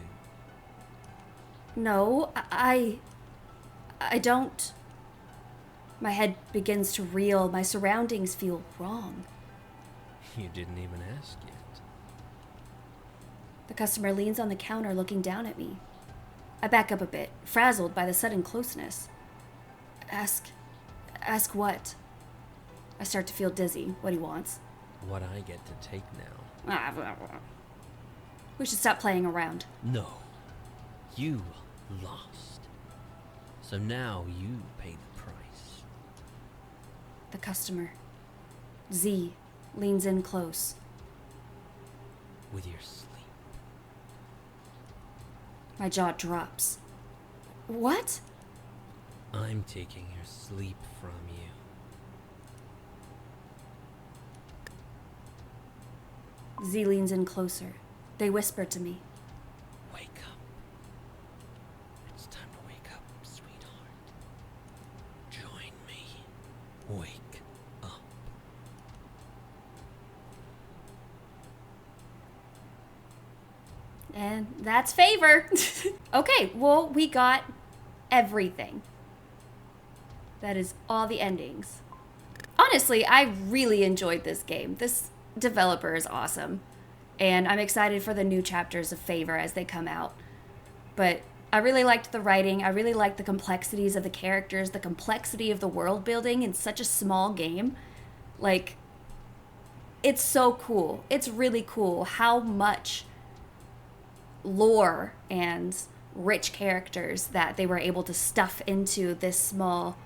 No, I don't. My head begins to reel. My surroundings feel wrong. You didn't even ask yet. The customer leans on the counter looking down at me. I back up a bit, frazzled by the sudden closeness. Ask what? I start to feel dizzy, what he wants. What I get to take now. We should stop playing around. No. You lost. So now you pay the price. The customer, Z, leans in close. With your sleep. My jaw drops. What? I'm taking your sleep from you. Z leans in closer. They whisper to me. Wake up. It's time to wake up, sweetheart. Join me. Wake up. And that's favor. Okay, well, we got everything. That is all the endings. Honestly, I really enjoyed this game. This developer is awesome. And I'm excited for the new chapters of Favor as they come out. But I really liked the writing. I really liked the complexities of the characters, the complexity of the world building in such a small game. Like, it's so cool. It's really cool how much lore and rich characters that they were able to stuff into this small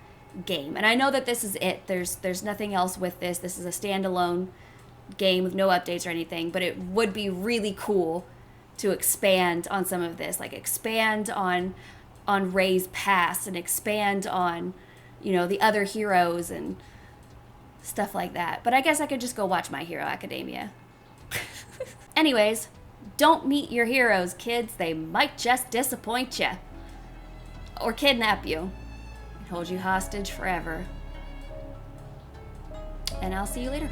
game. And I know that this is it. There's nothing else with this. This is a standalone game with no updates or anything, but it would be really cool to expand on some of this, like expand on Ray's past and expand on, you know, the other heroes and stuff like that. But I guess I could just go watch My Hero Academia. Anyways, don't meet your heroes, kids. They might just disappoint you or kidnap you and hold you hostage forever. And I'll see you later.